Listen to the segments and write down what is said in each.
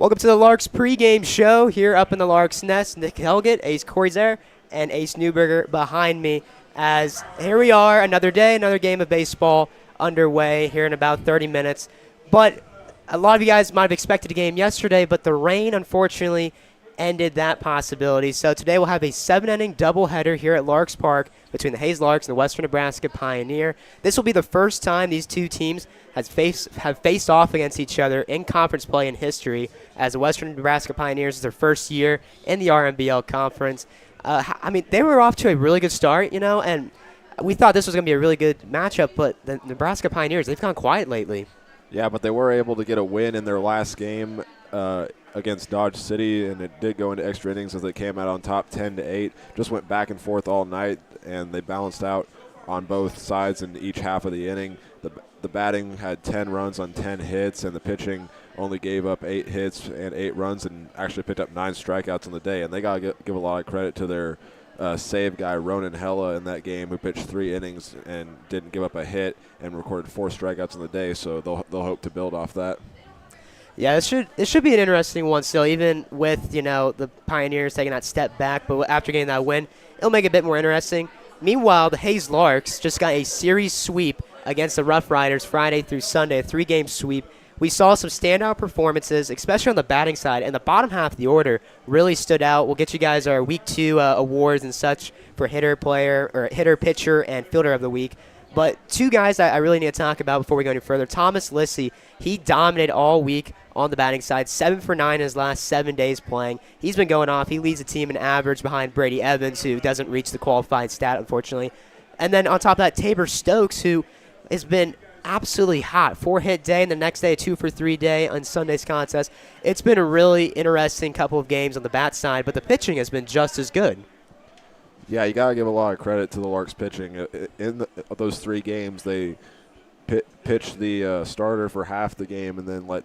Welcome to the Larks pregame show here up in the Larks nest. Nick Helgett, Ace Corsair, and Ace Newberger behind me. As here we are, another day, another game of baseball underway here in about 30 minutes. But a lot of you guys might have expected a game yesterday, but the rain unfortunately ended that possibility. So today we'll have a 7-inning doubleheader here at Larks Park between the Hayes Larks and the Western Nebraska Pioneer. This will be the first time these two teams have faced off against each other in conference play in history, as the Western Nebraska Pioneers is their first year in the RMBL conference. I mean, they were off to a really good start, and we thought this was going to be a really good matchup, but the Nebraska Pioneers, they've gone quiet lately. Yeah, but they were able to get a win in their last game against Dodge City, and it did go into extra innings as they came out on top 10-8. Just went back and forth all night, and they balanced out on both sides in each half of the inning. The batting had 10 runs on 10 hits, and the pitching only gave up 8 hits and 8 runs and actually picked up 9 strikeouts on the day. And they got to give a lot of credit to their save guy, Ronan Hella, in that game, who pitched 3 innings and didn't give up a hit and recorded 4 strikeouts on the day. So they'll hope to build off that. Yeah, it should be an interesting one still, even with, the Pioneers taking that step back. But after getting that win, it'll make it a bit more interesting. Meanwhile, the Hayes Larks just got a series sweep against the Rough Riders Friday through Sunday, a 3-game sweep. We saw some standout performances, especially on the batting side, and the bottom half of the order really stood out. We'll get you guys our Week 2 awards and such for hitter, pitcher, and fielder of the week. But 2 guys I really need to talk about before we go any further. Thomas Lissy, he dominated all week on the batting side, 7 for 9 in his last 7 days playing. He's been going off. He leads the team in average behind Brady Evans, who doesn't reach the qualified stat, unfortunately. And then on top of that, Tabor Stokes, who has been absolutely hot. 4-hit day, and the next day a 2 for 3 day on Sunday's contest. It's been a really interesting couple of games on the bat side, but the pitching has been just as good. Yeah, you got to give a lot of credit to the Larks pitching. In those 3 games, they pitched the starter for half the game and then let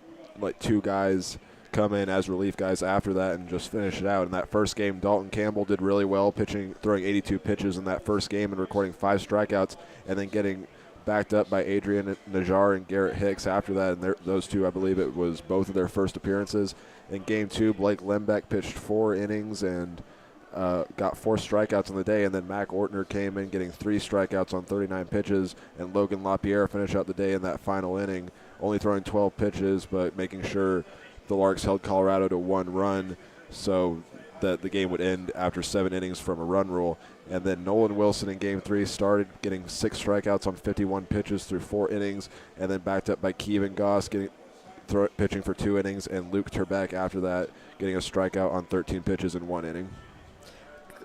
2 guys come in as relief guys after that and just finish it out. In that first game, Dalton Campbell did really well, throwing 82 pitches in that first game and recording 5 strikeouts, and then getting backed up by Adrian Najjar and Garrett Hicks after that. And those 2, I believe it was both of their first appearances. In Game 2, Blake Lembeck pitched 4 innings and got 4 strikeouts on the day, and then Mac Ortner came in getting 3 strikeouts on 39 pitches, and Logan LaPierre finished out the day in that final inning, only throwing 12 pitches, but making sure the Larks held Colorado to 1 run so that the game would end after 7 innings from a run rule. And then Nolan Wilson in Game 3 started getting 6 strikeouts on 51 pitches through 4 innings, and then backed up by Kevin Goss pitching for 2 innings, and Luke Terbeck after that getting a strikeout on 13 pitches in 1 inning.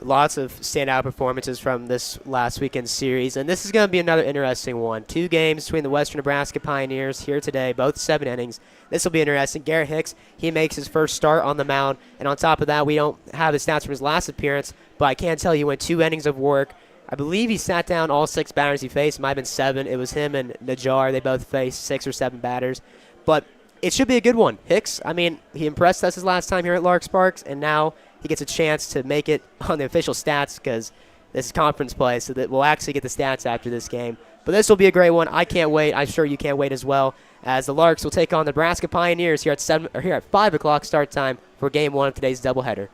Lots of standout performances from this last weekend series, and this is going to be another interesting one. 2 games between the Western Nebraska Pioneers here today, both 7 innings. This will be interesting. Garrett Hicks, he makes his first start on the mound, and on top of that, we don't have the stats from his last appearance, but I can tell you he went 2 innings of work. I believe he sat down all 6 batters he faced. It might have been 7. It was him and Najjar. They both faced 6 or 7 batters, but it should be a good one. Hicks, I mean, he impressed us his last time here at Larks Parks, and now he gets a chance to make it on the official stats because this is conference play, so that we'll actually get the stats after this game. But this will be a great one. I can't wait. I'm sure you can't wait as well, as the Larks will take on the Nebraska Pioneers here at 5 o'clock start time for Game 1 of today's doubleheader.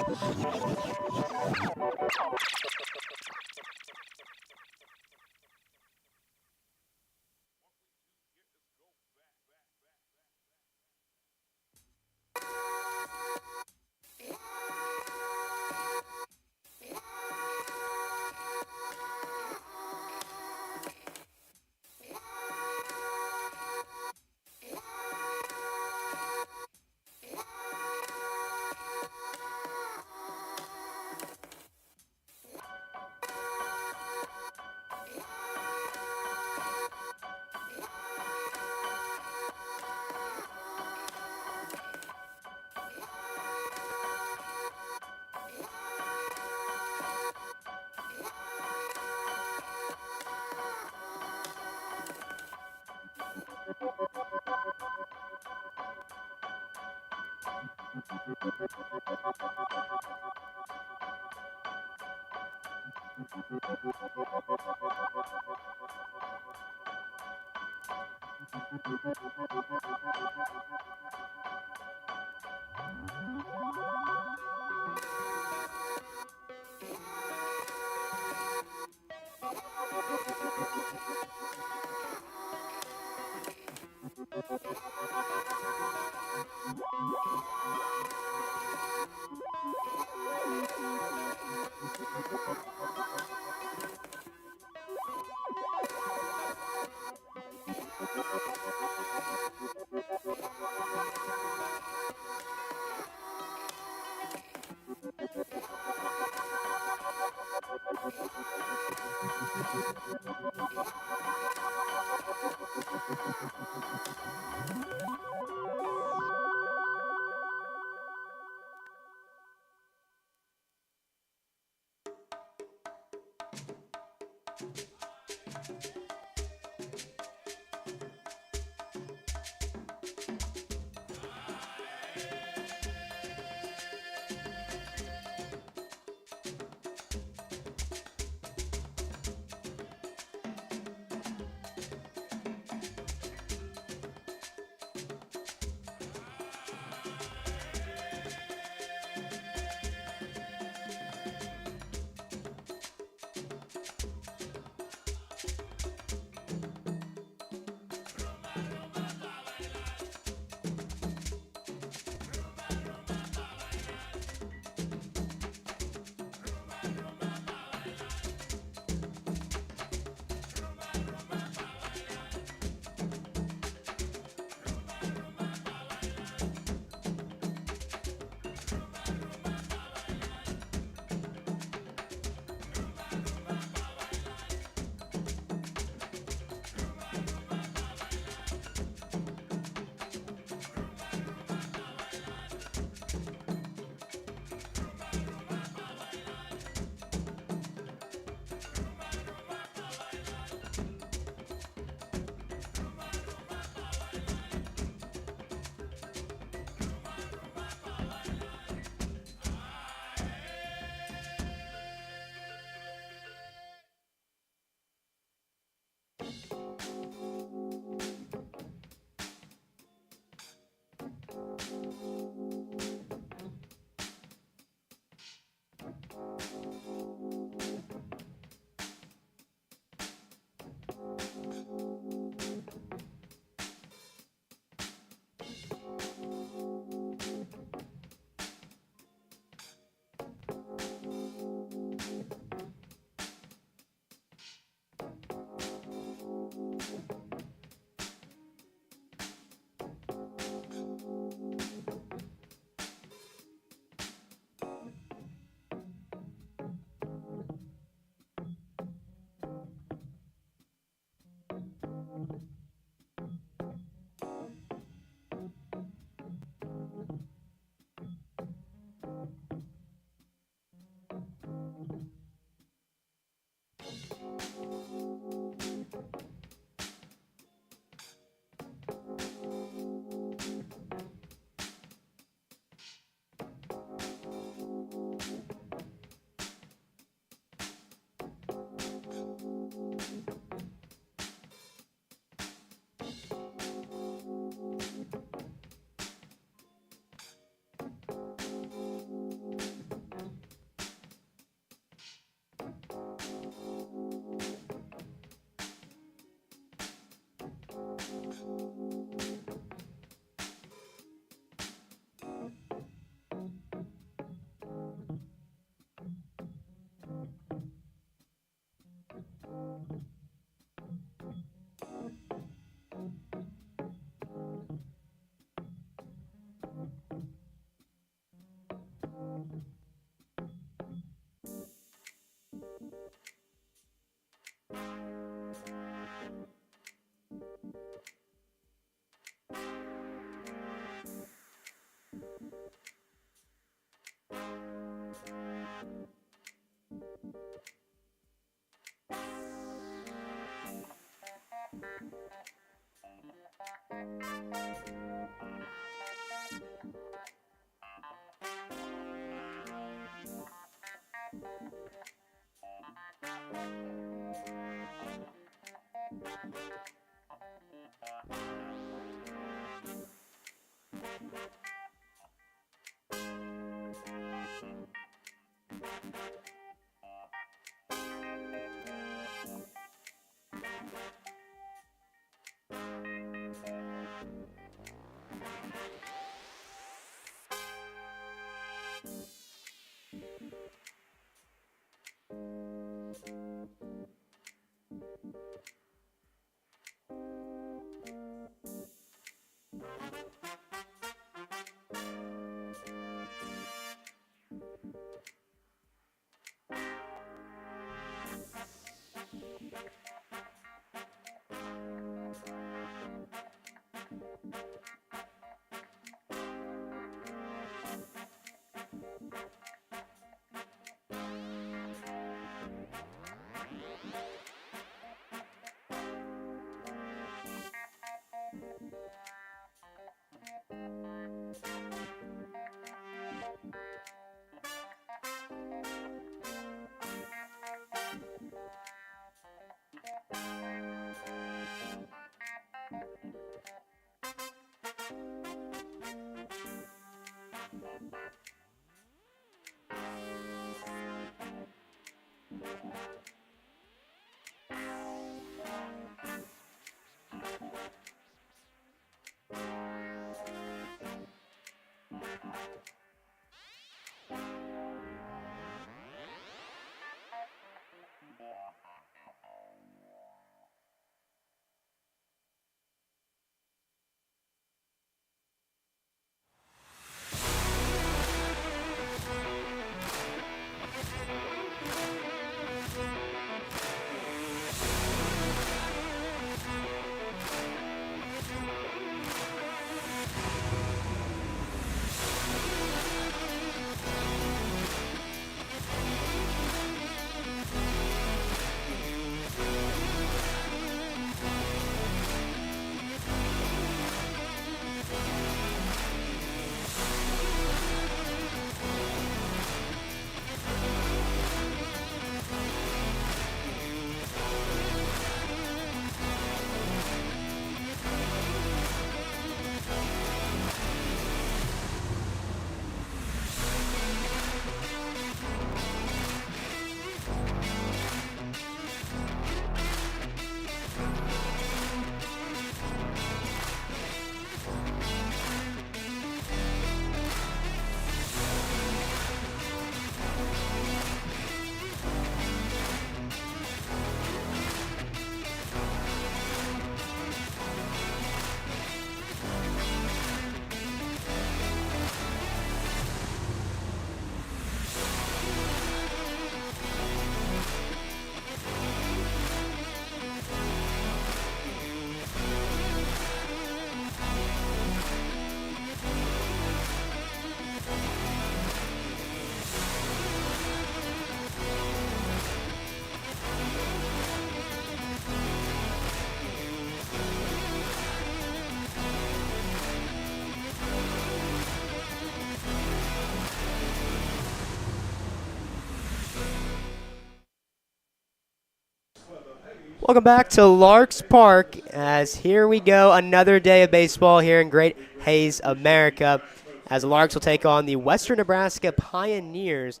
Welcome back to Larks Park as here we go, another day of baseball here in Great Hayes, America, as the Larks will take on the Western Nebraska Pioneers.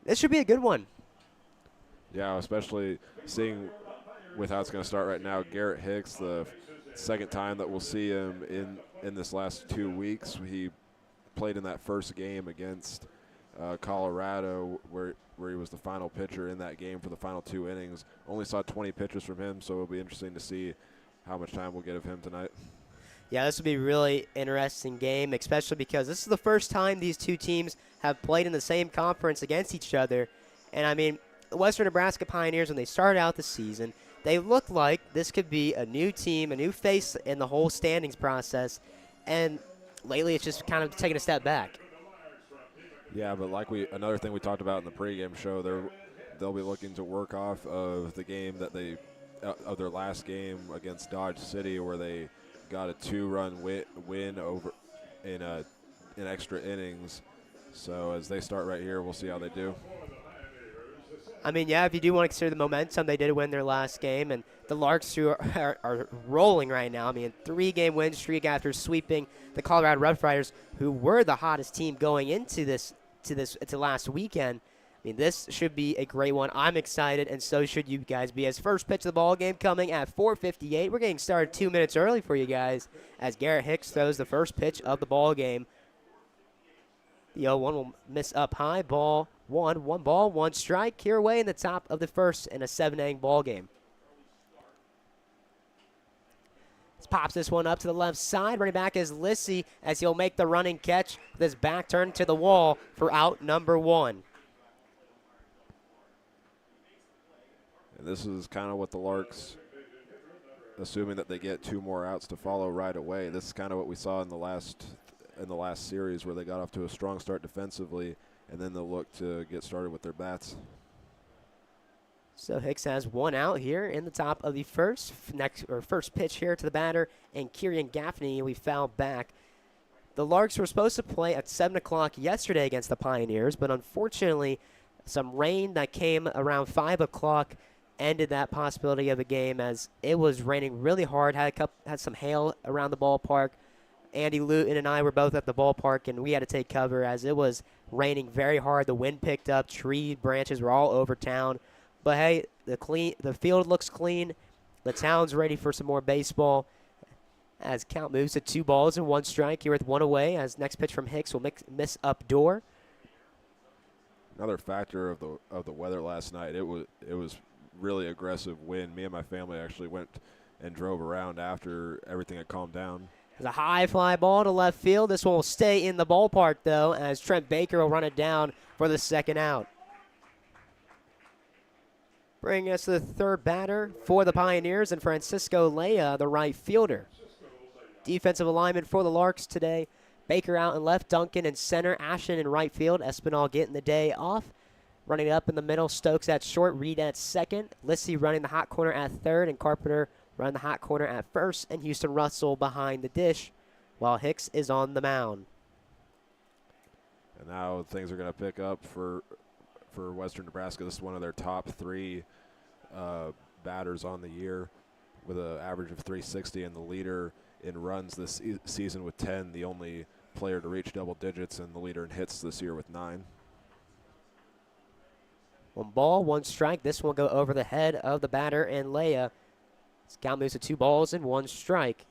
This should be a good one. Yeah, especially seeing with how it's going to start right now. Garrett Hicks, the second time that we'll see him in this last 2 weeks. He played in that first game against Colorado where he was the final pitcher in that game for the final 2 innings. Only saw 20 pitches from him, so it'll be interesting to see how much time we'll get of him tonight. Yeah, this will be a really interesting game, especially because this is the first time these two teams have played in the same conference against each other. And, I mean, the Western Nebraska Pioneers, when they started out the season, they looked like this could be a new team, a new face in the whole standings process. And lately it's just kind of taking a step back. Yeah, but like another thing we talked about in the pregame show, they'll be looking to work off of the game that of their last game against Dodge City, where they got a 2-run win over in extra innings. So as they start right here, we'll see how they do. I mean, yeah, if you do want to consider the momentum, they did win their last game, and the Larks who are rolling right now. I mean, 3-game win streak after sweeping the Colorado Rough Riders, who were the hottest team going into last weekend. I mean, this should be a great one. I'm excited, and so should you guys be. As first pitch of the ball game coming at 4:58. We're getting started 2 minutes early for you guys as Garrett Hicks throws the first pitch of the ball game. The 0-1 will miss up high. Ball one. 1 ball, 1 strike. Here away in the top of the first in a 7-inning ball game. Let's pops this one up to the left side. Running back is Lissy as he'll make the running catch with his back turned to the wall for out number 1. And this is kind of what the Larks, assuming that they get 2 more outs to follow right away. This is kind of what we saw in the last series, where they got off to a strong start defensively, and then they'll look to get started with their bats. So Hicks has 1 out here in the top of the first pitch here to the batter, and Kieran Gaffney, we fouled back. The Larks were supposed to play at 7 o'clock yesterday against the Pioneers, but unfortunately some rain that came around 5 o'clock ended that possibility of a game, as it was raining really hard. Had some hail around the ballpark. Andy Luton and I were both at the ballpark, and we had to take cover as it was raining very hard. The wind picked up. Tree branches were all over town. But, hey, the field looks clean. The town's ready for some more baseball as count moves to 2 balls and 1 strike here with 1 away, as next pitch from Hicks will miss up door. Another factor of the weather last night, it was really aggressive wind. Me and my family actually went and drove around after everything had calmed down. There's a high fly ball to left field. This one will stay in the ballpark, though, as Trent Baker will run it down for the 2nd out. Bringing us to the 3rd batter for the Pioneers, and Francisco Lea, the right fielder. Defensive alignment for the Larks today. Baker out in left, Duncan in center, Ashton in right field. Espinal getting the day off. Running it up in the middle, Stokes at short, Reed at 2nd. Lissy running the hot corner at 3rd, and Carpenter running the hot corner at 1st, and Houston Russell behind the dish while Hicks is on the mound. And now things are going to pick up for Western Nebraska. This is one of their top 3 batters on the year with an average of 360, and the leader in runs this season with 10, the only player to reach double digits, and the leader in hits this year with 9. 1 ball, 1 strike. This one will go over the head of the batter and Lea. Count moves to 2 balls and 1 strike.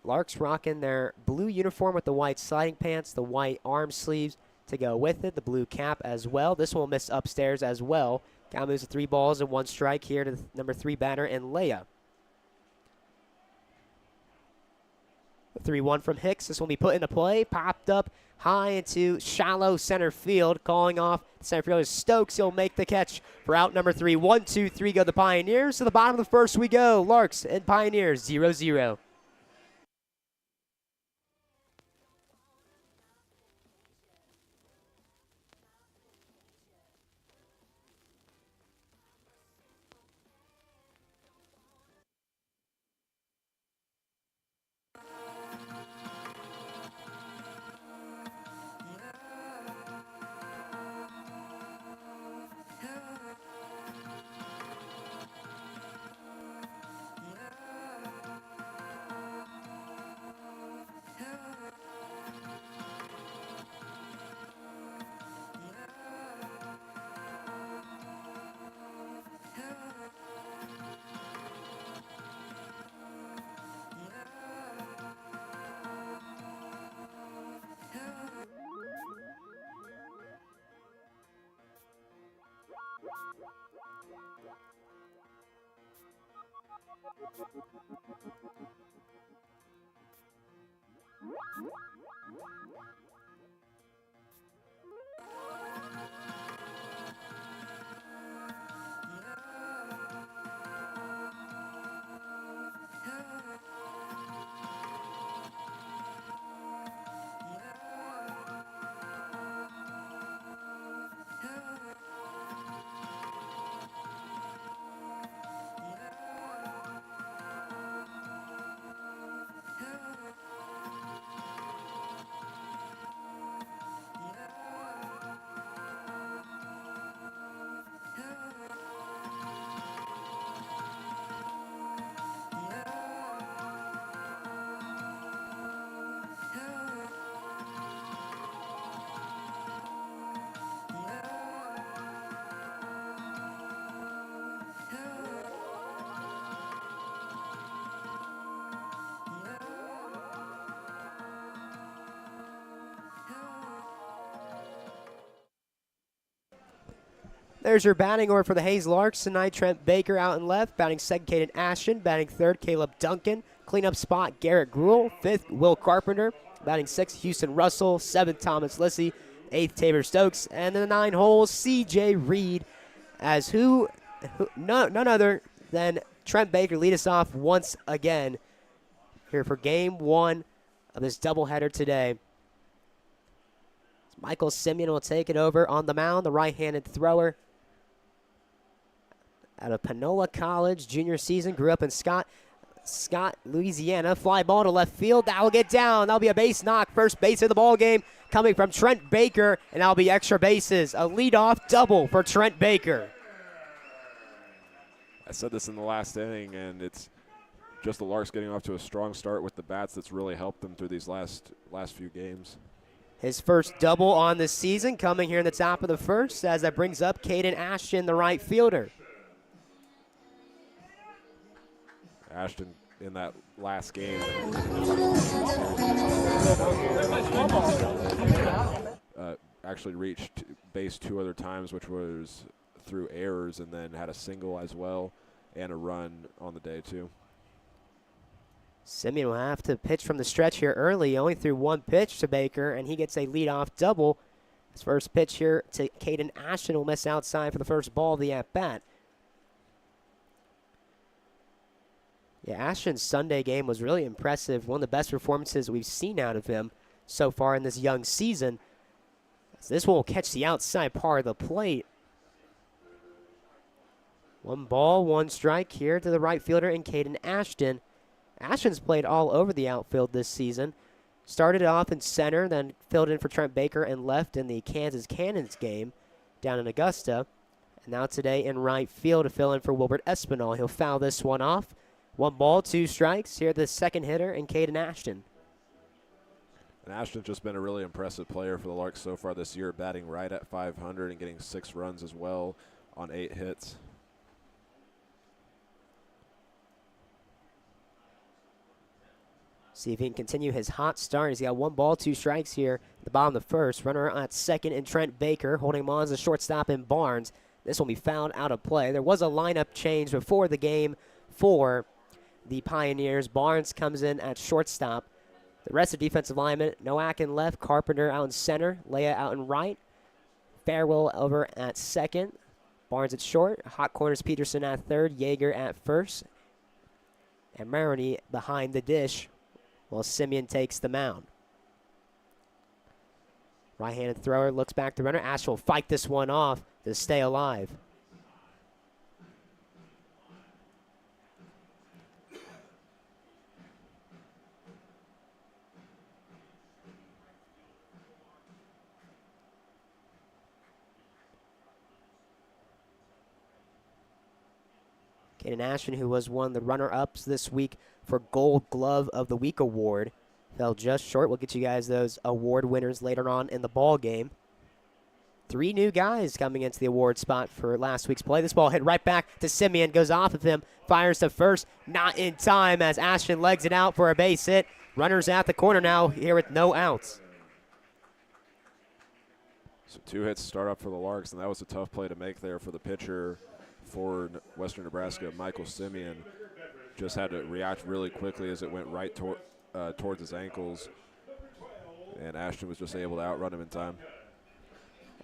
Larks rocking their blue uniform with the white sliding pants, the white arm sleeves to go with it, the blue cap as well. This one will miss upstairs as well. Count moves to 3 balls and 1 strike here to the number 3 batter and Lea. 3-1 from Hicks. This will be put into play. Popped up high into shallow center field. Calling off the center fielder Stokes. He'll make the catch for out number 3. 1, 2, 3 go the Pioneers. To the bottom of the first we go. Larks and Pioneers 0-0. There's your batting order for the Hayes Larks tonight. Trent Baker out in left. Batting second, Caden Ashton. Batting third, Caleb Duncan. Cleanup spot, Garrett Gruel. Fifth, Will Carpenter. Batting sixth, Houston Russell. Seventh, Thomas Lissy. Eighth, Tabor Stokes. And the 9 holes, C.J. Reed. As none other than Trent Baker lead us off once again here for Game 1 of this doubleheader today. Michael Simeon will take it over on the mound, the right-handed thrower. Out of Panola College, junior season, grew up in Scott, Louisiana. Fly ball to left field. That will get down. That'll be a base knock. First base of the ball game coming from Trent Baker, and that'll be extra bases. A leadoff double for Trent Baker. I said this in the last inning, and it's just the Larks getting off to a strong start with the bats that's really helped them through these last few games. His first double on the season coming here in the top of the first, as that brings up Caden Ashton, the right fielder. Ashton in that last game actually reached base 2 other times, which was through errors, and then had a single as well and a run on the day too. Simeon will have to pitch from the stretch here early. He only threw 1 pitch to Baker, and he gets a leadoff double. His first pitch here to Caden Ashton will miss outside for the first ball of the at-bat. Yeah, Ashton's Sunday game was really impressive. One of the best performances we've seen out of him so far in this young season. This one will catch the outside part of the plate. 1 ball, 1 strike here to the right fielder in Caden Ashton. Ashton's played all over the outfield this season. Started off in center, then filled in for Trent Baker and left in the Kansas Cannons game down in Augusta. And now today in right field to fill in for Wilbert Espinal. He'll foul this one off. 1 ball, 2 strikes. Here the second hitter in Caden Ashton. And Ashton's just been a really impressive player for the Larks so far this year, batting right at .500 and getting 6 runs as well on 8 hits. See if he can continue his hot start. He's got 1 ball, 2 strikes here at the bottom of the first. Runner at second in Trent Baker, holding him on as a shortstop in Barnes. This will be fouled out of play. There was a lineup change before the game for the Pioneers. Barnes comes in at shortstop. The rest of defensive linemen, Nowak in left, Carpenter out in center, Leia out in right, Farewell over at second, Barnes at short, hot corners Peterson at third, Yeager at first, and Maroney behind the dish while Simeon takes the mound. Right-handed thrower looks back to runner. Ash will fight this one off to stay alive. Caden Ashton, who was one of the runner-ups this week for Gold Glove of the Week award, fell just short. We'll get you guys those award winners later on in the ball game. 3 new guys coming into the award spot for last week's play. This ball hit right back to Simeon, goes off of him, fires to first, not in time as Ashton legs it out for a base hit. Runners at the corner now here with no outs. So 2 hits start up for the Larks, and that was a tough play to make there for the pitcher for Western Nebraska. Michael Simeon just had to react really quickly as it went right towards his ankles, and Ashton was just able to outrun him in time.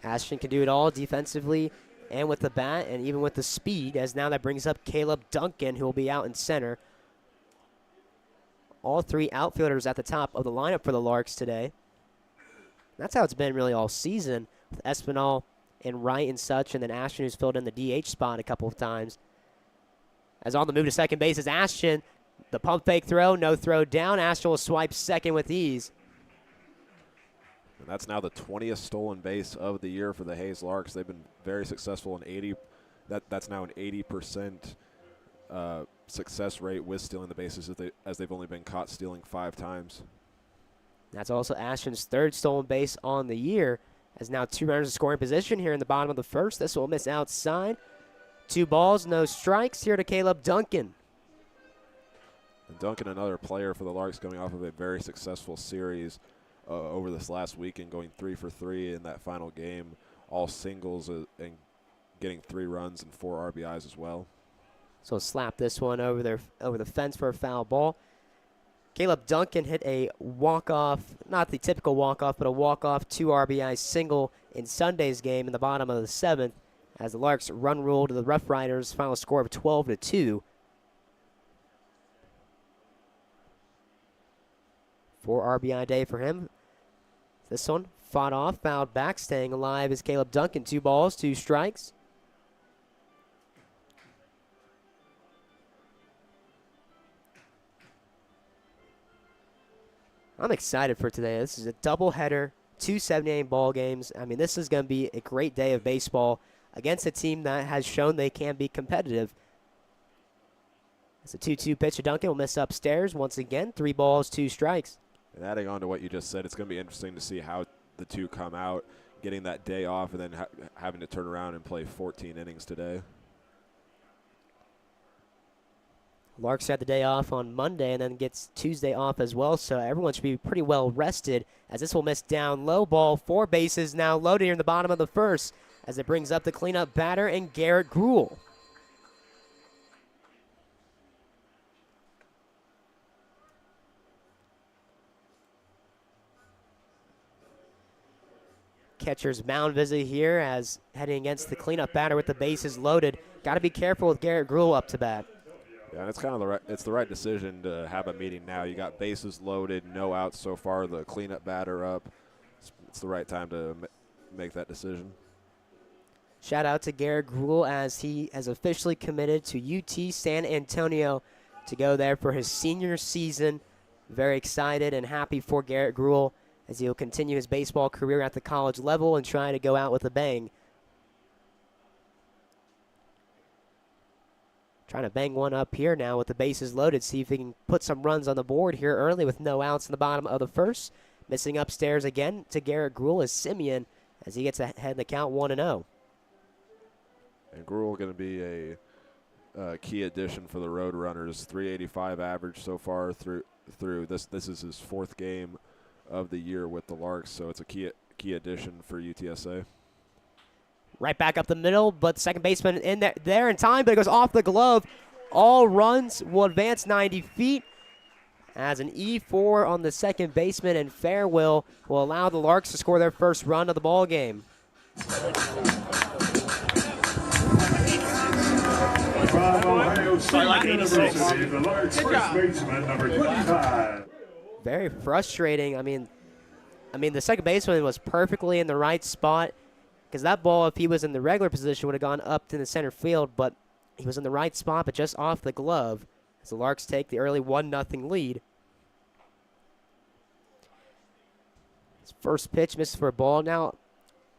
Ashton can do it all defensively and with the bat and even with the speed, as now that brings up Caleb Duncan, who will be out in center. All 3 outfielders at the top of the lineup for the Larks today. That's how it's been really all season, with Espinal and right and such, and then Ashton, who's filled in the DH spot a couple of times. As on the move to second base is Ashton. The pump fake throw, no throw down. Ashton will swipe second with ease. And that's now the 20th stolen base of the year for the Hayes Larks. They've been very successful in 80. That's now an 80% success rate with stealing the bases, as they've only been caught stealing 5 times. That's also Ashton's 3rd stolen base on the year, as now 2 runners in scoring position here in the bottom of the first. This will miss outside. 2 balls, no strikes here to Caleb Duncan. And Duncan, another player for the Larks, coming off of a very successful series over this last weekend, going 3 for 3 in that final game, all singles and getting 3 runs and 4 RBIs as well. So slap this one over the fence for a foul ball. Caleb Duncan hit a walk-off, not the typical walk-off, but a walk-off 2 RBI single in Sunday's game in the bottom of the 7th as the Larks run ruled to the Rough Riders, final score of 12-2. 4 RBI day for him. This one fought off, fouled back, staying alive is Caleb Duncan. 2 balls, 2 strikes. I'm excited for today. This is a doubleheader, 2 7-game ball games. I mean, this is going to be a great day of baseball against a team that has shown they can be competitive. It's a 2-2 pitch to Duncan. Will miss upstairs once again. 3 balls, 2 strikes. And adding on to what you just said, it's going to be interesting to see how the two come out, getting that day off and then having to turn around and play 14 innings today. Larks had the day off on Monday and then gets Tuesday off as well, so everyone should be pretty well rested as this will miss down low. Ball, 4 bases now loaded here in the bottom of the first as it brings up the cleanup batter and Garrett Gruhl. Catcher's mound visit here as heading against the cleanup batter with the bases loaded. Got to be careful with Garrett Gruhl up to bat. Yeah, and it's kind of it's the right decision to have a meeting now. You got bases loaded, no outs so far, the cleanup batter up. It's the right time to make that decision. Shout out to Garrett Gruhl as he has officially committed to UT San Antonio to go there for his senior season. Very excited and happy for Garrett Gruhl as he'll continue his baseball career at the college level and try to go out with a bang. Trying to bang one up here now with the bases loaded. See if he can put some runs on the board here early with no outs in the bottom of the first. Missing upstairs again to Garrett Gruhl is Simeon as he gets ahead in the count 1-0. And Gruhl going to be a key addition for the Roadrunners. 385 average so far through this. This is his 4th game of the year with the Larks, so it's a key addition for UTSA. Right back up the middle, but second baseman in there in time, but it goes off the glove. All runs will advance 90 feet as an E4 on the second baseman, and Fairwill will allow the Larks to score their first run of the ball game. From Ohio State University, the Larks first baseman, number 25. Very frustrating. I mean, the second baseman was perfectly in the right spot because that ball, if he was in the regular position, would have gone up to the center field, but he was in the right spot, but just off the glove as the Larks take the early 1-0 lead. His first pitch misses for a ball. Now,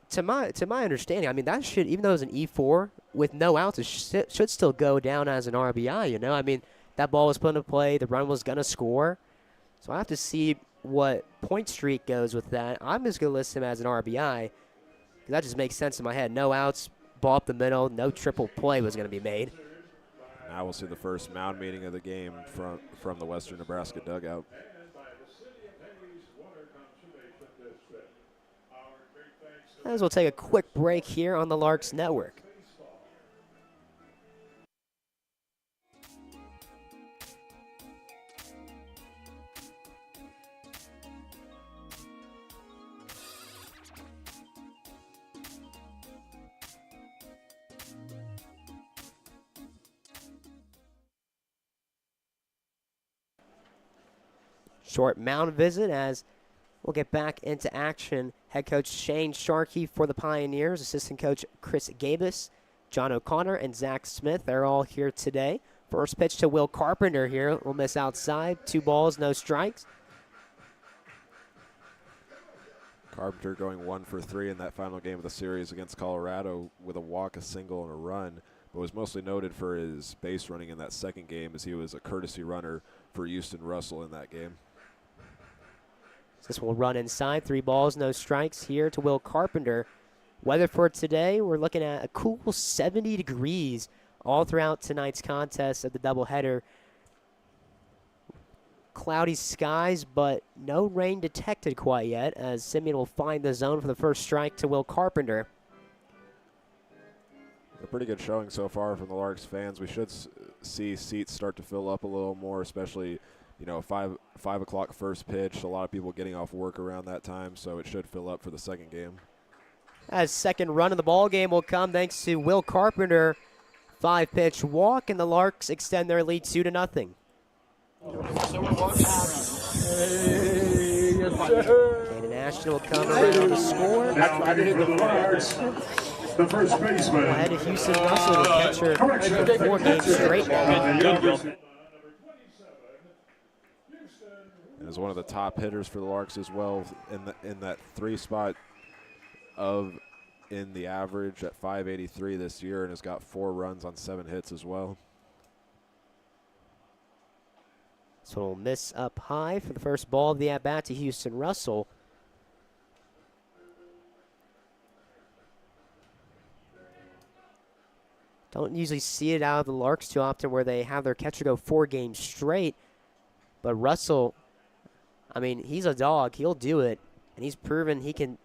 to my understanding, I mean, that should, even though it was an E4 with no outs, it should still go down as an RBI, you know? I mean, that ball was put into play. The run was going to score. So I have to see what point streak goes with that. I'm just going to list him as an RBI because that just makes sense in my head. No outs, ball up the middle, no triple play was going to be made. Now we'll see the first mound meeting of the game from the Western Nebraska dugout. As we'll take a quick break here on the Larks Network. Short mound visit as we'll get back into action. Head coach Shane Sharkey for the Pioneers, assistant coach Chris Gabus, John O'Connor, and Zach Smith are all here today. First pitch to Will Carpenter here. Will miss outside. 2 balls, no strikes. Carpenter going 1 for 3 in that final game of the series against Colorado with a walk, a single, and a run, but was mostly noted for his base running in that second game as he was a courtesy runner for Houston Russell in that game. This will run inside. 3 balls, no strikes here to Will Carpenter. Weather for today, we're looking at a cool 70 degrees all throughout tonight's contest of the doubleheader. Cloudy skies, but no rain detected quite yet as Simeon will find the zone for the first strike to Will Carpenter. A pretty good showing so far from the Larks fans. We should see seats start to fill up a little more, especially, you know, 5 o'clock first pitch. A lot of people getting off work around that time, so it should fill up for the second game. As second run of the ball game will come thanks to Will Carpenter. 5-pitch walk, and the Larks extend their lead 2-0. And National will come around the score. Now batting for the Larks, the first baseman. Ahead of Houston Russell, the catcher, for 4 games straight now. Is one of the top hitters for the Larks as well in that 3 spot in the average at 583 this year, and has got 4 runs on 7 hits as well. So we'll miss up high for the first ball of the at-bat to Houston Russell. Don't usually see it out of the Larks too often where they have their catcher go 4 games straight. But Russell, I mean, he's a dog. He'll do it. And he's proven he can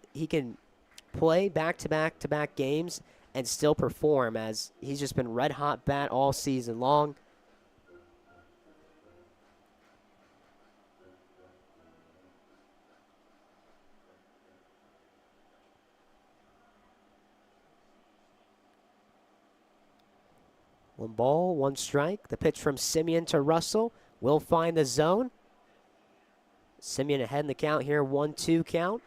play back-to-back games and still perform, as he's just been red-hot bat all season long. One ball, 1 strike. The pitch from Simeon to Russell will find the zone. Simeon ahead in the count here, 1-2 count.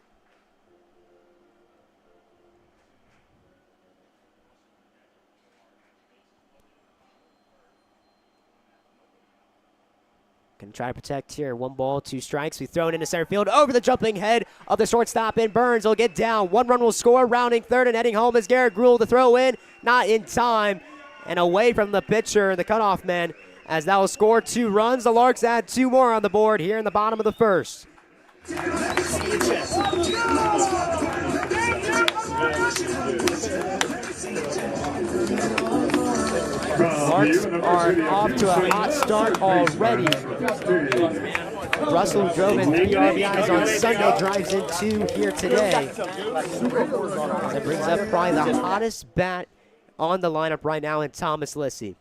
Can try to protect here. 1 ball, 2 strikes. We throw it into center field over the jumping head of the shortstop, and Burns will get down. 1 run will score. Rounding third and heading home is Garrett Gruel. The throw in, not in time, and away from the pitcher, the cutoff man, as that will score 2 runs. The Larks add 2 more on the board here in the bottom of the first. Larks are off to a hot start already. Russell drove in 3 RBIs on Sunday, drives in 2 here today. That brings up probably the hottest bat on the lineup right now in Thomas Lissy.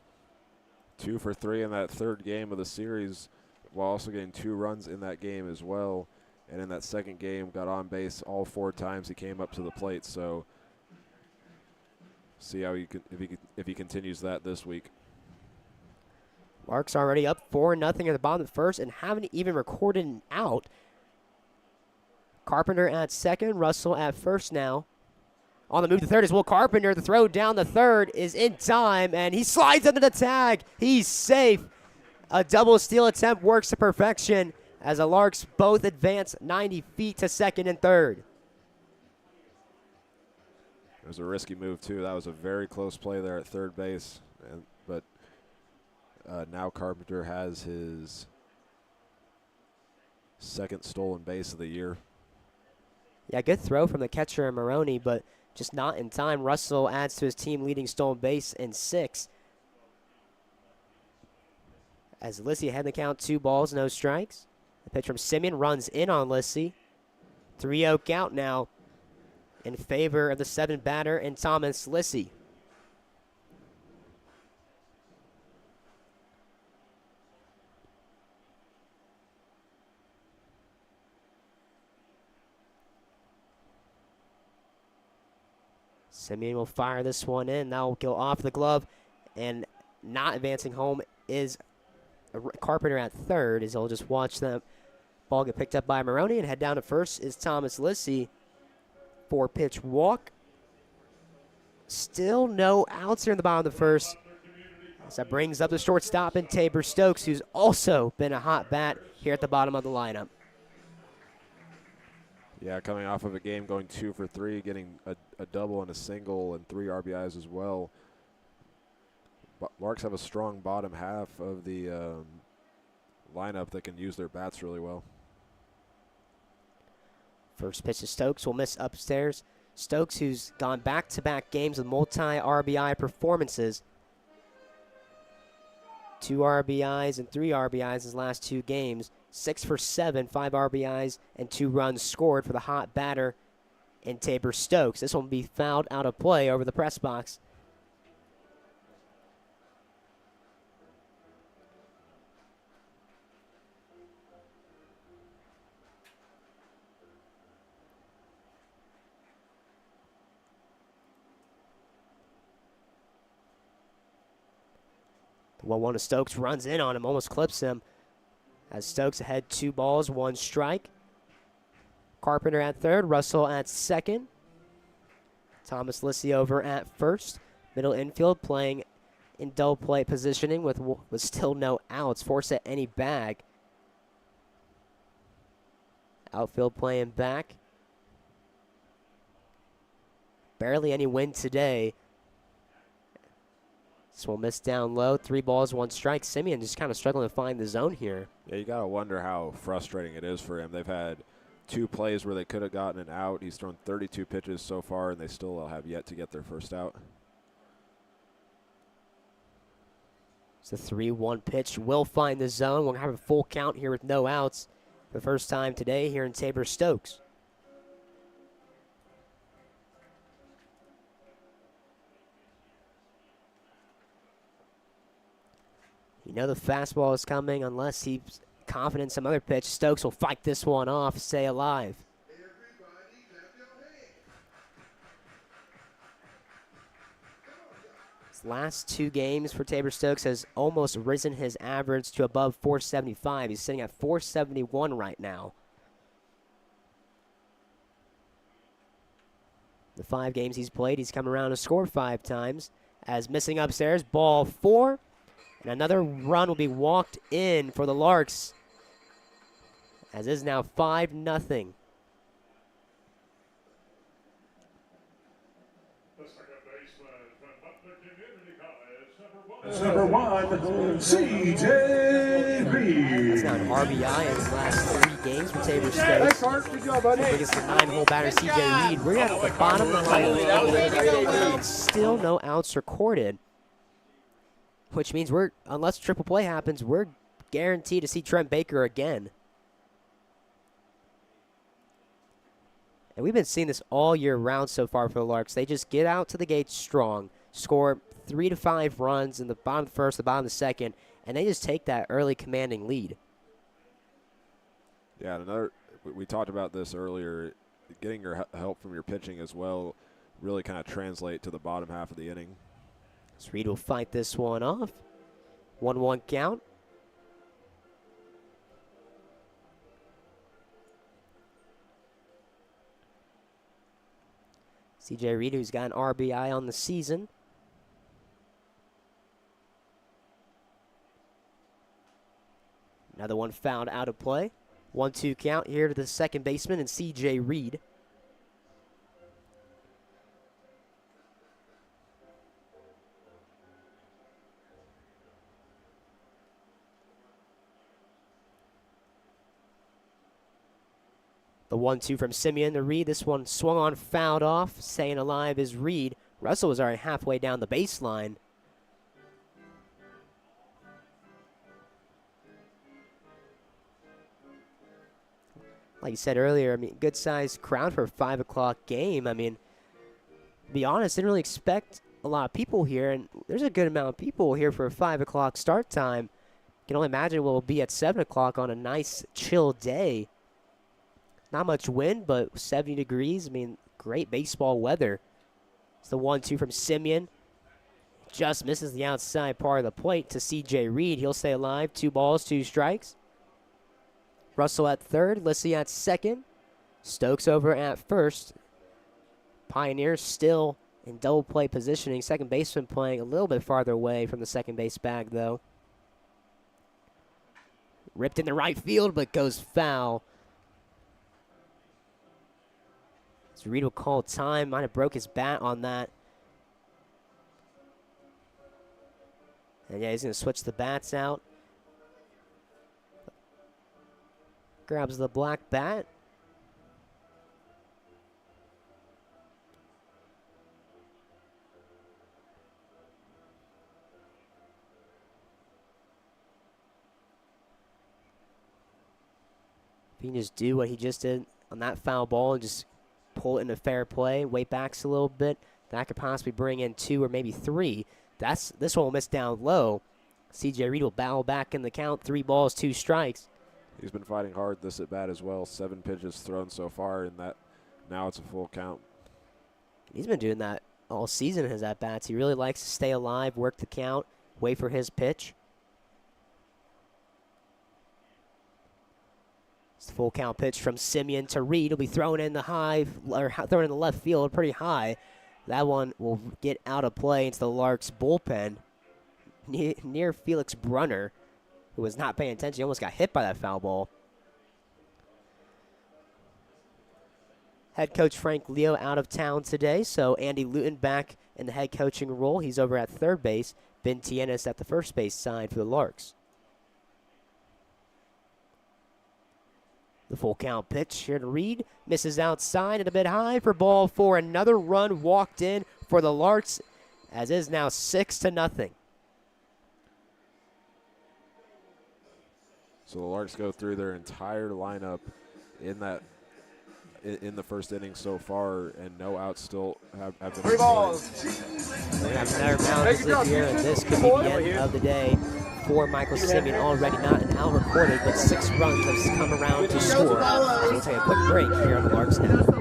2 for 3 in that 3rd game of the series, while also getting 2 runs in that game as well. And in that 2nd game, got on base all 4 times he came up to the plate. So see how if he continues that this week. Larks already up 4-0 in the bottom of the first and haven't even recorded an out. Carpenter at second, Russell at first now. On the move to third is Will Carpenter. The throw down the third is in time, and he slides under the tag. He's safe. A double steal attempt works to perfection as the Larks both advance 90 feet to second and third. It was a risky move, too. That was a very close play there at third base. But now Carpenter has his 2nd stolen base of the year. Yeah, good throw from the catcher and Maroney, but just not in time. Russell adds to his team-leading stolen base in 6. As Lissy ahead in the count, 2 balls, no strikes. The pitch from Simeon runs in on Lissy. 3-0 count now in favor of the 7th batter and Thomas Lissy. Simeon will fire this one in. That will go off the glove, and not advancing home is Carpenter at third, as he'll just watch the ball get picked up by Maroney, and head down to first is Thomas Lissy. 4-pitch walk. Still no outs here in the bottom of the first. So that brings up the shortstop in Tabor Stokes, who's also been a hot bat here at the bottom of the lineup. Yeah, coming off of a game going 2 for 3, getting a double and a single and 3 RBIs as well. Larks have a strong bottom half of the lineup that can use their bats really well. First pitch to Stokes will miss upstairs. Stokes, who's gone back-to-back games with multi-RBI performances. 2 RBIs and 3 RBIs his last 2 games. 6 for 7, 5 RBIs, and 2 runs scored for the hot batter in Tabor Stokes. This one will be fouled out of play over the press box. The 1-1 to Stokes runs in on him, almost clips him. As Stokes ahead 2 balls, 1 strike. Carpenter at third, Russell at second. Thomas Lissy over at first. Middle infield playing in double play positioning with still no outs. Force at any bag. Outfield playing back. Barely any wind today. This will miss down low. 3 balls, 1 strike. Simeon just kind of struggling to find the zone here. Yeah, you got to wonder how frustrating it is for him. They've had 2 plays where they could have gotten an out. He's thrown 32 pitches so far, and they still have yet to get their first out. It's a 3-1 pitch. Will find the zone. We'll have a full count here with no outs. For the first time today here in Tabor Stokes. You know the fastball is coming unless he's confident in some other pitch. Stokes will fight this one off, stay alive. His last 2 games for Tabor Stokes has almost risen his average to above 475. He's sitting at 471 right now. The 5 games he's played, he's come around to score 5 times. As missing upstairs, ball 4. And another run will be walked in for the Larks. As it is now 5-0. Number 1, C.J. Reed. That's now an RBI in his last 3 games for Tabor Stokes. Good job, buddy. Biggest the 9-hole batter, C.J. Reed. We're at the bottom of the lineup. And still no outs recorded. Which means unless triple play happens, we're guaranteed to see Trent Baker again. And we've been seeing this all year round so far for the Larks. They just get out to the gate strong, score 3 to 5 runs in the bottom of the first, the bottom of the second, and they just take that early commanding lead. Yeah, we talked about this earlier. Getting your help from your pitching as well really kind of translate to the bottom half of the inning. So Reed will fight this one off. 1-1 count. C.J. Reed, who's got an RBI on the season. Another one fouled out of play. 1-2 count here to the second baseman and C.J. Reed. The 1-2 from Simeon to Reed. This one swung on, fouled off. Staying alive is Reed. Russell was already halfway down the baseline. Like you said earlier, I mean, good-sized crowd for a 5 o'clock game. I mean, to be honest, didn't really expect a lot of people here, and there's a good amount of people here for a 5 o'clock start time. You can only imagine what will be at 7 o'clock on a nice, chill day. Not much wind, but 70 degrees. I mean, great baseball weather. It's the 1-2 from Simeon. Just misses the outside part of the plate to C.J. Reed. He'll stay alive. 2 balls, 2 strikes. Russell at third. Lissy at second. Stokes over at first. Pioneers still in double play positioning. Second baseman playing a little bit farther away from the second base bag, though. Ripped in the right field, but goes foul. So Reed will call time. Might have broke his bat on that. And yeah, he's going to switch the bats out. Grabs the black bat. If he can just do what he just did on that foul ball and just pull it into fair play, weight backs a little bit, that could possibly bring in 2 or maybe 3. This one will miss down low. C.J. Reed will bow back in the count. 3 balls, 2 strikes. He's been fighting hard this at bat as well. 7 pitches thrown so far, and that now it's a full count. He's been doing that all season in his at bats. He really likes to stay alive, work the count, Wait for his pitch. It's the full count pitch from Simeon to Reed. He'll be throwing in the throwing in the left field pretty high. That one will get out of play into the Larks bullpen near Felix Brunner, who was not paying attention. He almost got hit by that foul ball. Head coach Frank Leo out of town today, so Andy Luton back in the head coaching role. He's over at third base. Ben Tienes at the first base side for the Larks. The full count pitch here to Reed. Misses outside and a bit high for ball 4. Another run walked in for the Larks, as it is now 6-0. So the Larks go through their entire lineup in the first inning so far, and no outs still have been. 3 balls. We have another mound here, and this could be the end of the day for Michael Simeon. Already not an out recorded, but 6 runs have come around to score. So we'll take a quick break here on the Larks now.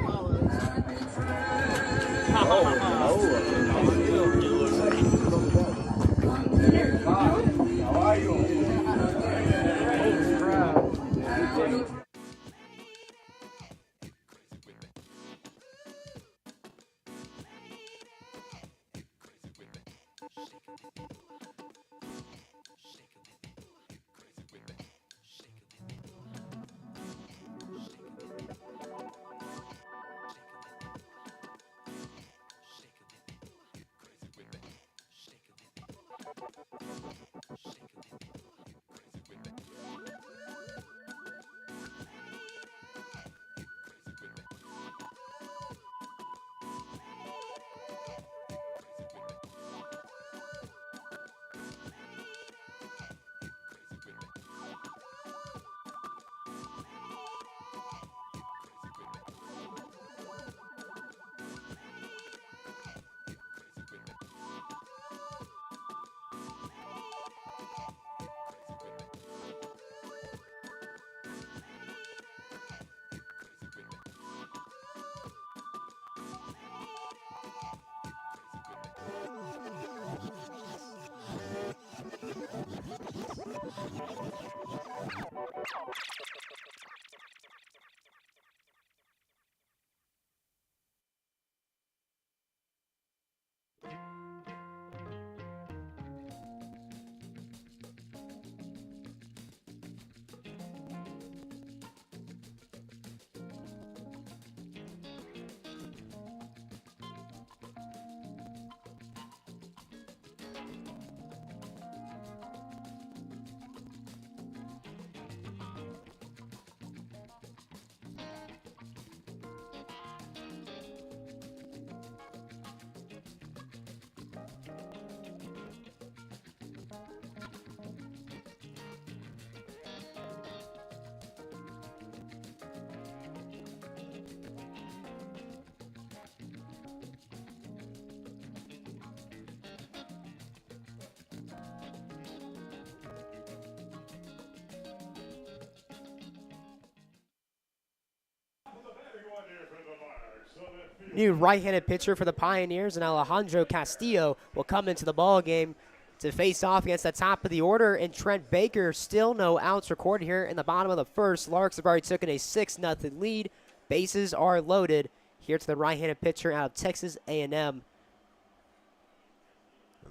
New right-handed pitcher for the Pioneers, and Alejandro Castillo will come into the ball game to face off against the top of the order. And Trent Baker, still no outs recorded here in the bottom of the first. Larks have already taken a 6-0 lead. Bases are loaded. Here to the right-handed pitcher out of Texas A&M.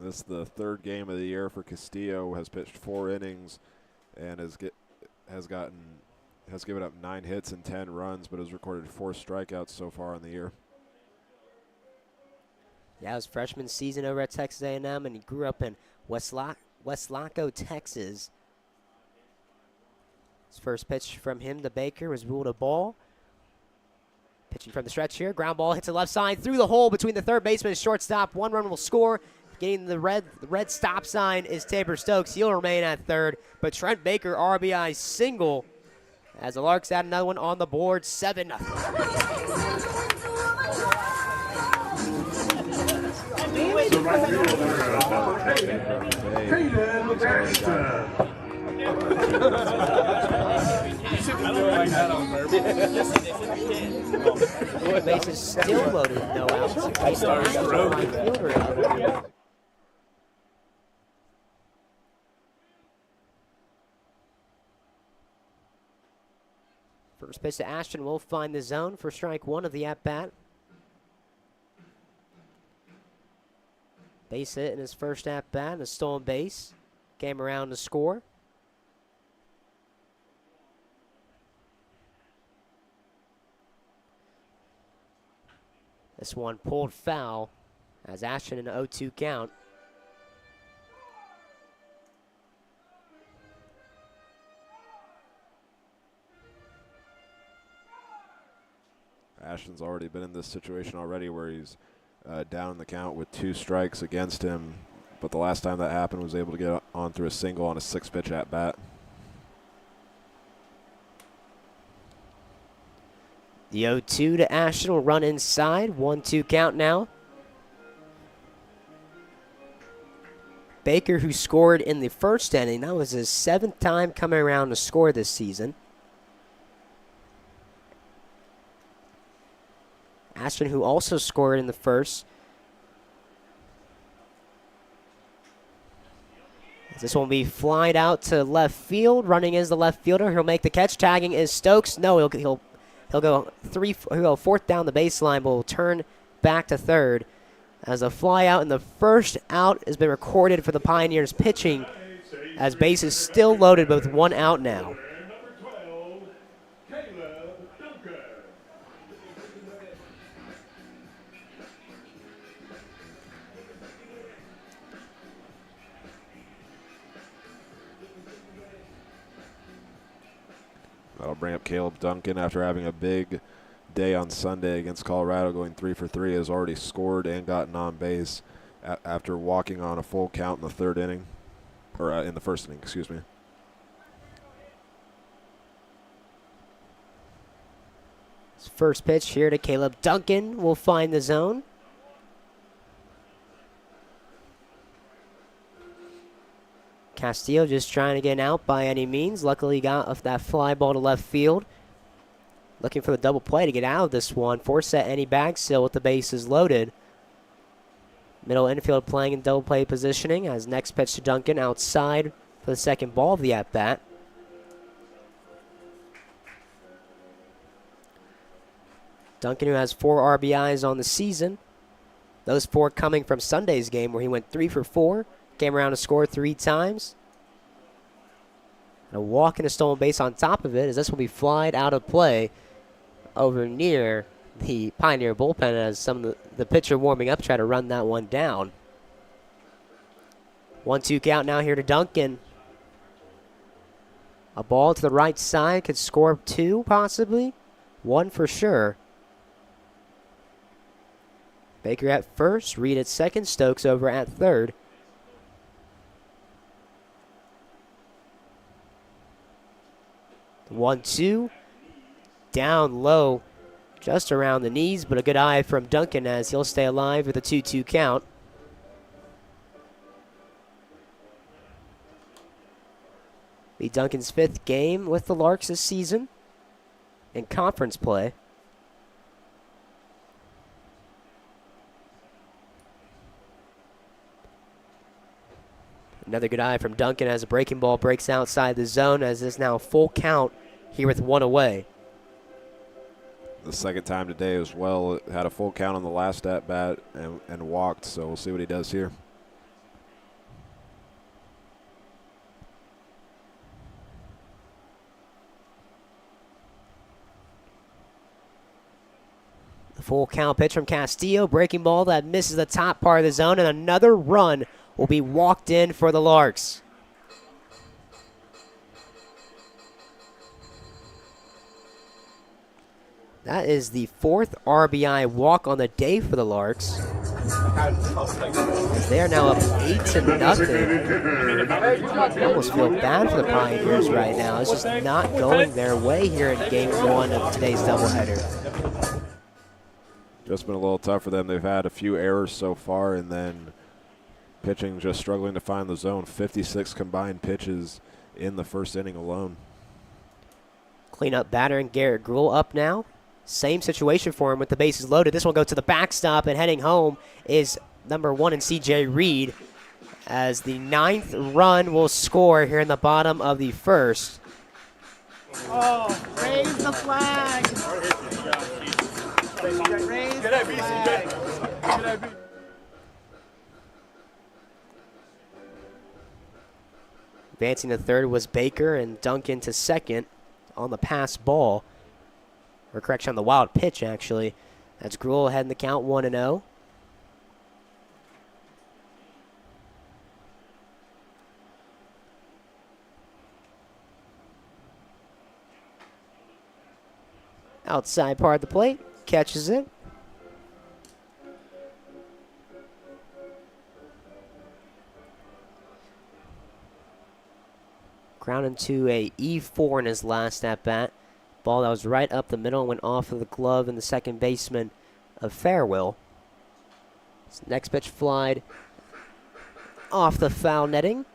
This is the 3rd game of the year for Castillo. Has pitched 4 innings and has given up 9 hits and 10 runs, but has recorded 4 strikeouts so far in the year. Yeah, it was freshman season over at Texas A&M, and he grew up in Westlaco, Texas. His first pitch from him to Baker was ruled a ball. Pitching from the stretch here. Ground ball hits the left side through the hole between the third baseman and shortstop. 1 run will score. Getting the red stop sign is Tabor Stokes. He'll remain at third. But Trent Baker, RBI single, as the Larks add another one on the board, 7-0. The right fielder, Hayden Baxter. Bases still loaded, no outs. Right fielder out. First pitch to Ashton will find the zone for strike one of the at-bat. Base hit in his first at-bat and a stolen base. Came around to score. This one pulled foul as Ashton in an 0-2 count. Ashton's already been in this situation already where he's down in the count with 2 strikes against him. But the last time that happened was able to get on through a single on a 6-pitch at bat. The 0-2 to Ashton will run inside. 1-2 count now. Baker, who scored in the first inning, that was his 7th time coming around to score this season. Ashton, who also scored in the first. This one will be flying out to left field. Running is the left fielder. He'll make the catch. Tagging is Stokes. No, he'll go 4th down the baseline, but will turn back to third. As a fly out in the first out has been recorded for the Pioneers pitching, as base is still loaded with 1 out now. That'll bring up Caleb Duncan after having a big day on Sunday against Colorado, going 3 for 3, has already scored and gotten on base after walking on a full count in the 3rd inning, or in the 1st inning, excuse me. His first pitch here to Caleb Duncan will find the zone. Castillo just trying to get out by any means. Luckily got that fly ball to left field. Looking for the double play to get out of this one. Force set any bag still with the bases loaded. Middle infield playing in double play positioning as next pitch to Duncan outside for the second ball of the at-bat. Duncan, who has 4 RBIs on the season. Those 4 coming from Sunday's game where he went 3 for 4. Came around to score 3 times. And a walk and a stolen base on top of it, as this will be flied out of play over near the Pioneer bullpen as some of the pitcher warming up try to run that one down. 1-2 count now here to Duncan. A ball to the right side could score 2 possibly. 1 for sure. Baker at first, Reed at second, Stokes over at third. The 1-2, down low, just around the knees, but a good eye from Duncan as he'll stay alive with a 2-2 count. Be Duncan's 5th game with the Larks this season in conference play. Another good eye from Duncan as a breaking ball breaks outside the zone, as it's now full count here with 1 away. The 2nd time today as well. It had a full count on the last at-bat and walked, so we'll see what he does here. The full count pitch from Castillo, breaking ball that misses the top part of the zone, and another run will be walked in for the Larks. That is the 4th RBI walk on the day for the Larks. They are now up 8-0. I almost feel bad for the Pioneers right now. It's just not going their way here in Game 1 of today's doubleheader. Just been a little tough for them. They've had a few errors so far, and then pitching just struggling to find the zone. 56 combined pitches in the 1st inning alone. Cleanup batter and Garrett Gruhl up now. Same situation for him with the bases loaded. This one goes to the backstop, and heading home is number 1 in CJ Reed, as the 9th run will score here in the bottom of the 1st. Oh, raise the flag. Raise the flag. Advancing to third was Baker, and Duncan to second on the pass ball. Or correction, on the wild pitch, actually. That's Gruel ahead in the count 1-0. Outside part of the plate, catches it. Grounded to a E4 in his last at-bat. Ball that was right up the middle and went off of the glove and the second baseman of Fairwill. Next pitch flied off the foul netting.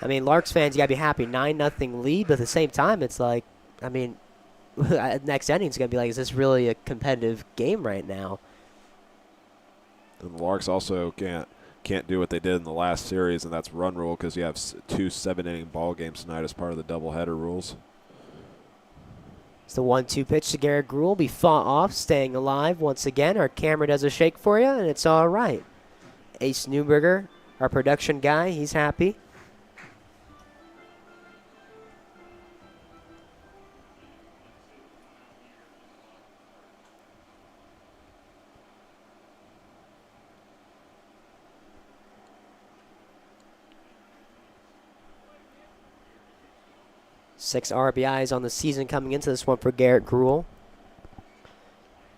I mean, Larks fans, you got to be happy. 9-0 lead, but at the same time, it's like, I mean, next inning's going to be like, is this really a competitive game right now? And the Larks also can't do what they did in the last series, and that's run rule, because you have 2 7-inning ball games tonight as part of the doubleheader rules. It's the 1-2 pitch to Garrett Gruel. Be fought off, staying alive once again. Our camera does a shake for you, and it's all right. Ace Newberger, our production guy, he's happy. Six RBIs on the season coming into this one for Garrett Gruel.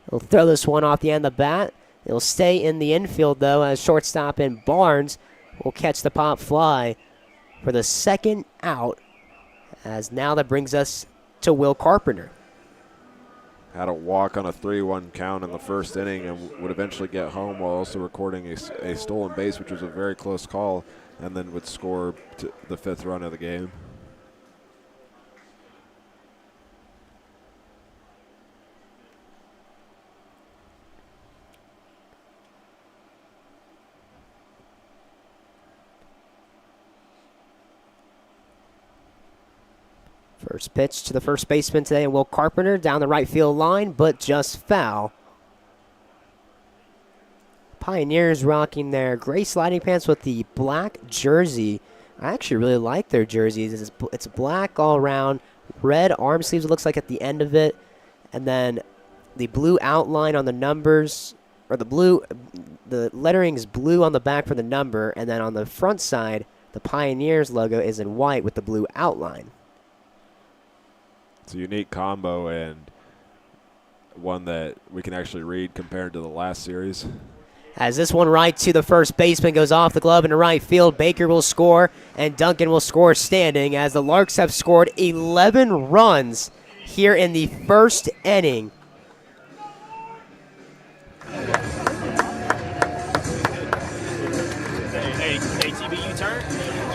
He'll throw this one off the end of the bat. It'll stay in the infield, though, as shortstop in Barnes will catch the pop fly for the second out, as now that brings us to Will Carpenter. Had a walk on a 3-1 count in the first inning and would eventually get home while also recording a stolen base, which was a very close call, and then would score the 5th run of the game. First pitch to the first baseman today, and Will Carpenter down the right field line, but just foul. Pioneers rocking their gray sliding pants with the black jersey. I actually really like their jerseys. It's black all around, red arm sleeves, it looks like at the end of it, and then the blue outline on the numbers, or the lettering is blue on the back for the number, and then on the front side, the Pioneers logo is in white with the blue outline. It's a unique combo and one that we can actually read compared to the last series. As this one right to the first baseman goes off the glove into right field, Baker will score and Duncan will score standing, as the Larks have scored 11 runs here in the first inning. Hey, ATV, you turn?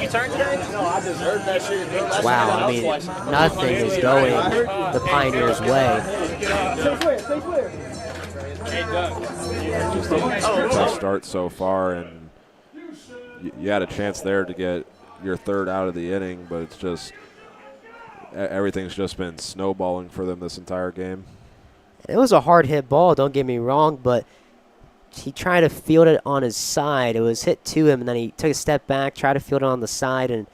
You turn today? No, I just heard that shit. Wow, I mean, nothing is going the Pioneers' way. Just a tough start so far, and you had a chance there to get your 3rd out of the inning, but it's just everything's just been snowballing for them this entire game. It was a hard hit ball, don't get me wrong, but he tried to field it on his side. It was hit to him, and then he took a step back, tried to field it on the side, and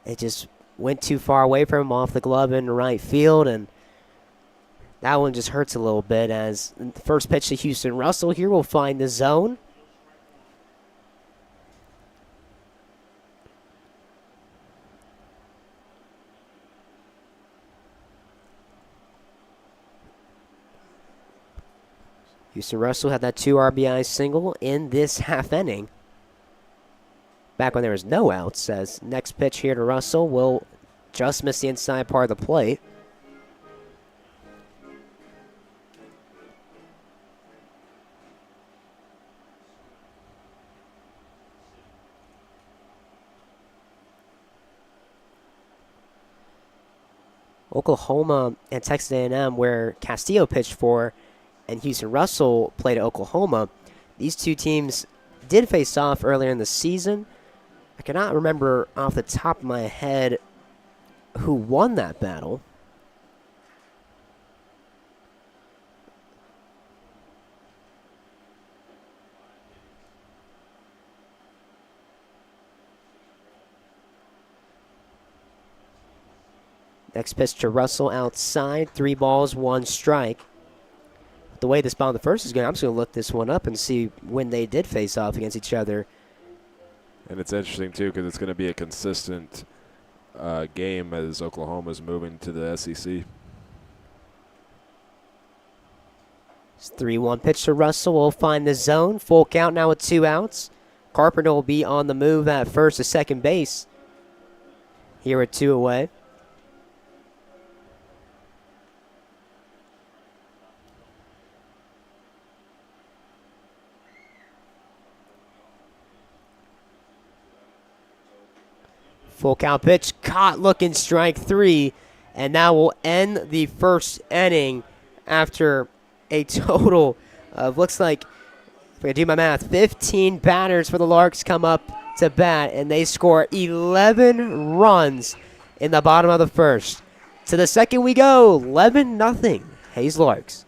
it just went too far away from him off the glove in right field, and that one just hurts a little bit, as the first pitch to Houston Russell here will find the zone. Houston Russell had that 2 RBI single in this half inning, back when there was no outs, as next pitch here to Russell will just miss the inside part of the plate. Oklahoma and Texas A&M, where Castillo pitched for, and Houston Russell played at Oklahoma. These two teams did face off earlier in the season. I cannot remember off the top of my head who won that battle. Next pitch to Russell outside. 3 balls, 1 strike. The way this bottom of the first is going, I'm just going to look this one up and see when they did face off against each other. And it's interesting, too, because it's going to be a consistent game as Oklahoma's moving to the SEC. It's 3-1 pitch to Russell. Will find the zone. Full count now with 2 outs. Carpenter will be on the move at first to second base. Here with 2 away. Full count pitch, caught looking, strike 3, and that will end the first inning after a total of, looks like, if I do my math, 15 batters for the Larks come up to bat, and they score 11 runs in the bottom of the first. To the second we go, 11-0, Hayes Larks.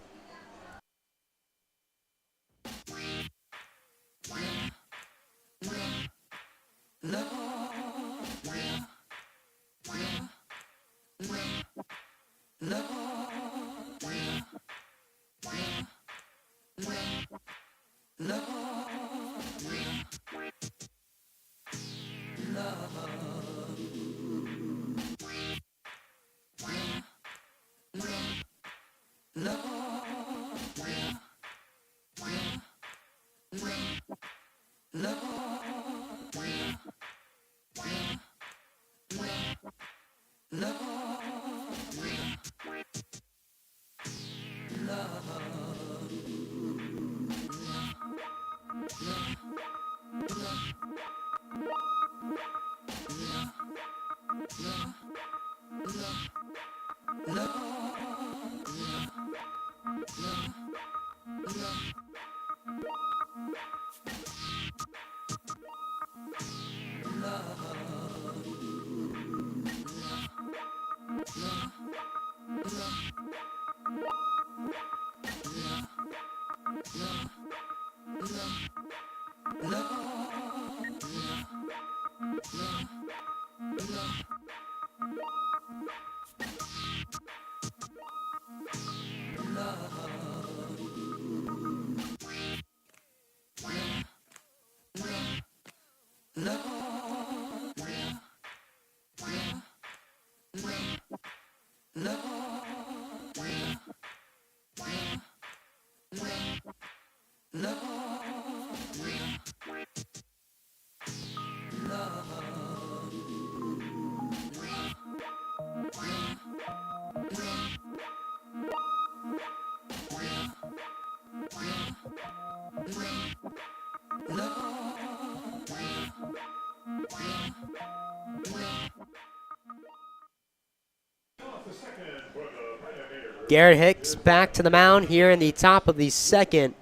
Garrett Hicks back to the mound here in the top of the second.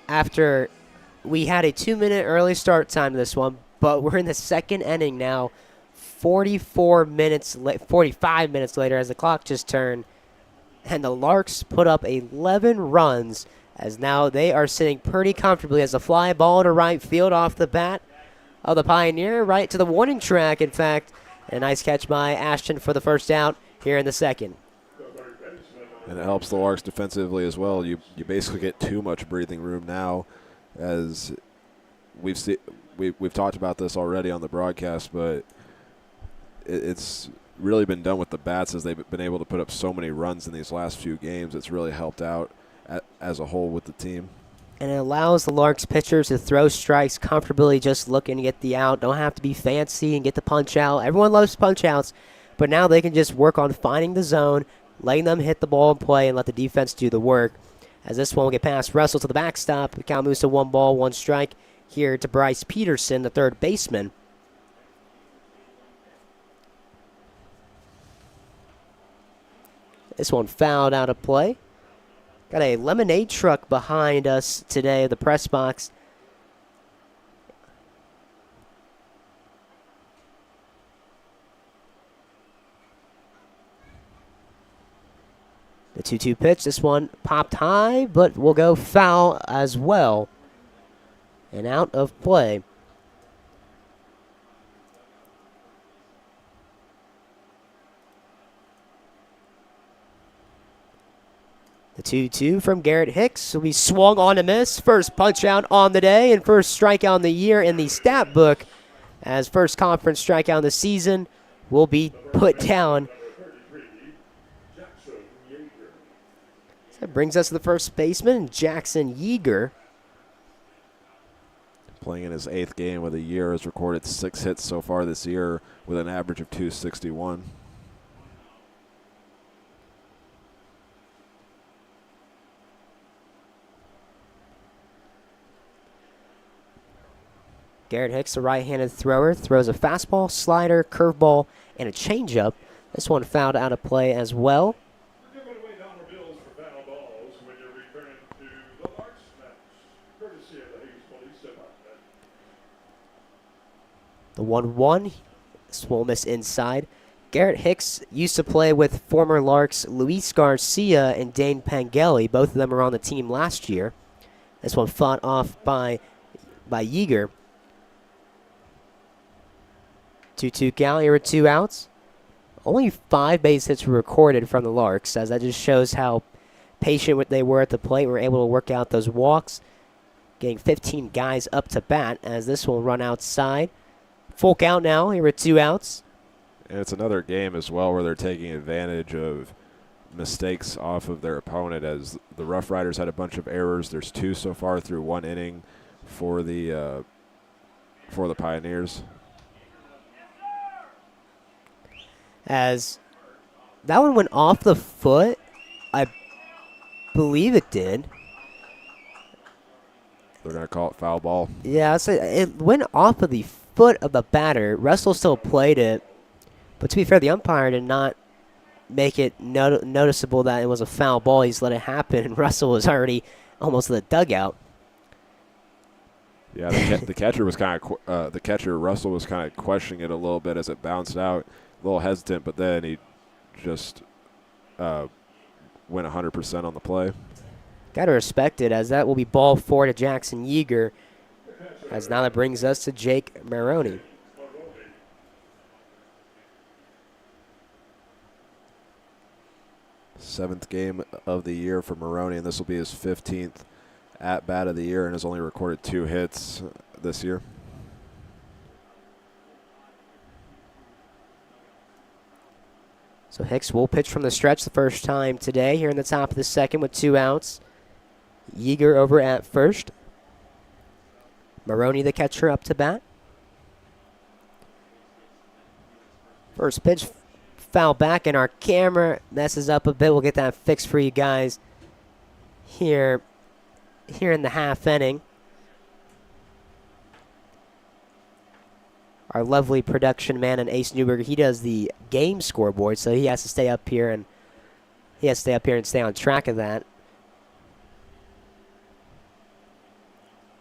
After we had a 2-minute early start time to this one, but we're in the second inning now. 45 minutes later as the clock just turned, and the Larks put up 11 runs as now they are sitting pretty comfortably as a fly ball to right field off the bat of the Pioneer, right to the warning track, in fact. And a nice catch by Ashton for the first out here in the second. And it helps the Larks defensively as well. You basically get too much breathing room now, as we've talked about this already on the broadcast, but it's really been done with the bats as they've been able to put up so many runs in these last few games. It's really helped out as a whole with the team. And it allows the Larks pitchers to throw strikes comfortably, just looking to get the out. Don't have to be fancy and get the punch out. Everyone loves punch outs, but now they can just work on finding the zone, letting them hit the ball and play, and let the defense do the work. As this one will get past Russell to the backstop. The count moves to 1 ball, 1 strike here to Bryce Peterson, the third baseman. This one fouled out of play. Got a lemonade truck behind us today, the press box. The 2-2 pitch. This one popped high, but will go foul as well. And out of play. The 2-2 from Garrett Hicks will be swung on a miss. First punch out on the day and first strikeout on the year in the stat book, as first conference strikeout of the season will be put down. So that brings us to the first baseman, Jackson Yeager. Playing in his 8th game of the year, has recorded 6 hits so far this year with an average of .261. Garrett Hicks, a right-handed thrower, throws a fastball, slider, curveball, and a changeup. This one fouled out of play as well. We're giving away dollar bills for foul balls when you're returning to the Larks match, courtesy of the Hayes Police Department. The 1-1, this will miss inside. Garrett Hicks used to play with former Larks Luis Garcia and Dane Pangeli. Both of them were on the team last year. This one fought off by Yeager. 2-2 count here with 2 outs. Only 5 base hits were recorded from the Larks, as that just shows how patient they were at the plate. We were able to work out those walks, getting 15 guys up to bat, as this will run outside. Full count now here with 2 outs. And it's another game as well where they're taking advantage of mistakes off of their opponent, as the Rough Riders had a bunch of errors. There's 2 so far through 1 inning for the Pioneers. As that one went off the foot, I believe it did. They're going to call it foul ball. Yeah, it went off of the foot of the batter. Russell still played it, but to be fair, the umpire did not make it noticeable that it was a foul ball. He just let it happen, and Russell was already almost in the dugout. Yeah, the catcher was Russell was kind of questioning it a little bit as it bounced out. A little hesitant, but then he just went 100% on the play. Got to respect it, as that will be ball 4 to Jackson Yeager, as now that brings us to Jake Maroney. Seventh game of the year for Maroney, and this will be his 15th at-bat of the year, and has only recorded 2 hits this year. So Hicks will pitch from the stretch the first time today here in the top of the second with 2 outs. Yeager over at first. Maroney, the catcher, up to bat. First pitch, foul back, and our camera messes up a bit. We'll get that fixed for you guys here in the half inning. Our lovely production man and Ace Newberger, he does the game scoreboard, so he has to stay up here and stay on track of that.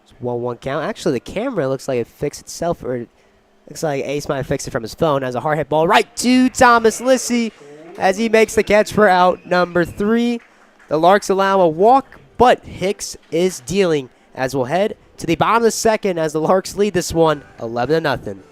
It's 1-1 count. Actually, the camera looks like it fixed itself, or it looks like Ace might have fixed it from his phone. As a hard hit ball right to Thomas Lissy as he makes the catch for out number 3. The Larks allow a walk, but Hicks is dealing, as we'll head to the bottom of the second as the Larks lead this one 11-0.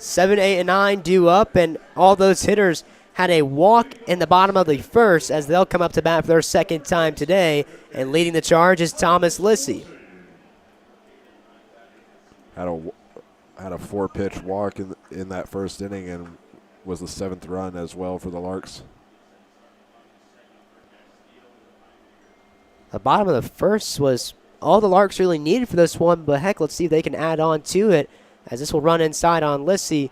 7, 8, and 9 due up, and all those hitters had a walk in the bottom of the first as they'll come up to bat for their second time today. And leading the charge is Thomas Lissy. Had a 4-pitch walk in that first inning and was the 7th run as well for the Larks. The bottom of the first was all the Larks really needed for this one, but heck, let's see if they can add on to it as this will run inside on Lissy.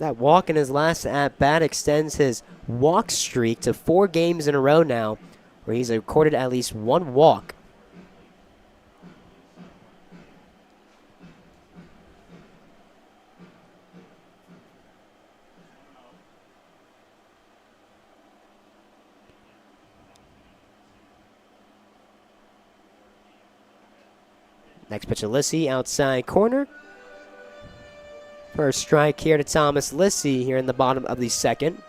That walk in his last at-bat extends his walk streak to 4 games in a row now, where he's recorded at least 1 walk. Next pitch to Lissy, outside corner. First strike here to Thomas Lissy here in the bottom of the second.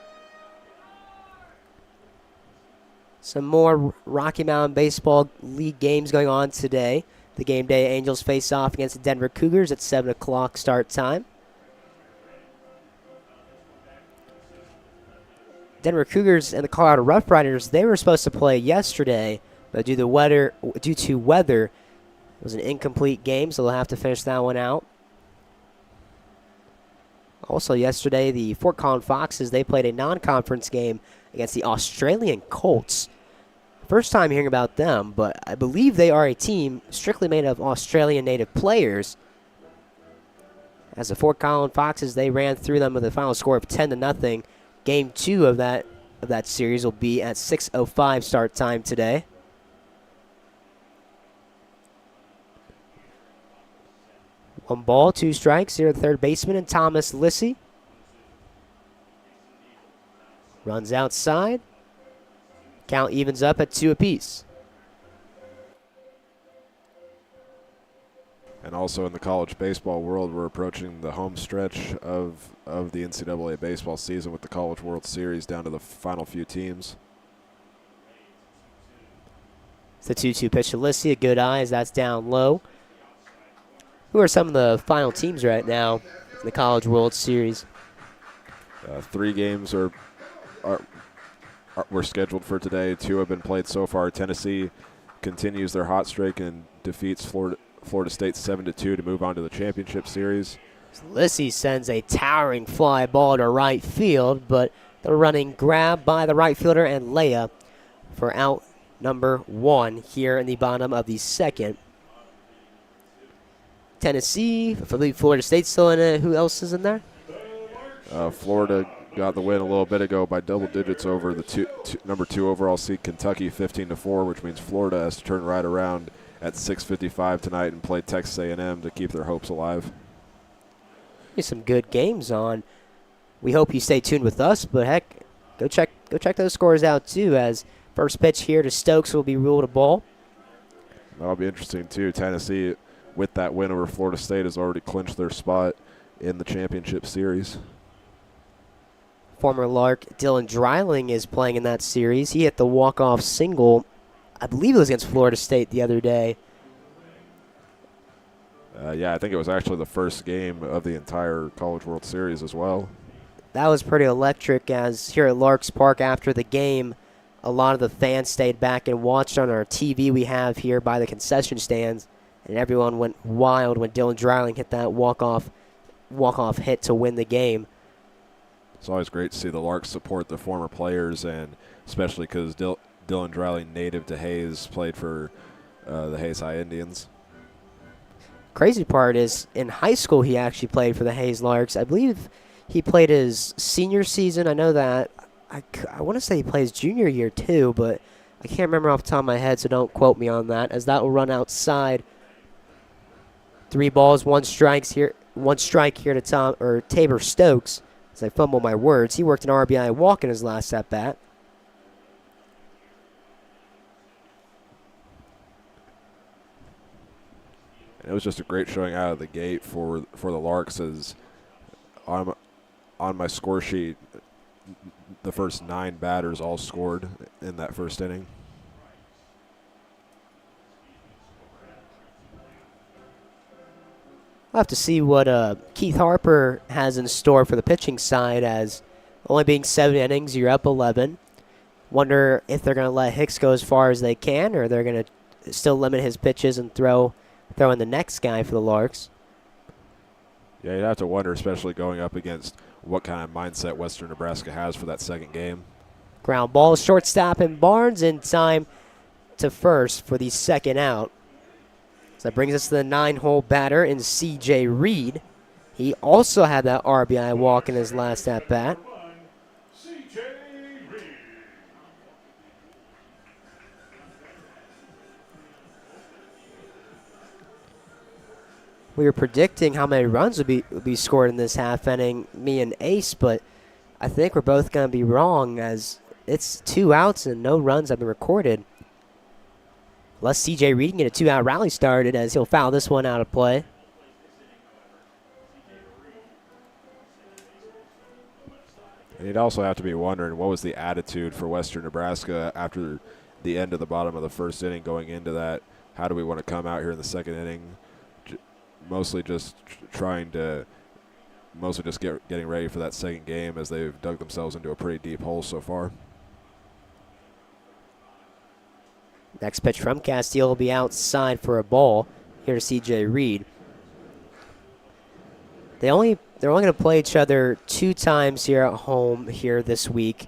Some more Rocky Mountain Baseball League games going on today. The game day Angels face off against the Denver Cougars at 7 o'clock start time. Denver Cougars and the Colorado Rough Riders, they were supposed to play yesterday, but due to weather, it was an incomplete game, so they'll have to finish that one out. Also yesterday, the Fort Collins Foxes, they played a non-conference game against the Australian Colts. First time hearing about them, but I believe they are a team strictly made of Australian native players. As the Fort Collins Foxes, they ran through them with a final score of 10-0. Game 2 of that series will be at 6:05 start time today. One ball, 2 strikes here at third baseman and Thomas Lissy. Runs outside. Count evens up at 2 apiece. And also in the college baseball world, we're approaching the home stretch of the NCAA baseball season with the College World Series down to the final few teams. It's the 2-2 pitch to Lissy, a good eye as that's down low. Who are some of the final teams right now in the College World Series? 3 games were scheduled for today. 2 have been played so far. Tennessee continues their hot streak and defeats Florida State 7-2 to move on to the championship series. Lissy sends a towering fly ball to right field, but the running grab by the right fielder and layup for out number 1 here in the bottom of the second. Tennessee, I believe Florida State's still in it. Who else is in there? Florida got the win a little bit ago by double digits over the number 2 overall seed Kentucky 15-4, which means Florida has to turn right around at 6:55 tonight and play Texas A&M to keep their hopes alive. There's some good games on. We hope you stay tuned with us, but heck, go check those scores out too, as first pitch here to Stokes will be ruled a ball. That'll be interesting too. Tennessee, with that win over Florida State, has already clinched their spot in the championship series. Former Lark Dylan Dreiling is playing in that series. He hit the walk-off single, I believe it was against Florida State the other day. Yeah, I think it was actually the first game of the entire College World Series as well. That was pretty electric, as here at Larks Park after the game, a lot of the fans stayed back and watched on our TV we have here by the concession stands, and everyone went wild when Dylan Dreiling hit that walk-off hit to win the game. It's always great to see the Larks support the former players, and especially because Dylan Dreiling, native to Hayes, played for the Hayes High Indians. Crazy part is, in high school, he actually played for the Hayes Larks. I believe he played his senior season. I know that. I want to say he plays junior year too, but I can't remember off the top of my head, so don't quote me on that, as that will run outside. 3 balls, 1 strike here to Tabor Stokes. As I fumble my words, he worked an RBI walk in his last at bat. And it was just a great showing out of the gate for the Larks, as on my score sheet, the first 9 batters all scored in that first inning. We'll have to see what Keith Harper has in store for the pitching side, as only being 7 innings, you're up 11. Wonder if they're going to let Hicks go as far as they can, or they're going to still limit his pitches and throw in the next guy for the Larks. Yeah, you'd have to wonder, especially going up against what kind of mindset Western Nebraska has for that second game. Ground ball, shortstop, and Barnes in time to first for the second out. So that brings us to the 9-hole batter in C.J. Reed. He also had that RBI walk in his last at-bat. C.J. Reed. We were predicting how many runs would be scored in this half inning, me and Ace, but I think we're both going to be wrong, as it's 2 outs and no runs have been recorded. Unless C.J. Reed can get a 2-out rally started, as he'll foul this one out of play. And you'd also have to be wondering, what was the attitude for Western Nebraska after the end of the bottom of the first inning going into that? How do we want to come out here in the second inning? Mostly just getting ready for that second game, as they've dug themselves into a pretty deep hole so far. Next pitch from Castile will be outside for a ball. Here to C.J. Reed. They're only going to play each other 2 times here at home here this week.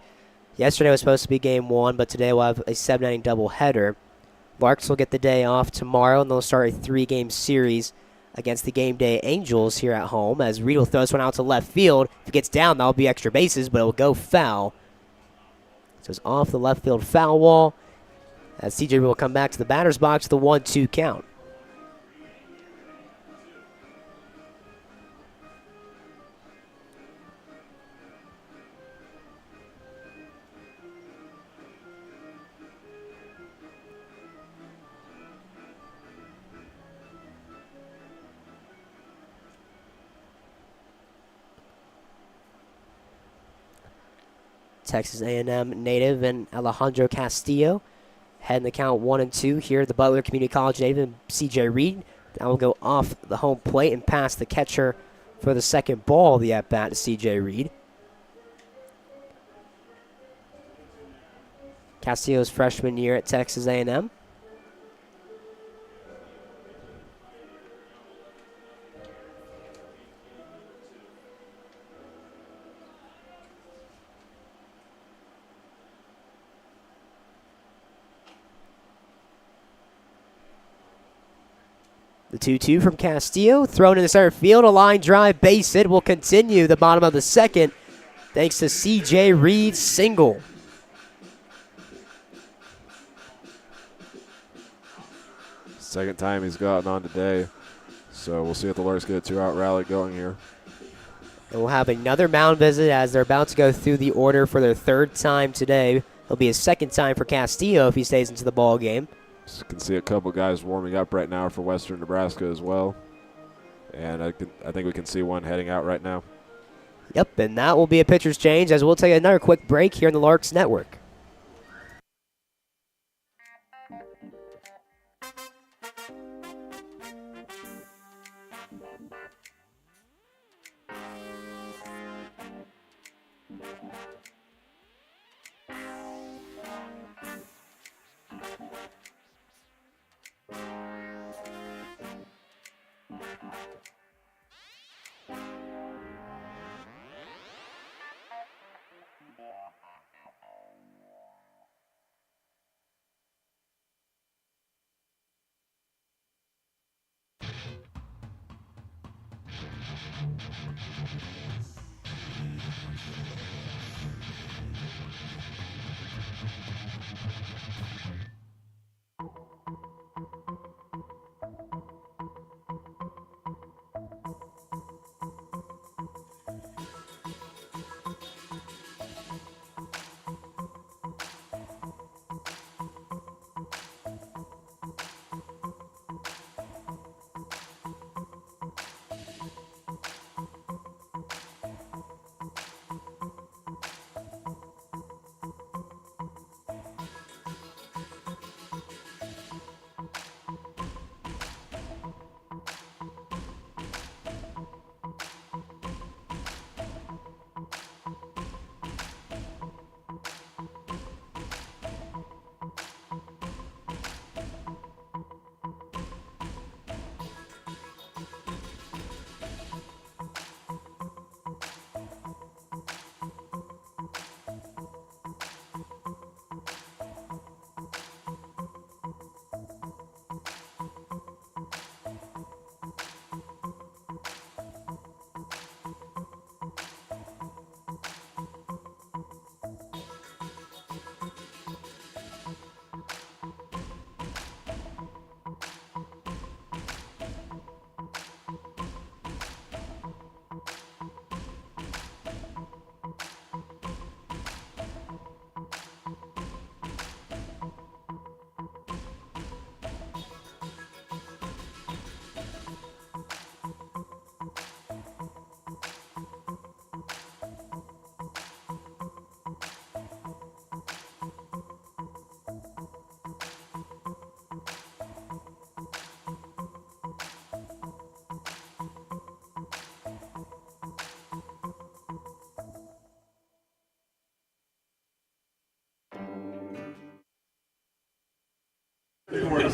Yesterday was supposed to be game 1, but today we'll have a 7-inning doubleheader. Larks will get the day off tomorrow, and they'll start a 3-game series against the Game Day Angels here at home, as Reed will throw this one out to left field. If it gets down, that'll be extra bases, but it will go foul. So it's off the left field foul wall, as C.J. will come back to the batter's box with a 1-2 count. Texas A&M native and Alejandro Castillo heading the count 1-2 here at the Butler Community College native and C.J. Reed. That will go off the home plate and past the catcher for the second ball of the at-bat to C.J. Reed. Castillo's freshman year at Texas A&M. The 2-2 from Castillo, thrown in the center field, a line drive, base hit will continue the bottom of the second, thanks to C.J. Reed's single. Second time he's gotten on today, so we'll see if the Larks get a 2-out rally going here. And we'll have another mound visit as they're about to go through the order for their 3rd time today. It'll be a 2nd time for Castillo if he stays into the ball game. So can see a couple guys warming up right now for Western Nebraska as well. And I think we can see one heading out right now. Yep, and that will be a pitcher's change, as we'll take another quick break here in the Larks Network.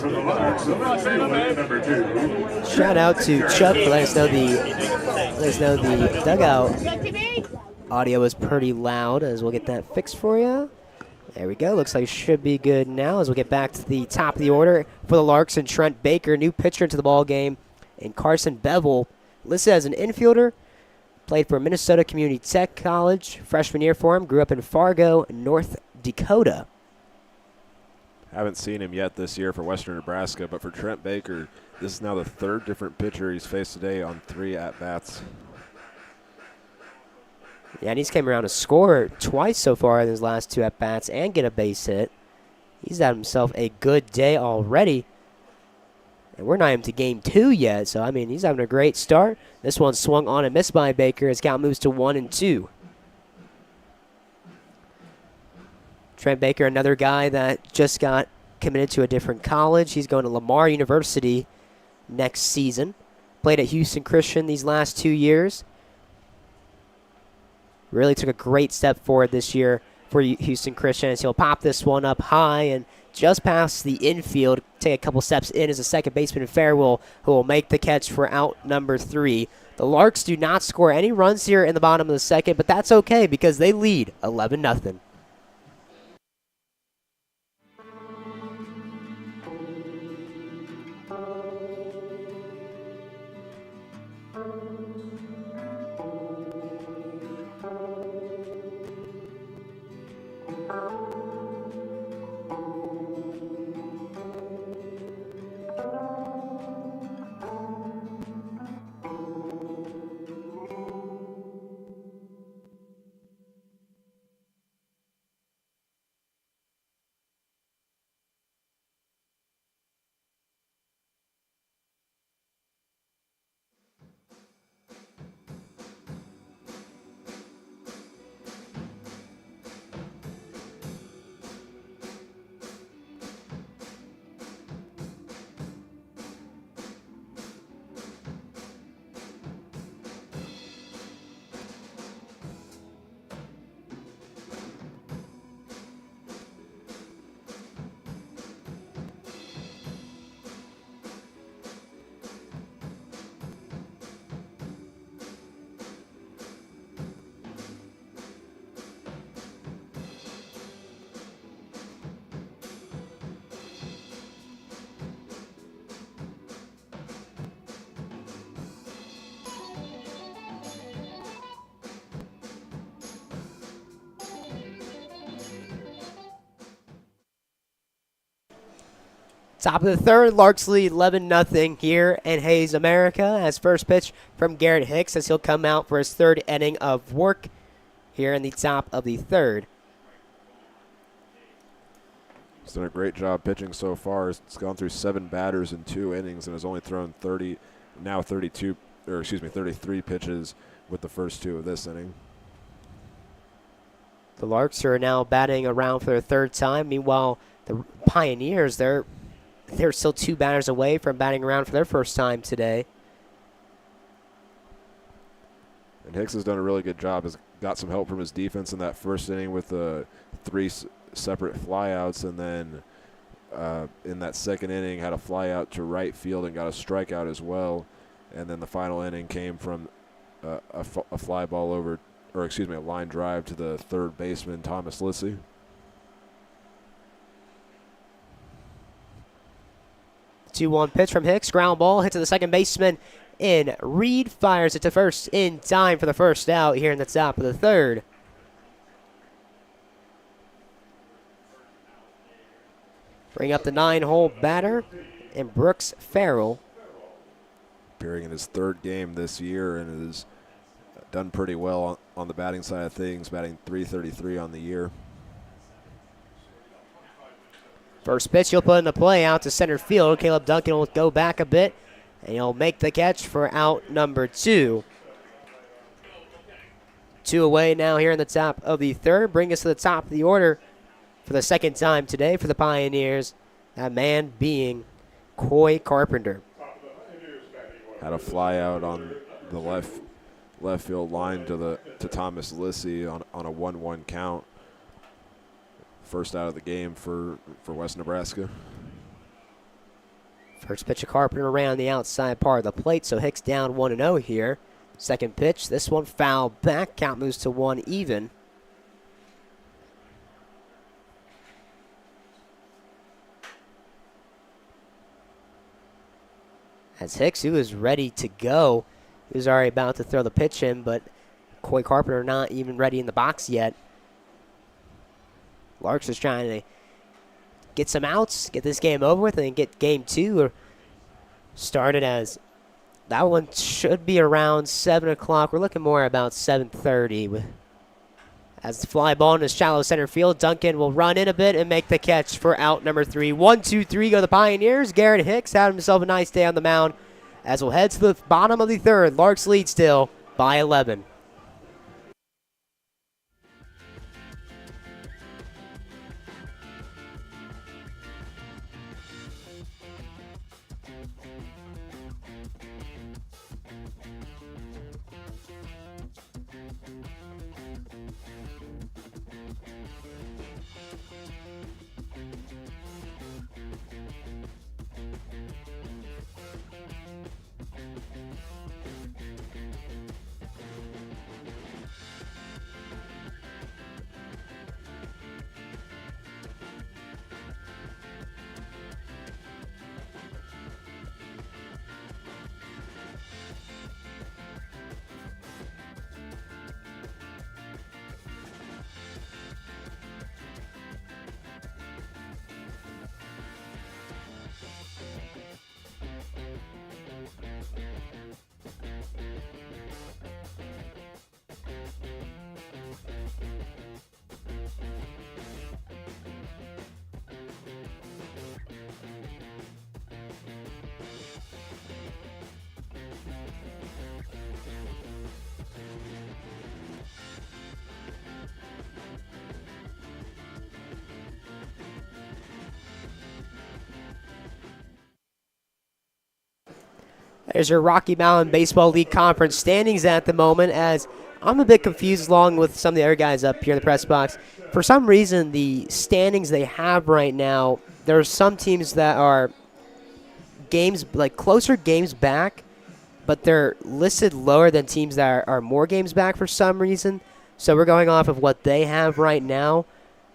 for the Larks, number 2. Shout out to Chuck for letting us know the dugout audio is pretty loud, as we'll get that fixed for you. There we go. Looks like it should be good now as we'll get back to the top of the order for the Larks and Trent Baker, new pitcher into the ball game, and Carson Bevel, listed as an infielder, played for Minnesota Community Tech College, freshman year for him, grew up in Fargo, North Dakota. Haven't seen him yet this year for Western Nebraska, but for Trent Baker, this is now the third different pitcher he's faced today on 3 at-bats. Yeah, and he's came around to score twice so far in his last 2 at-bats and get a base hit. He's had himself a good day already. And we're not even to game 2 yet, so, I mean, he's having a great start. This one swung on and missed by Baker as count moves to 1-2. Trent Baker, another guy that just got committed to a different college. He's going to Lamar University next season. Played at Houston Christian these last 2 years. Really took a great step forward this year for Houston Christian as he'll pop this one up high and just past the infield. Take a couple steps in as a second baseman Farewell, who will make the catch for out number 3. The Larks do not score any runs here in the bottom of the second, but that's okay because they lead 11-0. Top of the third, Larks lead 11-0 here in Hayes, America. As first pitch from Garrett Hicks as he'll come out for his 3rd inning of work here in the top of the 3rd. He's done a great job pitching so far. He's gone through 7 batters in 2 innings and has only thrown 33 pitches with the first 2 of this inning. The Larks are now batting around for their 3rd time. Meanwhile, the Pioneers, they're still 2 batters away from batting around for their first time today. And Hicks has done a really good job. Has got some help from his defense in that first inning with 3 separate flyouts, and then in that second inning had a flyout to right field and got a strikeout as well. And then the final inning came from a fly ball over, or excuse me, a line drive to the 3rd baseman, Thomas Lissy. Two-one pitch from Hicks. Ground ball hit to the second baseman. In Reed fires it to first in time for the first out here in the top of the 3rd. Bring up the 9-hole batter and Brooks Farrell. Appearing in his 3rd game this year and has done pretty well on the batting side of things, batting .333 on the year. First pitch he'll put in the play out to center field. Caleb Duncan will go back a bit, and he'll make the catch for out number 2. 2 away now here in the top of the 3rd. Bring us to the top of the order for the 2nd time today for the Pioneers. That man being Coy Carpenter. Had a fly out on the left field line to Thomas Lissy on a 1-1 count. First out of the game for West Nebraska. First pitch of Carpenter around the outside part of the plate, so Hicks down 1-0 here. Second pitch, this one foul back. Count moves to 1 even. As Hicks, who is ready to go, he was already about to throw the pitch in, but Coy Carpenter not even ready in the box yet. Larks is trying to get some outs, get this game over with, and get game 2 started, as that one should be around 7 o'clock. We're looking more about 7:30. As the fly ball in the shallow center field, Duncan will run in a bit and make the catch for out number 3. 1-2-3 go the Pioneers. Garrett Hicks had himself a nice day on the mound. As we'll head to the bottom of the 3rd, Larks lead still by 11. There's your Rocky Mountain Baseball League Conference standings at the moment, as I'm a bit confused along with some of the other guys up here in the press box. For some reason, the standings they have right now, there are some teams that are games, like closer games back, but they're listed lower than teams that are more games back for some reason. So we're going off of what they have right now,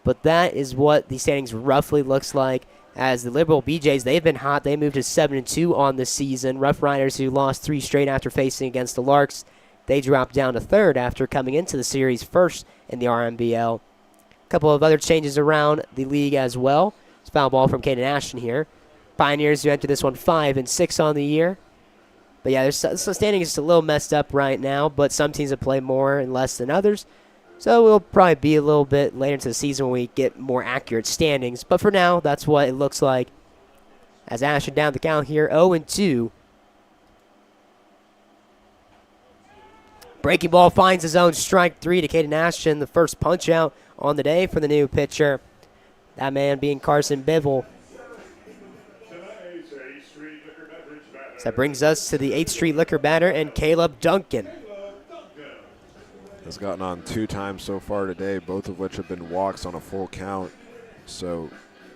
but that is what the standings roughly looks like. As the Liberal BJs, they've been hot. They moved to 7-2 on the season. Rough Riders, who lost 3 straight after facing against the Larks, they dropped down to 3rd after coming into the series first in the RMBL. A couple of other changes around the league as well. It's foul ball from Caden Ashton here. Pioneers, who entered this one 5-6 on the year. But yeah, the standing is a little messed up right now, but some teams have played more and less than others. So we'll probably be a little bit later into the season when we get more accurate standings. But for now, that's what it looks like. As Ashton down the count here, 0-2. Breaking ball finds his own strike 3 to Caden Ashton. The first punch out on the day for the new pitcher. That man being Carson Bivell. So that brings us to the 8th Street Liquor batter and Caleb Duncan. Has gotten on 2 times so far today, both of which have been walks on a full count. So,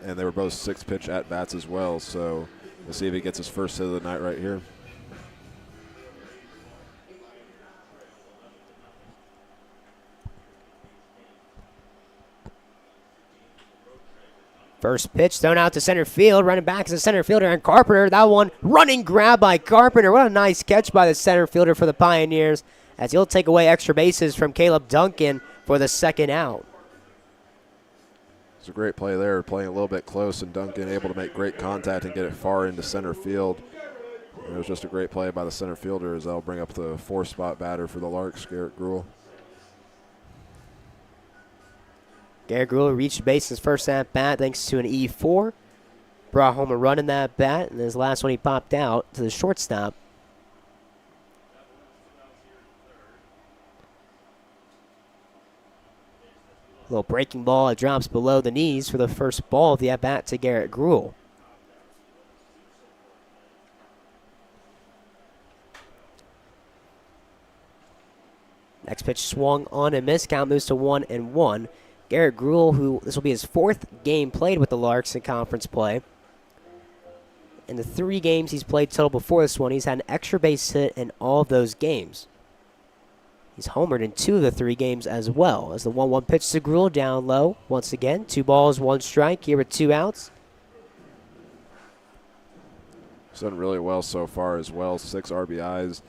and they were both 6-pitch at-bats as well. So we'll see if he gets his first hit of the night right here. First pitch thrown out to center field. Running back is the center fielder, and Carpenter. That one running grab by Carpenter. What a nice catch by the center fielder for the Pioneers, as he'll take away extra bases from Caleb Duncan for the second out. It's a great play there, playing a little bit close, and Duncan able to make great contact and get it far into center field. It was just a great play by the center fielder, as they'll bring up the 4-spot batter for the Larks, Garrett Gruhl. Garrett Gruhl reached base his first at bat thanks to an E4. Brought home a run in that bat, and his last one he popped out to the shortstop. Little breaking ball, it drops below the knees for the first ball of the at-bat to Garrett Gruhl. Next pitch swung on and missed. Count moves to 1-1. Garrett Gruhl, who this will be his 4th game played with the Larks in conference play. In the 3 games he's played total before this one, he's had an extra base hit in all of those games. He's homered in 2 of the 3 games as well. As the 1-1 pitch to Gruel down low. Once again, 2 balls, 1 strike here with 2 outs. He's done really well so far as well. 6 RBIs,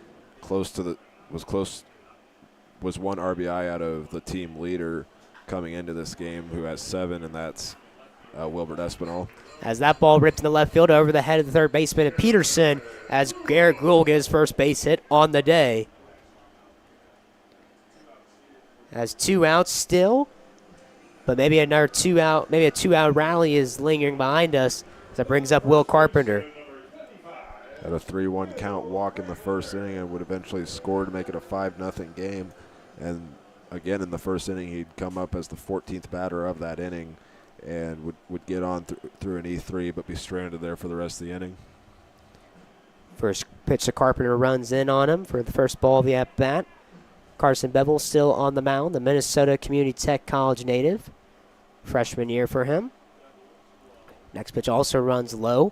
was 1 RBI out of the team leader coming into this game, who has 7, and that's Wilbert Espinal. As that ball ripped in the left field over the head of the third baseman Peterson, as Garrett Gruel gets first base hit on the day. Has 2 outs still, but maybe another 2 out, maybe a 2-out rally is lingering behind us. That brings up Will Carpenter. Had a 3-1 count walk in the first inning and would eventually score to make it a 5-0 game. And again, in the first inning, he'd come up as the 14th batter of that inning and would get on through an E3, but be stranded there for the rest of the inning. First pitch to Carpenter runs in on him for the first ball of the at-bat. Carson Bevel still on the mound, the Minnesota Community Tech College native. Freshman year for him. Next pitch also runs low.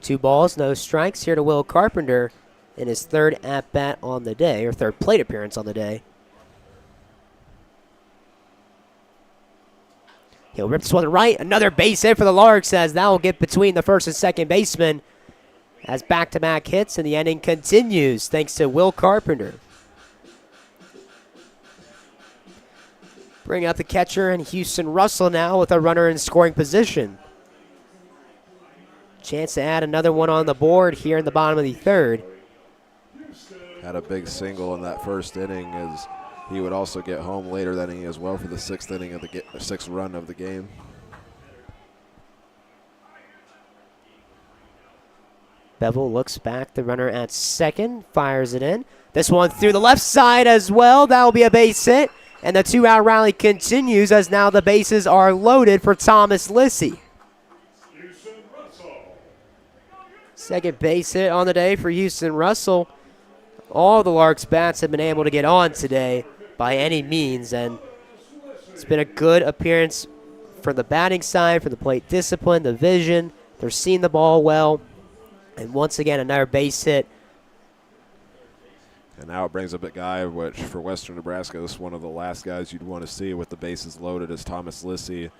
2 balls, no strikes here to Will Carpenter in his 3rd at-bat on the day, or 3rd plate appearance on the day. He'll rip this one to right. Another base hit for the Larks, as that will get between the first and second baseman as back-to-back hits, and the inning continues thanks to Will Carpenter. Bring out the catcher and Houston Russell now with a runner in scoring position. Chance to add another one on the board here in the bottom of the 3rd. Had a big single in that first inning, as he would also get home later that inning as well for the 6th inning of the 6th run of the game. Bevel looks back, the runner at second, fires it in. This one through the left side as well. That will be a base hit. And the 2-out rally continues as now the bases are loaded for Thomas Lissy. Second base hit on the day for Houston Russell. All the Larks bats have been able to get on today by any means, and it's been a good appearance for the batting side, for the plate discipline, the vision. They're seeing the ball well. And once again, another base hit. And now it brings up a guy which, for Western Nebraska, this is one of the last guys you'd want to see with the bases loaded, as Thomas Lissy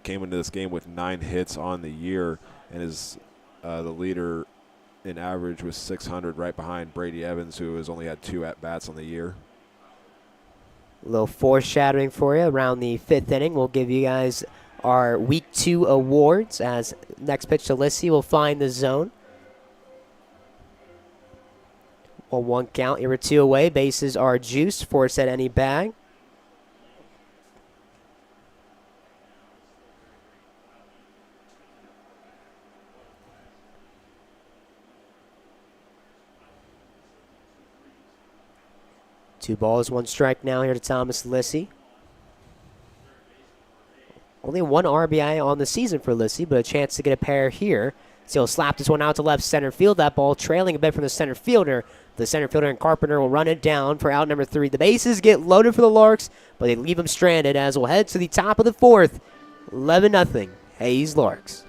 came into this game with 9 hits on the year and is the leader in average with 600, right behind Brady Evans, who has only had 2 at-bats on the year. A little foreshadowing for you around the 5th inning. We'll give you guys our Week 2 awards, as next pitch to Lissy will find the zone. 1-1 count, here with 2 away. Bases are juiced, force at any bag. Two balls, 1 strike now here to Thomas Lissy. Only 1 RBI on the season for Lissy, but a chance to get a pair here. So he'll slap this one out to left center field. That ball trailing a bit from the center fielder. The center fielder and Carpenter will run it down for out number 3. The bases get loaded for the Larks, but they leave them stranded as we'll head to the top of the 4th. 11-0, Hayes Larks.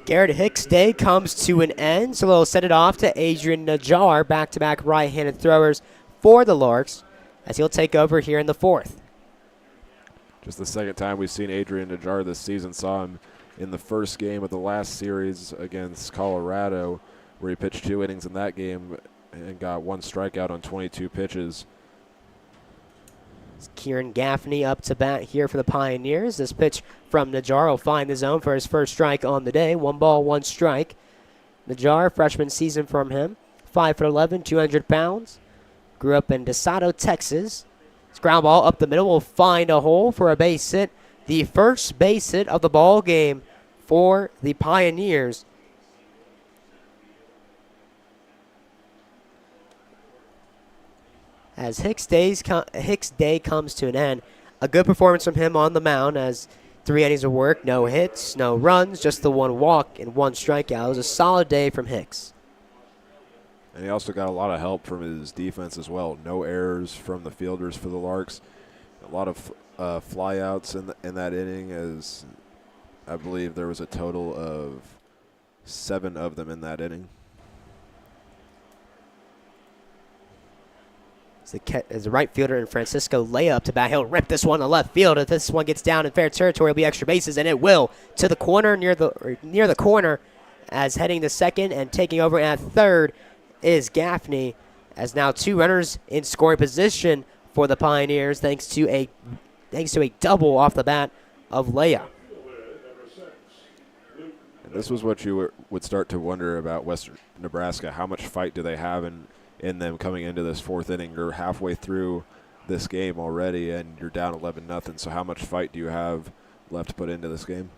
Garrett Hicks' day comes to an end, so they'll send it off to Adrian Najjar, back-to-back right-handed throwers for the Larks, as he'll take over here in the fourth. Just the second time we've seen Adrian Najjar this season. Saw him in the first game of the last series against Colorado, where he pitched 2 innings in that game and got 1 strikeout on 22 pitches. Kieran Gaffney up to bat here for the Pioneers. This pitch from Najjar will find the zone for his first strike on the day. 1 ball, 1 strike. Najjar, freshman season from him. 5'11", 200 pounds. Grew up in DeSoto, Texas. This ground ball up the middle will find a hole for a base hit. The first base hit of the ball game for the Pioneers. As Hicks' day comes to an end, a good performance from him on the mound as 3 innings of work, no hits, no runs, just the 1 walk and 1 strikeout. It was a solid day from Hicks. And he also got a lot of help from his defense as well. No errors from the fielders for the Larks. A lot of flyouts in that inning, as I believe there was a total of 7 of them in that inning. As the right fielder in Francisco layup to bat, he'll rip this one to left field. If this one gets down in fair territory, it'll be extra bases, and it will to the corner near the corner. As heading to second and taking over at third is Gaffney. As now 2 runners in scoring position for the Pioneers, thanks to a double off the bat of Leia. And this was what you would start to wonder about Western Nebraska. How much fight do they have in them coming into this 4th inning? You're halfway through this game already, and you're down 11-0. So how much fight do you have left to put into this game?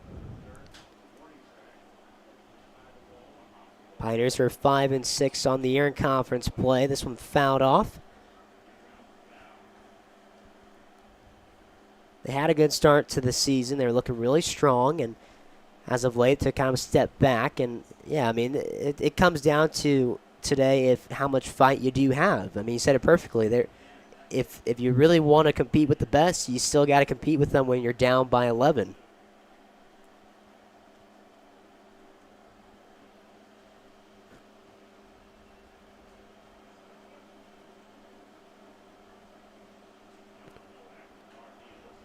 Pioneers are 5-6 on the year in conference play. This one fouled off. They had a good start to the season. They were looking really strong, and as of late, to kind of step back. And yeah, I mean, it comes down to today how much fight you do have. I mean, you said it perfectly. If you really want to compete with the best, you still got to compete with them when you're down by 11.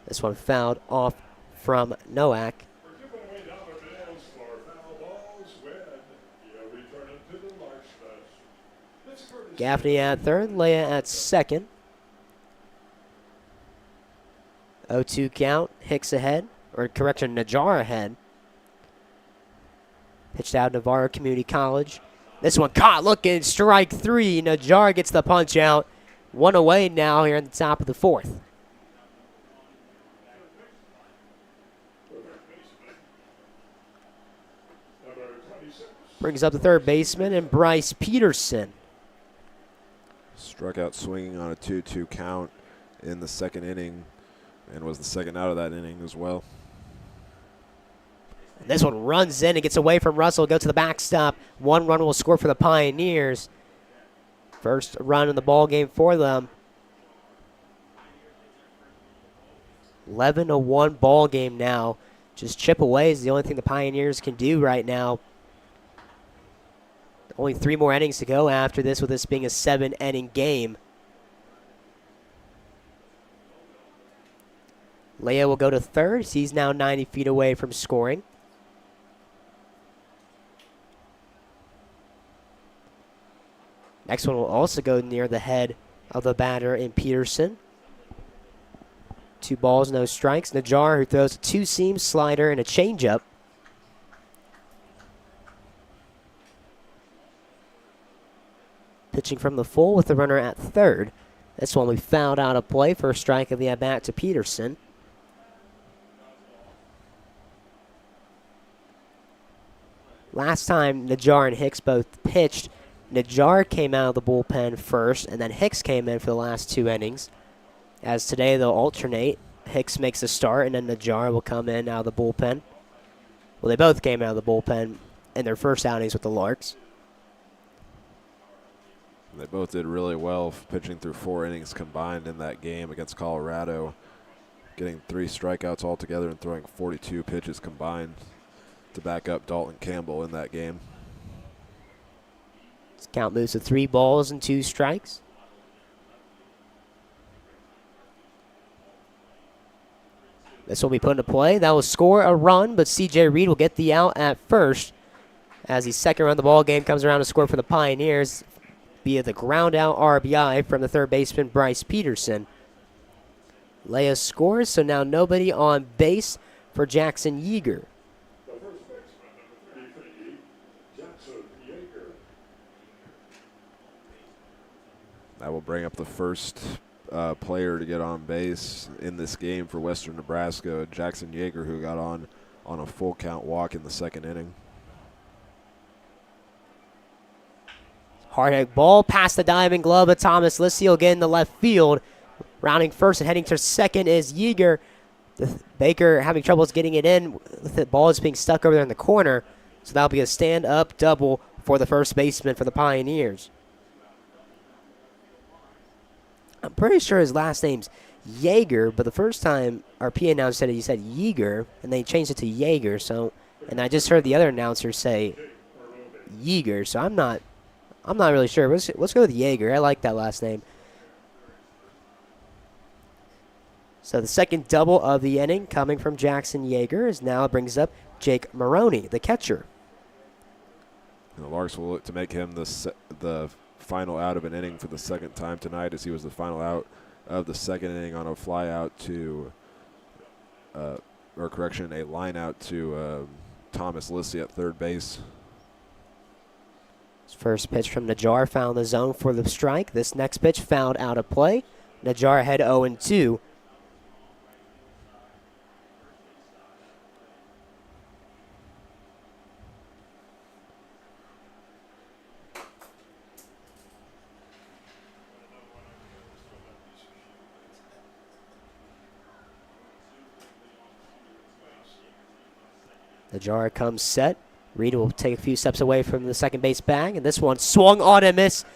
This one fouled off from Nowak. Gaffney at third, Leia at second. 0-2 count, Hicks ahead, or correction, Najjar ahead. Pitched out Navarro Community College. This one caught, looking, strike 3. Najjar gets the punch out. 1 away now here in the top of the 4th. Brings up the third baseman and Bryce Peterson. Struck out swinging on a 2-2 count in the 2nd inning, and was the second out of that inning as well. This one runs in and gets away from Russell, go to the backstop. 1 run will score for the Pioneers. First run in the ball game for them. 11-1 ball game now. Just chip away is the only thing the Pioneers can do right now. Only 3 more innings to go after this, with this being a 7-inning game. Leia will go to third. He's now 90 feet away from scoring. Next one will also go near the head of the batter in Peterson. 2 balls, no strikes. Najjar, who throws a 2-seam slider and a changeup. Pitching from the full with the runner at third. This one we fouled out of play for a strike of the at-bat to Peterson. Last time Najjar and Hicks both pitched, Najjar came out of the bullpen first, and then Hicks came in for the last 2 innings. As today they'll alternate. Hicks makes a start, and then Najjar will come in out of the bullpen. Well, they both came out of the bullpen in their first outings with the Larks. They both did really well, pitching through 4 innings combined in that game against Colorado, getting 3 strikeouts altogether and throwing 42 pitches combined. to back up Dalton Campbell in that game. This count moves to 3 balls and 2 strikes. This will be put into play. That will score a run, but C.J. Reed will get the out at first as the second run of the ball game comes around to score for the Pioneers via the ground out RBI from the third baseman Bryce Peterson. Leah scores, so now nobody on base for Jackson Yeager. The first baseman, number 33, Jackson Yeager. That will bring up the first player to get on base in this game for Western Nebraska, Jackson Yeager, who got on a full count walk in the second inning. Hard hit ball past the diving glove of Thomas Lissio again in the left field. Rounding first and heading to second is Yeager. Baker having troubles getting it in. The ball is being stuck over there in the corner. So that'll be a stand-up double for the first baseman for the Pioneers. I'm pretty sure his last name's Yeager, but the first time our PA announcer said it, he said Yeager, and they changed it to Yeager. So, and I just heard the other announcer say Yeager, so I'm not really sure. Let's go with Yeager. I like that last name. So the second double of the inning coming from Jackson Yeager is now brings up Jake Maroney, the catcher. And the Larks will look to make him the final out of an inning for the second time tonight, as he was the final out of the second inning on a fly out to, a line out to Thomas Lissy at third base. His first pitch from Najjar found the zone for the strike. This next pitch found out of play. Najjar ahead 0-2. Najjar comes set. Reed will take a few steps away from the second base bag, and this one swung on and missed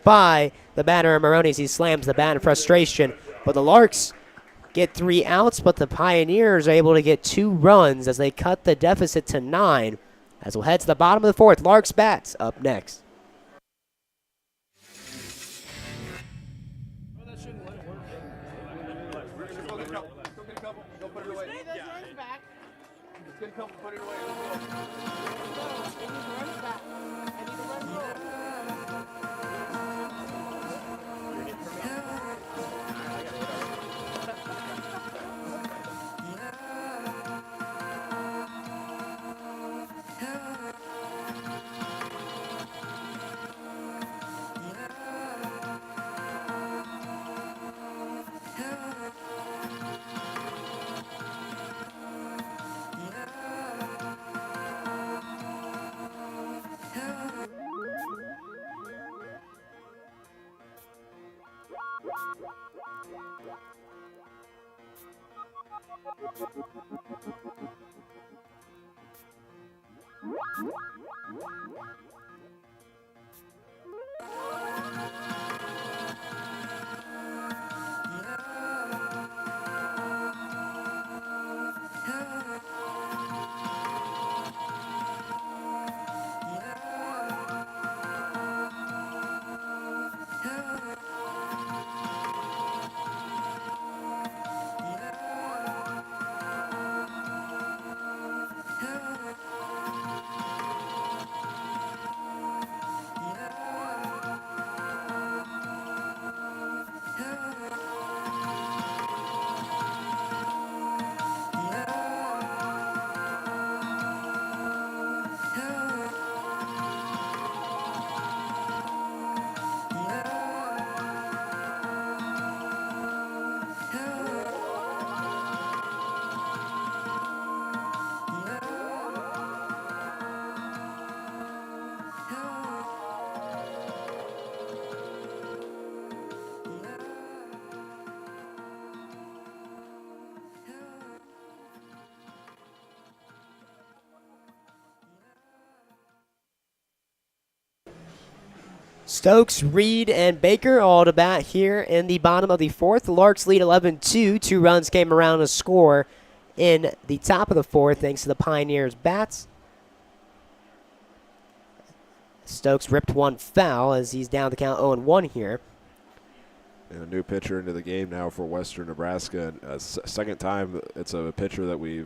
by the batter Maroney as he slams the bat in frustration. But the Larks get 3 outs, but the Pioneers are able to get 2 runs as they cut the deficit to 9. As we'll head to the bottom of the 4th, Larks bats up next. Stokes, Reed, and Baker all to bat here in the bottom of the 4th. The Larks lead 11-2. 2 runs came around to score in the top of the 4th thanks to the Pioneers' bats. Stokes ripped one foul as he's down to count 0-1 here. And a new pitcher into the game now for Western Nebraska. And second time it's a pitcher that we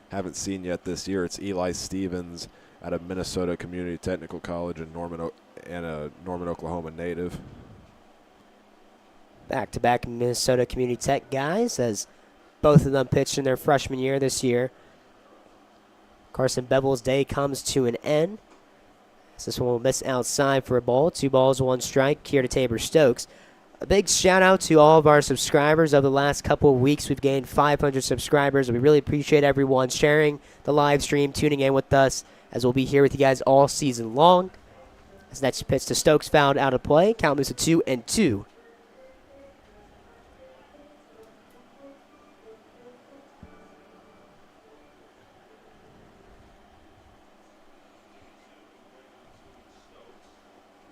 haven't seen yet this year. It's Eli Stevens out of Minnesota Community Technical College in Norman, Oklahoma native. Back-to-back Minnesota Community Tech guys as both of them pitched in their freshman year this year. Carson Bevel's day comes to an end. This one will miss outside for a ball. 2 balls, 1 strike here to Tabor Stokes. A big shout out to all of our subscribers. Over the last couple of weeks, we've gained 500 subscribers. We really appreciate everyone sharing the live stream, tuning in with us, as we'll be here with you guys all season long. This next pitch to Stokes fouled out of play. Count moves to 2-2.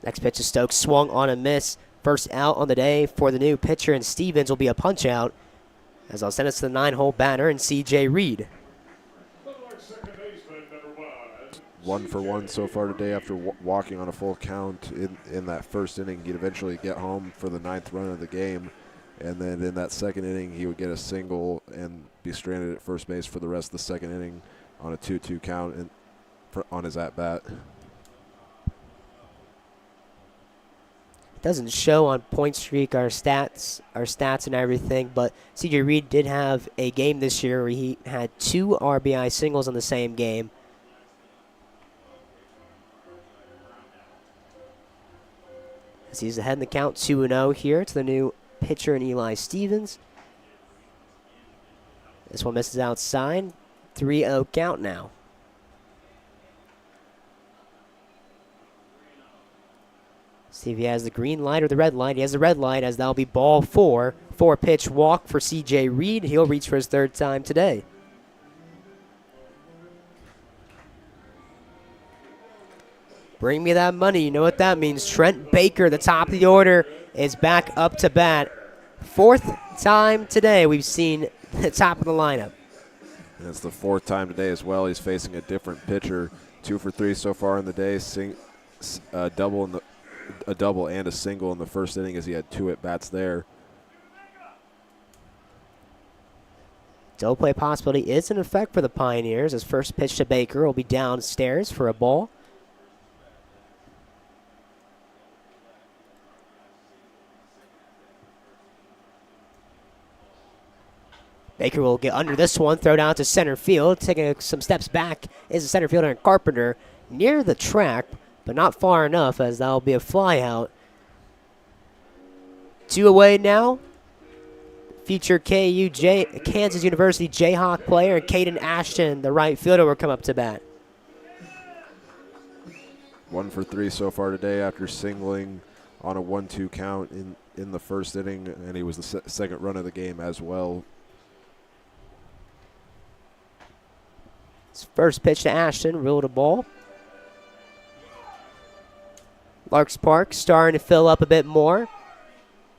Next pitch to Stokes, swung on a miss. First out on the day for the new pitcher, and Stevens will be a punch out. As I'll send us to the 9-hole batter and C.J. Reed. 1 for 1 so far today after walking on a full count in that first inning. He'd eventually get home for the 9th run of the game. And then in that second inning, he would get a single and be stranded at first base for the rest of the second inning on a 2-2 count on his at-bat. Doesn't show on Point Streak our stats and everything, but C.J. Reed did have a game this year where he had 2 RBI singles in the same game. As he's ahead in the count, 2-0 here to the new pitcher in Eli Stevens. This one misses outside. 3-0 count now. See if he has the green light or the red light. He has the red light, as that'll be ball 4. 4-pitch walk for C.J. Reed. He'll reach for his 3rd time today. Bring me that money. You know what that means. Trent Baker, the top of the order, is back up to bat. 4th time today we've seen the top of the lineup. And it's the 4th time today as well. He's facing a different pitcher. 2 for 3 so far in the day. A double and a single in the first inning as he had 2 at-bats there. Double play possibility is in effect for the Pioneers. His first pitch to Baker will be downstairs for a ball. Baker will get under this one, throw down to center field. Taking some steps back is the center fielder and Carpenter near the track, but not far enough, as that'll be a fly out. 2 away now. Future Kansas University Jayhawk player Caden Ashton, the right fielder, will come up to bat. 1 for 3 so far today after singling on a 1-2 count in the first inning, and he was the second run of the game as well. His first pitch to Ashton, ruled a ball. Larks Park starting to fill up a bit more.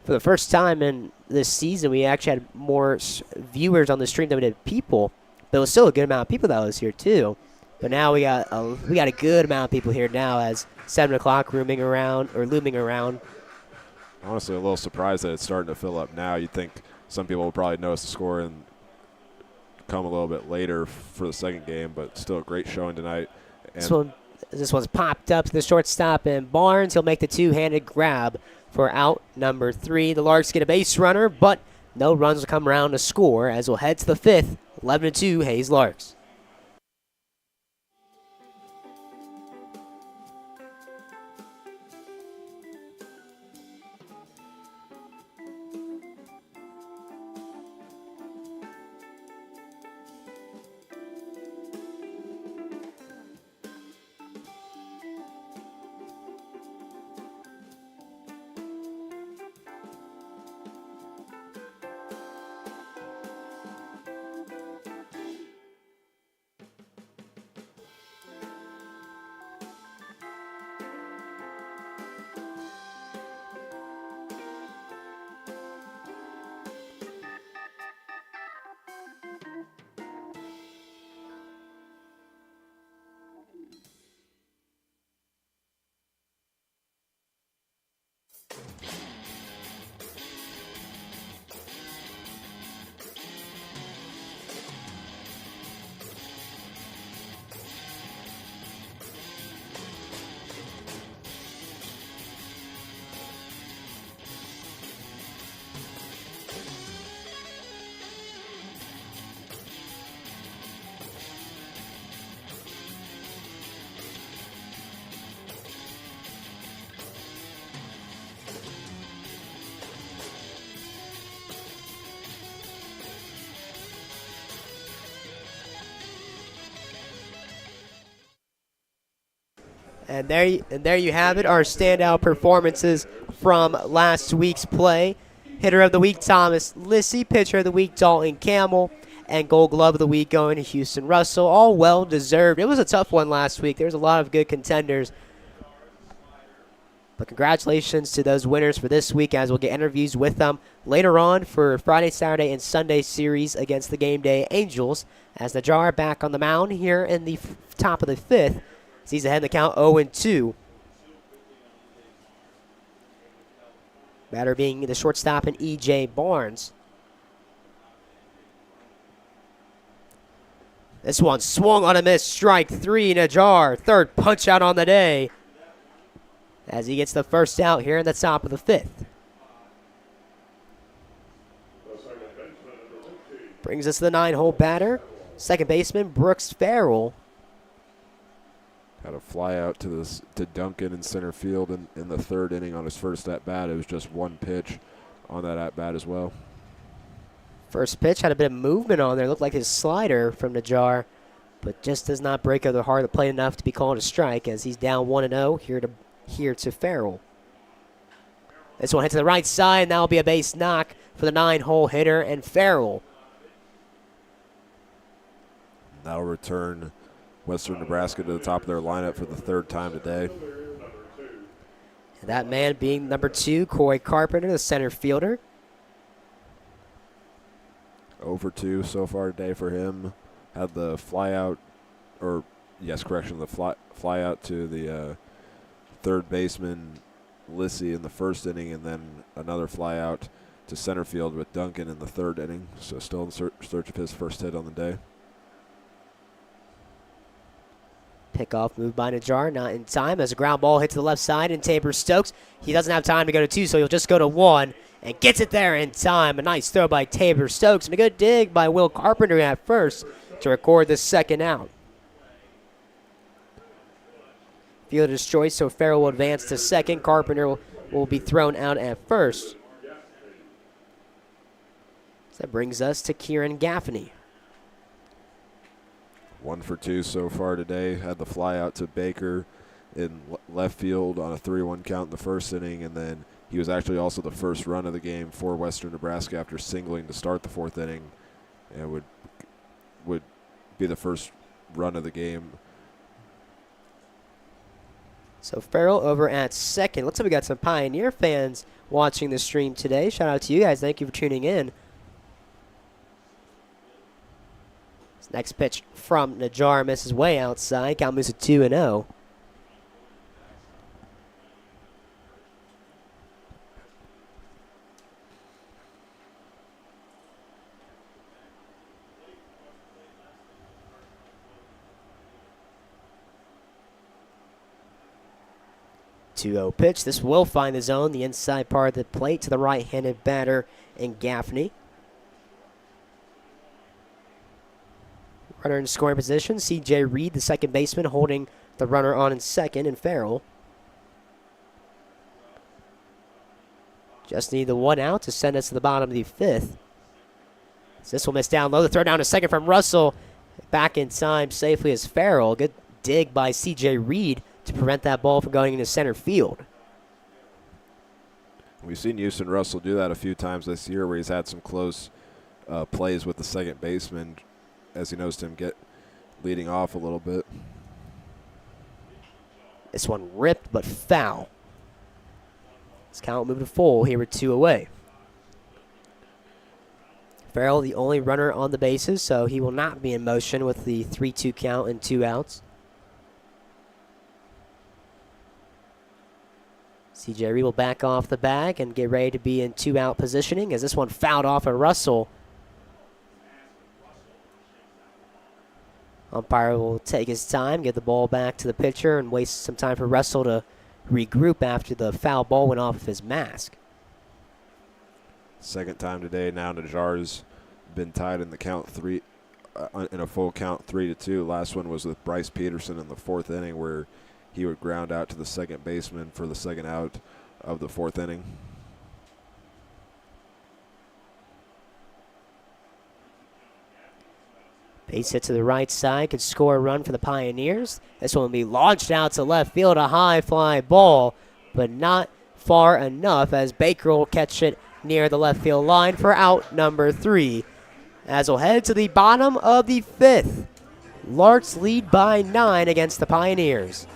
For the first time in this season, we actually had more viewers on the stream than we did people. But it was still a good amount of people that was here too. But now we got a good amount of people here now, as 7 o'clock looming around. Honestly, a little surprised that it's starting to fill up now. You'd think some people will probably notice the score and come a little bit later for the second game, but still a great showing tonight. And This one's popped up to the shortstop, and Barnes, he'll make the 2-handed grab for out number 3. The Larks get a base runner, but no runs will come around to score, as we'll head to the 5th. 11-2, Hayes Larks. And there you have it, our standout performances from last week's play. Hitter of the week, Thomas Lissy. Pitcher of the week, Dalton Campbell. And Gold Glove of the week going to Houston Russell. All well deserved. It was a tough one last week. There was a lot of good contenders. But congratulations to those winners for this week, as we'll get interviews with them later on for Friday, Saturday, and Sunday series against the Game Day Angels. As the Jar back on the mound here in the top of the 5th. He's ahead in the count 0-2. Batter being the shortstop in E.J. Barnes. This one swung on a miss. Strike 3, Najar. Third punch out on the day, as he gets the first out here in the top of the 5th. Brings us to the 9-hole batter. Second baseman, Brooks Farrell. Had a fly out to Duncan in center field in the 3rd inning on his first at-bat. It was just one pitch on that at-bat as well. First pitch had a bit of movement on there. Looked like his slider from Najar, but just does not break over the heart of the plate enough to be called a strike, as he's down 1-0 here to Farrell. This one hits to the right side, and that will be a base knock for the 9-hole hitter and Farrell. That'll return Western Nebraska to the top of their lineup for the 3rd time today. And that man being number 2, Corey Carpenter, the center fielder. 0-2 so far today for him. Had the fly out, the fly out to the 3rd baseman Lissy in the 1st inning, and then another fly out to center field with Duncan in the 3rd inning. So still in search of his first hit on the day. Pickoff move by Najar, not in time, as a ground ball hits the left side, and Tabor Stokes, he doesn't have time to go to 2, so he'll just go to 1, and gets it there in time. A nice throw by Tabor Stokes, and a good dig by Will Carpenter at first to record the 2nd out. Fielder's choice, so Farrell will advance to 2nd. Carpenter will be thrown out at 1st. So that brings us to Kieran Gaffney. 1 for 2 so far today. Had the fly out to Baker in left field on a 3-1 count in the 1st inning, and then he was actually also the first run of the game for Western Nebraska after singling to start the 4th inning, and would be the first run of the game. So Farrell over at 2nd. Looks like we got some Pioneer fans watching the stream today. Shout out to you guys. Thank you for tuning in. Next pitch from Najar misses way outside. Count moves to 2-0. Pitch. This will find the zone, the inside part of the plate to the right-handed batter in Gaffney. Runner in scoring position, C.J. Reed, the second baseman, holding the runner on in 2nd, and Farrell. Just need the 1 out to send us to the bottom of the 5th. This will miss down low. The throw down to 2nd from Russell. Back in time safely as Farrell. Good dig by C.J. Reed to prevent that ball from going into center field. We've seen Houston Russell do that a few times this year, where he's had some close plays with the second baseman, as he knows him get leading off a little bit. This one ripped but foul. This count moved to full here with 2 away. Farrell, the only runner on the bases, so he will not be in motion with the 3-2 count and 2 outs. C.J. Reed will back off the bag and get ready to be in 2-out positioning, as this one fouled off of Russell. Umpire will take his time, get the ball back to the pitcher, and waste some time for Russell to regroup after the foul ball went off of his mask. Second time today. Now Najar's been tied in the count in a full count 3-2. Last one was with Bryce Peterson in the 4th inning, where he would ground out to the second baseman for the 2nd out of the 4th inning. Base hit to the right side, could score a run for the Pioneers. This one will be launched out to left field, a high fly ball, but not far enough as Baker will catch it near the left field line for out number 3. As we'll head to the bottom of the 5th. Larks lead by 9 against the Pioneers.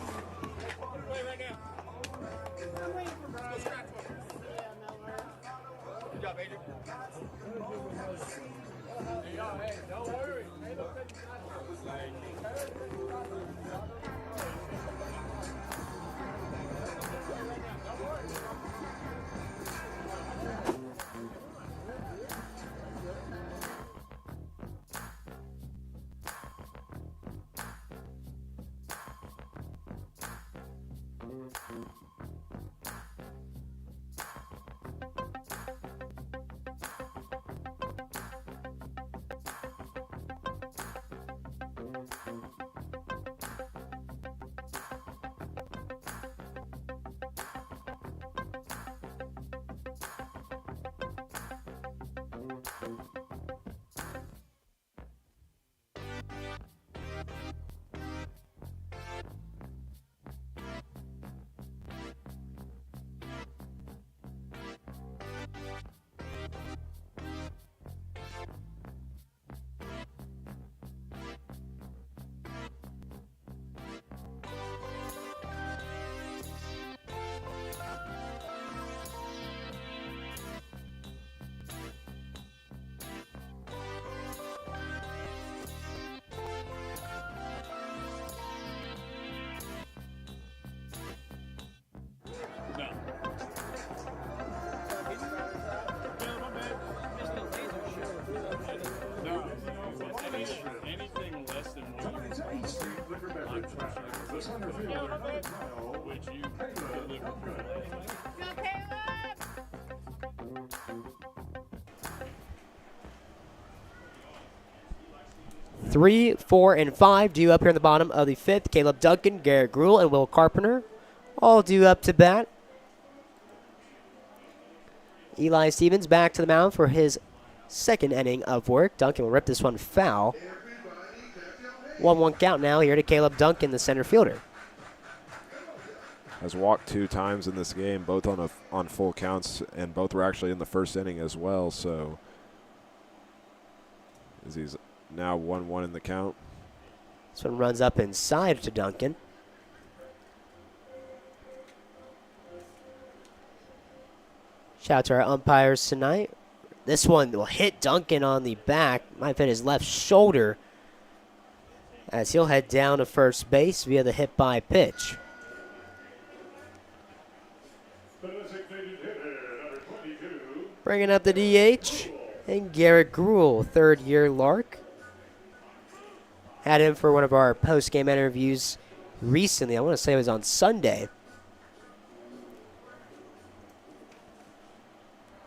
Anything less than what the center fielder, which you deliver. 3, 4, and 5 due up here in the bottom of the 5th. Caleb Duncan, Garrett Gruhl, and Will Carpenter all due up to bat. Eli Stevens back to the mound for his second inning of work. Duncan will rip this one foul. 1-1 count now here to Caleb Duncan, the center fielder. Has walked 2 times in this game, both on full counts, and both were actually in the first inning as well. So as he's now 1-1 in the count. This one runs up inside to Duncan. Shout out to our umpires tonight. This one will hit Duncan on the back. Might hit his left shoulder as he'll head down to first base via the hit by pitch. Bringing up the DH, and Garrett Gruhl, third-year Lark. Had him for one of our post-game interviews recently. I want to say it was on Sunday.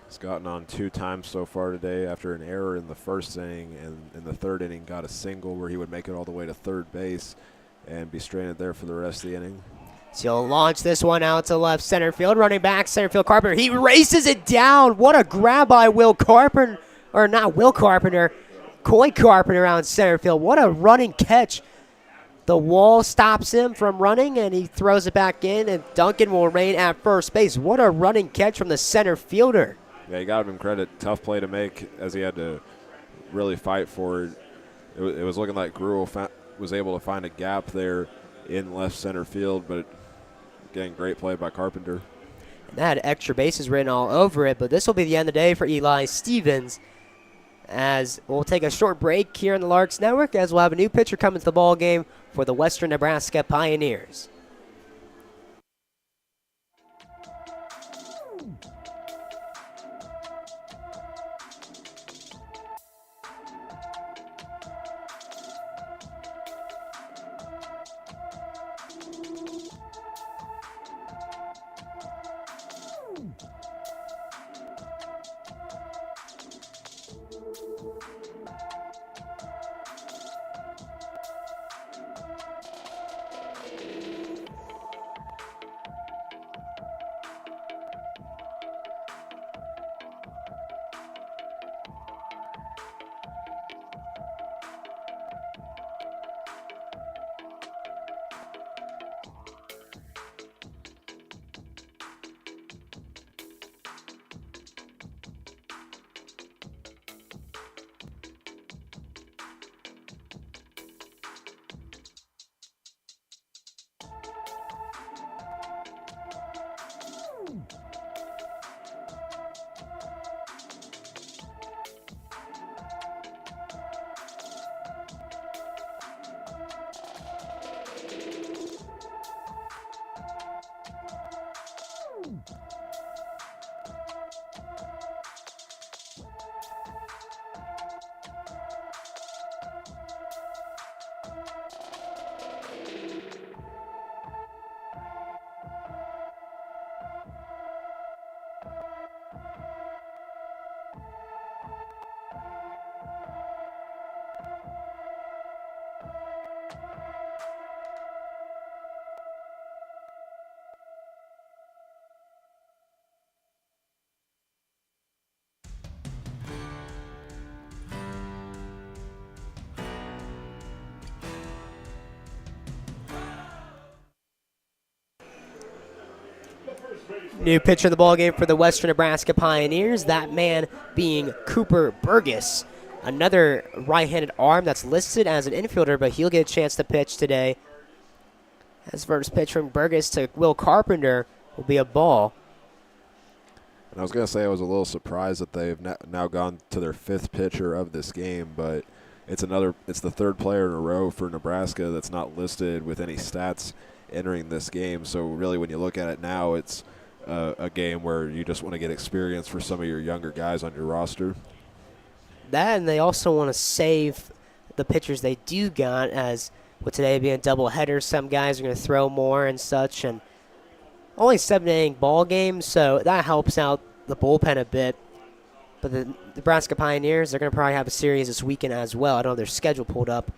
He's gotten on 2 times so far today after an error in the first inning, and in the third inning got a single where he would make it all the way to third base and be stranded there for the rest of the inning. So he'll launch this one out to left center field. Running back, center field Carpenter. He races it down. What a grab by Will Carpenter, or not Will Carpenter, Coy Carpenter out in center field. What a running catch. The wall stops him from running, and he throws it back in, and Duncan will remain at first base. What a running catch from the center fielder. Yeah, you got to give him credit. Tough play to make as he had to really fight for it. It was looking like Gruhl was able to find a gap there in left center field, but again, great play by Carpenter. And that had extra bases written all over it, but this will be the end of the day for Eli Stevens, as we'll take a short break here on the Larks Network as we'll have a new pitcher coming to the ball game for the Western Nebraska Pioneers. New pitcher in the ballgame for the Western Nebraska Pioneers, that man being Cooper Burgess. Another right-handed arm that's listed as an infielder, but he'll get a chance to pitch today. As first pitch from Burgess to Will Carpenter will be a ball. And I was going to say I was a little surprised that they've now gone to their 5th pitcher of this game, but it's the 3rd player in a row for Nebraska that's not listed with any stats entering this game. So really when you look at it now, it's a game where you just want to get experience for some of your younger guys on your roster. That, and they also want to save the pitchers they do got, as with today being a doubleheader, some guys are going to throw more and such, and only 7-inning ball game, so that helps out the bullpen a bit. But the Nebraska Pioneers, they're going to probably have a series this weekend as well. I don't have their schedule pulled up.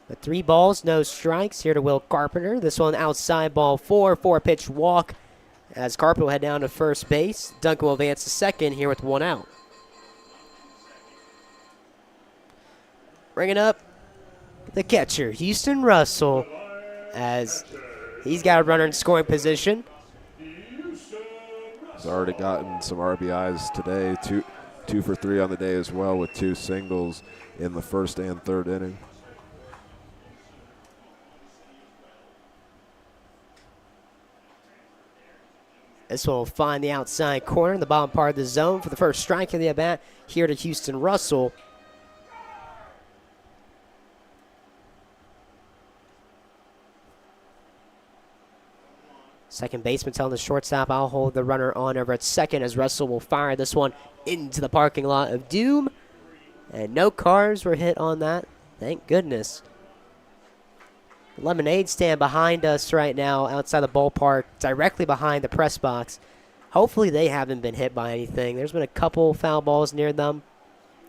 But 3 balls, no strikes here to Will Carpenter. This one outside, ball 4, 4-pitch walk. As Carpenter will head down to first base. Duncan will advance to second here with 1 out. Bringing up the catcher, Houston Russell, as he's got a runner in scoring position. He's already gotten some RBIs today, two for 3 on the day as well, with 2 singles in the 1st and 3rd inning. This one will find the outside corner in the bottom part of the zone for the first strike of the at-bat here to Houston Russell. Second baseman telling the shortstop, I'll hold the runner on over at second, as Russell will fire this one into the parking lot of doom. And no cars were hit on that. Thank goodness. The lemonade stand behind us right now outside the ballpark, directly behind the press box. Hopefully they haven't been hit by anything. There's been a couple foul balls near them.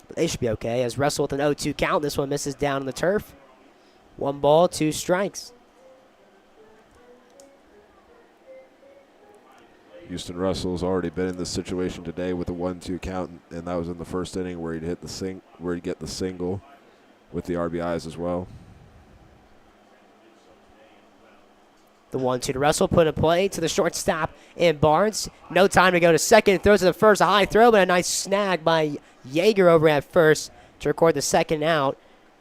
But they should be okay, as Russell with an 0-2 count. This one misses down on the turf. 1 ball, 2 strikes. Houston Russell's already been in this situation today with a 1-2 count, and that was in the 1st inning where he'd get the single with the RBIs as well. The 1-2 to Russell, put in play to the shortstop and Barnes. No time to go to second. Throws to the first, a high throw, but a nice snag by Yeager over at first to record the 2nd out.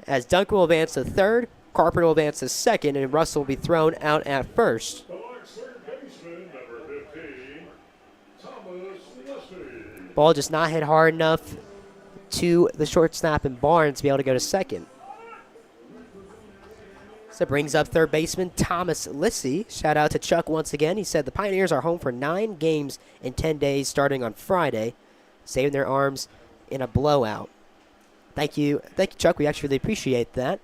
As Duncan will advance to 3rd, Carpenter will advance to 2nd, and Russell will be thrown out at 1st. The Larks' 3rd baseman, number 15, Thomas Leslie. Ball just not hit hard enough to the shortstop and Barnes to be able to go to 2nd. So it brings up 3rd baseman Thomas Lissy. Shout out to Chuck once again. He said the Pioneers are home for 9 games in 10 days starting on Friday, saving their arms in a blowout. Thank you, Chuck. We actually really appreciate that.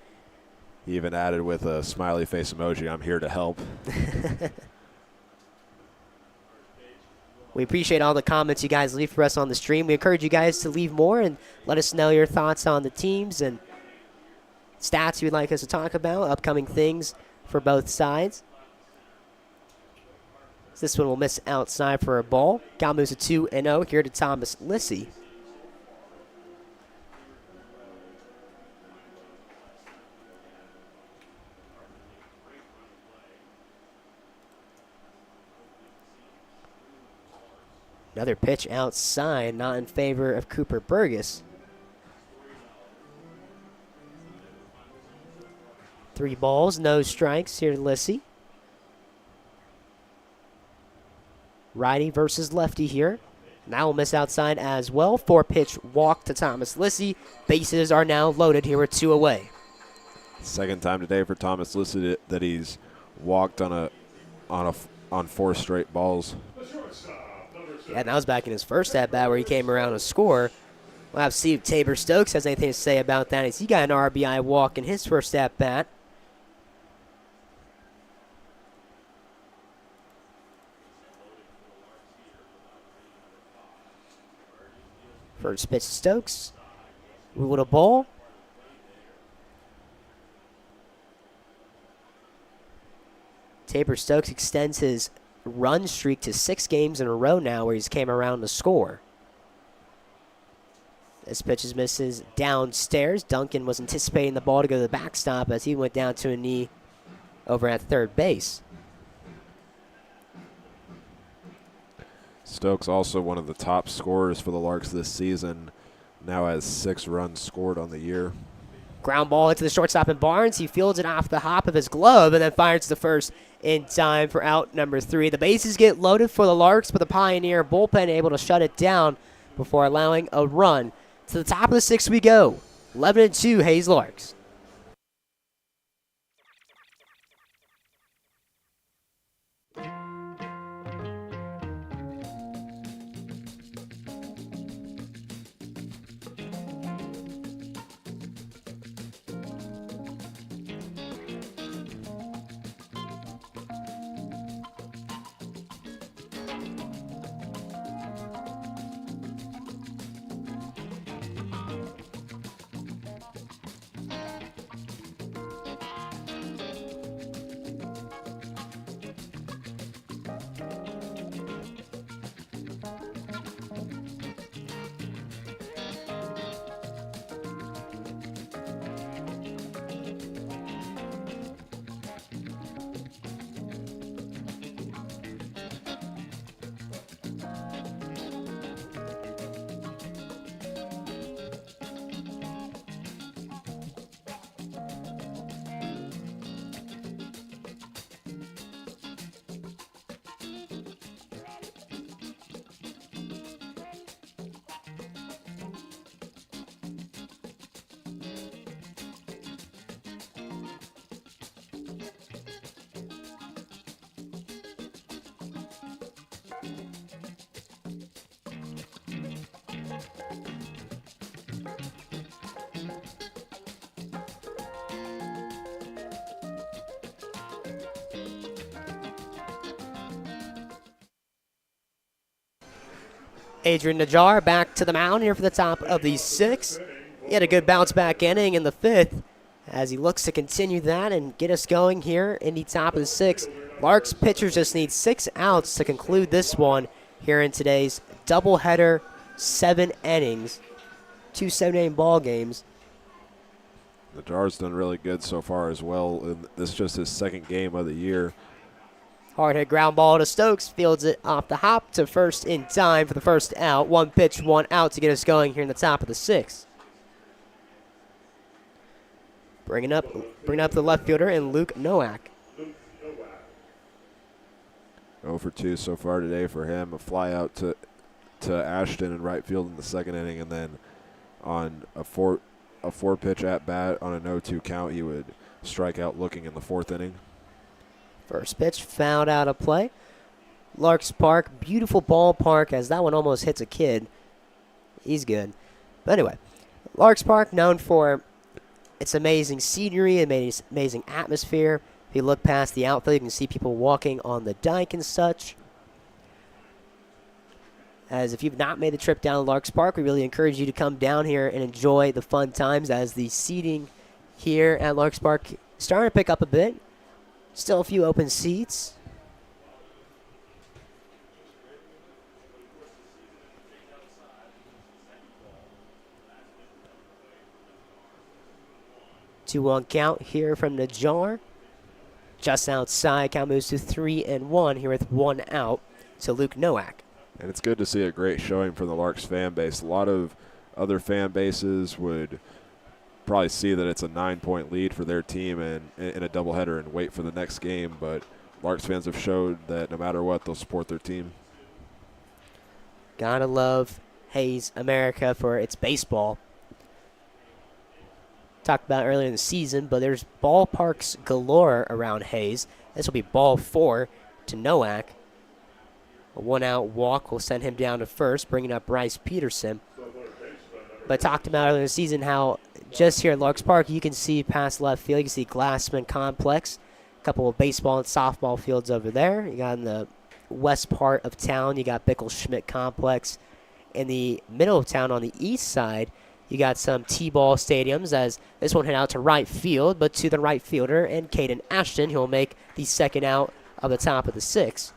He even added with a smiley face emoji, I'm here to help. We appreciate all the comments you guys leave for us on the stream. We encourage you guys to leave more and let us know your thoughts on the teams and stats you'd like us to talk about, upcoming things for both sides. This one will miss outside for a ball. Count moves to 2-0 here to Thomas Lissy. Another pitch outside, not in favor of Cooper Burgess. 3 balls, no strikes here to Lissy. Righty versus lefty here. Now will miss outside as well. 4-pitch walk to Thomas Lissy. Bases are now loaded here with 2 away. 2nd time today for Thomas Lissy that he's walked on 4 straight balls. Yeah, that was back in his first at-bat where he came around to score. We'll have to see if Tabor Stokes has anything to say about that, as he got an RBI walk in his first at-bat. First pitch to Stokes. Ruled a ball. Tabor Stokes extends his run streak to 6 games in a row now where he's came around to score. This pitch is misses downstairs. Duncan was anticipating the ball to go to the backstop as he went down to a knee over at 3rd base. Stokes also one of the top scorers for the Larks this season. Now has 6 runs scored on the year. Ground ball into the shortstop and Barnes. He fields it off the hop of his glove and then fires to first in time for out number 3. The bases get loaded for the Larks, but the Pioneer bullpen able to shut it down before allowing a run. To the top of the 6th we go. 11-2 Hayes Larks. Adrian Najjar back to the mound here for the top of the 6th. He had a good bounce back inning in the 5th as he looks to continue that and get us going here in the top of the 6th. Larks pitchers just need 6 outs to conclude this one here in today's doubleheader, 7 innings, 2 7-inning ball games. Najar's done really good so far as well. And this is just his 2nd game of the year. Hard hit ground ball to Stokes, fields it off the hop to first in time for the first out. 1 pitch, 1 out to get us going here in the top of the 6th. Bringing up the left fielder and Luke Nowak. 0 for 2 so far today for him. A fly out to Ashton in right field in the 2nd inning, and then on a 4 pitch at bat on a 0-2 count, he would strike out looking in the 4th inning. First pitch fouled out of play. Larks Park, beautiful ballpark as that one almost hits a kid. He's good. But anyway, Larks Park known for its amazing scenery and amazing atmosphere. If you look past the outfield, you can see people walking on the dike and such. As if you've not made the trip down to Larks Park, we really encourage you to come down here and enjoy the fun times as the seating here at Larks Park is starting to pick up a bit. Still a few open seats. Two one count here from Najjar. Just outside, count moves to 3-1 here with 1 out to Luke Nowak. And it's good to see a great showing from the Larks fan base. A lot of other fan bases would probably see that it's a 9-point lead for their team and in a doubleheader and wait for the next game, but Larks fans have showed that no matter what, they'll support their team. Gotta love Hayes America for its baseball. Talked about earlier in the season, but there's ballparks galore around Hayes. This will be ball 4 to Nowak. A 1-out walk will send him down to first, bringing up Bryce Peterson. But I talked about earlier in the season how just here at Larks Park, you can see past left field. You can see Glassman Complex, a couple of baseball and softball fields over there. You got in the west part of town, you got Bickle-Schmidt Complex. In the middle of town on the east side, you got some T-ball stadiums as this one hit out to right field, but to the right fielder and Caden Ashton, who will make the 2nd out of the top of the 6th.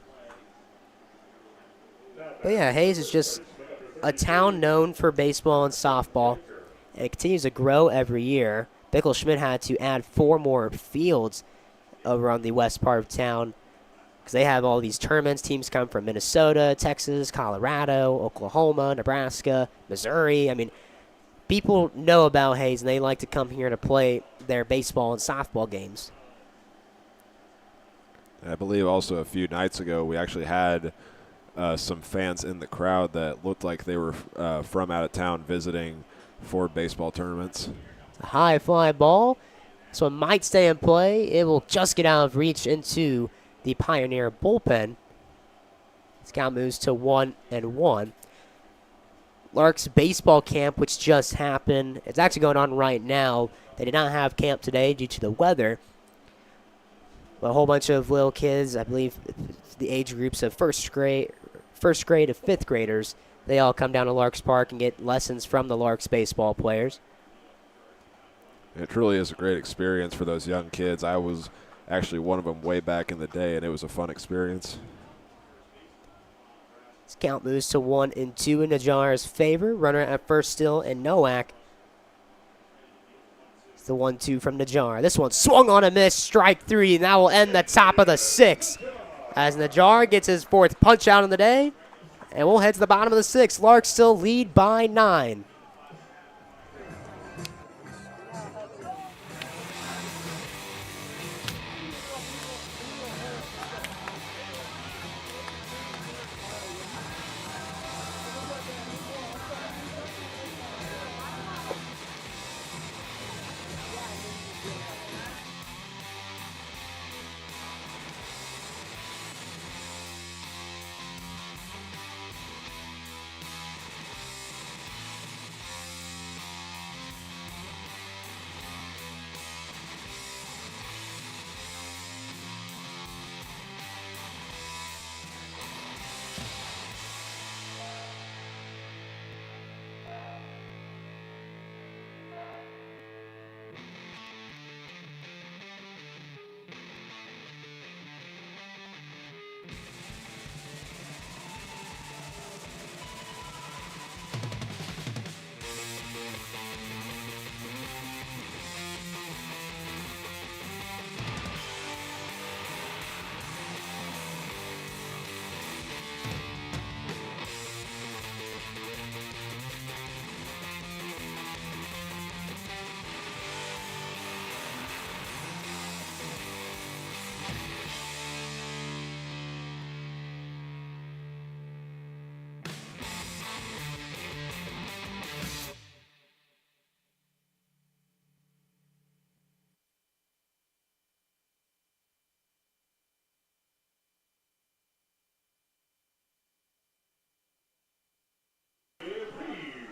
But yeah, Hayes is just a town known for baseball and softball, and it continues to grow every year. Bickle-Schmidt had to add 4 more fields over on the west part of town because they have all these tournaments. Teams come from Minnesota, Texas, Colorado, Oklahoma, Nebraska, Missouri. I mean, people know about Hayes, and they like to come here to play their baseball and softball games. I believe also a few nights ago we actually had some fans in the crowd that looked like they were from out of town visiting for baseball tournaments. A high fly ball. This one might stay in play. It will just get out of reach into the Pioneer bullpen. This count moves to 1-1. Larks baseball camp, which just happened. It's actually going on right now. They did not have camp today due to the weather. But a whole bunch of little kids, I believe the age groups of first grade to fifth graders, they all come down to Larks Park and get lessons from the Larks baseball players. It truly is a great experience for those young kids. I was actually one of them way back in the day, and it was a fun experience. This count moves to 1-2 in Najjar's favor. Runner at first still, and Nowak. It's the 1-2 from Najjar. This one swung on a miss, strike 3, and that will end the top of the 6th. As Najjar gets his 4th punch out of the day, and we'll head to the bottom of the 6th. Larks still lead by 9.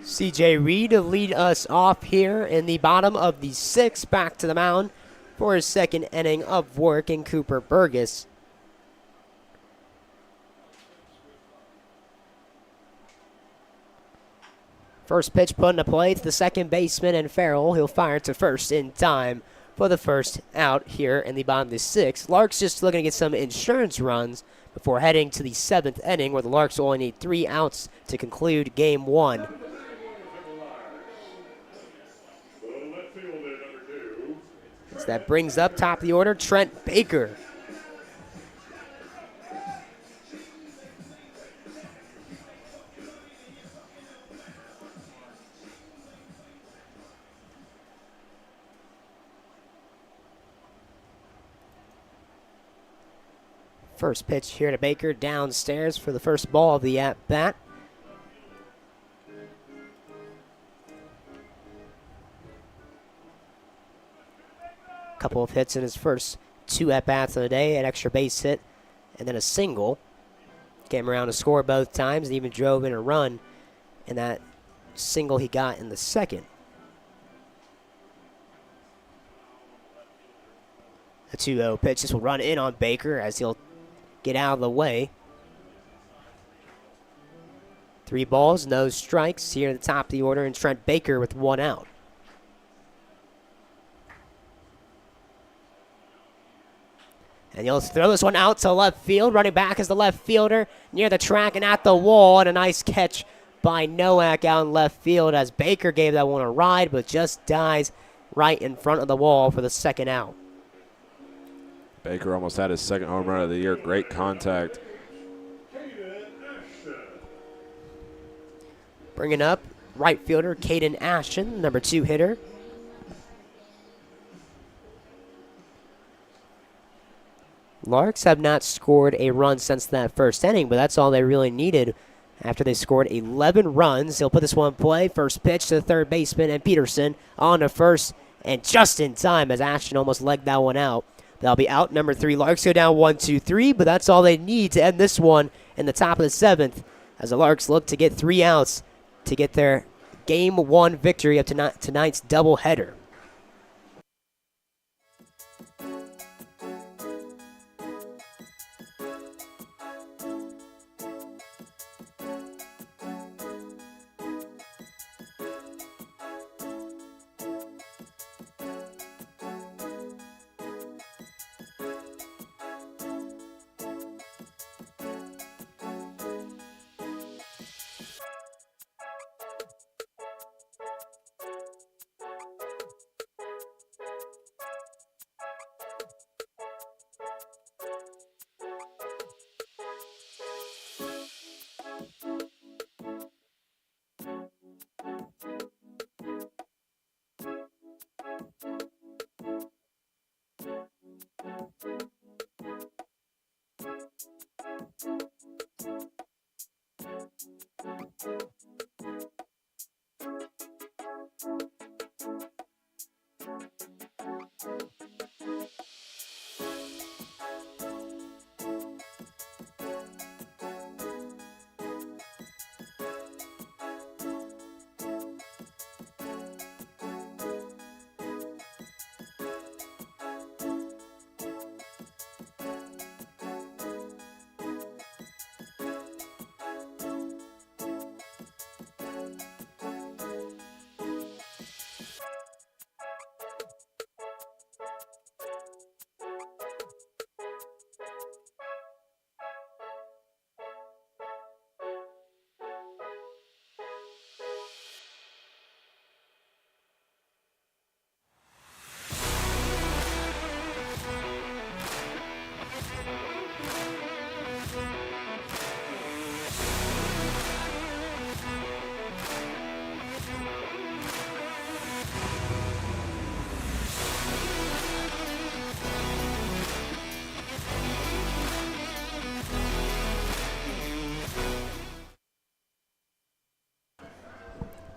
C.J. Reed to lead us off here in the bottom of the 6th, back to the mound for his 2nd inning of work in Cooper Burgess. First pitch put into play to the second baseman and Farrell. He'll fire to first in time for the first out here in the bottom of the 6th. Larks just looking to get some insurance runs before heading to the 7th inning, where the Larks only need 3 outs to conclude Game 1. So that brings up top of the order Trent Baker. First pitch here to Baker downstairs for the first ball of the at-bat. Couple of hits in his first 2 at-bats of the day, an extra base hit, and then a single. Came around to score both times and even drove in a run in that single he got in the 2nd. A 2-0 pitch. This will run in on Baker as he'll get out of the way. 3 balls, no strikes here at the top of the order, and Trent Baker with 1 out. And he'll throw this one out to left field. Running back is the left fielder near the track and at the wall. And a nice catch by Nowak out in left field as Baker gave that one a ride, but just dies right in front of the wall for the 2nd out. Baker almost had his second home run of the year. Great contact. Bringing up right fielder Caden Ashton, number 2 hitter. Larks have not scored a run since that first inning, but that's all they really needed after they scored 11 runs. He'll put this one in play. First pitch to the third baseman, and Peterson on to first, and just in time as Ashton almost legged that one out. That'll be out number 3. Larks go down 1-2-3, but that's all they need to end this one in the top of the 7th as the Larks look to get 3 outs to get their Game 1 victory up to tonight's doubleheader.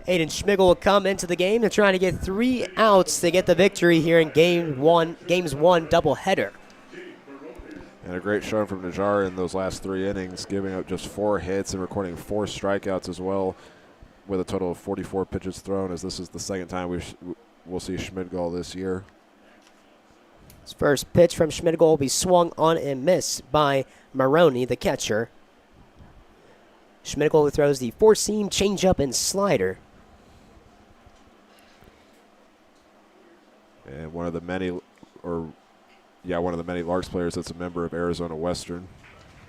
Aiden Schmigel will come into the game. They're trying to get 3 outs to get the victory here in Games 1 doubleheader. And a great showing from Najjar in those last 3 innings, giving up just 4 hits and recording 4 strikeouts as well, with a total of 44 pitches thrown, as this is the second time we'll see Schmidgall this year. His first pitch from Schmidgall will be swung on and missed by Maroney, the catcher. Schmidgall throws the 4-seam, changeup, and slider. And one of the many Larks players that's a member of Arizona Western.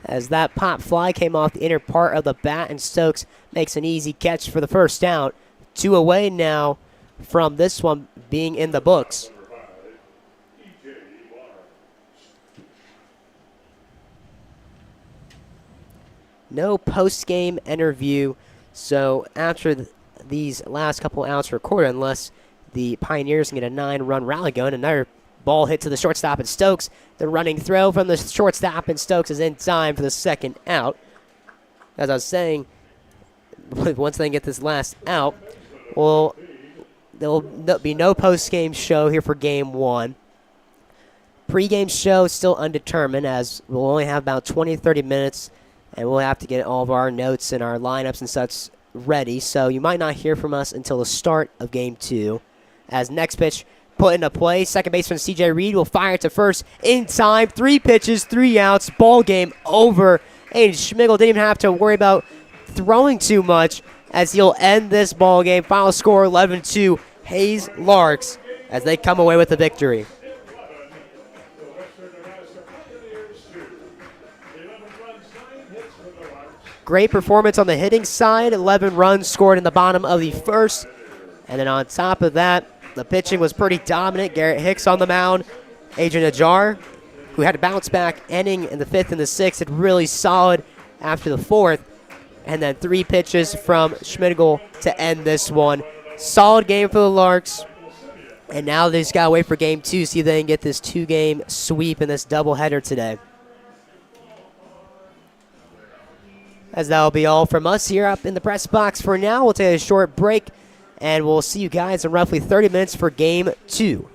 As that pop fly came off the inner part of the bat, and Stokes makes an easy catch for the first out. 2 away now from this one being in the books. No post-game interview, so after these last couple outs recorded, unless the Pioneers can get a 9-run rally going, another ball hit to the shortstop and Stokes. The running throw from the shortstop and Stokes is in time for the second out. As I was saying, once they get this last out, well, there will be no post-game show here for Game 1. Pre-game show is still undetermined, as we'll only have about 20-30 minutes, and we'll have to get all of our notes and our lineups and such ready. So you might not hear from us until the start of Game 2. As next pitch put into play, second baseman C.J. Reed will fire it to first in time. 3 pitches, 3 outs, ball game over. Aiden Schmigel didn't even have to worry about throwing too much, as he'll end this ball game. Final score 11-2, Hayes Larks, as they come away with the victory. Great performance on the hitting side. 11 runs scored in the bottom of the first. And then on top of that, the pitching was pretty dominant. Garrett Hicks on the mound. Adrian Najjar who had a bounce back inning in the 5th and the 6th, and really solid after the 4th. And then 3 pitches from Schmidgel to end this one. Solid game for the Larks. And now they just got to wait for game 2, see if they can get this 2-game sweep in this doubleheader today. As that'll be all from us here up in the press box for now. We'll take a short break, and we'll see you guys in roughly 30 minutes for game 2.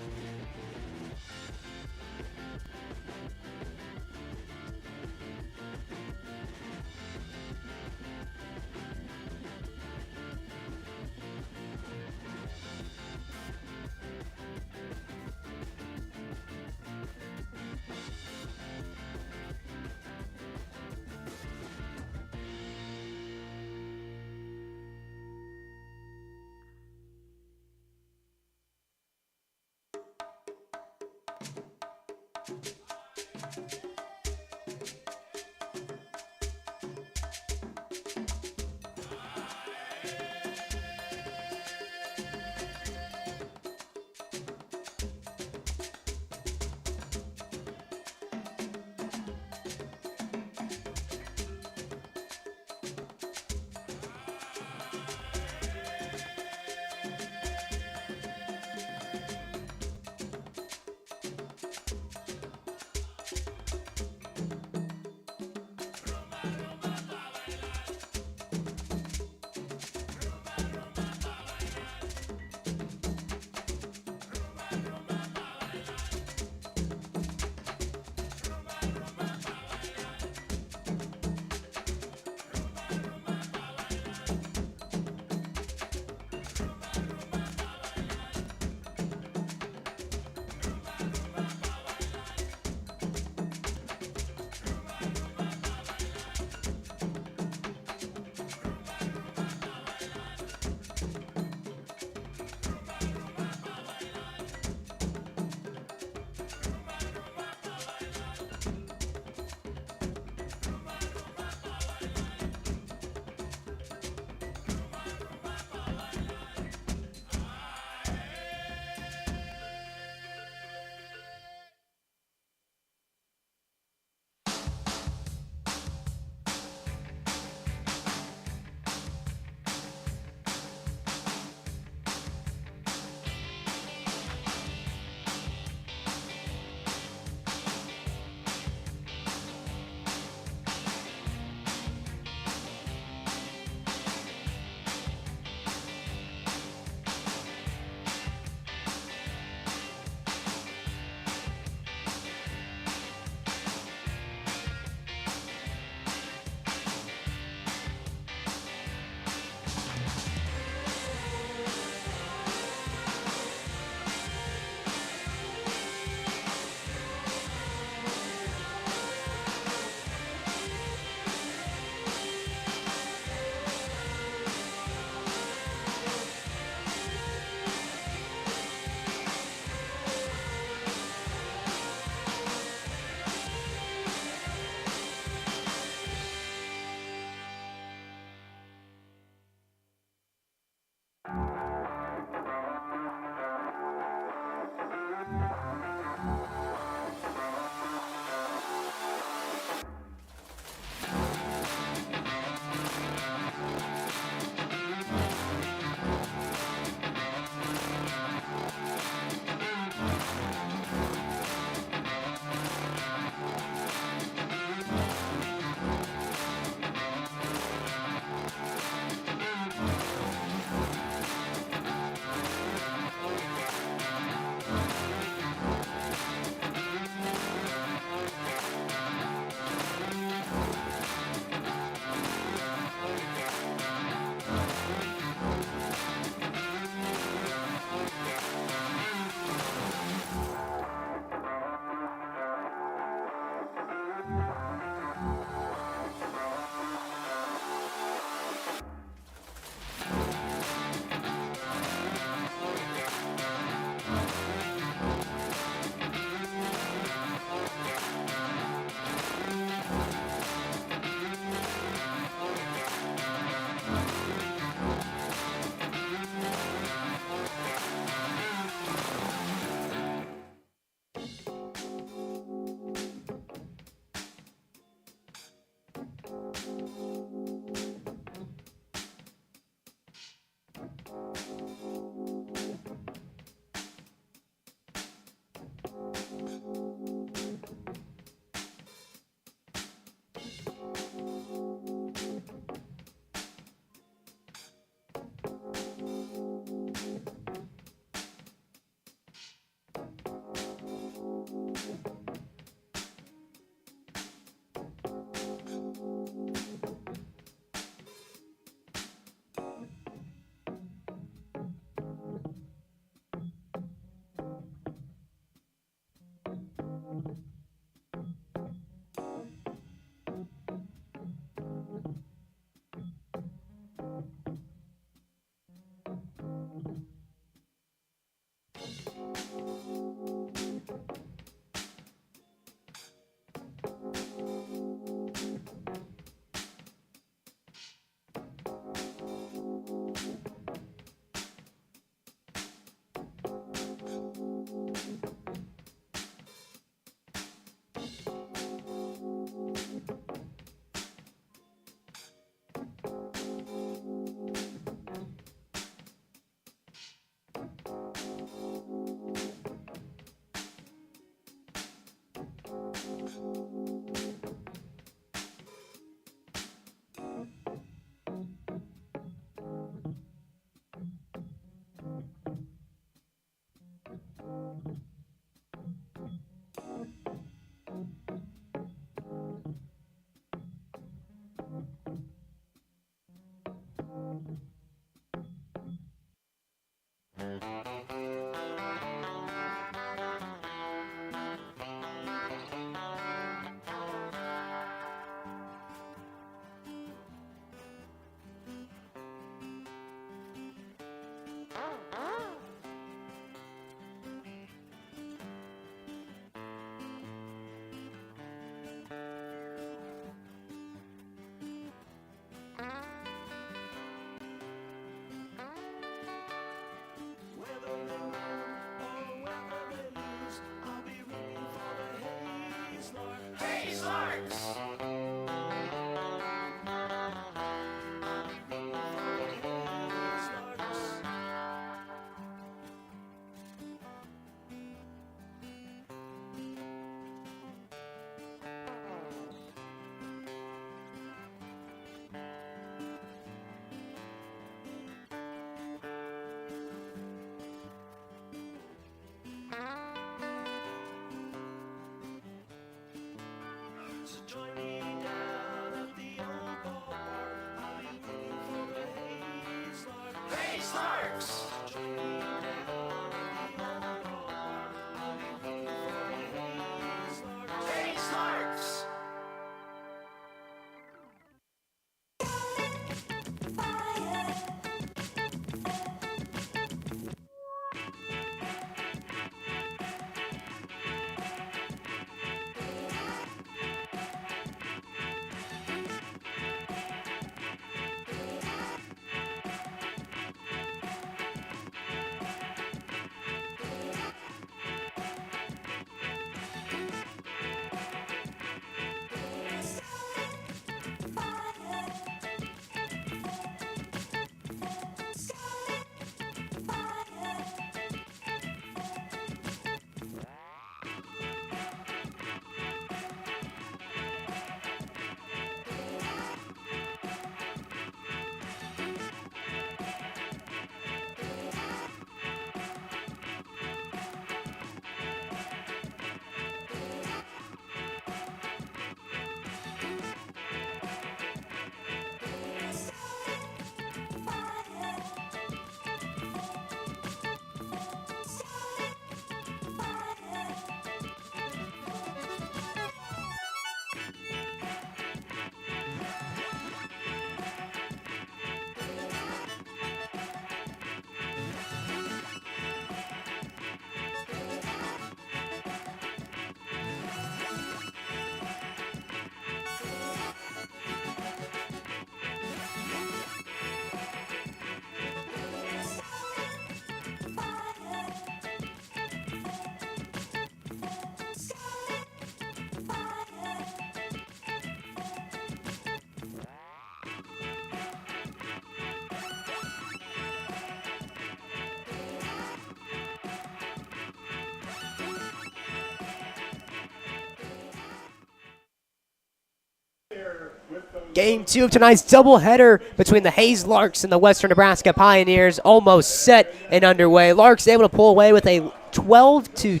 Game 2 of tonight's doubleheader between the Hayes Larks and the Western Nebraska Pioneers almost set and underway. Larks able to pull away with a 12-2.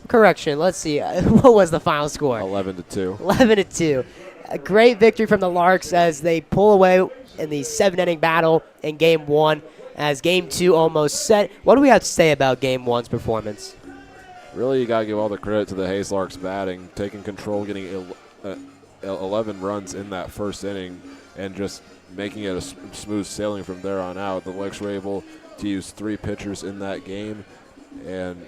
Correction, let's see. What was the final score? 11-2. 11-2. A great victory from the Larks as they pull away in the 7-inning battle in Game 1 as Game 2 almost set. What do we have to say about Game 1's performance? Really, you got to give all the credit to the Hayes Larks batting, taking control, getting 11 runs in that first inning, and just making it a smooth sailing from there on out. The Larks were able to use 3 pitchers in that game, and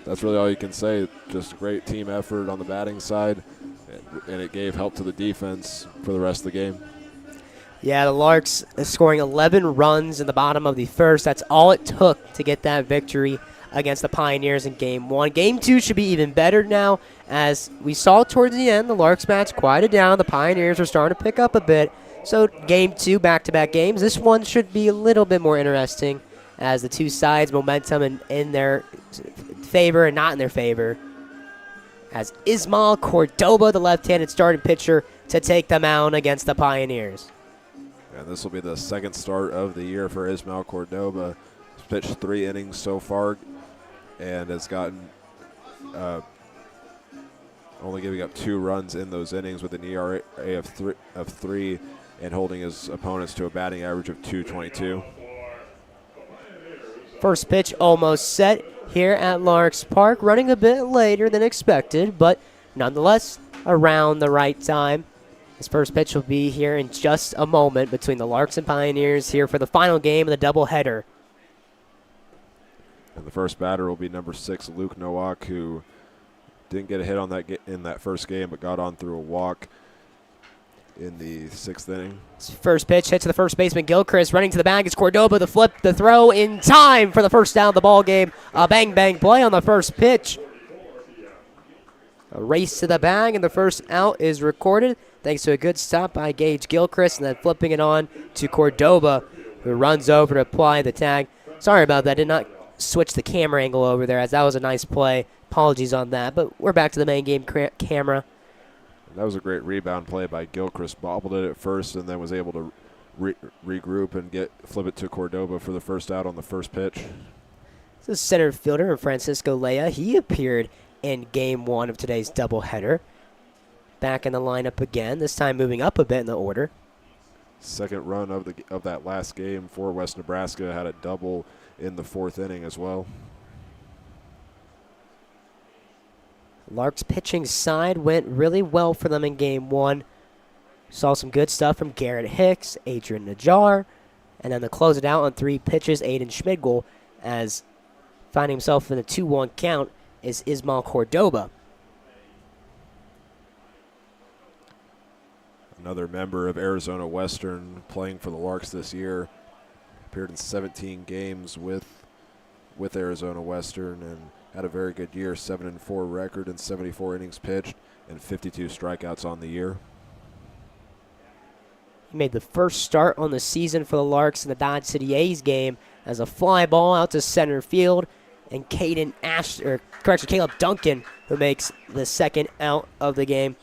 that's really all you can say. Just a great team effort on the batting side, and it gave help to the defense for the rest of the game. Yeah, the Larks scoring 11 runs in the bottom of the first. That's all it took to get that victory against the Pioneers in Game 1. Game 2 should be even better now. As we saw towards the end, the Larks bats quieted down. The Pioneers are starting to pick up a bit. So Game 2, back-to-back games. This one should be a little bit more interesting as the two sides momentum in their favor and not in their favor. As Ismael Cordoba, the left-handed starting pitcher, to take the mound against the Pioneers. And this will be the second start of the year for Ismael Cordoba. He's pitched 3 innings so far and has gotten only giving up 2 runs in those innings with an ERA of 3 and holding his opponents to a batting average of .222. First pitch almost set here at Larks Park, running a bit later than expected, but nonetheless around the right time. His first pitch will be here in just a moment between the Larks and Pioneers here for the final game of the doubleheader. And the first batter will be number 6, Luke Nowak, who didn't get a hit on in that first game, but got on through a walk in the 6th inning. First pitch hit to the first baseman, Gilchrist, running to the bag. It's Cordoba, the flip, the throw in time for the first down of the ball game. A bang-bang play on the first pitch. A race to the bag, and the first out is recorded thanks to a good stop by Gage Gilchrist, and then flipping it on to Cordoba, who runs over to apply the tag. Sorry about that. Did not switch the camera angle over there, as that was a nice play. Apologies on that, but we're back to the main game camera. That was a great rebound play by Gilchrist. Bobbled it at first and then was able to regroup and flip it to Cordoba for the first out on the first pitch. This is center fielder Francisco Lea. He appeared in game 1 of today's doubleheader. Back in the lineup again, this time moving up a bit in the order. Second run of that last game for West Nebraska, had a double in the 4th inning as well. Larks pitching side went really well for them in game 1. Saw some good stuff from Garrett Hicks, Adrian Najjar, and then to close it out on 3 pitches, Aiden Schmidgel, as finding himself in a 2-1 count is Ismael Cordoba. Another member of Arizona Western playing for the Larks this year. Appeared in 17 games with Arizona Western and had a very good year, 7-4 record and 74 innings pitched and 52 strikeouts on the year. He made the first start on the season for the Larks in the Dodge City A's game as a fly ball out to center field, and Caleb Duncan, who makes the second out of the game.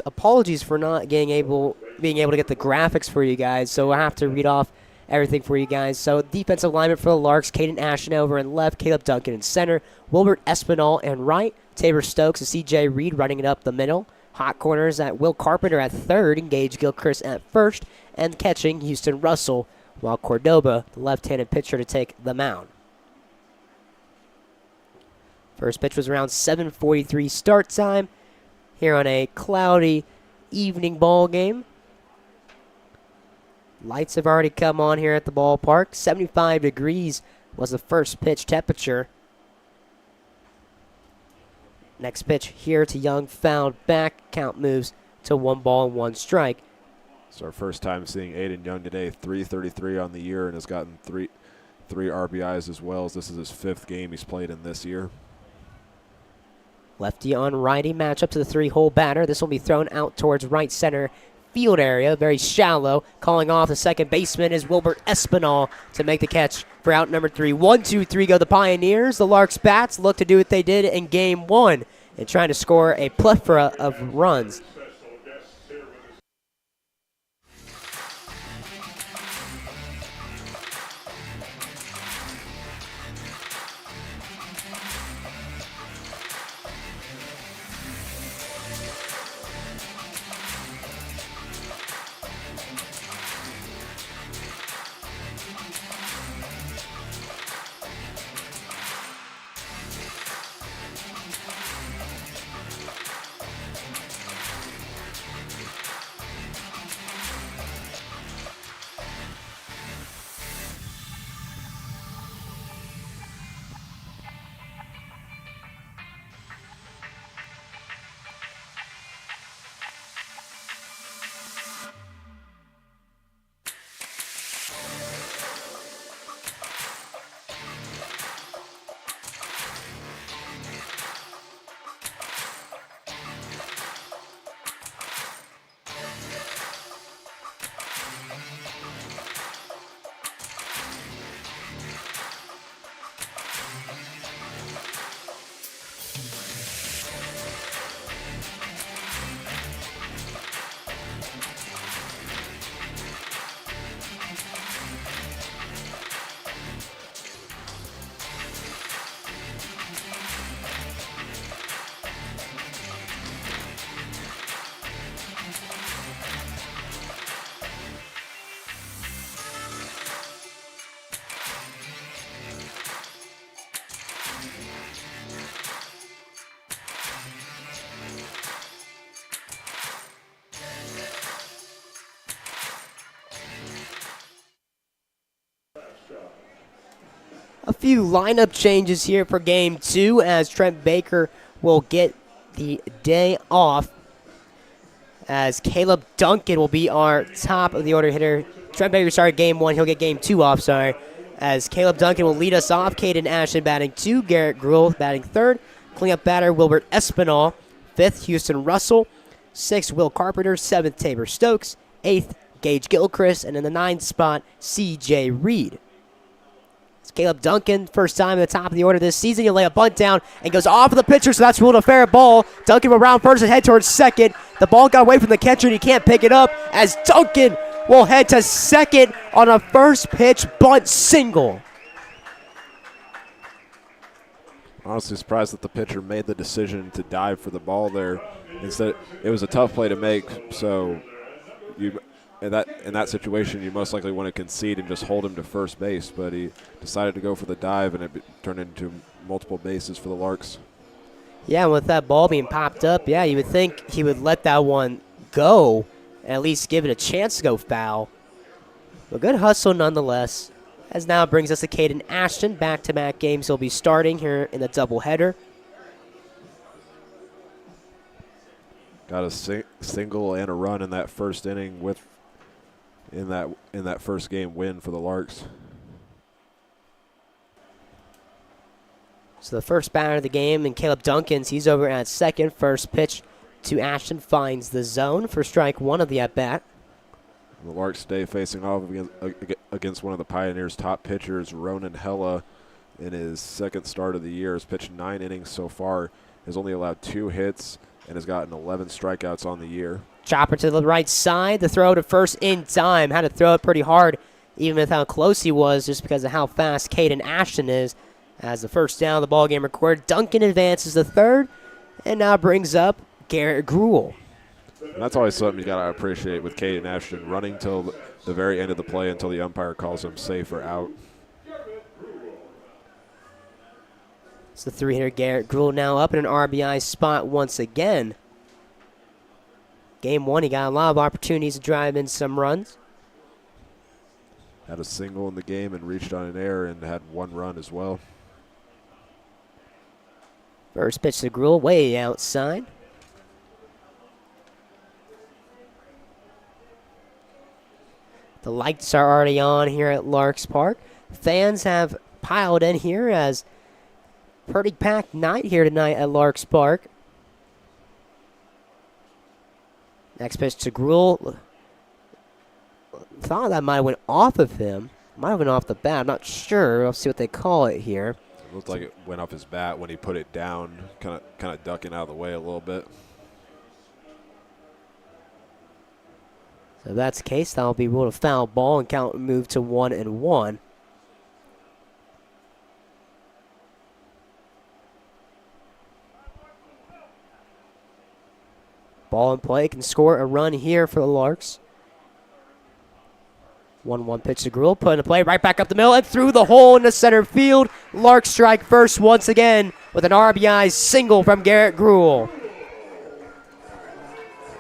Apologies for not being able to get the graphics for you guys, so I have to read off everything for you guys. So defensive alignment for the Larks: Caden Ashton over in left, Caleb Duncan in center, Wilbert Espinal in right, Tabor Stokes and C.J. Reed running it up the middle. Hot corners at Will Carpenter at third, and Gage Gilchrist at first, and catching Houston Russell, while Cordoba, the left-handed pitcher, to take the mound. First pitch was around 7:43 start time here on a cloudy evening ball game. Lights have already come on here at the ballpark. 75 degrees was the first pitch temperature. Next pitch here to Young, fouled back. Count moves to 1-1 It's our first time seeing Aiden Young today. 333 on the year and has gotten three RBIs as well, as this is his 5th game he's played in this year. Lefty on righty matchup to the 3-hole batter. This will be thrown out towards right center field area, very shallow. Calling off the second baseman is Wilbert Espinal to make the catch for out number 3. 1-2-3 go the Pioneers. The Larks bats look to do what they did in game 1 and trying to score a plethora of runs. A few lineup changes here for game 2 as Trent Baker will get the day off, as Caleb Duncan will be our top of the order hitter. Trent Baker started game 1. He'll get game 2 off, as Caleb Duncan will lead us off. Caden Ashton batting 2. Garrett Gruhl batting 3rd. Cleanup batter Wilbert Espinal 5th, Houston Russell. 6th, Will Carpenter. 7th, Tabor Stokes. 8th, Gage Gilchrist. And in the 9th spot, C.J. Reed. It's Caleb Duncan, first time at the top of the order this season. He'll lay a bunt down and goes off of the pitcher, so that's ruled a fair ball. Duncan will round first and head towards second. The ball got away from the catcher, and he can't pick it up as Duncan will head to second on a first pitch bunt single. Honestly surprised that the pitcher made the decision to dive for the ball there. Instead, it was a tough play to make, so in that situation, you most likely want to concede and just hold him to first base, but he decided to go for the dive, and it turned into multiple bases for the Larks. Yeah, and with that ball being popped up, yeah, you would think he would let that one go and at least give it a chance to go foul. But good hustle nonetheless, as now brings us to Caden Ashton. Back-to-back games he'll be starting here in the doubleheader. Got a single and a run in that first inning in that first game win for the Larks. So the first batter of the game, and Caleb Duncans, he's over at second. First pitch to Ashton finds the zone for strike one of the at-bat. The Larks stay facing off against one of the Pioneers' top pitchers, Ronan Hella, in his second start of the year. Has pitched 9 innings so far, has only allowed 2 hits, and has gotten 11 strikeouts on the year. Chopper to the right side. The throw to first in time. Had to throw it pretty hard, even with how close he was, just because of how fast Caden Ashton is. As the first down of the ball game recorded, Duncan advances to third, and now brings up Garrett Gruel. And that's always something you got to appreciate with Caden Ashton, running till the very end of the play until the umpire calls him safe or out. It's the 3-hitter Garrett Gruel now up in an RBI spot once again. Game 1, he got a lot of opportunities to drive in some runs. Had a single in the game and reached on an error and had 1 run as well. First pitch to Gruel, way outside. The lights are already on here at Larks Park. Fans have piled in here as pretty packed night here tonight at Larks Park. Next pitch to Gruel. Thought that might have went off of him. Might have went off the bat. I'm not sure. I'll see what they call it here. It looked like it went off his bat when he put it down, kind of ducking out of the way a little bit. So if that's the case, that'll be ruled a foul ball and count move to 1-1. Ball in play, can score a run here for the Larks. 1-1 pitch to Gruel, put in play, right back up the middle and through the hole into center field. Larks strike first once again with an RBI single from Garrett Gruel.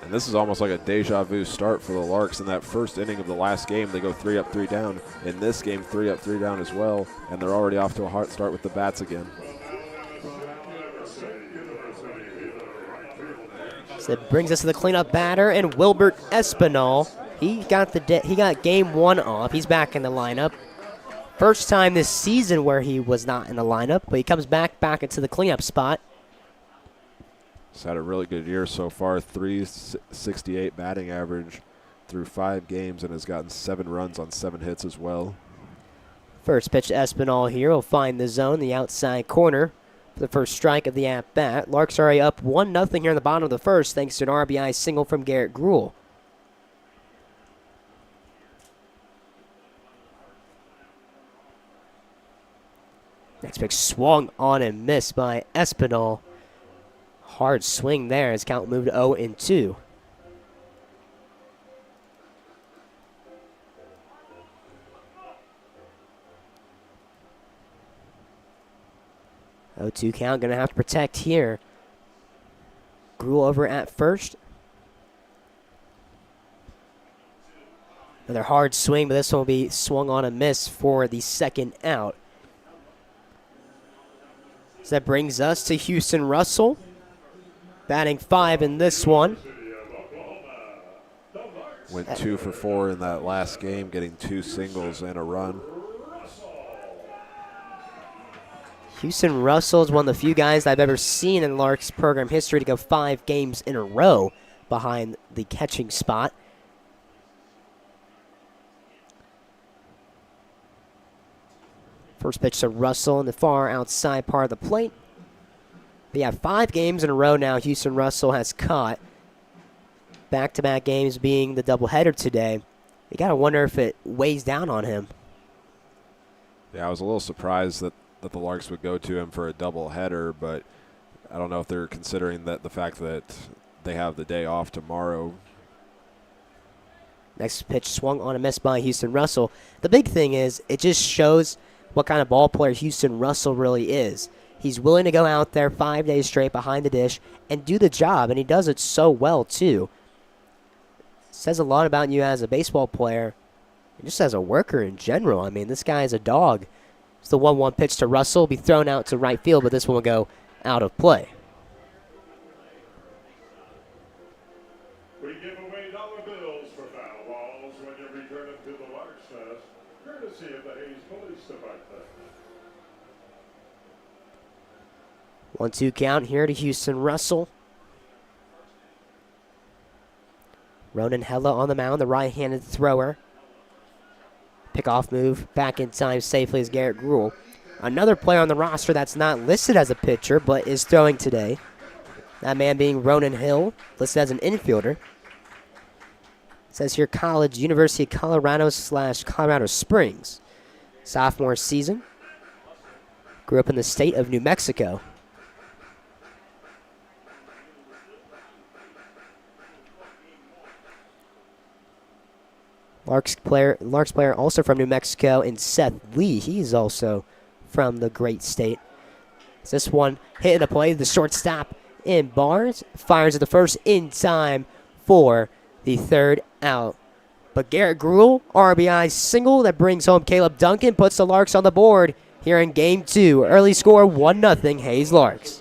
And this is almost like a deja vu start for the Larks. In that first inning of the last game, they go 3 up, 3 down. In this game, 3 up, 3 down as well, and they're already off to a hot start with the bats again. So it brings us to the cleanup batter and Wilbert Espinal. He got game 1 off. He's back in the lineup. First time this season where he was not in the lineup, but he comes back into the cleanup spot. He's had a really good year so far, 368 batting average through 5 games, and has gotten 7 runs on 7 hits as well. First pitch to Espinal here. He'll find the zone, the outside corner for the first strike of the at-bat. Larks are already up 1-0 here in the bottom of the first thanks to an RBI single from Garrett Gruel. Next pitch swung on and missed by Espinal. Hard swing there as count moved to 0-2. Oh, 2 count, gonna have to protect here. Gruel over at first. Another hard swing, but this one will be swung on and miss for the second out. So that brings us to Houston Russell, batting 5 in this one. Went 2 for 4 in that last game, getting 2 singles and a run. Houston Russell is one of the few guys I've ever seen in Larks program history to go 5 games in a row behind the catching spot. First pitch to Russell in the far outside part of the plate. But yeah, 5 games in a row now Houston Russell has caught. Back-to-back games being the doubleheader today. You got to wonder if it weighs down on him. Yeah, I was a little surprised that the Larks would go to him for a doubleheader, but I don't know if they're considering that the fact that they have the day off tomorrow. Next pitch swung on a miss by Houston Russell. The big thing is it just shows what kind of ball player Houston Russell really is. He's willing to go out there 5 days straight behind the dish and do the job, and he does it so well too. Says a lot about you as a baseball player and just as a worker in general. I mean, this guy is a dog. It's the 1-1 pitch to Russell. Will be thrown out to right field, but this one will go out of play. We give away dollar bills for foul balls when you return them to the Larks nest, courtesy of the Hayes Police Department. 1-2 count here to Houston Russell. Ronan Hella on the mound, the right-handed thrower. Pickoff move back in time safely as Garrett Gruhl. Another player on the roster that's not listed as a pitcher but is throwing today. That man being Ronan Hill, listed as an infielder. It says here college, University of Colorado / Colorado Springs. Sophomore season. Grew up in the state of New Mexico. Larks player also from New Mexico, and Seth Lee. He's also from the great state. This one hitting a play, the shortstop in bars, fires at the first in time for the 3rd out. But Garrett Gruhl, RBI single that brings home Caleb Duncan, puts the Larks on the board here in Game 2. Early score 1-0 Hayes Larks.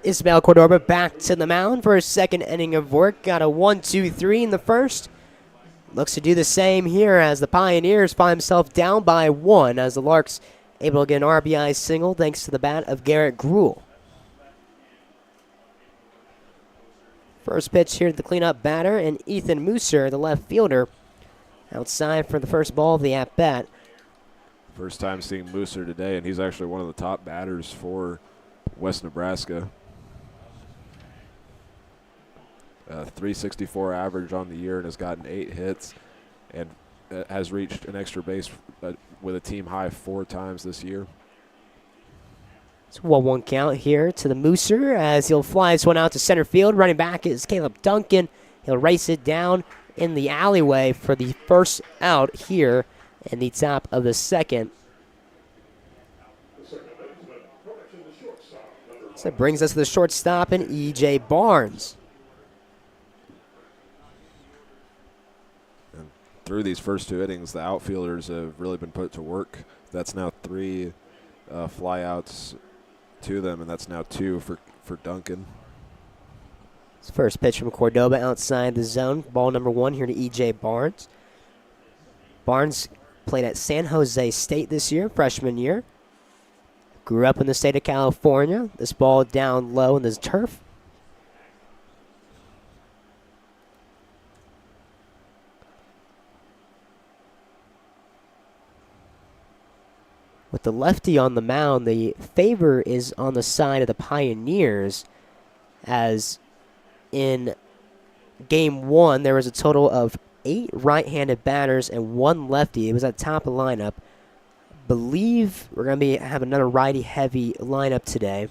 Ismael Cordoba back to the mound for his 2nd inning of work. Got a 1-2-3 in the first. Looks to do the same here as the Pioneers find himself down by 1 as the Larks able to get an RBI single thanks to the bat of Garrett Gruhl. First pitch here to the cleanup batter, and Ethan Mooser, the left fielder, outside for the first ball of the at-bat. First time seeing Mooser today, and he's actually one of the top batters for West Nebraska. 364 average on the year and has gotten 8 hits and has reached an extra base with a team high 4 times this year. It's a 1-1 count here to the Mooser as he'll fly this one out to center field. Running back is Caleb Duncan. He'll race it down in the alleyway for the first out here in the top of the second. So that brings us to the shortstop and E.J. Barnes. And through these first 2 innings, the outfielders have really been put to work. That's now 3 flyouts to them, and that's now 2 for Duncan. His first pitch from Cordoba outside the zone. Ball number 1 here to E.J. Barnes. Barnes played at San Jose State this year, freshman year. Grew up in the state of California. This ball down low in the turf. With the lefty on the mound, the favor is on the side of the Pioneers, as in Game 1, there was a total of 8 right-handed batters and 1 lefty. It was at the top of the lineup. Believe we're going to have another righty-heavy lineup today.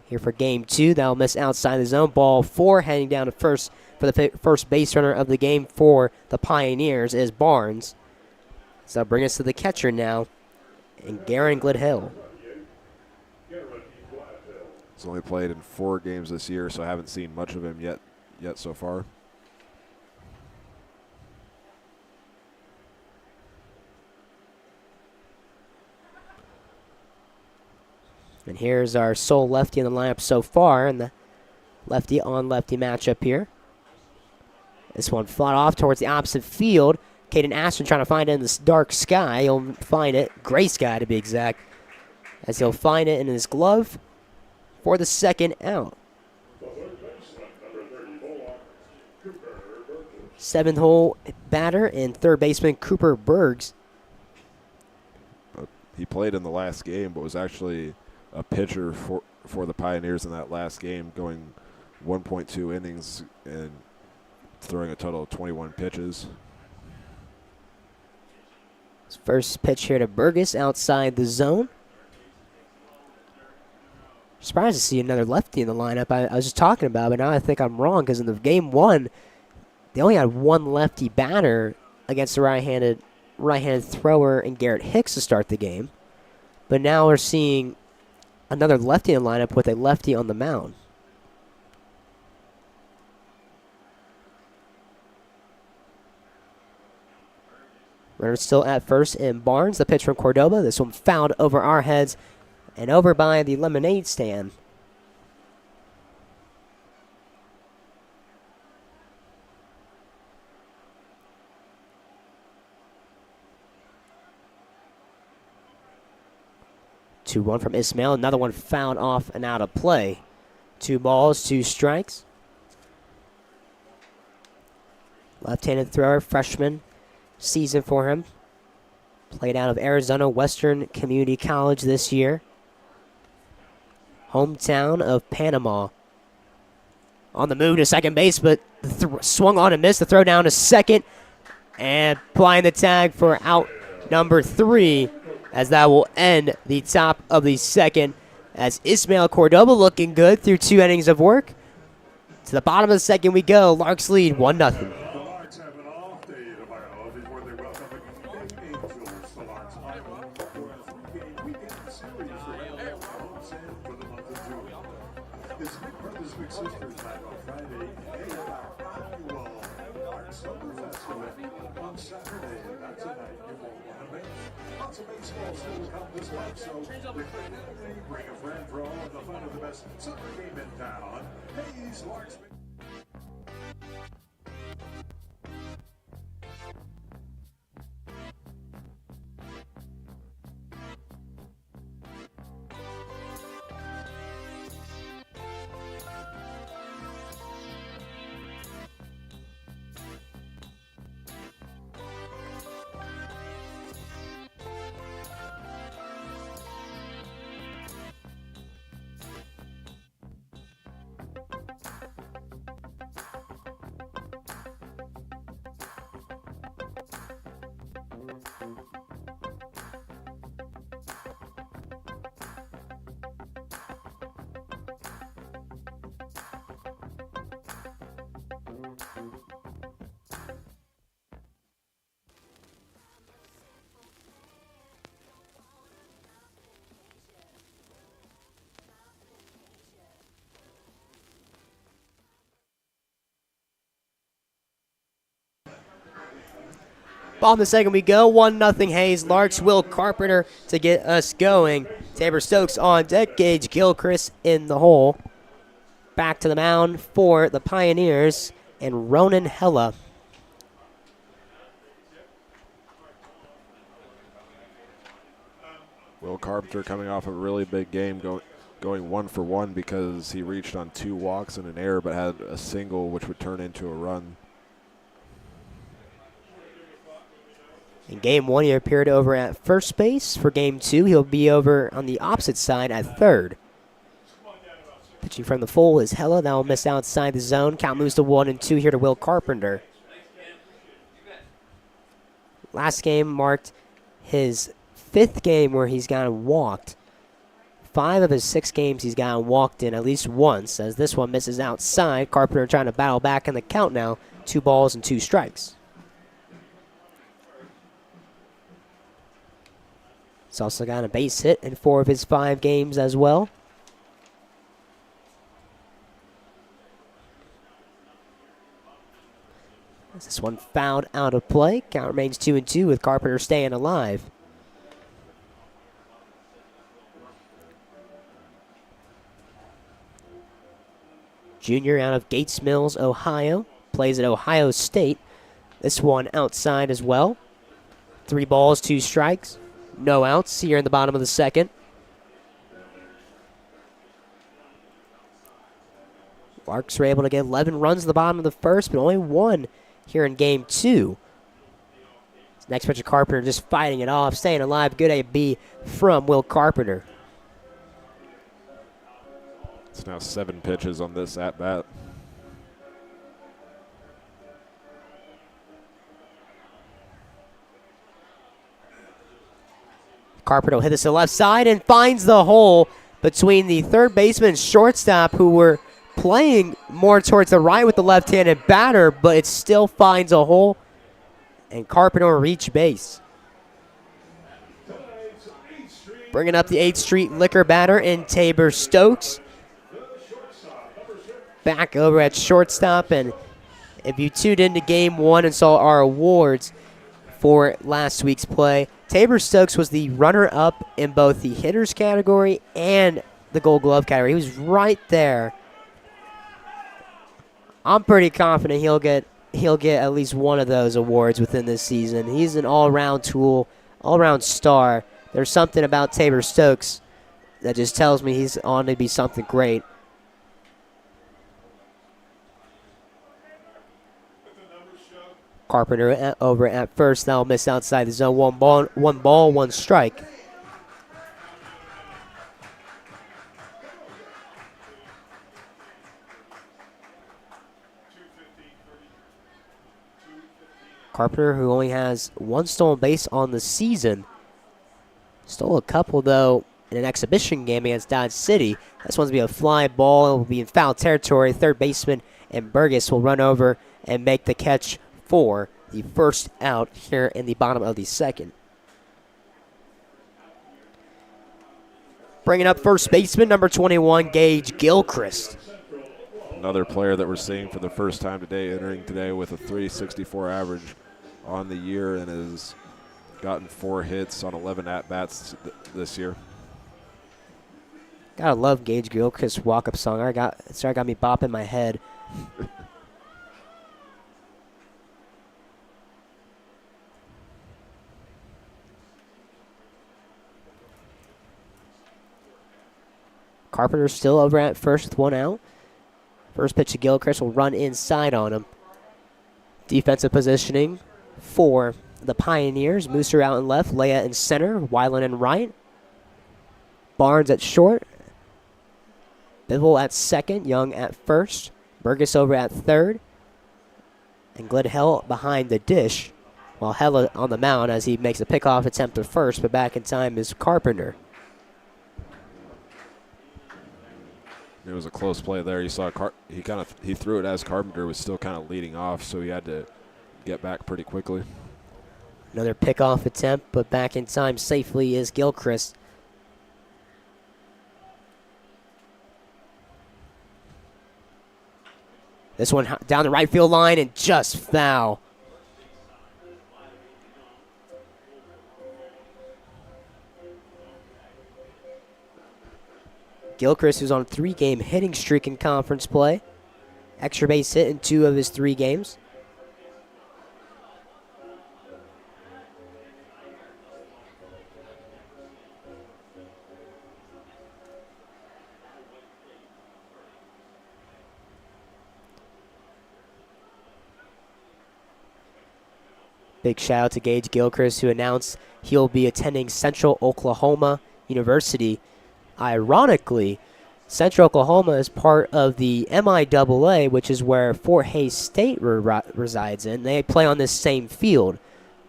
Here for Game 2, that'll miss outside the zone. Ball 4 heading down to first for the first base runner of the game for the Pioneers is Barnes. So that'll bring us to the catcher now, and Garen Glidhill. He's only played in 4 games this year, so I haven't seen much of him yet so far. And here's our sole lefty in the lineup so far in the lefty-on-lefty matchup here. This one fought off towards the opposite field. Caden Ashton trying to find it in this dark sky. He'll find it, gray sky to be exact, as he'll find it in his glove for the second out. 7th-hole batter and third baseman Cooper Bergs. He played in the last game, but was actually a pitcher for the Pioneers in that last game, going 1.2 innings and throwing a total of 21 pitches. His first pitch here to Burgess outside the zone. Surprised to see another lefty in the lineup. I was just talking about it, but now I think I'm wrong, because in the Game 1, they only had 1 lefty batter against the right-handed thrower and Garrett Hicks to start the game. But now we're seeing another lefty in the lineup with a lefty on the mound. Runner still at first in Barnes. The pitch from Cordoba. This one fouled over our heads and over by the lemonade stand. Two one from Ismail. Another one fouled off and out of play. 2 balls, 2 strikes. Left-handed thrower, freshman season for him. Played out of Arizona Western Community College this year. Hometown of Panama. On the move to second base, but swung on and missed. The throw down to second. And applying the tag for out number 3, as that will end the top of the second, as Ismail Cordoba looking good through 2 innings of work. To the bottom of the second we go. Larks lead 1-0. The Larks have an off day tomorrow before they welcome the Angels. The Larks are for a 3-game weekend series for the month of June. It's Big Brothers Big Sisters night on Friday and annual Larks Summer Festival on Saturday. That's a night you won't want to miss. Lots of baseball still come this month, so bring a friend for all of the fun of the best summer game in town. Hayes Larks. On the second we go, 1-0 Hayes. Larks, Will Carpenter to get us going. Tabor Stokes on deck, Gage Gilchrist in the hole. Back to the mound for the Pioneers and Ronan Hella. Will Carpenter coming off a really big game, going 1 for 1 because he reached on 2 walks and an error, but had a single which would turn into a run. In game 1, he appeared over at first base. For game 2, he'll be over on the opposite side at third. Pitching from the full is Hella. That will miss outside the zone. Count moves to 1-2 here to Will Carpenter. Last game marked his 5th game where he's gotten walked. 5 of his 6 games he's gotten walked in at least once, as this one misses outside. Carpenter trying to battle back in the count now. 2 balls and 2 strikes. He's also got a base hit in 4 of his 5 games as well. This one fouled out of play. Count remains 2-2 with Carpenter staying alive. Junior out of Gates Mills, Ohio. Plays at Ohio State. This one outside as well. 3 balls, 2 strikes. No outs here in the bottom of the second. Larks were able to get 11 runs in the bottom of the first, but only 1 here in game 2. Next pitch of Carpenter just fighting it off, staying alive. Good AB from Will Carpenter. It's now 7 pitches on this at-bat. Carpenter will hit this to the left side and finds the hole between the third baseman and shortstop, who were playing more towards the right with the left-handed batter, but it still finds a hole, and Carpenter will reach base. Bringing up the 8th Street Liquor batter in Tabor Stokes. Back over at shortstop, and if you tuned into game 1 and saw our awards for last week's play, Tabor Stokes was the runner-up in both the hitters category and the Gold Glove category. He was right there. I'm pretty confident he'll get at least one of those awards within this season. He's an all-around tool, all-around star. There's something about Tabor Stokes that just tells me he's on to be something great. Carpenter over at first. Now miss outside the zone. One ball, 1 strike. Carpenter, who only has 1 stolen base on the season, stole a couple though in an exhibition game against Dodge City. This one's be a fly ball. It will be in foul territory. Third baseman and Burgess will run over and make the catch for the first out here in the bottom of the second. Bringing up first baseman, number 21, Gage Gilchrist. Another player that we're seeing for the first time today, entering today with a .364 average on the year, and has gotten 4 hits on 11 at-bats this year. Gotta love Gage Gilchrist's walk-up song. Sorry, got me bopping my head. Carpenter still over at first with 1 out. First pitch to Gilchrist will run inside on him. Defensive positioning for the Pioneers. Mooser out in left, Leia in center, Weiland in right. Barnes at short. Bivol at second, Young at first. Burgess over at third. And Glidhell behind the dish, while Hella on the mound as he makes a pickoff attempt at first, but back in time is Carpenter. It was a close play there. You saw he threw it as Carpenter was still kind of leading off, so he had to get back pretty quickly. Another pickoff attempt, but back in time safely is Gilchrist. This one down the right field line and just foul. Gilchrist, who's on a 3-game hitting streak in conference play. Extra base hit in 2 of his 3 games. Big shout out to Gage Gilchrist, who announced he'll be attending Central Oklahoma University. Ironically, Central Oklahoma is part of the MIAA, which is where Fort Hays State resides in. They play on this same field.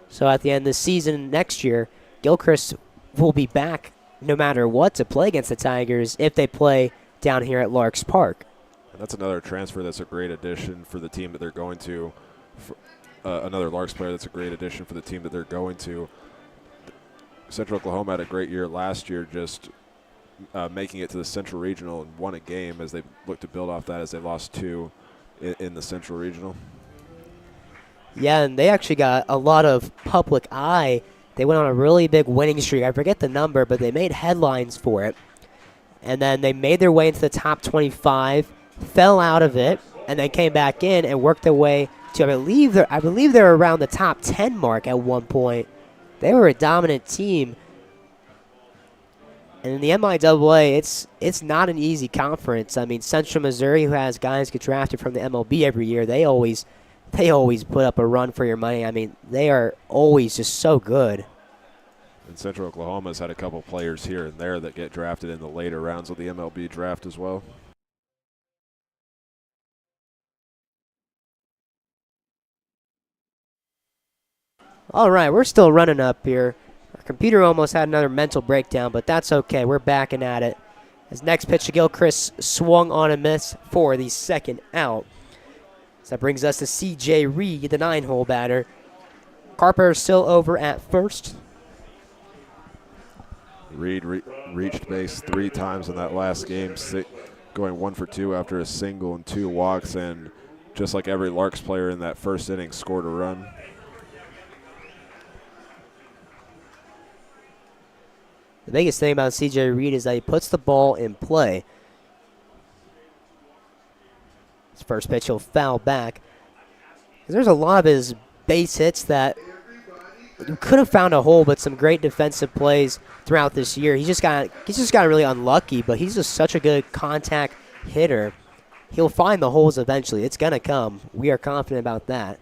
So at the end of the season next year, Gilchrist will be back no matter what to play against the Tigers if they play down here at Larks Park. And that's another transfer that's a great addition for the team that they're going to. Another Larks player that's a great addition for the team that they're going to. Central Oklahoma had a great year last year, just making it to the Central Regional and won a game as they look to build off that as they lost 2 in the Central Regional. Yeah, and they actually got a lot of public eye. They went on a really big winning streak. I forget the number, but they made headlines for it. And then they made their way into the top 25, fell out of it, and then came back in and worked their way to, I believe they're around the top 10 mark at one point. They were a dominant team. And in the MIAA, it's not an easy conference. I mean, Central Missouri, who has guys get drafted from the MLB every year, they always put up a run for your money. I mean, they are always just so good. And Central Oklahoma's had a couple players here and there that get drafted in the later rounds of the MLB draft as well. All right, we're still running up here. Our computer almost had another mental breakdown, but that's okay. We're backing at it. As next pitch to Gilchrist swung on a miss for the second out. So that brings us to C.J. Reed, the 9-hole batter. Carper still over at first. Reed reached base 3 times in that last game, going 1 for 2 after a single and 2 walks, and just like every Larks player in that first inning, scored a run. The biggest thing about C.J. Reed is that he puts the ball in play. His first pitch, he'll foul back. There's a lot of his base hits that could have found a hole, but some great defensive plays throughout this year. He's just got really unlucky, but he's just such a good contact hitter. He'll find the holes eventually. It's gonna come. We are confident about that.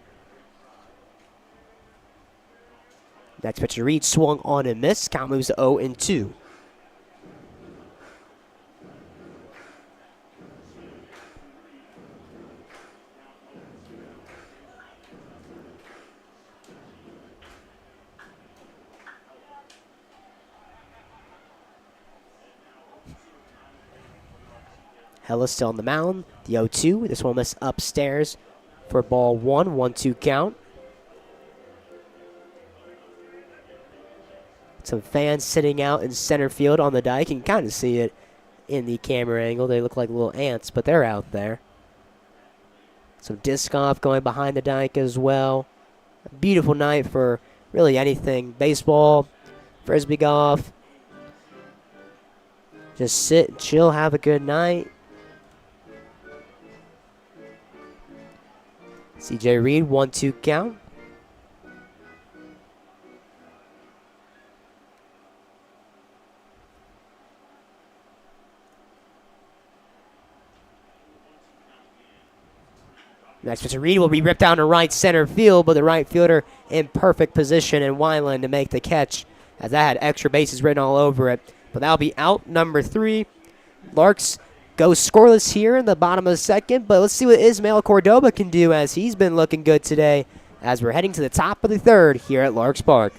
Next pitch to Reed, swung on and missed. Count moves to 0-2. Hella's still on the mound. The 0-2. This one missed upstairs for ball 1. 1-2 count. Some fans sitting out in center field on the dike. You can kind of see it in the camera angle. They look like little ants, but they're out there. Some disc golf going behind the dike as well. A beautiful night for really anything. Baseball, frisbee golf. Just sit and chill, have a good night. C.J. Reed, 1-2 count. Next pitch to Reed will be ripped down to right center field, but the right fielder in perfect position and Wineland to make the catch, as that had extra bases written all over it. But that'll be out number 3. Larks go scoreless here in the bottom of the second, but let's see what Ismael Cordoba can do, as he's been looking good today as we're heading to the top of the third here at Larks Park.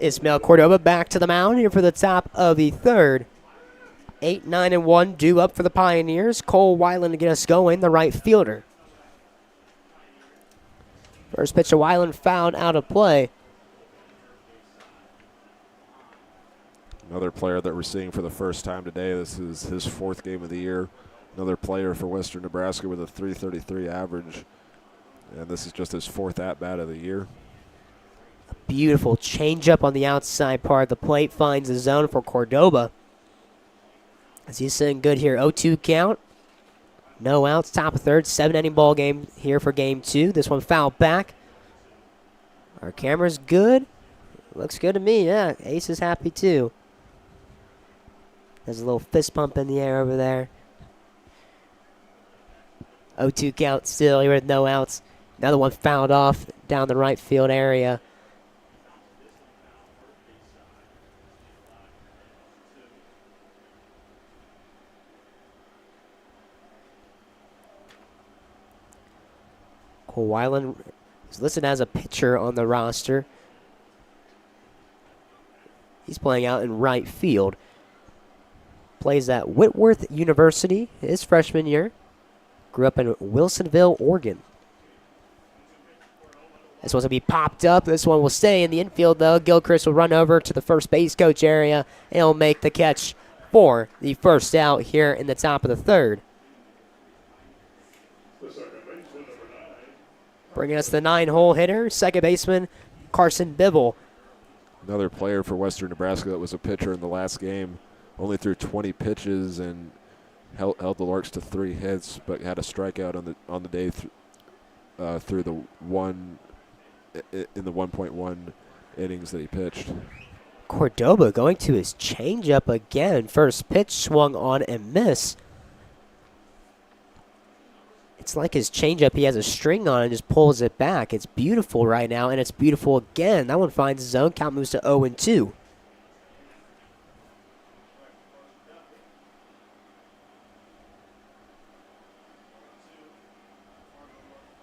Ismael Cordoba back to the mound here for the top of the third. 8, 9, and 1 due up for the Pioneers. Cole Weiland to get us going, the right fielder. First pitch to Weiland fouled out of play. Another player that we're seeing for the first time today. This is his 4th game of the year. Another player for Western Nebraska with a .333 average. And this is just his 4th at-bat of the year. Beautiful changeup on the outside part of the plate. Finds the zone for Cordoba. As he's sitting good here. 0-2 count. No outs. Top of third. 7-inning ball game here for game 2. This one fouled back. Our camera's good. Looks good to me. Yeah, Ace is happy too. There's a little fist pump in the air over there. 0-2 count still here with no outs. Another one fouled off down the right field area. Cole Weiland is listed as a pitcher on the roster. He's playing out in right field. Plays at Whitworth University his freshman year. Grew up in Wilsonville, Oregon. This one's going to be popped up. This one will stay in the infield, though. Gilchrist will run over to the first base coach area, and he'll make the catch for the first out here in the top of the third. Bringing us the 9-hole hitter, second baseman Carson Bibble. Another player for Western Nebraska that was a pitcher in the last game. Only threw 20 pitches and held the Larks to 3 hits, but had a strikeout on the day through the 1.1 innings that he pitched. Cordoba going to his changeup again. First pitch swung on and missed. It's like his changeup, he has a string on and just pulls it back. It's beautiful right now, and it's beautiful again. That one finds his zone. Count moves to 0-2.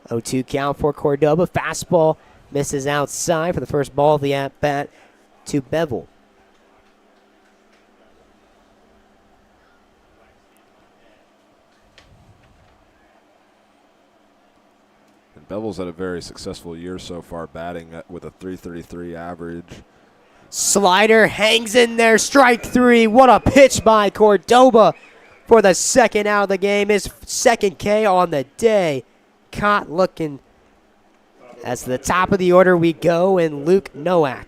Oh, 2 count for Cordoba. Fastball misses outside for the first ball of the at-bat to Bevel. And Bevel's had a very successful year so far, batting with a .333 average. Slider hangs in there. Strike 3. What a pitch by Cordoba for the second out of the game. His second K on the day. Caught looking as to the top of the order we go, and Luke Nowak.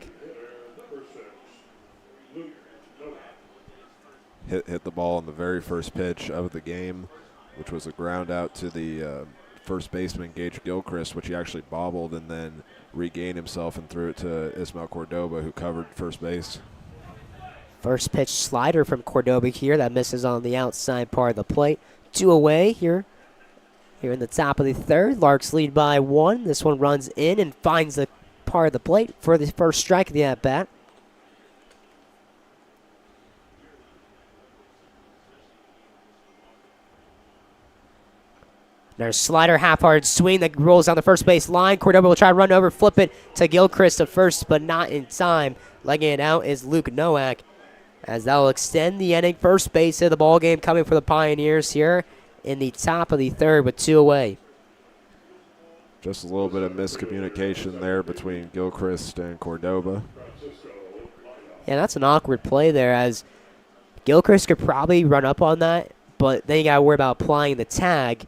Hit the ball on the very first pitch of the game, which was a ground out to the first baseman, Gage Gilchrist, which he actually bobbled and then regained himself and threw it to Ismael Cordoba, who covered first base. First pitch slider from Cordoba here. That misses on the outside part of the plate. 2 away here. Here in the top of the third, Larks lead by 1. This one runs in and finds the part of the plate for the first strike of the at-bat. There's slider, half-hard swing that rolls down the first base line. Cordoba will try to run over, flip it to Gilchrist to first, but not in time. Legging it out is Luke Nowak, as that will extend the inning. First base of the ball game coming for the Pioneers here in the top of the third with 2 away. Just a little bit of miscommunication there between Gilchrist and Cordoba. Yeah, that's an awkward play there, as Gilchrist could probably run up on that, but then you got to worry about applying the tag.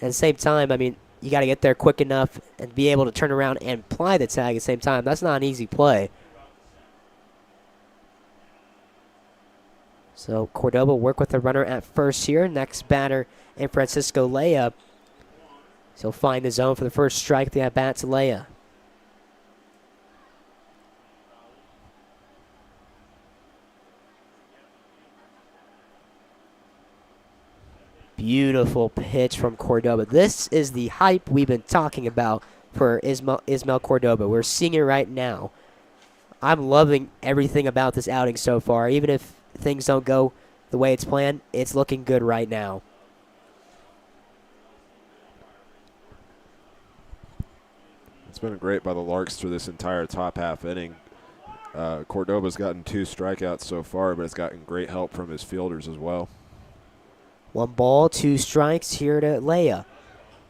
At the same time, I mean, you got to get there quick enough and be able to turn around and apply the tag at the same time. That's not an easy play. So Cordoba will work with the runner at first here. Next batter in Francisco Leia. So he'll find the zone for the first strike. The at-bat to Leia. Beautiful pitch from Cordoba. This is the hype we've been talking about for Ismael Cordoba. We're seeing it right now. I'm loving everything about this outing so far. Even if things don't go the way it's planned, it's looking good right now. It's been great by the Larks through this entire top half inning. Cordoba's gotten 2 strikeouts so far, but it's gotten great help from his fielders as well. 1 ball, 2 strikes here to Leia.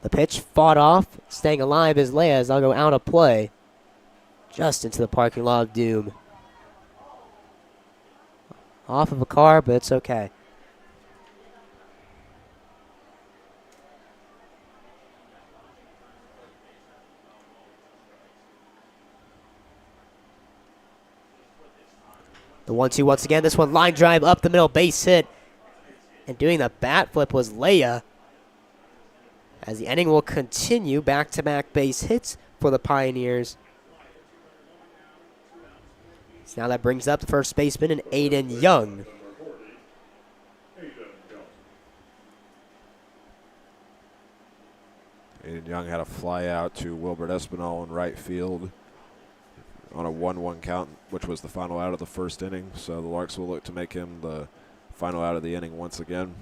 The pitch fought off, staying alive is Leia as they'll go out of play. Just into the parking lot of doom. Off of a car, but it's okay. The 1-2 once again. This one line drive up the middle, base hit. And doing the bat flip was Leia. As the inning will continue, back-to-back base hits for the Pioneers. So now that brings up the first baseman, and Aiden Young. Aiden Young had a fly out to Wilbert Espinal in right field on a 1-1 count, which was the final out of the first inning. So the Larks will look to make him the final out of the inning once again.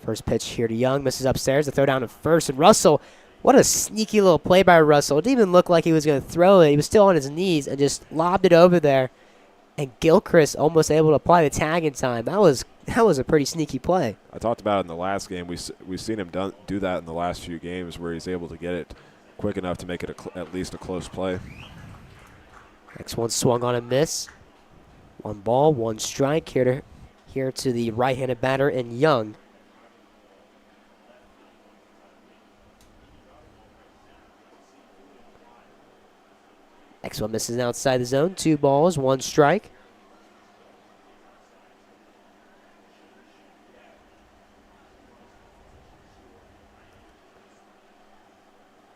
First pitch here to Young, misses upstairs. The throw down to first, and Russell, what a sneaky little play by Russell. It didn't even look like he was going to throw it. He was still on his knees and just lobbed it over there. And Gilchrist almost able to apply the tag in time. That was a pretty sneaky play. I talked about it in the last game. We've seen him do that in the last few games where he's able to get it quick enough to make it at least a close play. Next one swung on a miss. 1 ball, 1 strike here to the right-handed batter in Young. Next one misses outside the zone. 2 balls, 1 strike.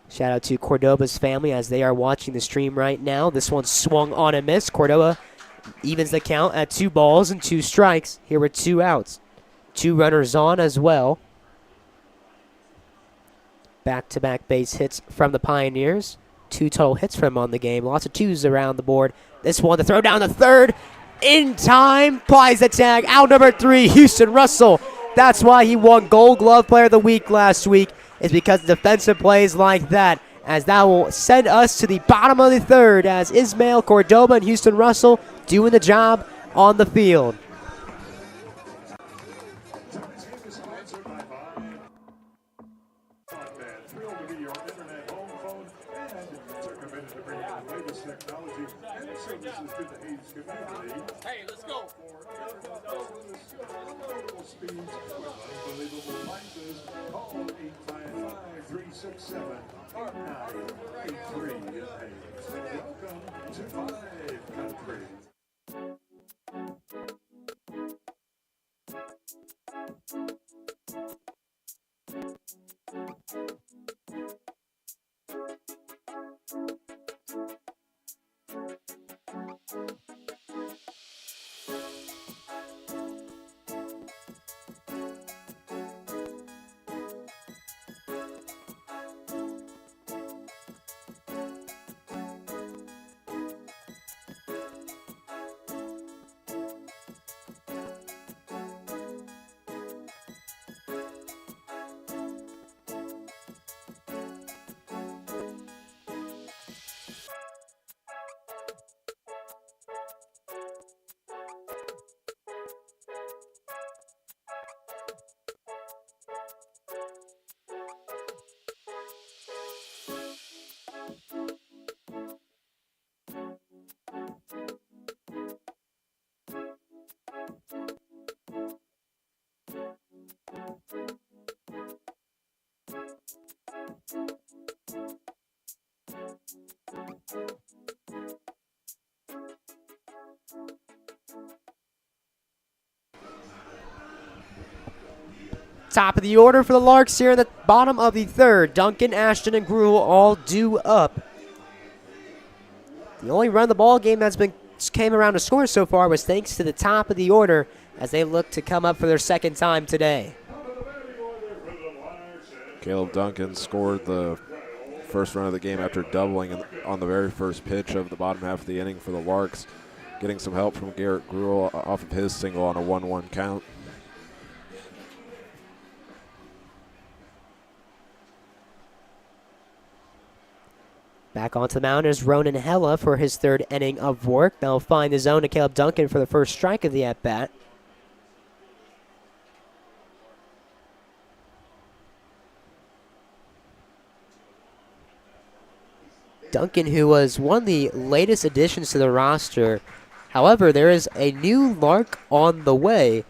Shout out to Cordoba's family as they are watching the stream right now. This one swung on a miss. Cordoba evens the count at 2 balls and 2 strikes. Here with 2 outs. 2 runners on as well. Back-to-back base hits from the Pioneers. 2 total hits from him on the game. Lots of 2s around the board. This one, the throw down the third. In time, applies the tag. Out number 3, Houston Russell. That's why he won Gold Glove Player of the Week last week, is because of defensive plays like that. As that will send us to the bottom of the 3rd as Ismail, Cordoba, and Houston Russell doing the job on the field. Hey, let's go. Unbelievable prices. Call 855-367-8983. Welcome to 5 Country. Top of the order for the Larks here in the bottom of the 3rd. Duncan, Ashton, and Gruel all due up. The only run of the ball game that's came around to score so far was thanks to the top of the order as they look to come up for their 2nd time today. Caleb Duncan scored the first run of the game after doubling on the very first pitch of the bottom half of the inning for the Larks, getting some help from Garrett Gruel off of his single on a 1-1 count. Back onto the mound is Ronan Hella for his third inning of work. They'll find the zone to Caleb Duncan for the first strike of the at-bat. Duncan, who was one of the latest additions to the roster. However, there is a new Lark on the way,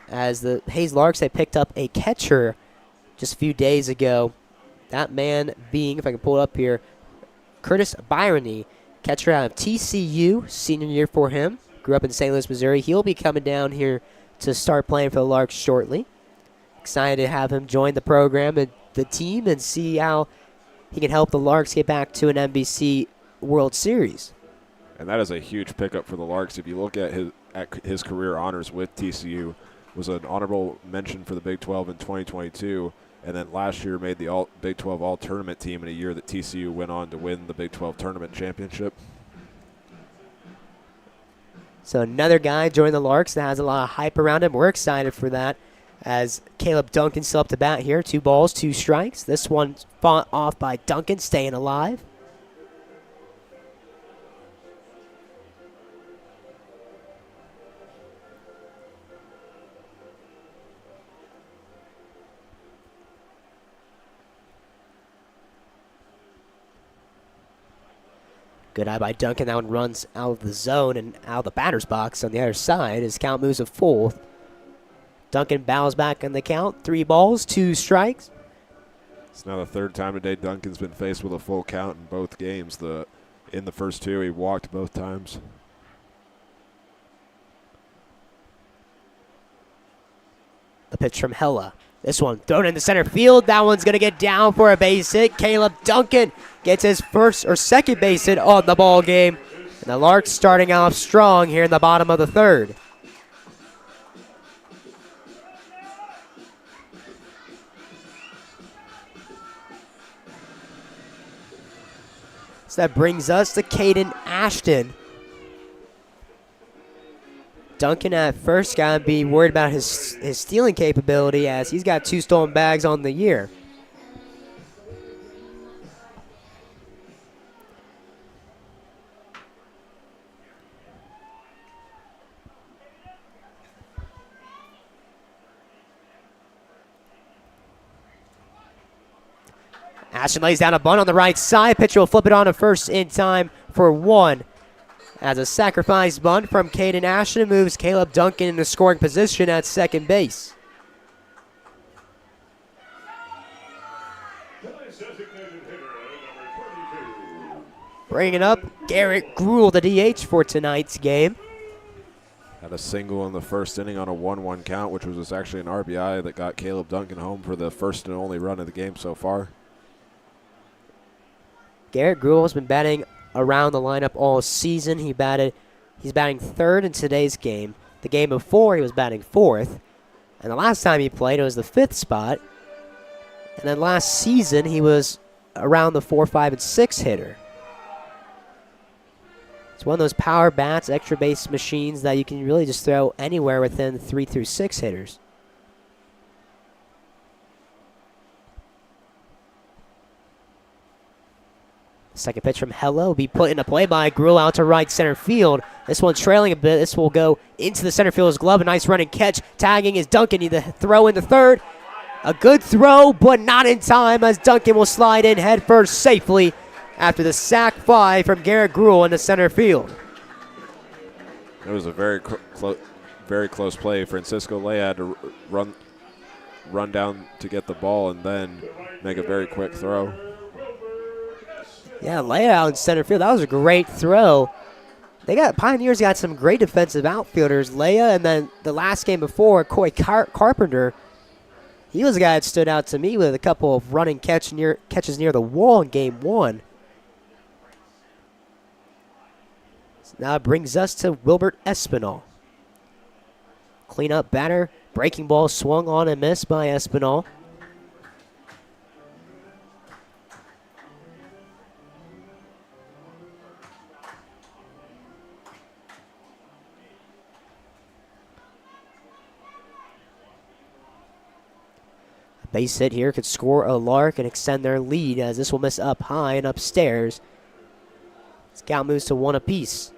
as the Hayes Larks, they picked up a catcher just a few days ago. That man being, if I can pull it up here, Curtis Byrony, catcher out of TCU, senior year for him. Grew up in St. Louis, Missouri. He'll be coming down here to start playing for the Larks shortly. Excited to have him join the program and the team and see how he can help the Larks get back to an NBC World Series. And that is a huge pickup for the Larks. If you look at his career honors with TCU, was an honorable mention for the Big 12 in 2022, and then last year made the Big 12 All-Tournament team in a year that TCU went on to win the Big 12 Tournament Championship. So another guy joined the Larks that has a lot of hype around him. We're excited for that, as Caleb Duncan still up to bat here. 2 balls, 2 strikes. This one fought off by Duncan, staying alive. Good eye by Duncan. That one runs out of the zone and out of the batter's box on the other side. His count moves to full. Duncan bows back in the count. 3 balls, 2 strikes. It's now the 3rd time today Duncan's been faced with a full count in both games. In the first 2, he walked both times. The pitch from Hella. This one thrown into center field. That one's going to get down for a base hit. Caleb Duncan gets his first or second base hit on the ball game. And the Larks starting off strong here in the bottom of the 3rd. So that brings us to Caden Ashton. Duncan at first got to be worried about his stealing capability, as he's got 2 stolen bags on the year. Ashton lays down a bunt on the right side. Pitcher will flip it on to first in time for 1. As a sacrifice bunt from Caden Ashton moves Caleb Duncan into scoring position at second base. Bringing up Garrett Gruel, the DH for tonight's game. Had a single in the first inning on a 1-1 count, which was actually an RBI that got Caleb Duncan home for the first and only run of the game so far. Garrett Gruel has been batting around the lineup all season. He's batting 3rd in today's game. The game before, he was batting 4th. And the last time he played, it was the 5th spot. And then last season, he was around the 4, 5, and 6 hitter. It's one of those power bats, extra base machines that you can really just throw anywhere within 3 through 6 hitters. Second pitch from Hella will be put into play by Gruel out to right center field. This one trailing a bit. This will go into the center fielder's glove. A nice running catch. Tagging is Duncan. The throw into third. A good throw, but not in time, as Duncan will slide in headfirst safely after the sac fly from Garrett Gruel into center field. It was a very close play. Francisco Lea had to run down to get the ball and then make a very quick throw. Yeah, layout in center field. That was a great throw. Pioneers got some great defensive outfielders. Leia, and then the last game before, Coy Carpenter. He was a guy that stood out to me with a couple of running catches near the wall in game 1. So now it brings us to Wilbert Espinal. Cleanup batter. Breaking ball swung on and missed by Espinal. Base hit here could score a Lark and extend their lead as this will miss up high and upstairs. Scout moves to 1 apiece.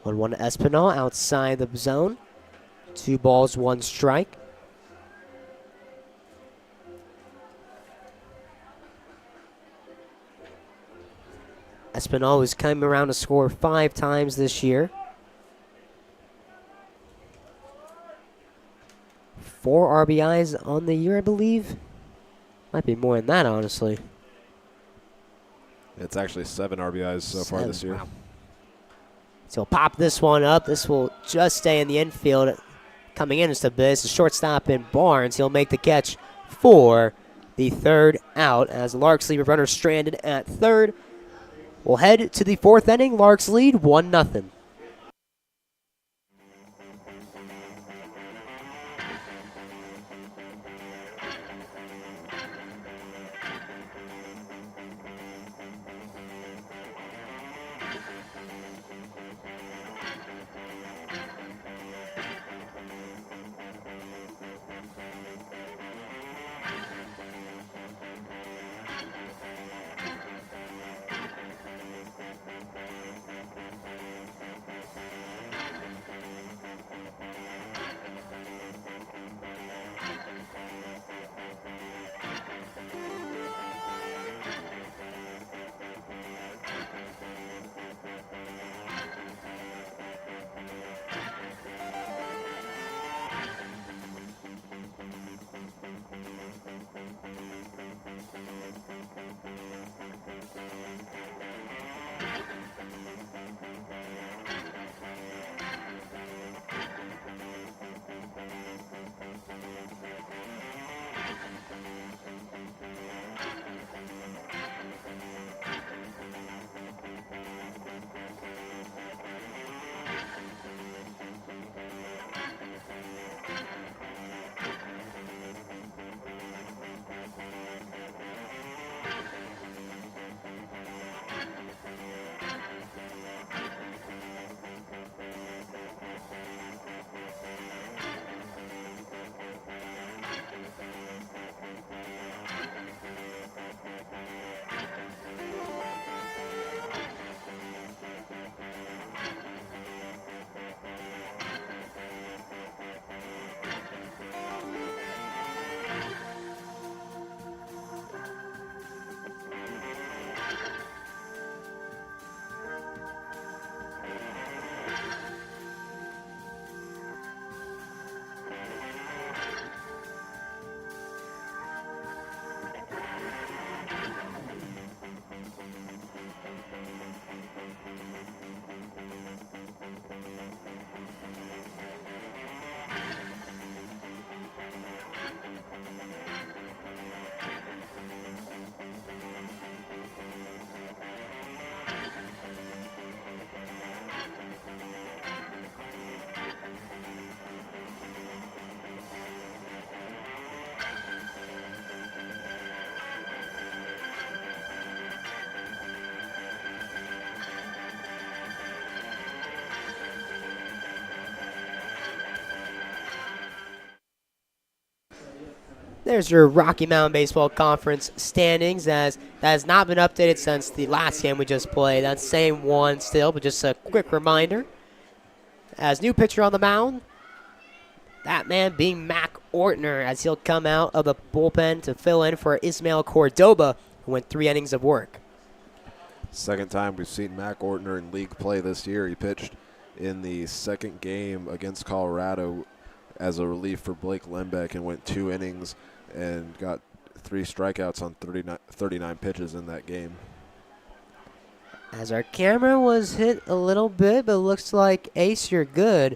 One to Espinal outside the zone. 2 balls, 1 strike. Espinal has come around to score 5 times this year. 4 RBIs on the year, I believe. Might be more than that, honestly. It's actually 7 RBIs so far this year. Wow. So he'll pop this one up. This will just stay in the infield. Coming in just a bit. It's a shortstop in Barnes. He'll make the catch for the 3rd out as Larks leave a runner stranded at 3rd. We'll head to the 4th inning. Larks lead 1-0. There's your Rocky Mountain Baseball Conference standings, as that has not been updated since the last game we just played. That same one still, but just a quick reminder. As new pitcher on the mound, that man being Mac Ortner, as he'll come out of the bullpen to fill in for Ismael Cordoba, who went 3 innings of work. Second time we've seen Mac Ortner in league play this year. He pitched in the 2nd game against Colorado as a relief for Blake Lembeck and went 2 innings and got 3 strikeouts on 39 pitches in that game. As our camera was hit a little bit, but it looks like, Ace, you're good.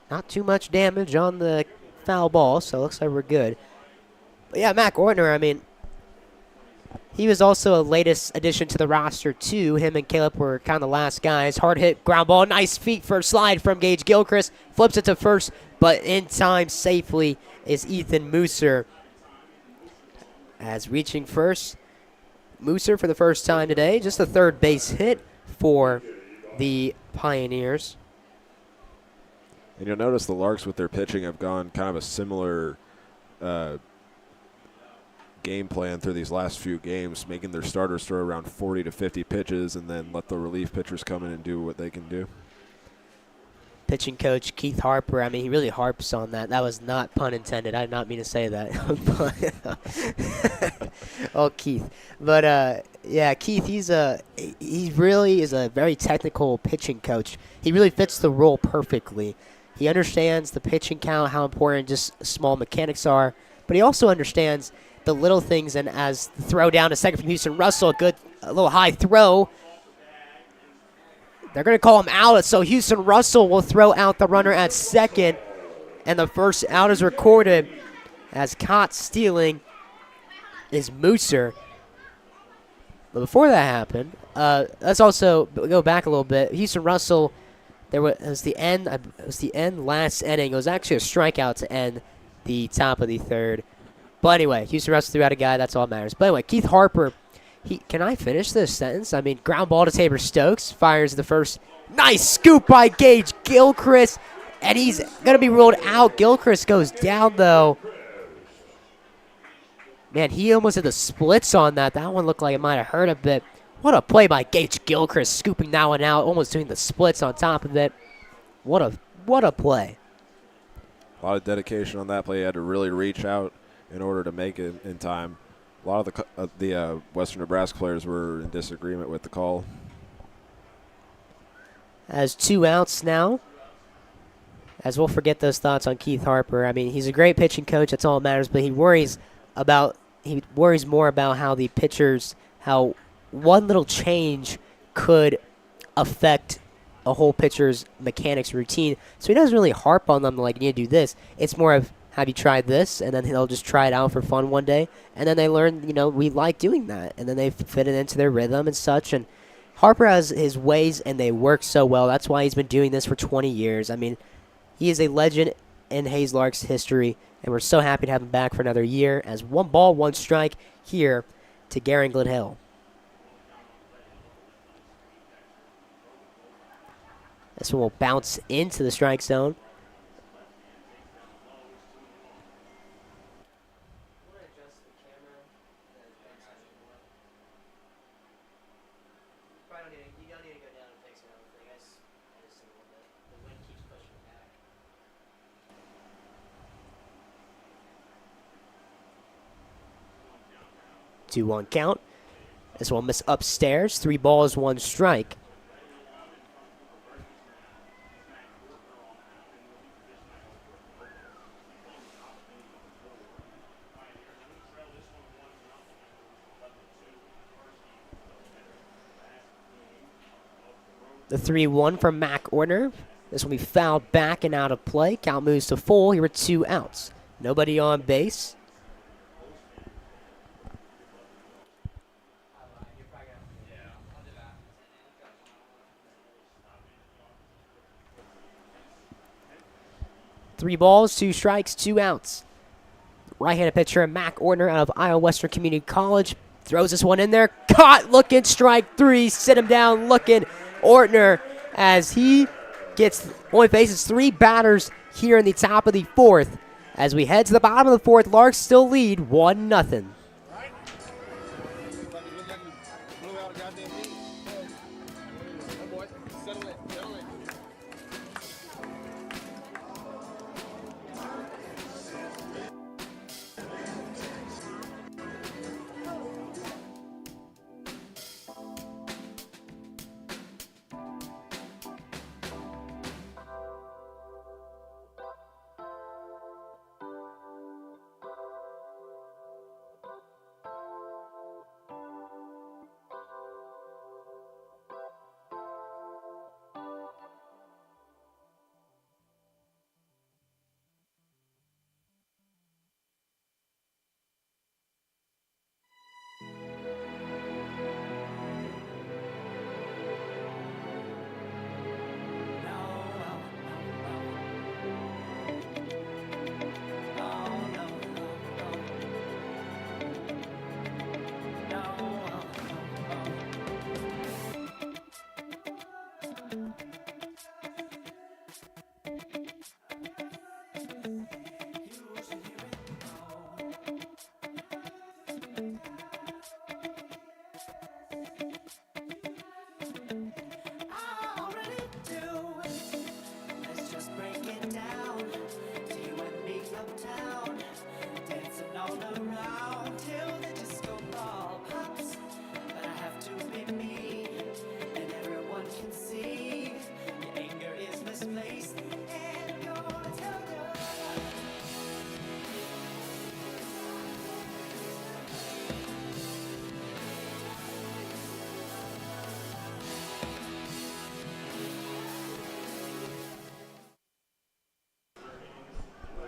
Not too much damage on the foul ball, so it looks like we're good. But yeah, Mac Ortner, I mean, He was also a latest addition to the roster, too. Him and Caleb were kind of the last guys. Hard hit, ground ball, nice feet for a slide from Gage Gilchrist. Flips it to first, but in time safely is Ethan Mooser. As reaching first, Mooser for the first time today. Just a third base hit for the Pioneers. And you'll notice the Larks with their pitching have gone kind of a similar game plan through these last few games, making their starters throw around 40 to 50 pitches and then let the relief pitchers come in and do what they can do. Pitching coach Keith Harper, I mean, he really harps on that. That was not pun intended. I did not mean to say that. Oh, Keith. But, yeah, Keith, he really is a very technical pitching coach. He really fits the role perfectly. He understands the pitching count, how important just small mechanics are, but he also understands the little things, and as the throw down to second from Houston Russell, a little high throw. They're going to call him out, so Houston Russell will throw out the runner at second, and the first out is recorded as caught stealing is Mooser. But before that happened, let's also go back a little bit. Houston Russell, it was the end last inning. It was actually a strikeout to end the top of the third. But anyway, Houston Russell threw out a guy. That's all that matters. But anyway, Keith Harper, can I finish this sentence? I mean, ground ball to Tabor Stokes. Fires the first. Nice scoop by Gage Gilchrist. And he's going to be ruled out. Gilchrist goes down, though. Man, he almost had the splits on that. That one looked like it might have hurt a bit. What a play by Gage Gilchrist, scooping that one out, almost doing the splits on top of it. What a play. A lot of dedication on that play. He had to really reach out in order to make it in time. A lot of the Western Nebraska players were in disagreement with the call. As 2 outs now. As we'll forget those thoughts on Keith Harper. I mean, he's a great pitching coach. That's all that matters. But he worries more about how one little change could affect a whole pitcher's mechanics routine. So he doesn't really harp on them like, you need to do this. It's more of, have you tried this? And then they'll just try it out for fun one day. And then they learn, we like doing that. And then they fit it into their rhythm and such. And Harper has his ways, and they work so well. That's why he's been doing this for 20 years. I mean, he is a legend in Hayes Larks history, and we're so happy to have him back for another year as 1 ball, 1 strike here to Garen Glenhill. This one will bounce into the strike zone. Two one count. This one miss upstairs. 3 balls, 1 strike. The 3-1 from Mac Ortner. This will be fouled back and out of play. Count moves to full. Here are 2 outs. Nobody on base. Three balls, 2 strikes, 2 outs. Right-handed pitcher Mac Ortner out of Iowa Western Community College. Throws this one in there. Caught, looking, strike 3. Sit him down, looking. Ortner, as he only faces 3 batters here in the top of the 4th. As we head to the bottom of the 4th, Larks still lead 1-0.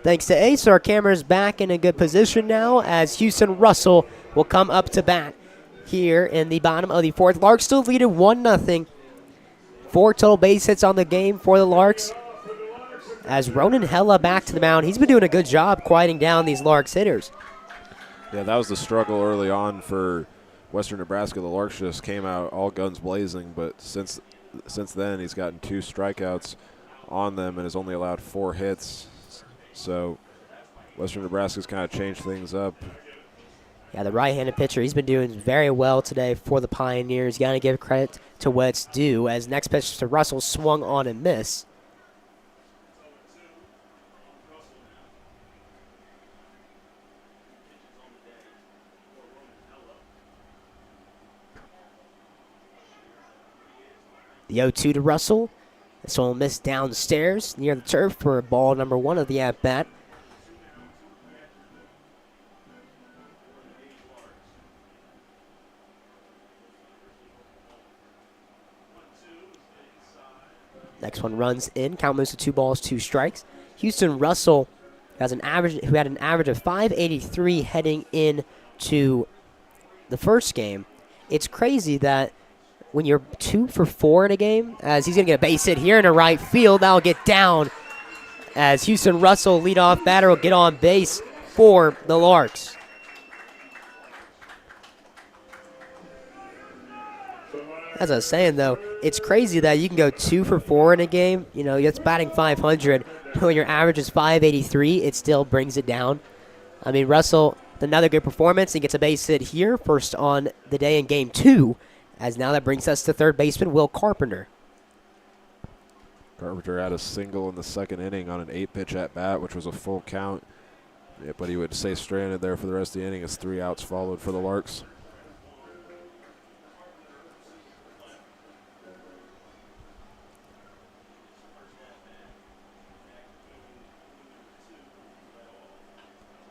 Thanks to Ace, our camera's back in a good position now as Houston Russell will come up to bat here in the bottom of the fourth. Larks still lead it 1-0. 4 total base hits on the game for the Larks. As Ronan Hella back to the mound, he's been doing a good job quieting down these Larks hitters. Yeah, that was the struggle early on for Western Nebraska. The Larks just came out all guns blazing, but since then he's gotten 2 strikeouts on them and has only allowed 4 hits. So Western Nebraska's kind of changed things up. Yeah, the right-handed pitcher, he's been doing very well today for the Pioneers. You got to give credit to what it's due, as next pitch to Russell swung on and missed. The 0-2 to Russell. This one will miss downstairs near the turf for ball number 1 of the at-bat. Next one runs in. Count moves to 2 balls, 2 strikes. Houston Russell who had an average of 583 heading into the first game. It's crazy that when you're 2 for 4 in a game, as he's going to get a base hit here in the right field, that'll get down as Houston Russell, leadoff batter, will get on base for the Larks. As I was saying, though, it's crazy that you can go 2 for 4 in a game. You know, it's batting 500. When your average is 583, it still brings it down. I mean, Russell, another good performance. He gets a base hit here, first on the day in Game 2. As now that brings us to third baseman Will Carpenter. Carpenter had a single in the second inning on an 8-pitch at-bat, which was a full count. Yeah, but he would stay stranded there for the rest of the inning as 3 outs followed for the Larks.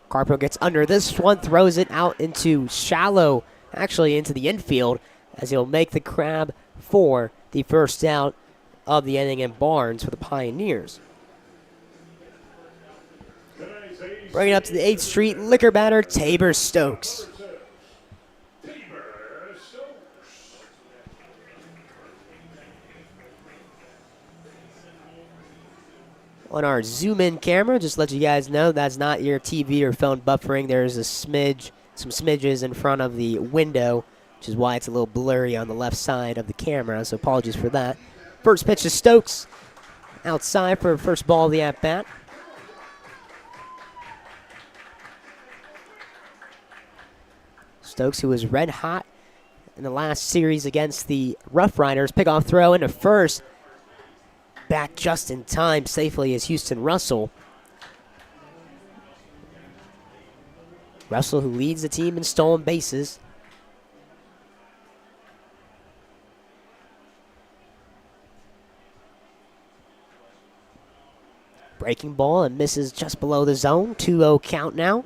Carpenter gets under this one, throws it out into shallow, actually into the infield, as he'll make the grab for the first out of the inning in Barnes for the Pioneers. Bringing it up to the 8th Street liquor batter, Tabor Stokes. On our zoom-in camera, just to let you guys know, that's not your TV or phone buffering. There's some smidges in front of the window, which is why it's a little blurry on the left side of the camera, so apologies for that. First pitch to Stokes, outside for first ball of the at-bat. Stokes, who was red hot in the last series against the Rough Riders, pickoff throw into first. Back just in time safely is Houston Russell. Russell, who leads the team in stolen bases. Breaking ball and misses just below the zone. 2-0 count now.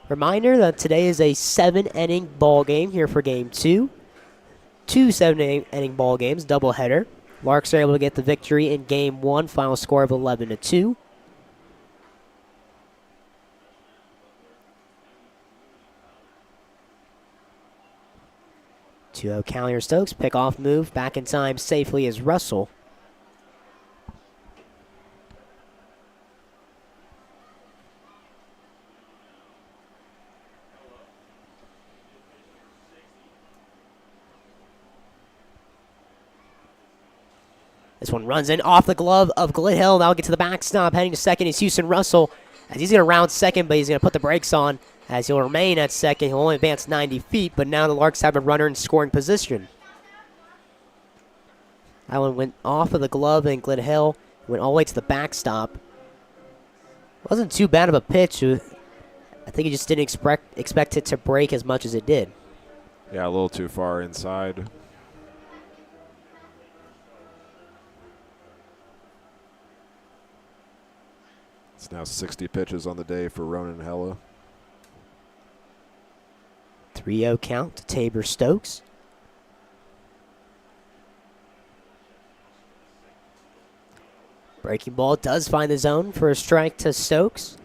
Reminder that today is a 7-inning ball game here for Game 2. 2 7-inning ball games, doubleheader. Larks are able to get the victory in Game 1, final score of 11-2. Count here, Stokes. Pick-off move. Back in time safely is Russell. This one runs in off the glove of Glidhill. That'll get to the backstop. Heading to second is Houston Russell, as he's going to round second, but he's going to put the brakes on as he'll remain at second. He'll only advance 90 feet, but now the Larks have a runner in scoring position. That one went off of the glove, and Glidhill went all the way to the backstop. Wasn't too bad of a pitch. I think he just didn't expect it to break as much as it did. Yeah, a little too far inside. It's now 60 pitches on the day for Ronan Hella. 3-0 count to Tabor Stokes. Breaking ball does find the zone for a strike to Stokes.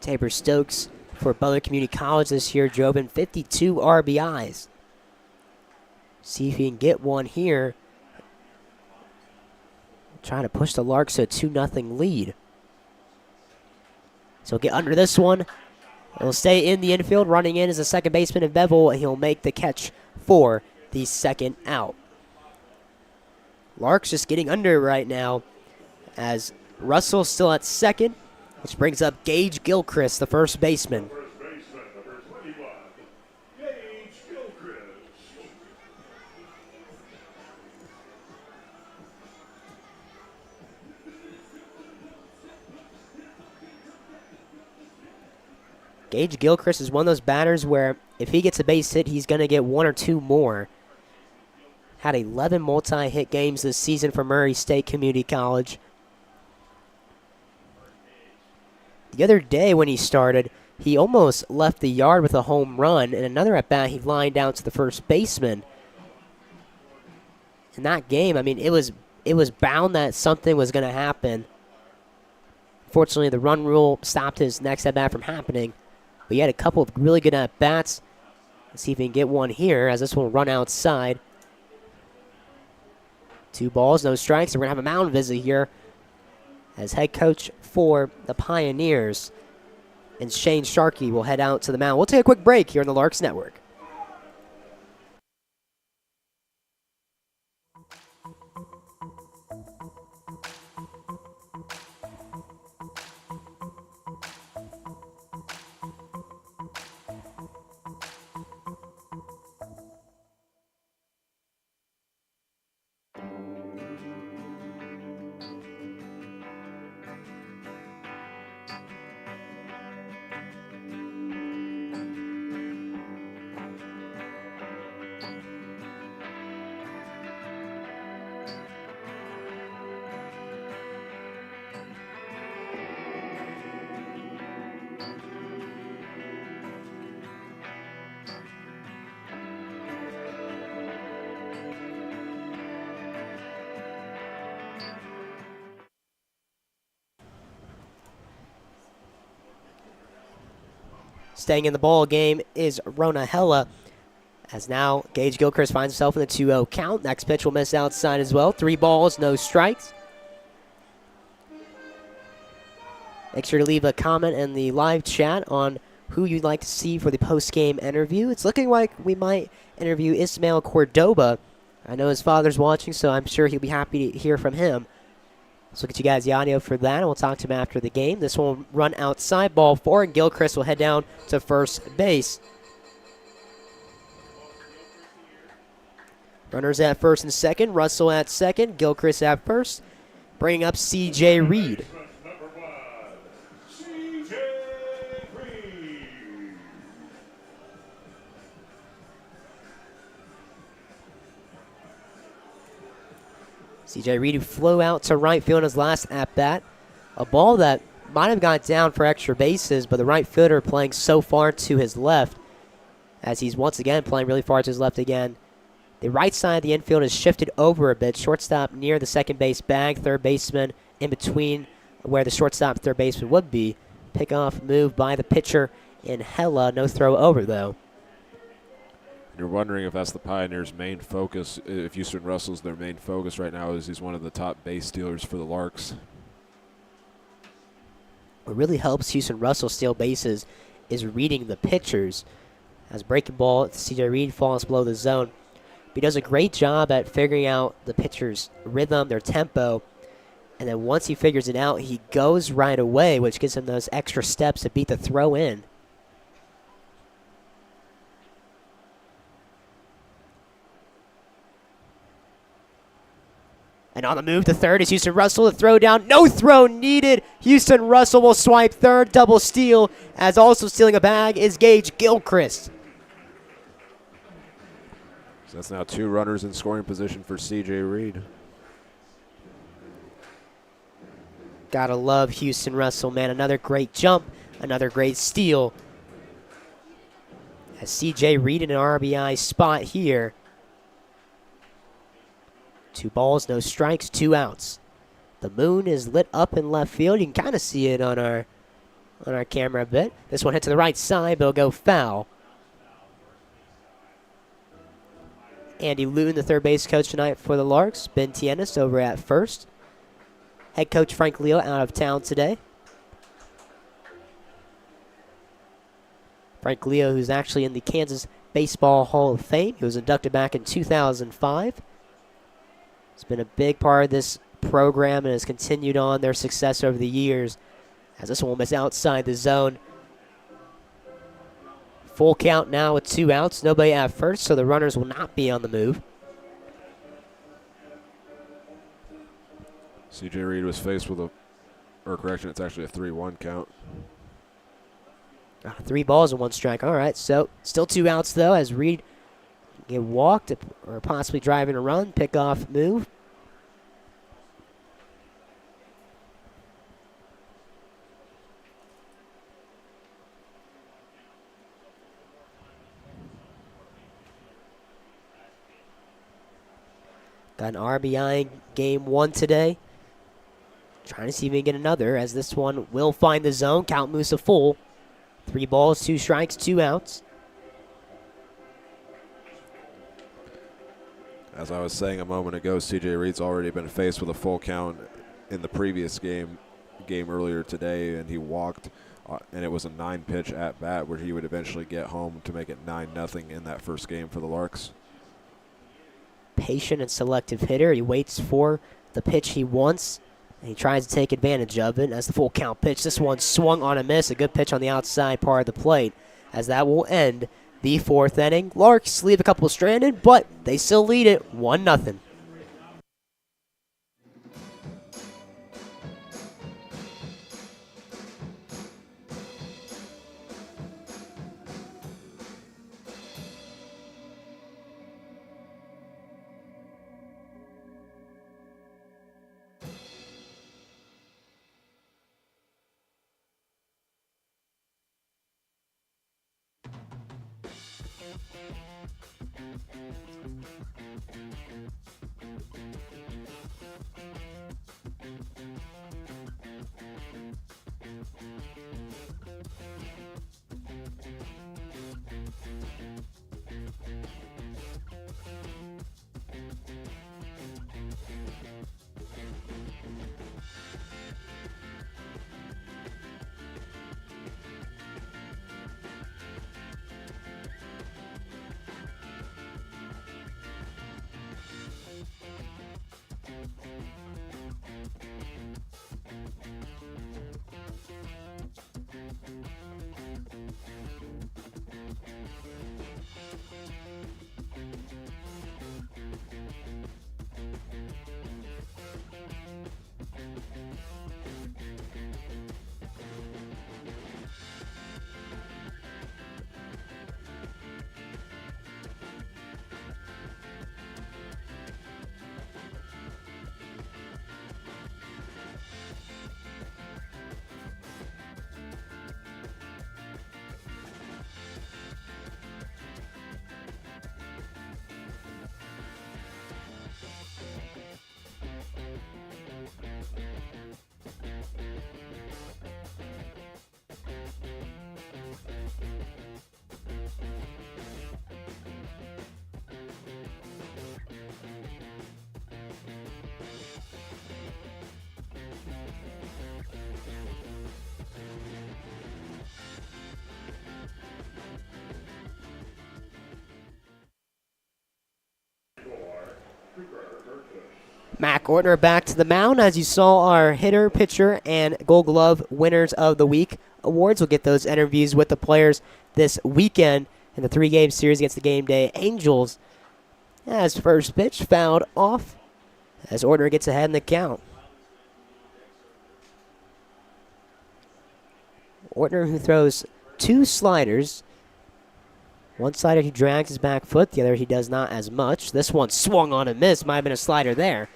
Tabor Stokes for Butler Community College this year drove in 52 RBIs. See if he can get one here. Trying to push the Larks to a 2-0 lead. So he'll get under this one. He'll stay in the infield. Running in is the second baseman in Bevel, and he'll make the catch for the second out. Larks just getting under right now as Russell's still at second, which brings up Gage Gilchrist, the first baseman. First baseman, number 21, Gage Gilchrist. Gage Gilchrist is one of those batters where if he gets a base hit, he's going to get one or two more. Had 11 multi-hit games this season for Murray State Community College. The other day when he started, he almost left the yard with a home run, and another at-bat he lined out to the first baseman. In that game, I mean, it was bound that something was going to happen. Fortunately, the run rule stopped his next at-bat from happening. But he had a couple of really good at-bats. Let's see if he can get one here, as this one will run outside. 2 balls, no strikes. We're going to have a mound visit here as head coach for the Pioneers, and Shane Sharkey will head out to the mound. We'll take a quick break here on the Larks Network. Staying in the ball game is Rona Hella, as now Gage Gilchrist finds himself in the 2-0 count. Next pitch will miss outside as well. 3 balls, no strikes. Make sure to leave a comment in the live chat on who you'd like to see for the post-game interview. It's looking like we might interview Ismael Cordoba. I know his father's watching, so I'm sure he'll be happy to hear from him. Let's look at you guys the audio for that, and we'll talk to him after the game. This one will run outside, ball 4, and Gilchrist will head down to first base. Runners at first and second. Russell at second. Gilchrist at first. Bringing up C.J. Reed. Number 1, C.J. Reed. C.J. Reed, who flew out to right field in his last at-bat. A ball that might have got down for extra bases, but the right fielder playing so far to his left, as he's once again playing really far to his left again. The right side of the infield is shifted over a bit. Shortstop near the second base bag. Third baseman in between where the shortstop and third baseman would be. Pickoff move by the pitcher in Hella. No throw over, though. You're wondering if that's the Pioneers' main focus. If Houston Russell's their main focus right now, is he's one of the top base stealers for the Larks. What really helps Houston Russell steal bases is reading the pitchers, As breaking ball, CJ Reed falls below the zone. He does a great job at figuring out the pitcher's rhythm, their tempo, and then once he figures it out, he goes right away, which gives him those extra steps to beat the throw in. And on the move to third is Houston Russell. The throw down. No throw needed. Houston Russell will swipe third. Double steal. As also stealing a bag is Gage Gilchrist. So that's now 2 runners in scoring position for C.J. Reed. Gotta love Houston Russell, man. Another great jump. Another great steal. As C.J. Reed in an RBI spot here. 2 balls, no strikes, 2 outs. The moon is lit up in left field. You can kind of see it on our camera a bit. This one hit to the right side, but it'll go foul. Andy Luton, the third base coach tonight for the Larks. Ben Tienis over at first. Head coach Frank Leo out of town today. Frank Leo, who's actually in the Kansas Baseball Hall of Fame. He was inducted back in 2005. It's been a big part of this program and has continued on their success over the years. As this one is outside the zone. Full count now with 2 outs. Nobody at first, so the runners will not be on the move. C.J. Reed was faced with it's actually a 3-1 count. 3 balls and 1 strike. All right, so still 2 outs, though, as Reed get walked or possibly driving a run, pick-off move. Got an RBI in game 1 today. Trying to see if we can get another, as this one will find the zone. Count moves to full. 3 balls, 2 strikes, 2 outs. As I was saying a moment ago, C.J. Reed's already been faced with a full count in the previous game earlier today, and he walked, and it was a 9-pitch at-bat where he would eventually get home to make it 9-0 in that first game for the Larks. Patient and selective hitter. He waits for the pitch he wants, and he tries to take advantage of it. As the full count pitch, this one swung on a miss. A good pitch on the outside part of the plate, as that will end the 4th inning. Larks leave a couple stranded, but they still lead it 1-0. Mac Ortner back to the mound. As you saw, our hitter, pitcher, and Gold Glove winners of the week awards. We'll get those interviews with the players this weekend in the 3-game series against the Game Day Angels. As first pitch fouled off as Ortner gets ahead in the count. Ortner, who throws 2 sliders. One slider he drags his back foot, the other he does not as much. This one swung on and missed. Might have been a slider there.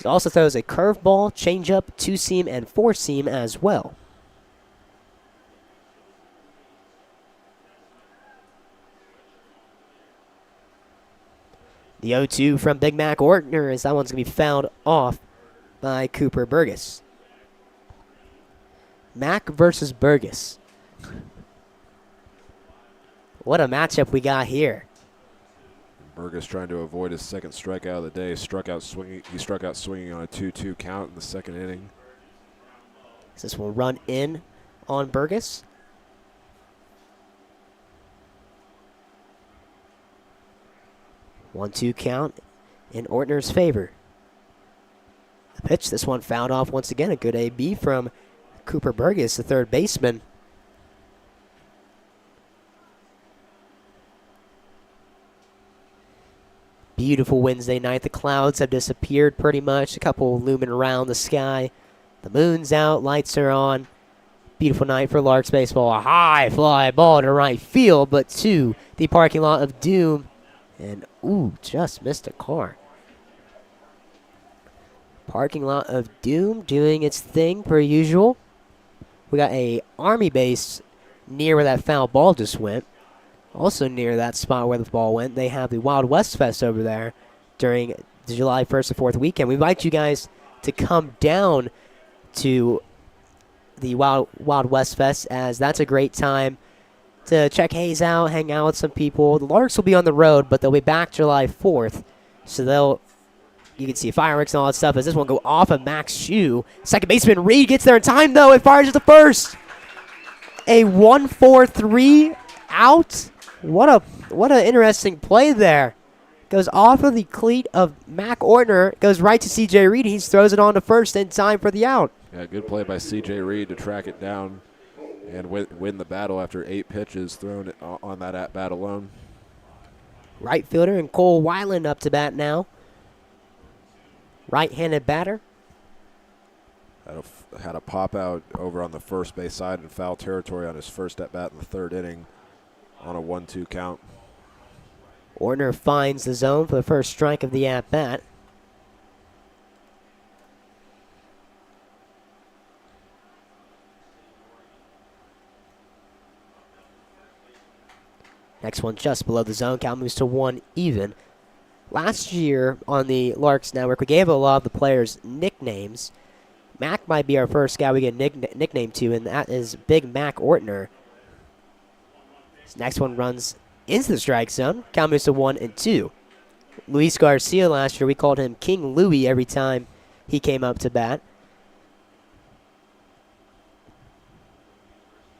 He also throws a curveball, changeup, 2-seam, and 4-seam as well. The 0-2 from Big Mac Ortner is that one's going to be fouled off by Cooper Burgess. Mac versus Burgess. What a matchup we got here. Burgess trying to avoid his second strikeout of the day. He struck out swinging on a 2-2 count in the second inning. This will run in on Burgess. One-two count in Ortner's favor. The pitch, this one fouled off once again. A good AB from Cooper Burgess, the third baseman. Beautiful Wednesday night. The clouds have disappeared pretty much. A couple looming around the sky. The moon's out. Lights are on. Beautiful night for Larks baseball. A high fly ball to right field, but to the parking lot of doom. And, ooh, just missed a car. Parking lot of doom doing its thing per usual. We got a Army base near where that foul ball just went. Also near that spot where the ball went, they have the Wild West Fest over there during the July 1st and 4th weekend. We invite you guys to come down to the Wild West Fest, as that's a great time to check Hayes out, hang out with some people. The Larks will be on the road, but they'll be back July 4th, so you can see fireworks and all that stuff as this one go off of Mac's shoe. Second baseman Reed gets there in time, though. It fires to the first. A 1-4-3 out. What an interesting play there. Goes off of the cleat of Mac Ortner, goes right to C.J. Reed. He throws it on to first in time for the out. Yeah, good play by C.J. Reed to track it down and win the battle after 8 pitches thrown on that at-bat alone. Right fielder and Cole Weiland up to bat now. Right-handed batter. Had a pop out over on the first base side in foul territory on his first at-bat in the 3rd inning on a 1-2 count. Ortner finds the zone for the first strike of the at-bat. Next one just below the zone. Count moves to 1 even. Last year on the Larks Network, we gave a lot of the players nicknames. Mac might be our first guy we get a nickname to, and that is Big Mac Ortner. This next one runs into the strike zone. Count moves to 1-2. Luis Garcia last year, we called him King Louie every time he came up to bat.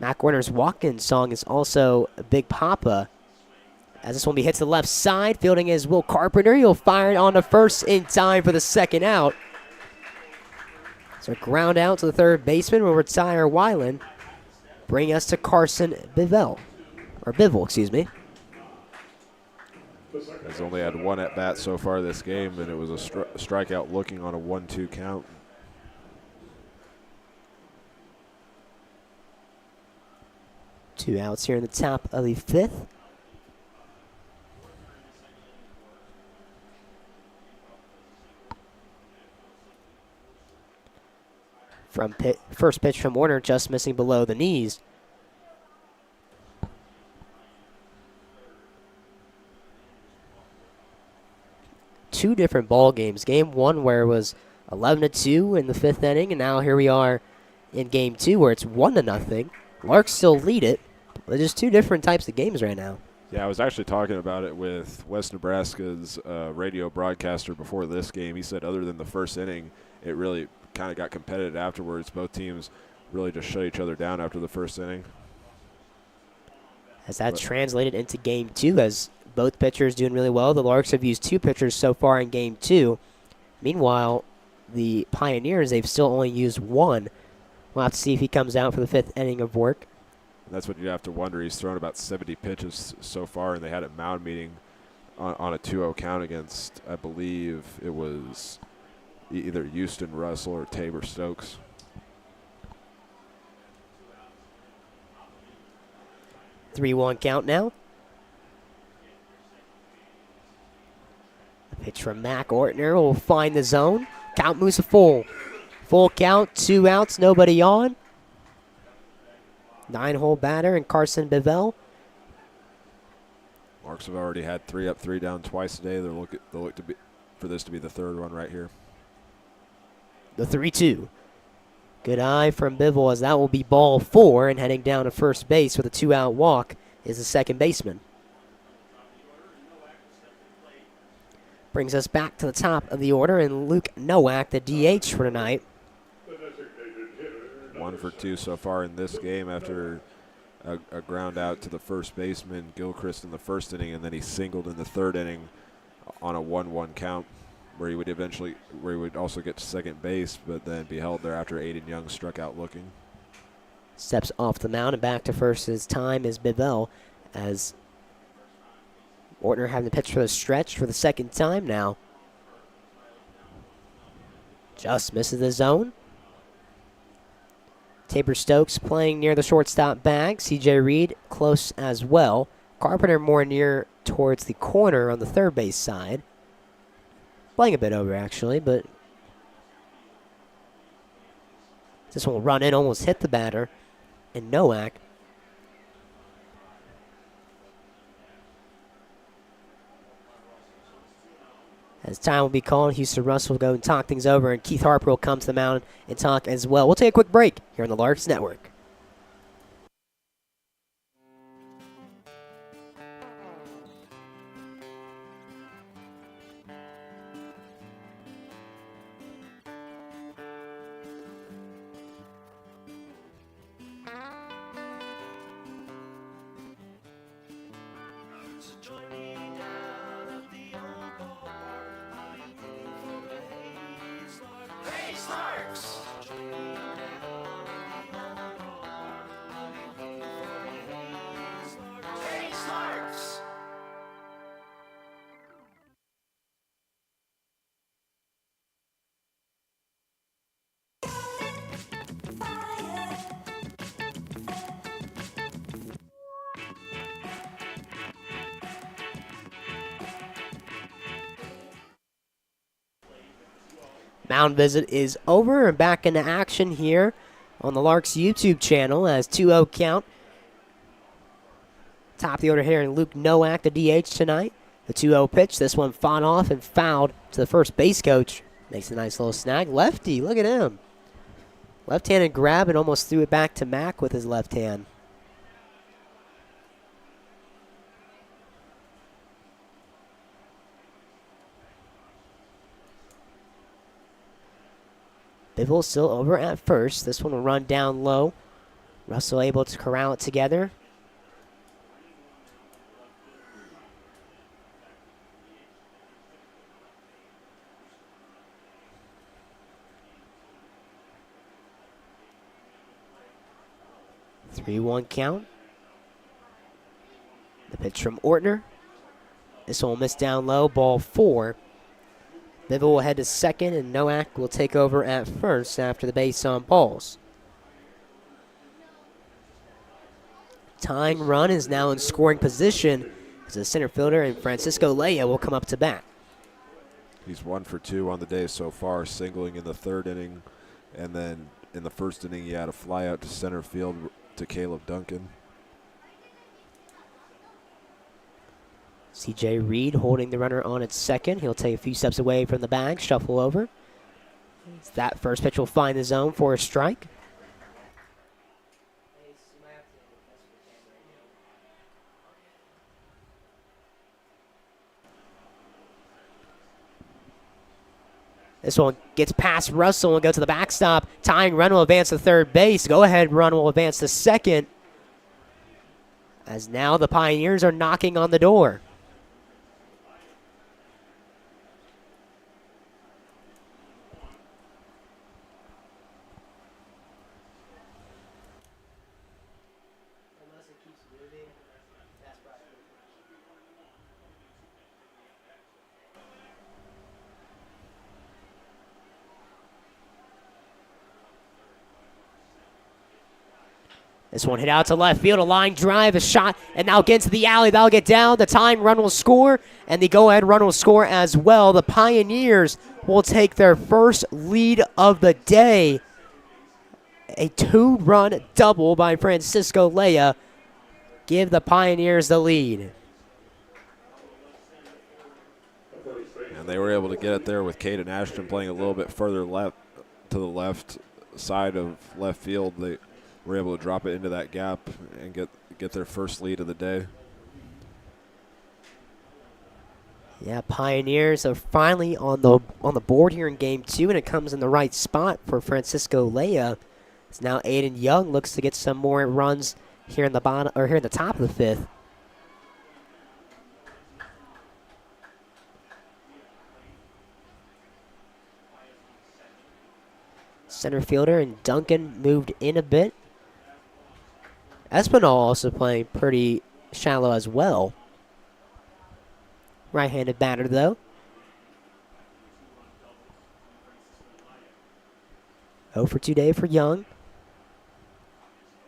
Mac Ortner's walk-in song is also Big Papa. As this one hits the left side, fielding is Will Carpenter. He'll fire it on the first in time for the second out. So ground out to the third baseman will retire Weiland. Bring us to Carson Bivell. Or Bivell, excuse me. He's only had 1 at-bat so far this game, and it was a strikeout looking on a 1-2 count. Two outs here in the top of the 5th. First pitch from Ortner, just missing below the knees. Two different ball games. Game 1 where it was 11-2 in the 5th inning, and now here we are in Game 2 where it's 1-0. Larks still lead it. They're just two different types of games right now. Yeah, I was actually talking about it with West Nebraska's radio broadcaster before this game. He said other than the first inning, it really kind of got competitive afterwards. Both teams really just shut each other down after the first inning. Has that translated into Game 2 as both pitchers doing really well? The Larks have used 2 pitchers so far in Game 2. Meanwhile, the Pioneers, they've still only used one. We'll have to see if he comes out for the 5th inning of work. That's what you have to wonder. He's thrown about 70 pitches so far, and they had a mound meeting on a 2-0 count against, I believe it was either Houston Russell or Tabor Stokes. Three-one count now. The pitch from Mac Ortner will find the zone. Count moves to full. Full count, 2 outs, nobody on. 9-hole batter and Carson Bivell. Larks have already had 3 up, 3 down twice today. They'll look to be for this to be the 3rd one right here. The 3-2. Good eye from Bivell as that will be ball 4, and heading down to first base with a 2-out walk is the second baseman. Brings us back to the top of the order, and Luke Nowak, the DH for tonight. 1 for 2 so far in this game after a ground out to the first baseman, Gilchrist, in the 1st inning, and then he singled in the 3rd inning on a 1-1 count, where he would also get to second base, but then be held there after Aiden Young struck out looking. Steps off the mound and back to first this time is Bivell, as Ortner having to pitch for the stretch for the 2nd time now. Just misses the zone. Tabor Stokes playing near the shortstop bag. CJ Reed close as well. Carpenter more near towards the corner on the 3rd base side. Playing a bit over, actually, but this one will run in, almost hit the batter, and Nowak. As time will be called, Houston Russell will go and talk things over, and Keith Harper will come to the mound and talk as well. We'll take a quick break here on the Larks Network. Mound visit is over and back into action here on the Larks YouTube channel as 2-0 count. Top of the order here in Luke Nowak, the DH tonight. The 2-0 pitch, this one fought off and fouled to the first base coach. Makes a nice little snag. Lefty, look at him. Left-handed grab and almost threw it back to Mac with his left hand. Bivell still over at first. This one will run down low. Russell able to corral it together. Three-one count. The pitch from Ortner. This one will miss down low. Ball 4. Bivell will head to second, and Nowak will take over at first after the base on balls. Tying run is now in scoring position as the center fielder and Francisco Leia will come up to bat. He's 1 for 2 on the day so far, singling in the 3rd inning, and then in the 1st inning he had a fly out to center field to Caleb Duncan. CJ Reed holding the runner on at second. He'll take a few steps away from the bag, shuffle over. That first pitch will find the zone for a strike. This one gets past Russell and go to the backstop. Tying run will advance to third base. Go-ahead run will advance to second. As now the Pioneers are knocking on the door. This one hit out to left field, a line drive, a shot, and now get into the alley. That'll get down. The tying run will score, and the go-ahead run will score as well. The Pioneers will take their first lead of the day. A 2-run double by Francisco Leia give the Pioneers the lead. And they were able to get it there with Caden Ashton playing a little bit further left to the left side of left field. They were able to drop it into that gap and get their first lead of the day. Yeah, Pioneers are finally on the board here in Game 2, and it comes in the right spot for Francisco Leia. It's now Aiden Young looks to get some more runs here in the bottom or here in the top of the fifth. Center fielder and Duncan moved in a bit. Espinal also playing pretty shallow as well. Right-handed batter, though. 0 for 2 day for Young.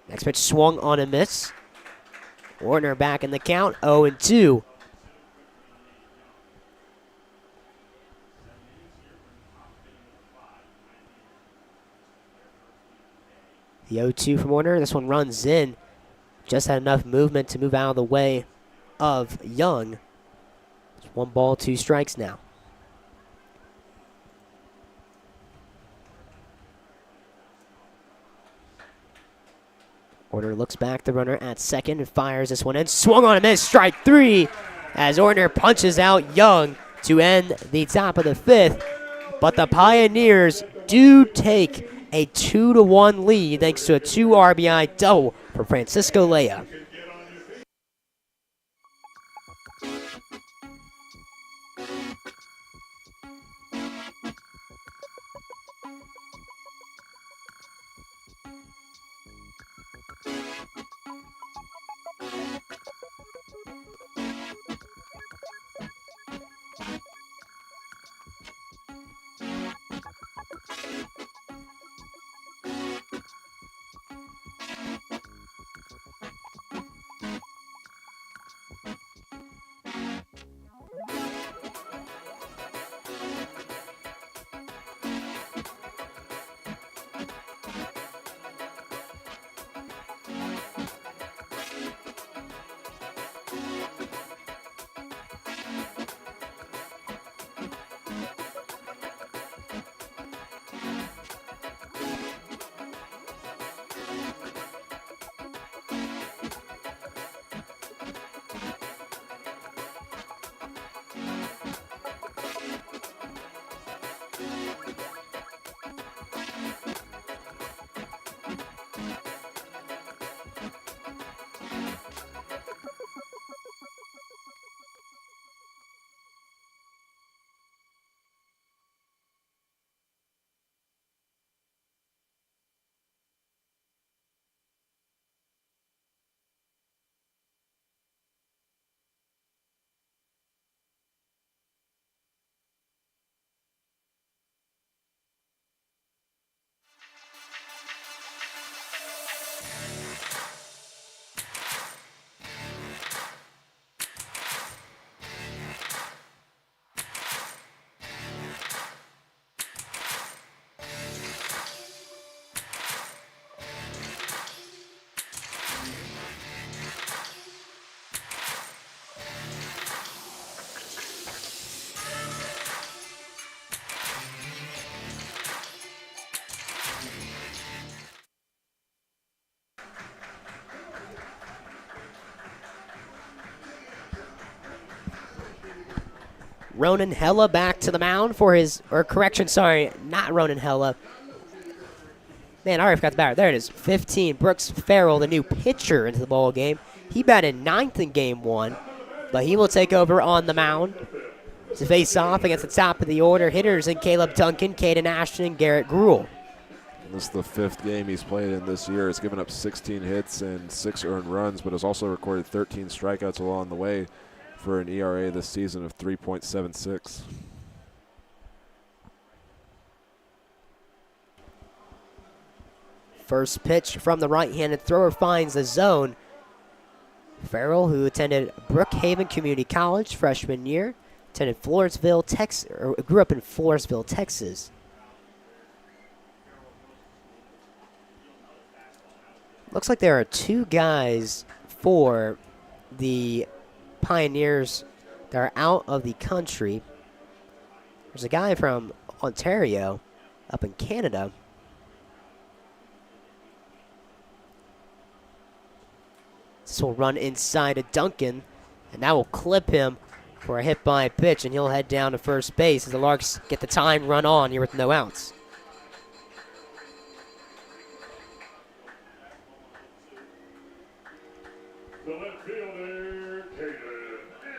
Next pitch swung on a miss. Warner back in the count, 0-2. The 0-2 from Warner. This one runs in. Just had enough movement to move out of the way of Young. It's 1 ball, 2 strikes now. Orner looks back, the runner at second, and fires this one in. Swung on a miss, strike 3, as Orner punches out Young to end the top of the fifth. But the Pioneers do take a 2-1 lead thanks to a 2 RBI double for Francisco Leia. Ronan Hella back to the mound for his, or correction, sorry, not Ronan Hella. Man, I already forgot the batter. There it is, 15. Brooks Farrell, the new pitcher into the ball game. He batted 9th in Game 1, but he will take over on the mound to face off against the top of the order hitters in Caleb Duncan, Caden Ashton, and Garrett Gruhl. This is the 5th game he's played in this year. He's given up 16 hits and 6 earned runs, but has also recorded 13 strikeouts along the way for an ERA this season of 3.76. First pitch from the right-handed thrower finds the zone. Farrell, who attended Brookhaven Community College freshman year, attended Floresville, Texas, or grew up in Floresville, Texas. Looks like there are two guys for the Pioneers that are out of the country. There's a guy from Ontario up in Canada. This will run inside of Duncan, and that will clip him for a hit by pitch, and he'll head down to first base as the Larks get the tying run on here with no outs.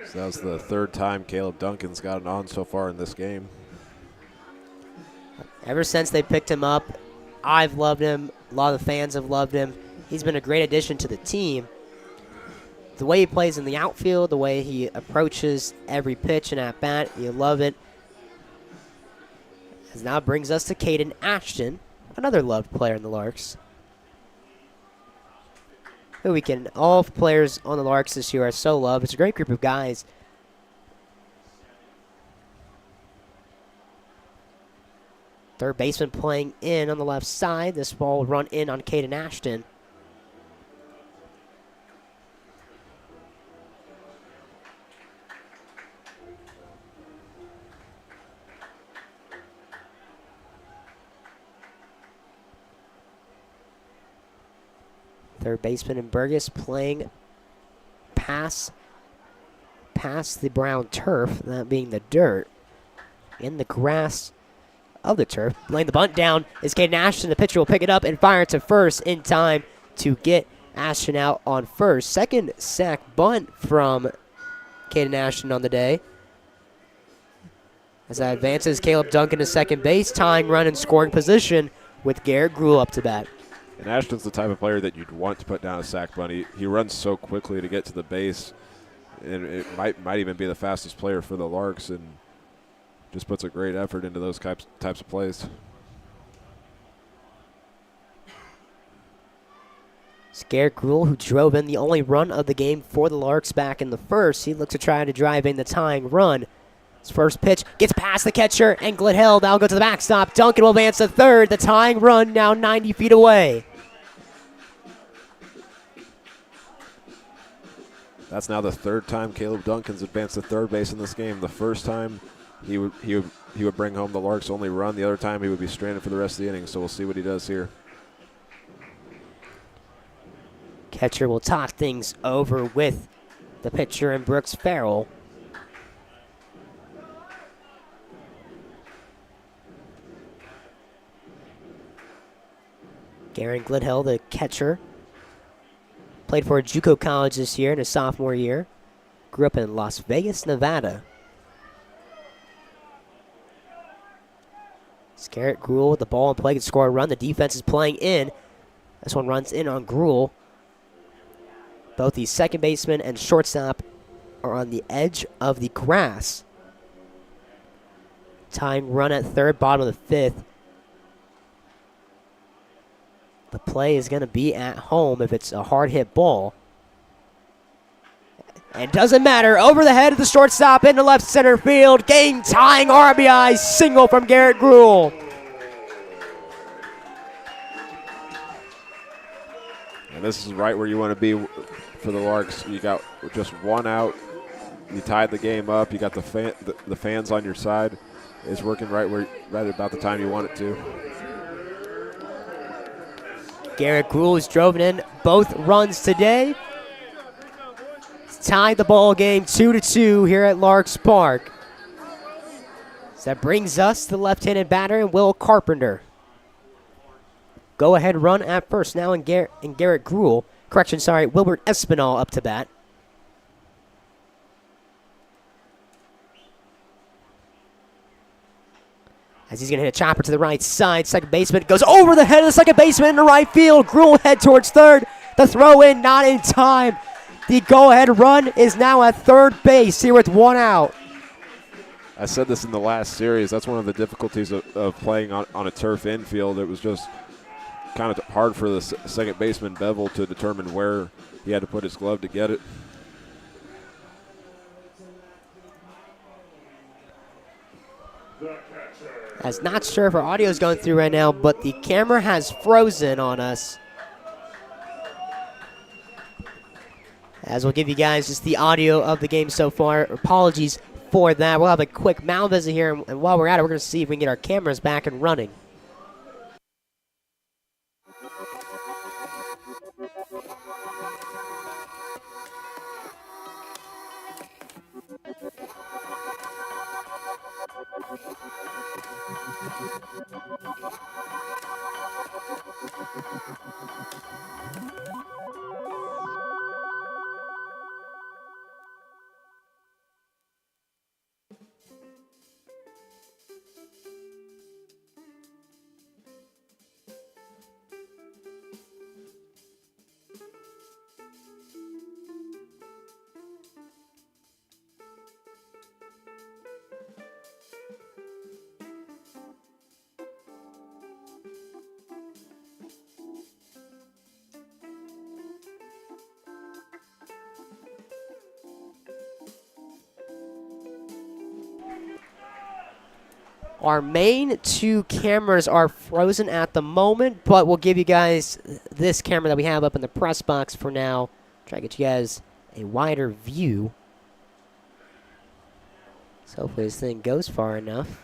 So that was the third time Caleb Duncan's gotten on so far in this game. Ever since they picked him up, I've loved him. A lot of the fans have loved him. He's been a great addition to the team. The way he plays in the outfield, the way he approaches every pitch and at-bat, you love it. As now brings us to Caden Ashton, another loved player in the Larks. All players on the Larks this year are so loved. It's a great group of guys. Third baseman playing in on the left side. This ball will run in on Caden Ashton. Third baseman in Burgess playing past the brown turf, that being the dirt, in the grass of the turf. Laying the bunt down is Caden Ashton. The pitcher will pick it up and fire it to first in time to get Ashton out on first. Second sack bunt from Caden Ashton on the day. As that advances Caleb Duncan to second base, tying run in scoring position with Garrett Gruhl up to bat. And Ashton's the type of player that you'd want to put down a sack bunt. He runs so quickly to get to the base, and it might even be the fastest player for the Larks, and just puts a great effort into those types of plays. It's Garrett Gruhl, who drove in the only run of the game for the Larks back in the first. He looks to try to drive in the tying run. His first pitch gets past the catcher, and Glidhill now go to the backstop. Duncan will advance to third. The tying run now 90 feet away. That's now the third time Caleb Duncan's advanced to third base in this game. The first time he would bring home the Larks' only run. The other time he would be stranded for the rest of the inning. So we'll see what he does here. Catcher will talk things over with the pitcher and Brooks Farrell. Garen Glidhill, the catcher, played for JUCO College this year in his sophomore year. Grew up in Las Vegas, Nevada. It's Garrett Gruhl with the ball in play, can score a run. The defense is playing in. This one runs in on Gruhl. Both the second baseman and shortstop are on the edge of the grass. Tying run at third, bottom of the fifth. The play is going to be at home if it's a hard hit ball. And doesn't matter. Over the head of the shortstop into left center field. Game tying RBI single from Garrett Gruhl. And this is right where you want to be for the Larks. You got just one out. You tied the game up. You got the fans on your side. It's working right about the time you want it to. Garrett Gruhl has driven in both runs today. It's tied the ball game 2-2 here at Larks Park. So that brings us to the left-handed batter and Will Carpenter. Go ahead run at first now in Garrett Gruhl. Wilbert Espinal up to bat. As he's going to hit a chopper to the right side. Second baseman goes over the head of the second baseman into right field. Gruhl head towards third. The throw in not in time. The go-ahead run is now at third base here with one out. I said this in the last series. That's one of the difficulties of playing on a turf infield. It was just kind of hard for the second baseman Bevel to determine where he had to put his glove to get it. I'm not sure if our audio is going through right now, but the camera has frozen on us. As we'll give you guys just the audio of the game so far. Apologies for that. We'll have a quick mound visit here, and while we're at it, we're going to see if we can get our cameras back and running. Our main two cameras are frozen at the moment, but we'll give you guys this camera that we have up in the press box for now. Try to get you guys a wider view. So hopefully this thing goes far enough.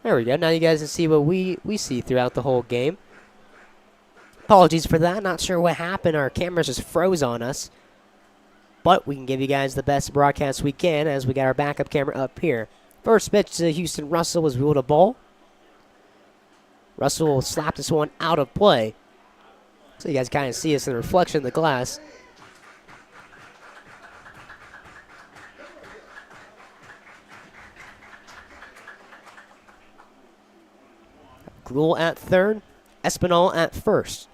There we go. Now you guys can see what we see throughout the whole game. Apologies for that. Not sure what happened. Our cameras just froze on us. But we can give you guys the best broadcast we can as we got our backup camera up here. First pitch to Houston Russell was ruled a ball. Russell will slap this one out of play. So you guys kind of see us in the reflection of the glass. Gruel at third, Espinal at first.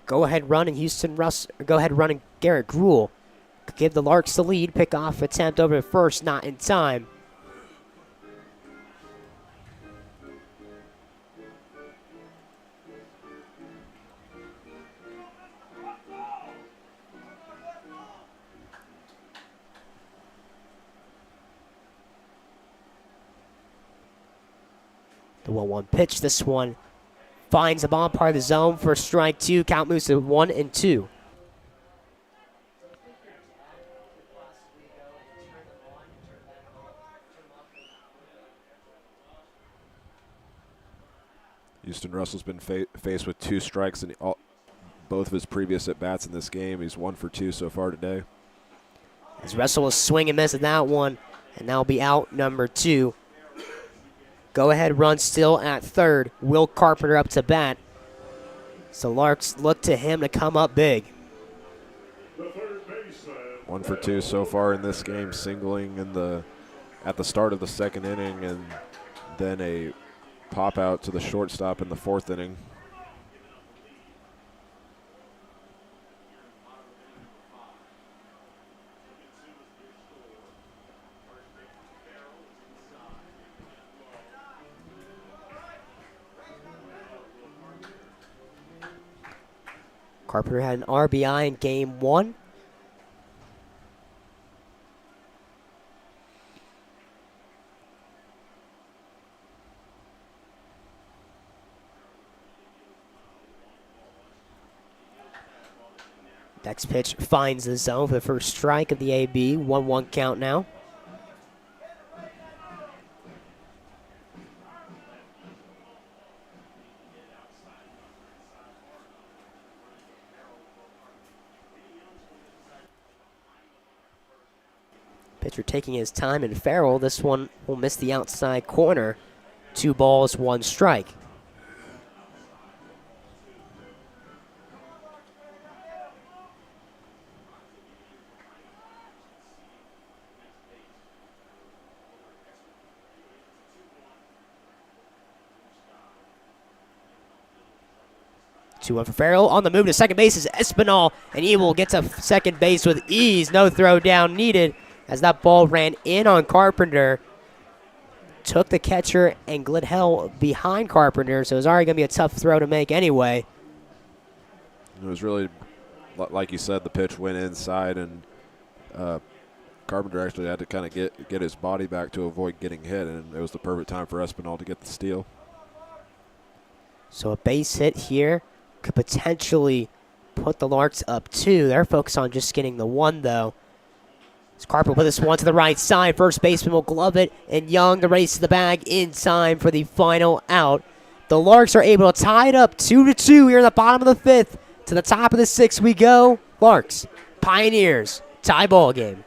Go ahead run and Garrett Gruel could give the Larks the lead. Pick off attempt over to first, not in time. The 1-1 pitch. This one finds the ball part of the zone for strike two. Count moves to 1-2. Houston Russell's been faced with 2 strikes in both of his previous at-bats in this game. He's 1 for 2 so far today. As Russell will swing and miss at that one, and that'll be out number 2. Go ahead run still at third. Will Carpenter up to bat. So Larks look to him to come up big. 1 for 2 so far in this game, singling at the start of the second inning, and then a pop out to the shortstop in the 4th inning. Carpenter had an RBI in game 1. Next pitch finds the zone for the first strike of the AB. 1-1 count now. Pitcher taking his time, and Farrell, this one will miss the outside corner. 2 balls, 1 strike. Two one for Farrell. On the move to second base is Espinal, and he will get to second base with ease. No throw down needed as that ball ran in on Carpenter. took the catcher and Glidhell behind Carpenter, so it was already going to be a tough throw to make anyway. It was really, like you said, the pitch went inside, and Carpenter actually had to kind of get his body back to avoid getting hit, and it was the perfect time for Espinal to get the steal. So a base hit here could potentially put the Larks up 2. They're focused on just getting the 1, though. As Carpenter put this one to the right side, first baseman will glove it, and Young the race to the bag in time for the final out. The Larks are able to tie it up 2-2 here in the bottom of the 5th. To the top of the 6th we go. Larks, Pioneers, tie ball game.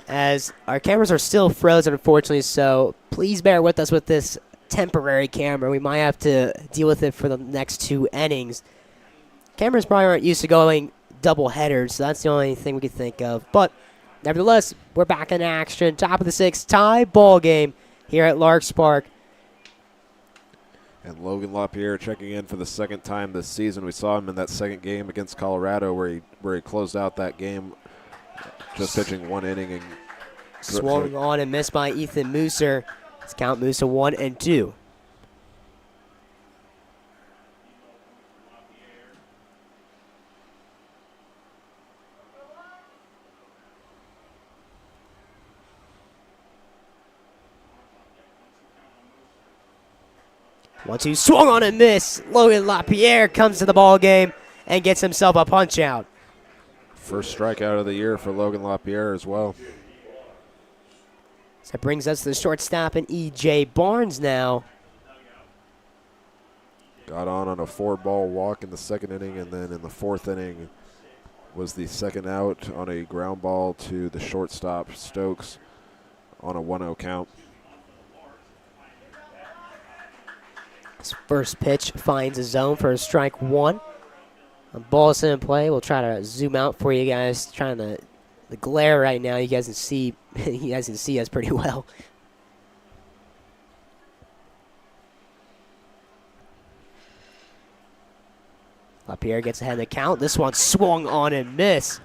As our cameras are still frozen, unfortunately, so please bear with us with this temporary camera. We might have to deal with it for the next 2 innings. Cameras probably aren't used to going double headers, so that's the only thing we could think of. But nevertheless, we're back in action. Top of the 6th, tie ball game here at Larks Park. And Logan LaPierre checking in for the 2nd time this season. We saw him in that 2nd game against Colorado where he closed out that game just pitching 1 inning. And swung on and missed by Ethan Mooser. Let's count Mooser 1-2. One-two, swung on and missed. Logan LaPierre comes to the ball game and gets himself a punch out. First strikeout of the year for Logan LaPierre as well. So that brings us to the shortstop and E.J. Barnes now. Got on a 4-ball walk in the 2nd inning, and then in the 4th inning was the 2nd out on a ground ball to the shortstop, Stokes, on a 1-0 count. His first pitch finds a zone for a strike 1. A ball is in play. We'll try to zoom out for you guys. Trying to the glare right now. You guys can see. You guys can see us pretty well. LaPierre gets ahead in the count. This one swung on and missed.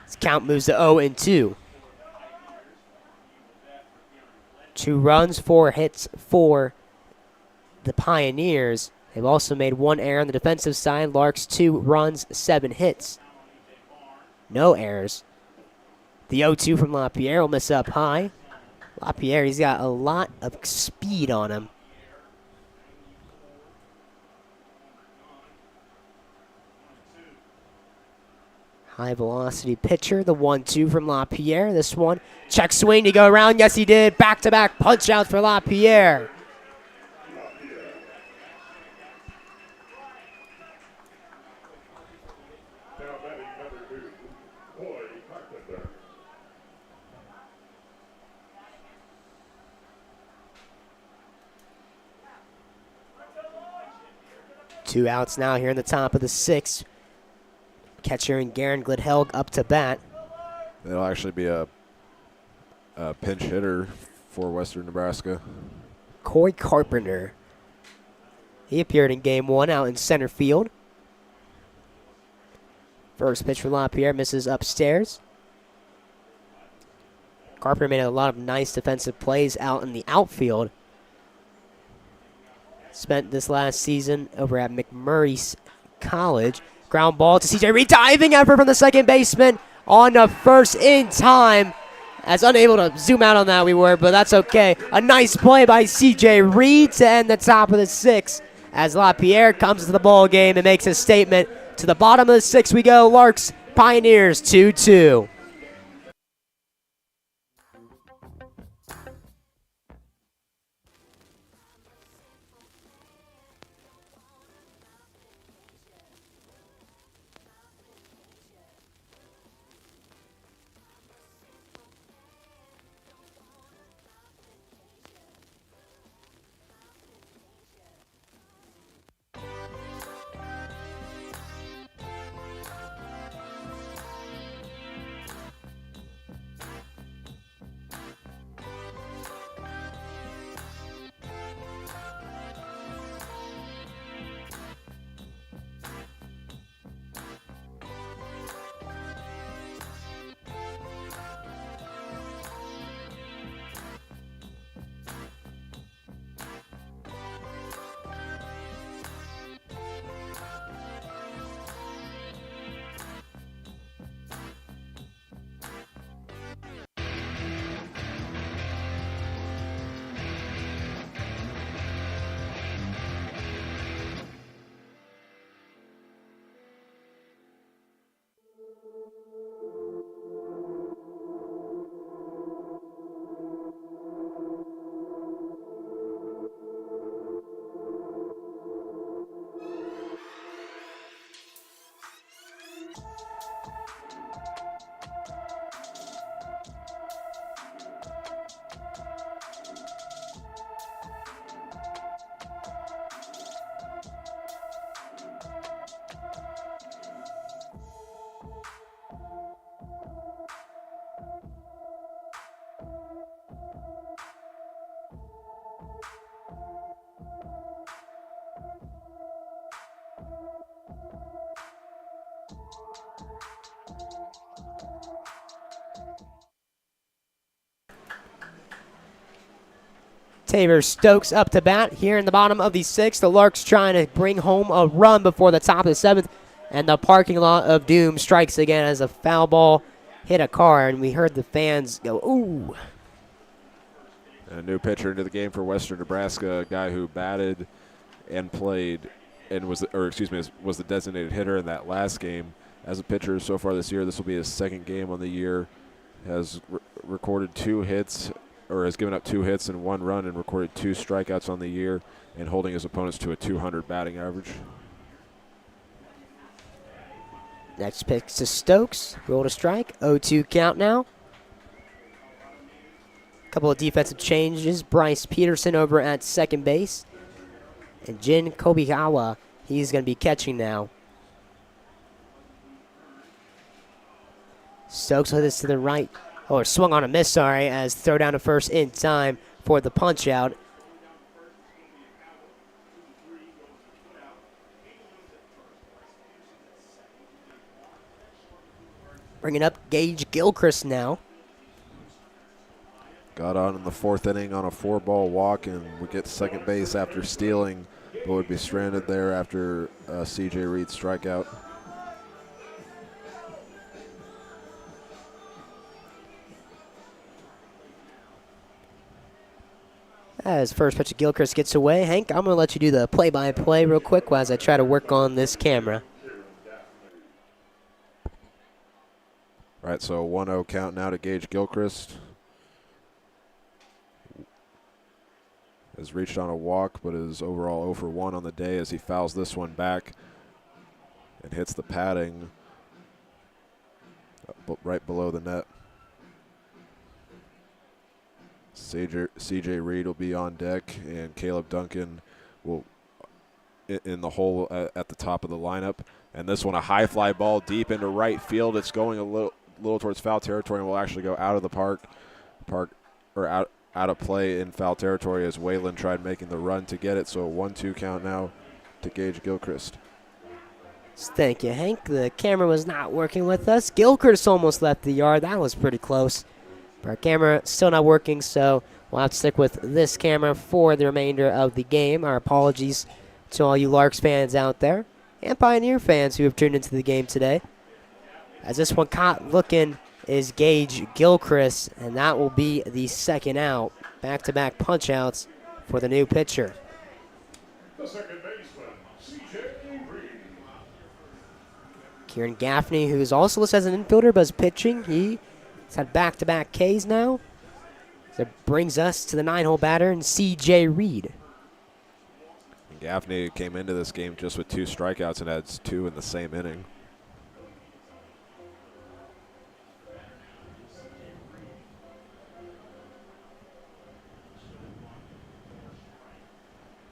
His count moves to 0-2. 2 runs, 4 hits for the Pioneers. They've also made 1 error on the defensive side. Larks 2 runs, 7 hits. No errors. The 0-2 from LaPierre will miss up high. LaPierre, he's got a lot of speed on him. High velocity pitcher, the 1-2 from LaPierre. This one, check swing to go around. Yes, he did. Back-to-back punch outs for LaPierre. Now batting number 2, Boy Carpenter. Two outs now here in the top of the 6th. Catcher and Garen Glidhelg up to bat. It'll actually be a pinch hitter for Western Nebraska. Corey Carpenter. He appeared in game 1 out in center field. First pitch for LaPierre misses upstairs. Carpenter made a lot of nice defensive plays out in the outfield. Spent this last season over at McMurray College. Ground ball to CJ Reed. Diving effort from the second baseman on the first in time. As unable to zoom out on that we were, but that's okay. A nice play by CJ Reed to end the top of the 6th. As LaPierre comes to the ball game and makes a statement. To the bottom of the 6th we go. Larks, Pioneers 2-2. Taylor Stokes up to bat here in the bottom of the 6th. The Larks trying to bring home a run before the top of the 7th. And the parking lot of doom strikes again as a foul ball hit a car. And we heard the fans go, ooh. A new pitcher into the game for Western Nebraska, a guy who batted and played and was the designated hitter in that last game. As a pitcher so far this year, this will be his 2nd game on the year. Has recorded 2 hits, or has given up 2 hits and 1 run and recorded 2 strikeouts on the year and holding his opponents to a .200 batting average. Next pitch to Stokes. Roll to strike. 0-2 count now. Couple of defensive changes. Bryce Peterson over at second base. And Jin Kobigawa, he's going to be catching now. Stokes with this to the right. Or swung on a miss, sorry, as throw down to first in time for the punch out. Bringing up Gage Gilchrist now. Got on in the 4th inning on a 4-ball walk and would get to second base after stealing, but would be stranded there after C.J. Reed's strikeout. As first pitch of Gilchrist gets away, Hank, I'm going to let you do the play-by-play real quick as I try to work on this camera. Right, so 1-0 count now to Gage Gilchrist. Has reached on a walk, but is overall 0 for 1 on the day as he fouls this one back and hits the padding right below the net. C.J. Reed will be on deck, and Caleb Duncan will in the hole at the top of the lineup. And this one, a high fly ball deep into right field. It's going a little towards foul territory and will actually go out of the park or out of play in foul territory as Wayland tried making the run to get it. So a 1-2 count now to Gage Gilchrist. Thank you, Hank. The camera was not working with us. Gilchrist almost left the yard. That was pretty close. Our camera still not working, so we'll have to stick with this camera for the remainder of the game. Our apologies to all you Larks fans out there and Pioneer fans who have tuned into the game today. As this one caught looking is Gage Gilchrist, and that will be the second out. Back-to-back punch-outs for the new pitcher. The second baseman, C.J. Reed. Kieran Gaffney, who is also listed as an infielder but is pitching. He's had back-to-back Ks now. That brings us to the 9-hole batter and C.J. Reed. Gaffney came into this game just with 2 strikeouts and had 2 in the same inning.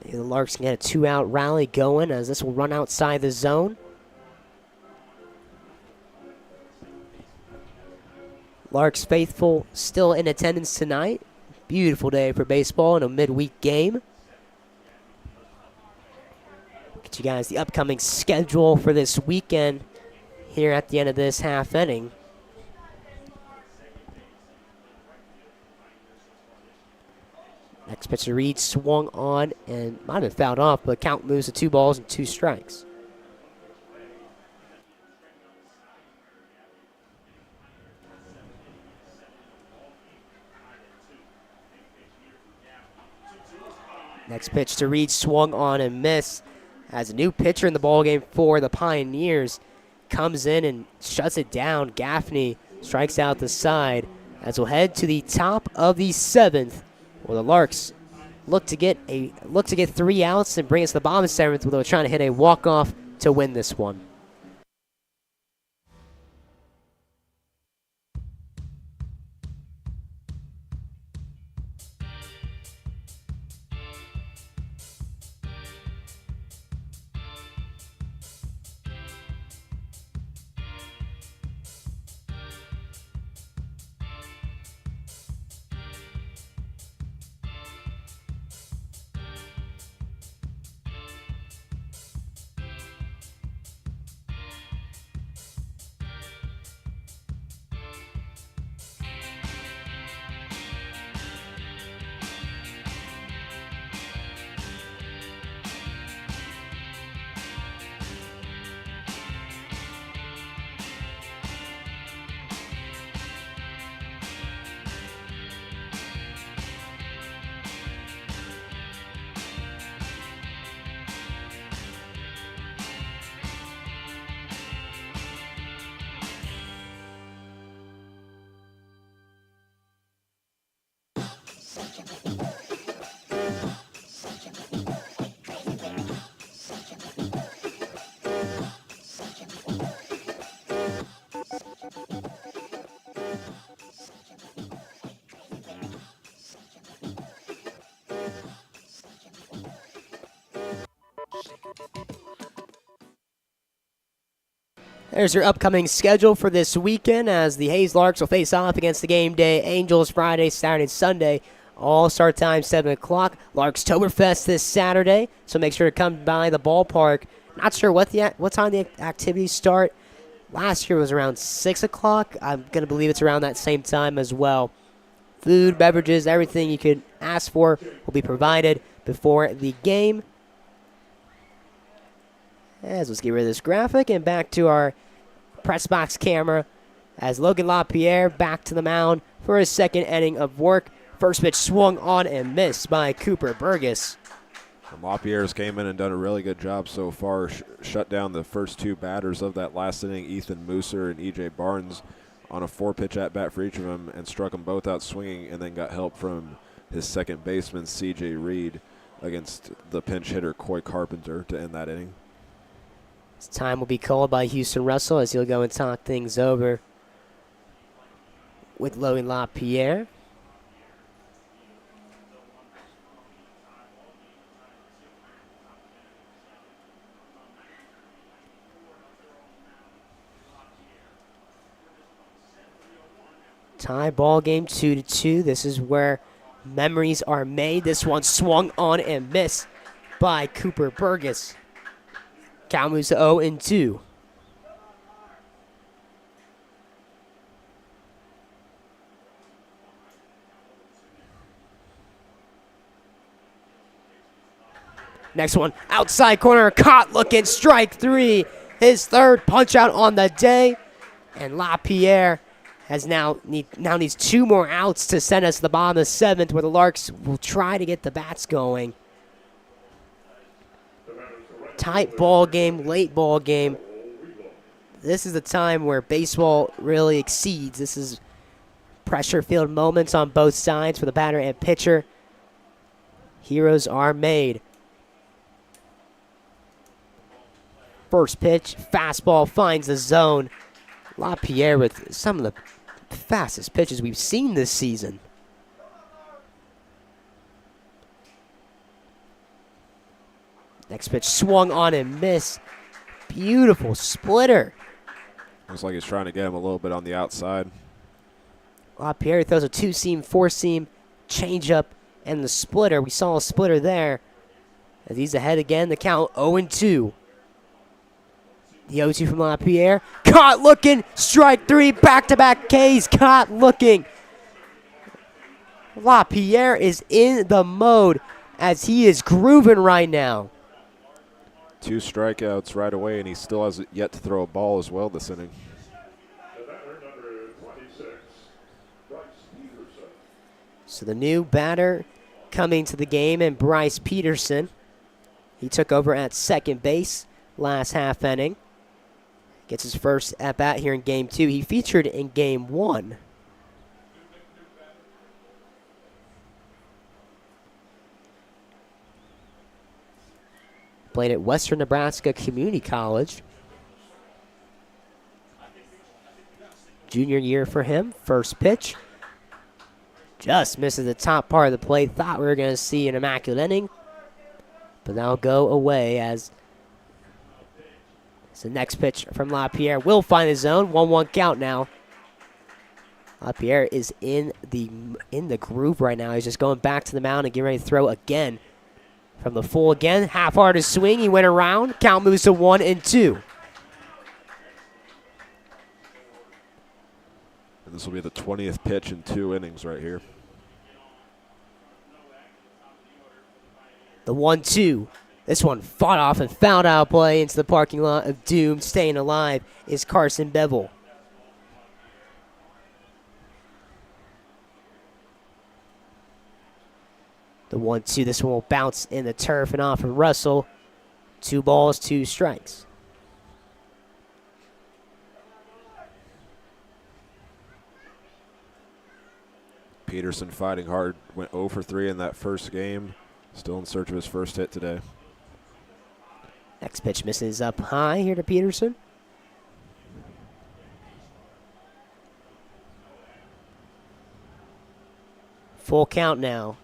Maybe the Larks can get a 2-out rally going as this will run outside the zone. Larks faithful still in attendance tonight. Beautiful day for baseball in a midweek game. Get you guys the upcoming schedule for this weekend here at the end of this half inning. Next pitcher Reed swung on and might have been fouled off, but count moves to 2 balls and 2 strikes. Next pitch to Reed swung on and missed as a new pitcher in the ballgame for the Pioneers comes in and shuts it down. Gaffney strikes out the side as we'll head to the top of the 7th. Well, the Larks look to get 3 outs and bring us to the bottom of the 7th, where they're trying to hit a walk-off to win this one. There's your upcoming schedule for this weekend as the Hayes Larks will face off against the Game Day Angels Friday, Saturday, and Sunday. All start time 7 o'clock. Larkstoberfest this Saturday, so make sure to come by the ballpark. Not sure what time the activities start. Last year was around 6 o'clock. I'm going to believe it's around that same time as well. Food, beverages, everything you could ask for will be provided before the game. As let's get rid of this graphic and back to our press box camera as Logan LaPierre back to the mound for his second inning of work. First pitch swung on and missed by Cooper Burgess. And LaPierre's came in and done a really good job so far. Shut down the first two batters of that last inning, Ethan Mooser and E.J. Barnes, on a 4-pitch at-bat for each of them, and struck them both out swinging, and then got help from his second baseman, C.J. Reed, against the pinch hitter, Coy Carpenter, to end that inning. This time will be called by Houston Russell as he'll go and talk things over with Logan LaPierre. Tie ball game 2-2. This is where memories are made. This one swung on and missed by Cooper Burgess. Count moves to 0-2. Next one, outside corner, caught looking, strike 3. His third punch out on the day. And LaPierre has now needs 2 more outs to send us to the bottom of the 7th, where the Larks will try to get the bats going. Tight ball game, late ball game. This is the time where baseball really exceeds. This is pressure-filled moments on both sides for the batter and pitcher. Heroes are made. First pitch, fastball finds the zone. LaPierre with some of the fastest pitches we've seen this season. Next pitch swung on and missed. Beautiful splitter. Looks like he's trying to get him a little bit on the outside. LaPierre throws a 2-seam, 4-seam, changeup, and the splitter. We saw a splitter there. As he's ahead again, the count 0-2. The 0-2 from LaPierre. Caught looking. Strike 3. Back-to-back Ks. Caught looking. LaPierre is in the mode as he is grooving right now. 2 strikeouts right away, and he still has yet to throw a ball as well this inning. So the new batter coming to the game, and Bryce Peterson. He took over at second base last half inning. Gets his first at-bat here in Game 2. He featured in Game 1. Played at Western Nebraska Community College. Junior year for him. First pitch. Just misses the top part of the plate. Thought we were going to see an immaculate inning. But that'll go away as the next pitch from LaPierre will find the zone. 1-1 count now. LaPierre is in the groove right now. He's just going back to the mound and getting ready to throw again. From the full again, half-hearted swing. He went around. Count moves to 1-2. And this will be the 20th pitch in 2 innings right here. The 1-2. This one fought off and fouled out play into the parking lot of doom. Staying alive is Carson Bevel. The 1-2, this one will bounce in the turf and off of Russell. 2 balls, 2 strikes. Peterson fighting hard, went 0 for 3 in that first game. Still in search of his first hit today. Next pitch misses up high here to Peterson. Full count now.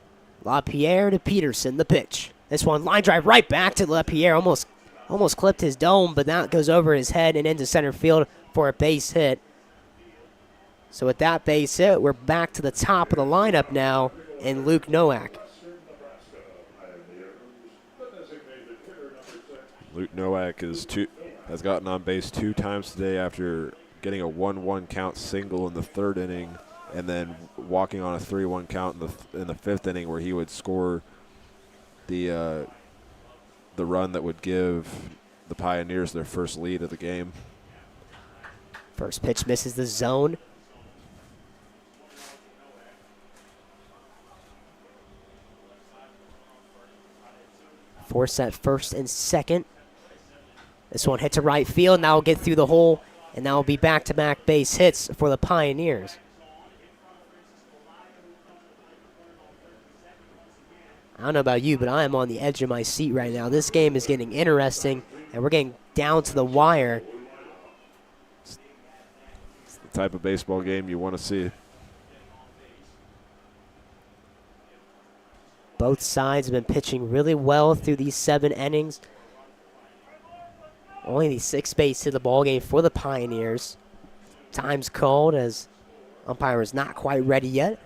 LaPierre to Peterson, the pitch. This one, line drive right back to LaPierre. Almost clipped his dome, but that goes over his head and into center field for a base hit. So with that base hit, we're back to the top of the lineup now in Luke Nowak. Luke Nowak is has gotten on base 2 times today after getting a 1-1 count single in the 3rd inning, and then walking on a 3-1 count in the 5th inning, where he would score the run that would give the Pioneers their first lead of the game. First pitch misses the zone. Force at first and second. This one hit to right field. Now will get through the hole, and now will be back-to-back base hits for the Pioneers. I don't know about you, but I am on the edge of my seat right now. This game is getting interesting, and we're getting down to the wire. It's the type of baseball game you want to see. Both sides have been pitching really well through these 7 innings. Only the 6th base to the ball game for the Pioneers. Time's called as umpire is not quite ready yet.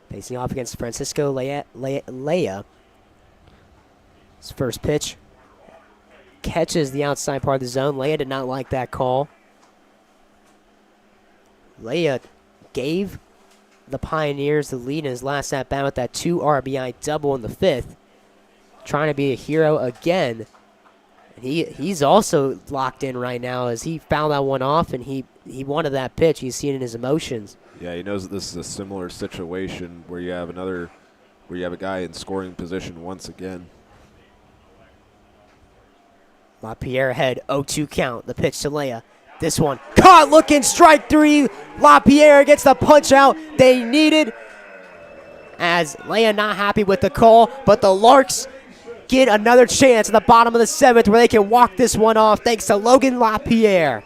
Facing off against Francisco Lea. His first pitch catches the outside part of the zone. Lea did not like that call. Lea gave the Pioneers the lead in his last at-bat with that 2 RBI double in the 5th. Trying to be a hero again. And he's also locked in right now as he fouled that one off, and he wanted that pitch. You see it in his emotions. Yeah, he knows that this is a similar situation where you have a guy in scoring position once again. LaPierre ahead, 0-2 count. The pitch to Lea. This one caught, looking, strike 3. LaPierre gets the punch out they needed. As Lea not happy with the call, but the Larks get another chance at the bottom of the 7th where they can walk this one off thanks to Logan LaPierre.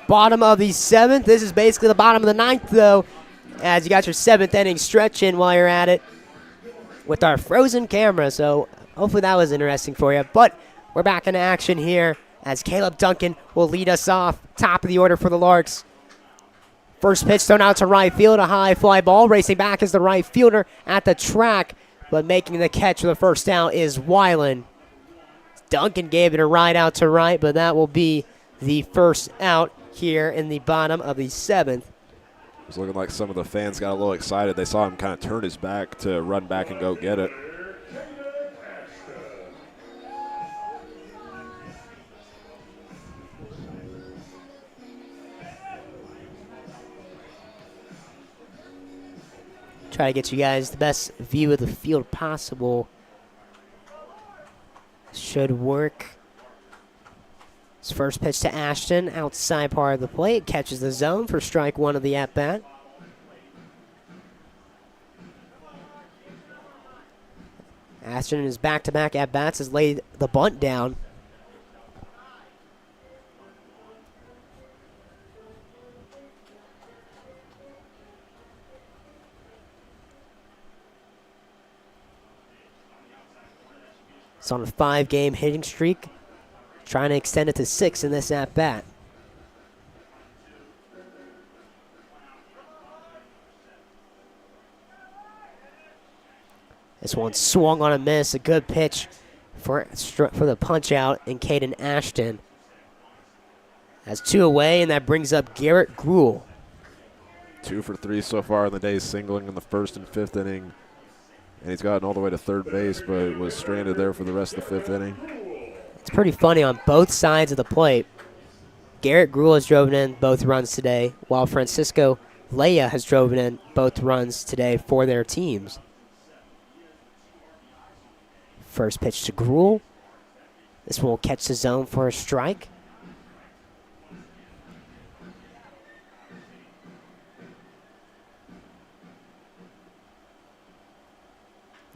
Bottom of the 7th. This is basically the bottom of the 9th, though, as you got your 7th inning stretch in while you're at it with our frozen camera. So hopefully that was interesting for you. But we're back into action here as Caleb Duncan will lead us off. Top of the order for the Larks. First pitch thrown out to right field, a high fly ball. Racing back is the right fielder at the track, but making the catch for the first down is Weiland. Duncan gave it a ride out to right, but that will be the first out here in the bottom of the 7th. It was looking like some of the fans got a little excited. They saw him kind of turn his back to run back and go get it. Try to get you guys the best view of the field possible. Should work. His first pitch to Ashton, outside part of the plate, catches the zone for strike 1 of the at-bat. Ashton in his back-to-back at-bats has laid the bunt down. It's on a 5-game hitting streak, trying to extend it to 6 in this at-bat. This one swung on a miss, a good pitch for the punch out in Caden Ashton. That's 2 away, and that brings up Garrett Gruel. 2 for 3 so far in the day, singling in the 1st and 5th inning. And he's gotten all the way to 3rd base, but was stranded there for the rest of the 5th inning. It's pretty funny on both sides of the plate. Garrett Gruel has driven in both runs today, while Francisco Leia has driven in both runs today for their teams. First pitch to Gruel. This one will catch the zone for a strike.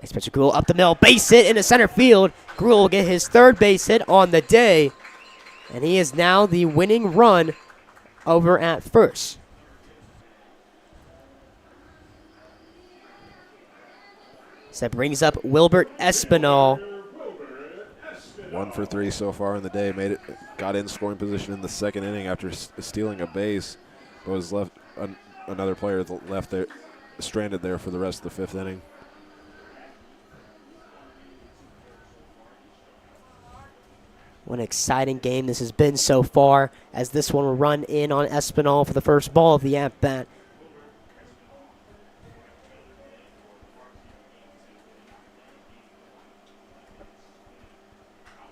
Next pitch to Gruel up the middle, base hit into center field. Gruel will get his 3rd base hit on the day, and he is now the winning run over at first. So that brings up Wilbert Espinal. 1 for 3 so far in the day. Got in scoring position in the 2nd inning after stealing a base, but was left another player left there, stranded there for the rest of the 5th inning. What an exciting game this has been so far, as this one will run in on Espinal for the first ball of the at-bat.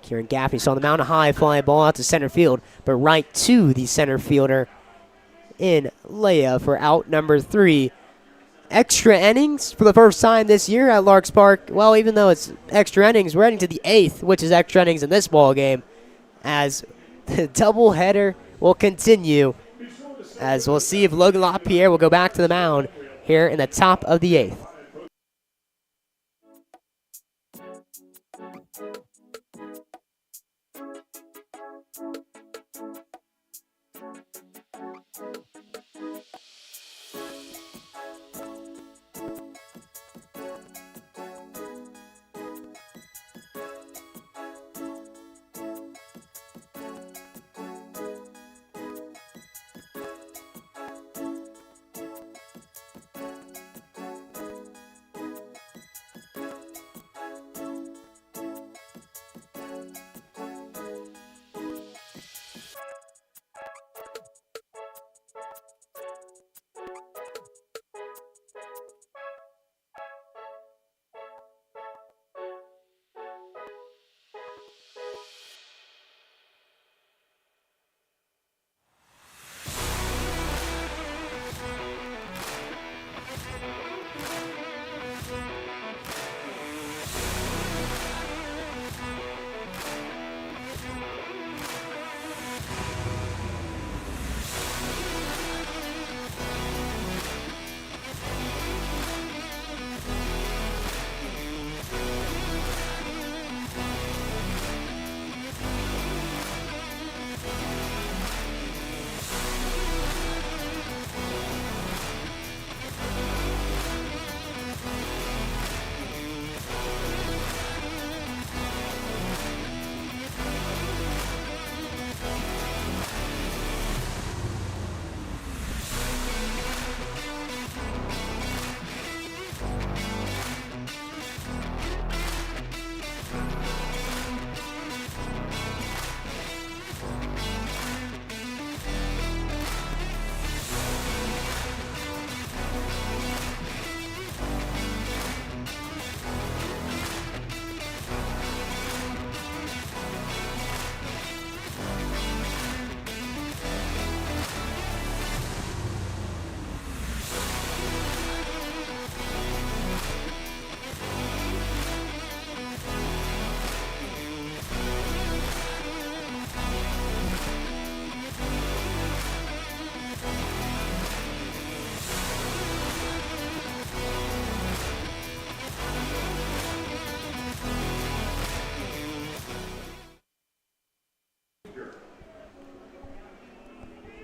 Kieran Gaffney saw the mound, a high fly ball out to center field, but right to the center fielder in Leia for out number 3. Extra innings for the first time this year at Larks Park. Well, even though it's extra innings, we're heading to the 8th, which is extra innings in this ball game, as the doubleheader will continue, as we'll see if Logan LaPierre will go back to the mound here in the top of the 8th.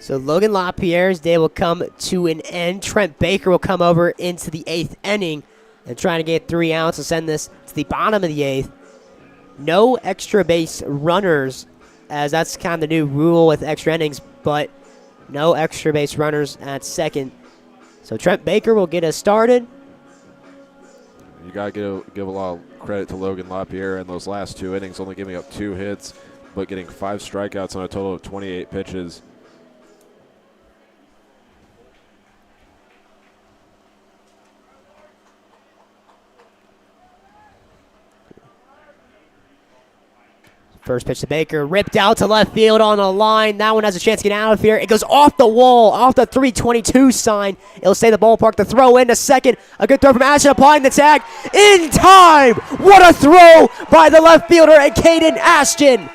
So Logan LaPierre's day will come to an end. Trent Baker will come over into the 8th inning and trying to get 3 outs to send this to the bottom of the 8th. No extra base runners, as that's kind of the new rule with extra innings, but no extra base runners at second. So Trent Baker will get us started. You got to give a lot of credit to Logan LaPierre in those last 2 innings, only giving up 2 hits, but getting 5 strikeouts on a total of 28 pitches. First pitch to Baker, ripped out to left field on the line. That one has a chance to get out of here. It goes off the wall, off the 322 sign. It'll stay in the ballpark. The throw in to second. A good throw from Ashton, applying the tag in time. What a throw by the left fielder, Caden Ashton.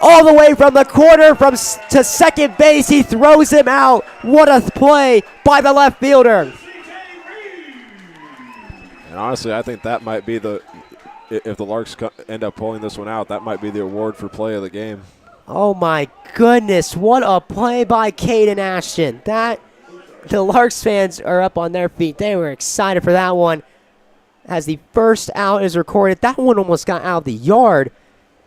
All the way from the corner to second base. He throws him out. What a play by the left fielder. And honestly, I think that might be if the Larks end up pulling this one out, that might be the award for play of the game. Oh my goodness, what a play by Caden Ashton. The Larks fans are up on their feet. They were excited for that one. As the first out is recorded, that one almost got out of the yard.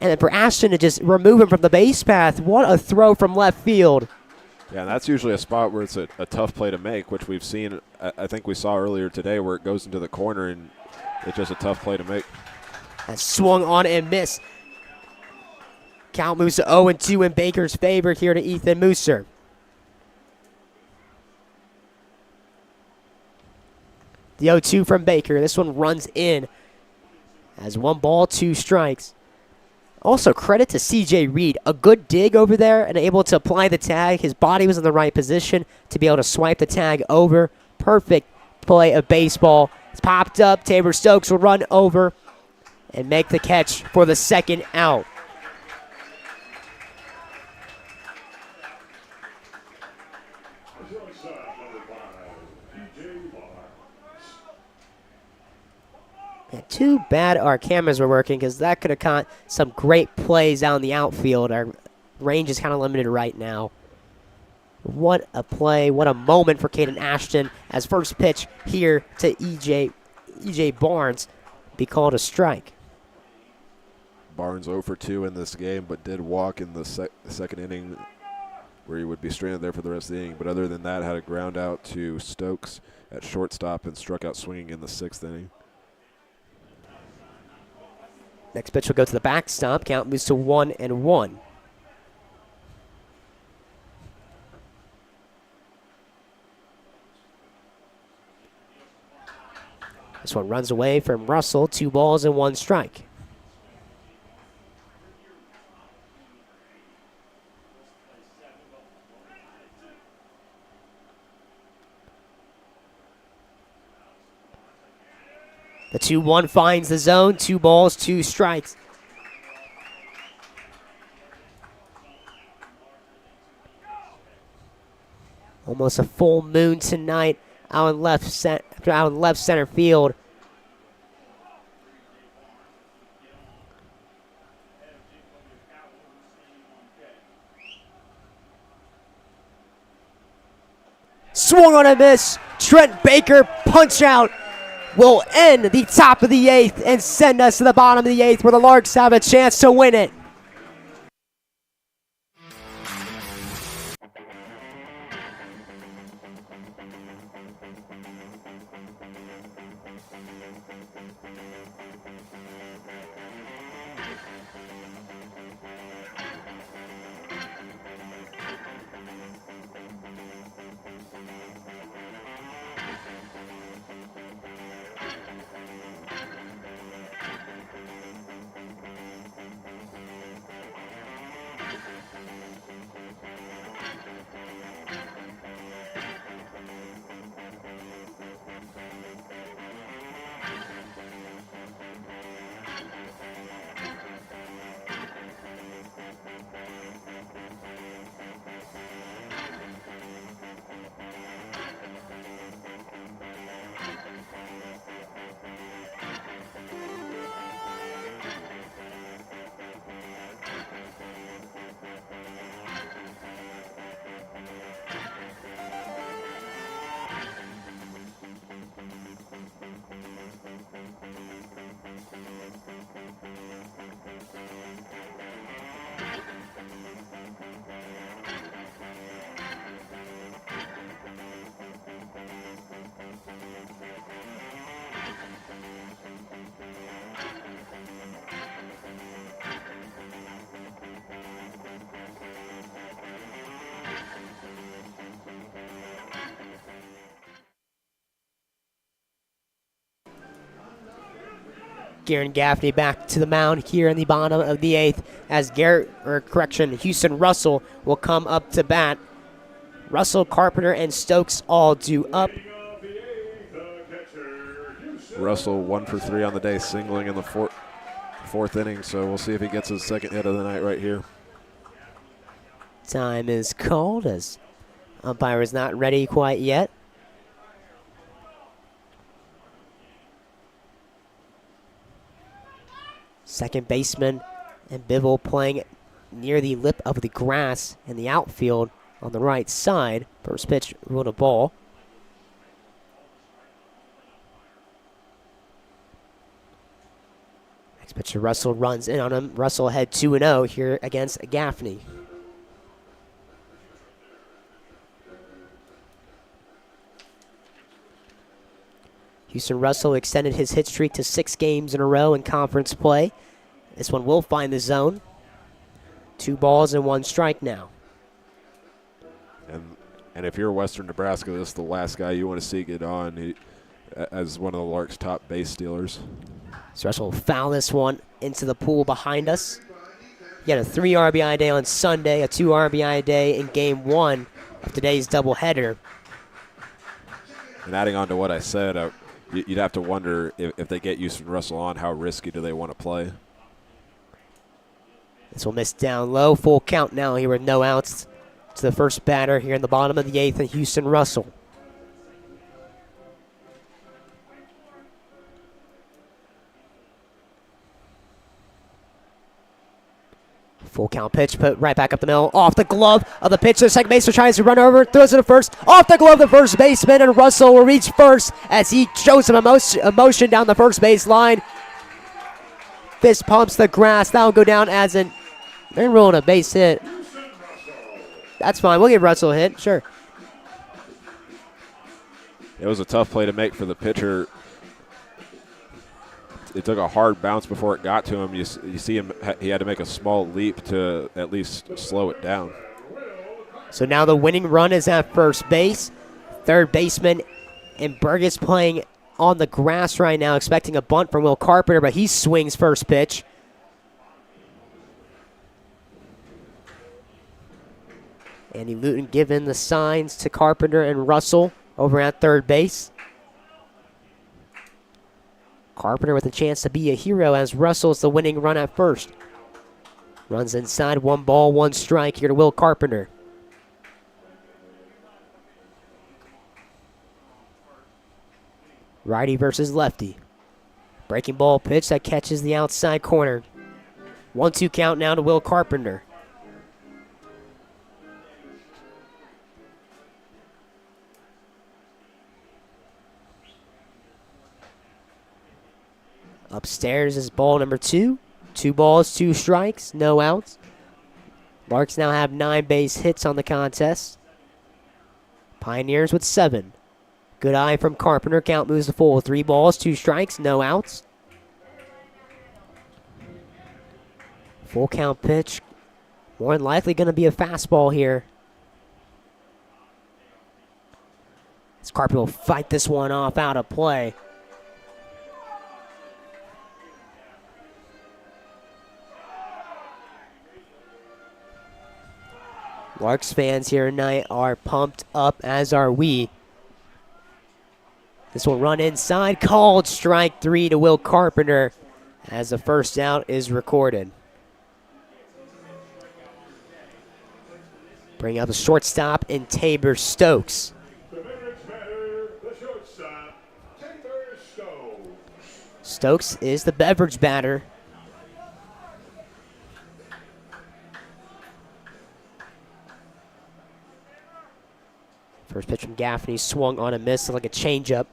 And then for Ashton to just remove him from the base path, what a throw from left field. Yeah, and that's usually a spot where it's a tough play to make, which we've seen, I think we saw earlier today, where it goes into the corner and it's just a tough play to make. That swung on and missed. Count moves to 0-2 in Baker's favor here to Ethan Mooser. The 0-2 from Baker. This one runs in as 1 ball, 2 strikes. Also, credit to C.J. Reed. A good dig over there and able to apply the tag. His body was in the right position to be able to swipe the tag over. Perfect play of baseball. It's popped up. Tabor Stokes will run over and make the catch for the second out. And too bad our cameras were working, because that could have caught some great plays out in the outfield. Our range is kind of limited right now. What a play, what a moment for Caden Ashton as first pitch here to E.J. Barnes be called a strike. Barnes 0 for 2 in this game, but did walk in the second inning where he would be stranded there for the rest of the inning. But other than that, had a ground out to Stokes at shortstop and struck out swinging in the 6th inning. Next pitch will go to the backstop. Count moves to 1-1. This one runs away from Russell. 2 balls and 1 strike. The 2-1 finds the zone. 2 balls, 2 strikes. Almost a full moon tonight out in left center field. Swung on a miss. Trent Baker punch out will end the top of the 8th and send us to the bottom of the 8th, where the Larks have a chance to win it. Garen Gaffney back to the mound here in the bottom of the 8th as Houston Russell will come up to bat. Russell, Carpenter, and Stokes all due up. Russell 1 for 3 on the day, singling in the fourth inning, so we'll see if he gets his second hit of the night right here. Time is called as umpire is not ready quite yet. Second baseman and Bivol playing near the lip of the grass in the outfield on the right side. First pitch ruled a ball. Next pitcher, Russell runs in on him. Russell had 2-0 here against Gaffney. Houston Russell extended his hit streak to 6 games in a row in conference play. This one will find the zone. 2 balls and 1 strike now. And if you're Western Nebraska, this is the last guy you want to see get on as one of the Larks' top base stealers. So Russell will foul this one into the pool behind us. He had a 3 RBI day on Sunday, a 2 RBI day in Game 1 of today's doubleheader. And adding on to what I said, you'd have to wonder if they get Houston Russell on, how risky do they want to play? This will miss down low. Full count now here with no outs to the first batter here in the bottom of the 8th, and Houston Russell. Full count pitch, put right back up the middle, off the glove of the pitcher. Second baseman tries to run over, throws it to first, off the glove of the first baseman, and Russell will reach first as he shows some emotion down the first base line. Fist pumps the grass. That'll go down as they're rolling a base hit. That's fine. We'll give Russell a hit, sure. It was a tough play to make for the pitcher. It took a hard bounce before it got to him. You see him, he had to make a small leap to at least slow it down. So now the winning run is at first base. Third baseman and Burgess playing on the grass right now, expecting a bunt from Will Carpenter, but he swings first pitch. Andy Luton giving the signs to Carpenter and Russell over at third base. Carpenter with a chance to be a hero as Russell's the winning run at first. Runs inside, 1 ball, 1 strike here to Will Carpenter. Righty versus lefty. Breaking ball pitch that catches the outside corner. 1-2 count now to Will Carpenter. Upstairs is ball number 2. 2 balls, 2 strikes, no outs. Larks now have 9 base hits on the contest. Pioneers with 7. Good eye from Carpenter. Count moves to full. 3 balls, 2 strikes, no outs. Full count pitch. More than likely going to be a fastball here. As Carpenter will fight this one off out of play. Larks fans here tonight are pumped up, as are we. This will run inside, called strike 3 to Will Carpenter as the first out is recorded. Bring up the shortstop in Tabor Stokes. The Mavericks batter, the shortstop, Tabor Stokes. Stokes is the beverage batter. First pitch from Gaffney, swung on a miss like a changeup.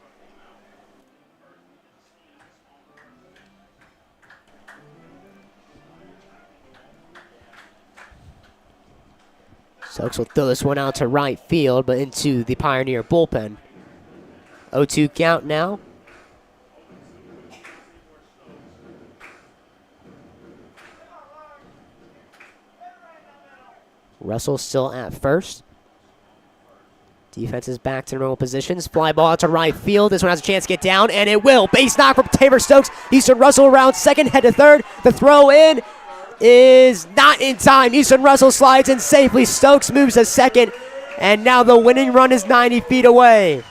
Stokes will throw this one out to right field, but into the Pioneer bullpen. 0-2 count now. Russell still at first. Defense is back to normal positions. Fly ball out to right field. This one has a chance to get down, and it will. Base knock from Tabor Stokes. Easton Russell around second, head to third. The throw in is not in time. Easton Russell slides in safely. Stokes moves to second, and now the winning run is 90 feet away.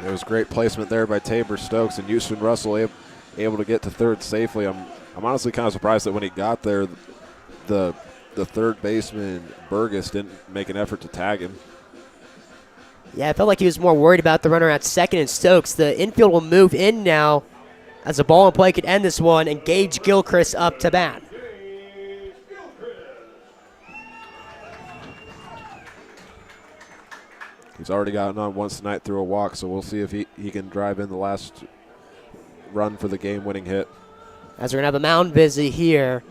It was great placement there by Tabor Stokes, and Houston Russell able to get to third safely. I'm honestly kind of surprised that when he got there, the third baseman, Burgess, didn't make an effort to tag him. Yeah, I felt like he was more worried about the runner at second and Stokes. The infield will move in now as a ball in play could end this one, and Gage Gilchrist up to bat. He's already gotten on once tonight through a walk, so we'll see if he can drive in the last run for the game-winning hit. As we're going to have a mound visit here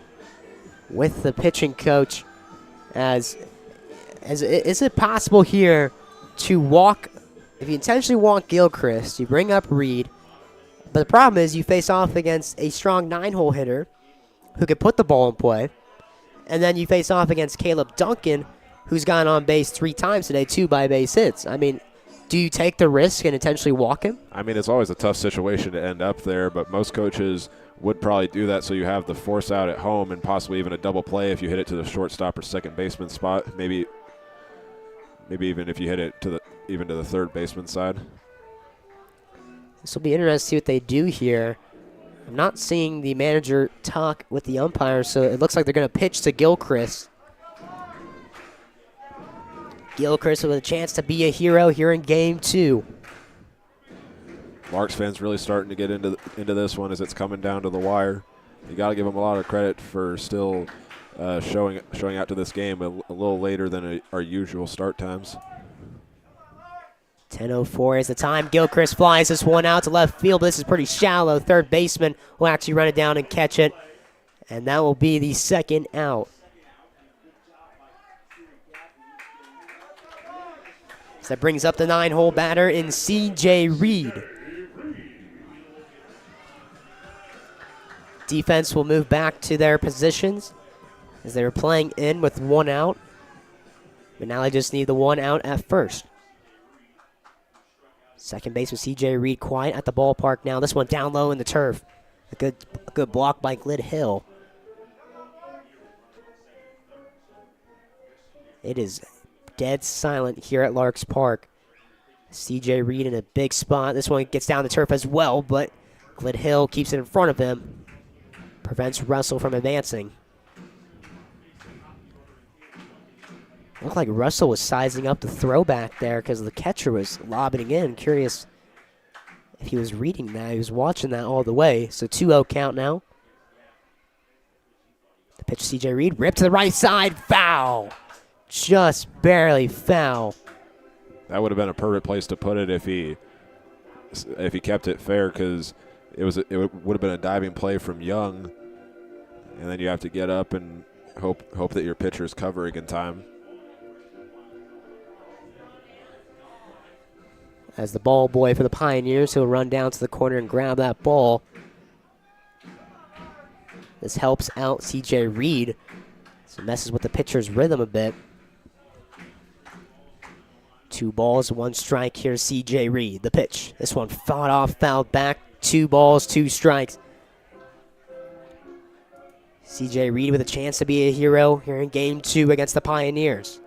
with the pitching coach, as is it possible here to walk, if you intentionally walk Gilchrist, you bring up Reed, but the problem is you face off against a strong 9-hole hitter who can put the ball in play, and then you face off against Caleb Duncan, who's gone on base 3 times today, 2 by base hits. I mean, do you take the risk and intentionally walk him? I mean, it's always a tough situation to end up there, but most coaches would probably do that so you have the force out at home and possibly even a double play if you hit it to the shortstop or second baseman spot. Maybe even if you hit it to the third baseman side. This will be interesting to see what they do here. I'm not seeing the manager talk with the umpire, so it looks like they're going to pitch to Gilchrist. Gilchrist with a chance to be a hero here in Game 2. Larks fans really starting to get into this one as it's coming down to the wire. You got to give them a lot of credit for still showing out to this game a little later than our usual start times. 10:04 is the time. Gilchrist flies this one out to left field, but this is pretty shallow. Third baseman will actually run it down and catch it, and that will be the second out. So that brings up the 9-hole batter in C.J. Reed. Defense will move back to their positions as they were playing in with 1 out. But now they just need the 1 out at first. Second baseman C.J. Reed quiet at the ballpark now. This one down low in the turf. A good block by Glid Hill. It is dead silent here at Larks Park. C.J. Reed in a big spot. This one gets down the turf as well, but Glid Hill keeps it in front of him. Prevents Russell from advancing. Looked like Russell was sizing up the throwback there because the catcher was lobbing in. Curious if he was reading that. He was watching that all the way. So 2-0 count now. The pitch to C.J. Reed. Ripped to the right side. Foul. Just barely foul. That would have been a perfect place to put it if he kept it fair, because it would have been a diving play from Young, and then you have to get up and hope that your pitcher is covering in time. As the ball boy for the Pioneers, he'll run down to the corner and grab that ball. This helps out C.J. Reed. So it messes with the pitcher's rhythm a bit. 2 balls, 1 strike here, C.J. Reed. The pitch. This one fought off, fouled back. 2 balls, 2 strikes. C.J. Reed with a chance to be a hero here in Game 2 against the Pioneers.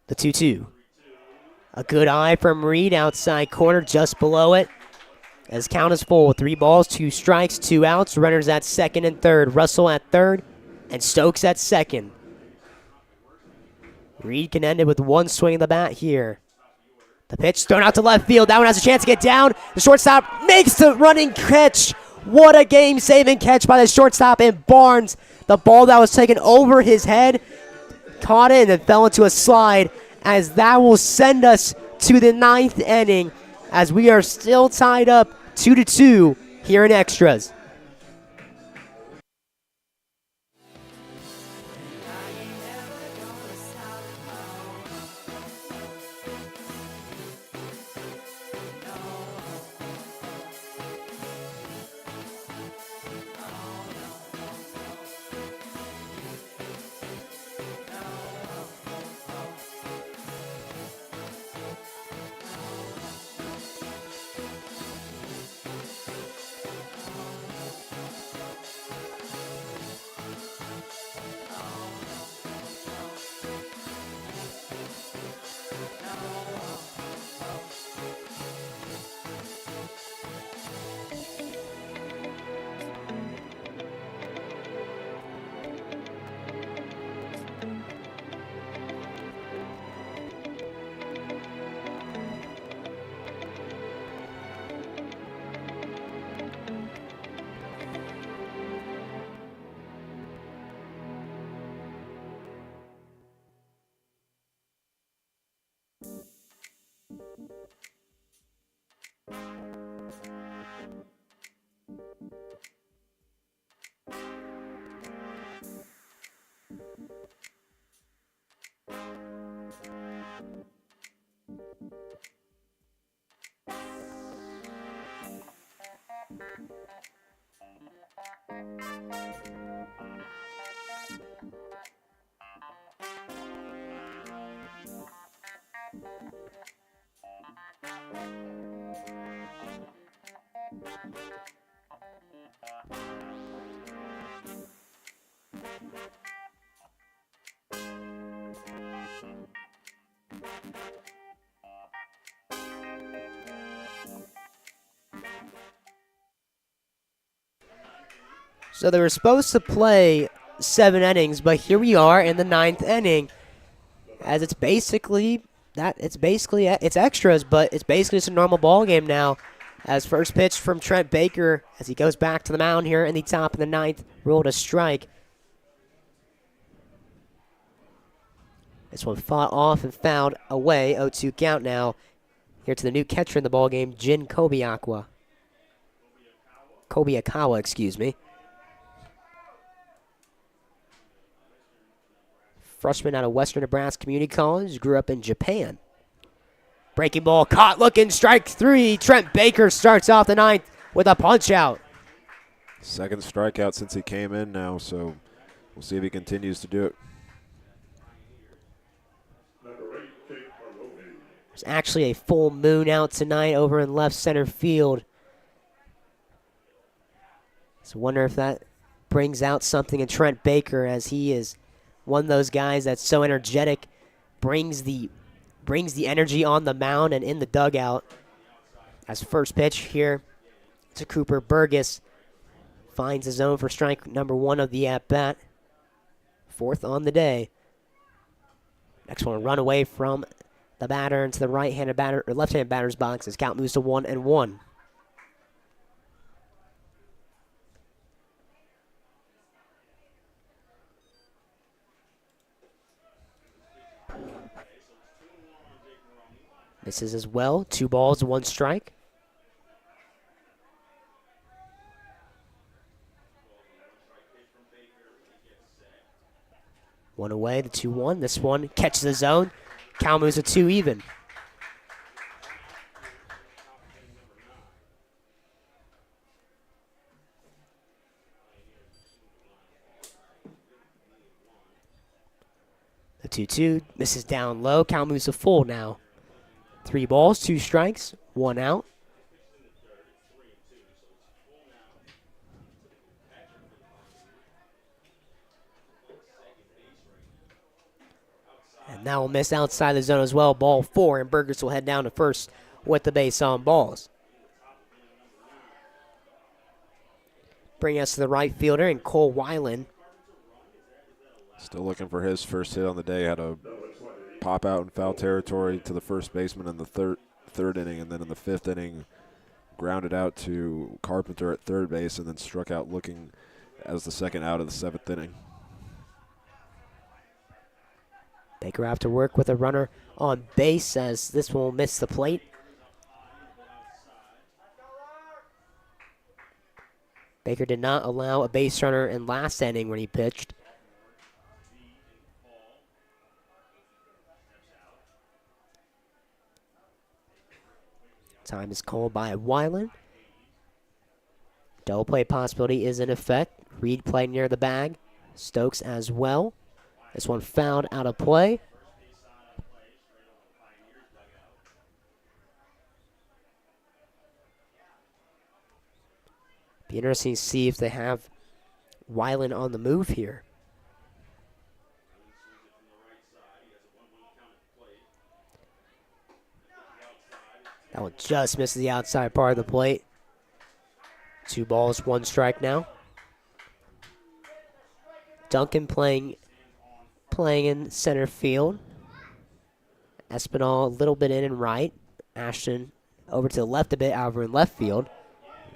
The 2-2. A good eye from Reed, outside corner, just below it. As count is full, 3 balls, 2 strikes, 2 outs. Runners at second and third. Russell at third, and Stokes at second. Reed can end it with 1 swing of the bat here. The pitch thrown out to left field. That one has a chance to get down. The shortstop makes the running catch. What a game-saving catch by the shortstop in Barnes. The ball that was taken over his head caught it and then fell into a slide, as that will send us to the 9th inning, as we are still tied up 2-2 here in extras. So they were supposed to play 7 innings, but here we are in the 9th inning, as it's extras, but it's basically just a normal ball game now. As first pitch from Trent Baker, as he goes back to the mound here in the top of the 9th, ruled a strike. This one fought off and fouled away. 0-2 count now. Here to the new catcher in the ball game, Jin Kobayakawa, excuse me. Freshman out of Western Nebraska Community College, grew up in Japan. Breaking ball caught, looking, strike 3. Trent Baker starts off the 9th with a punch out. Second strikeout since he came in now, so we'll see if he continues to do it. There's actually a full moon out tonight over in left center field. So wonder if that brings out something in Trent Baker, as he is one of those guys that's so energetic, brings the energy on the mound and in the dugout. As first pitch here to Cooper Burgess, finds his zone for strike number 1 of the at-bat. 4th on the day. Next one, run away from the batter into the right-handed batter or left-handed batter's box as count moves to 1-1. Misses as well. 2 balls, 1 strike. One away, the 2-1. This one catches the zone. Count moves to 2 even. The 2-2 misses down low. Count moves to full now. 3 balls, 2 strikes, 1 out. And that will miss outside the zone as well. Ball 4, and Burgess will head down to first with the base on balls. Bring us to the right fielder, and Cole Weiland. Still looking for his first hit on the day. Had a pop out in foul territory to the first baseman in the third inning, and then in the 5th inning, grounded out to Carpenter at third base, and then struck out looking as the second out of the 7th inning. Baker have to work with a runner on base, as this one will miss the plate. Baker did not allow a base runner in last inning when he pitched. Time is called by Weiland. Double play possibility is in effect. Reed playing near the bag. Stokes as well. This one fouled out of play. Be interesting to see if they have Weiland on the move here. That one just misses the outside part of the plate. 2 balls, 1 strike now. Duncan playing in center field. Espinal a little bit in and right. Ashton over to the left a bit, over in left field.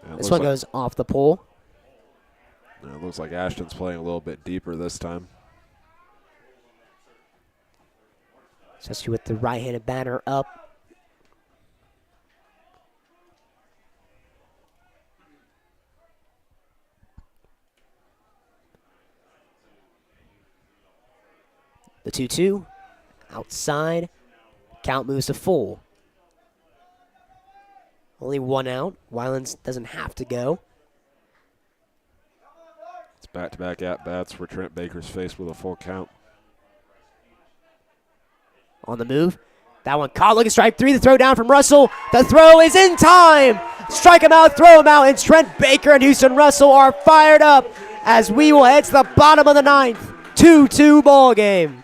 Yeah, this one goes off the pole. It looks like Ashton's playing a little bit deeper this time. Especially with the right-handed batter up. The 2-2 outside. Count moves to full. Only 1 out. Weiland doesn't have to go. It's back-to-back at-bats where Trent Baker's faced with a full count. On the move. That one caught, looking strike 3. The throw down from Russell. The throw is in time. Strike him out, throw him out, and Trent Baker and Houston Russell are fired up as we will head to the bottom of the 9th. 2-2 ball game.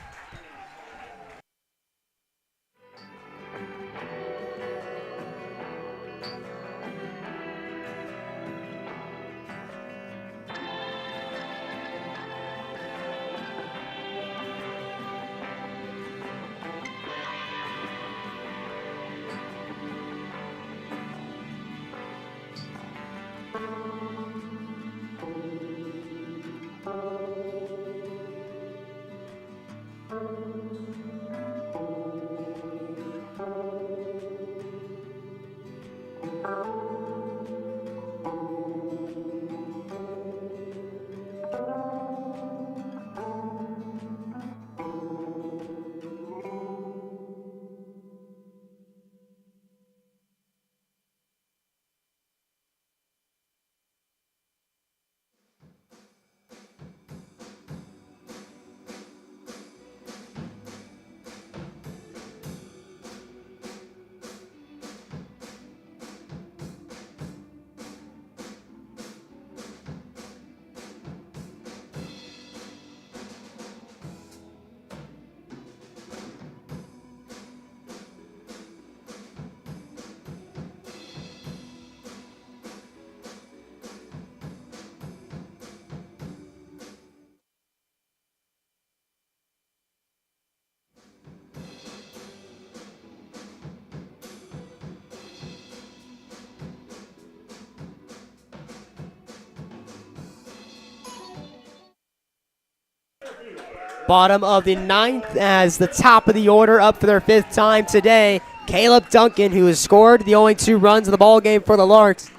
Bottom of the ninth as the top of the order up for their 5th time today. Caleb Duncan, who has scored the only 2 runs of the ball game for the Larks,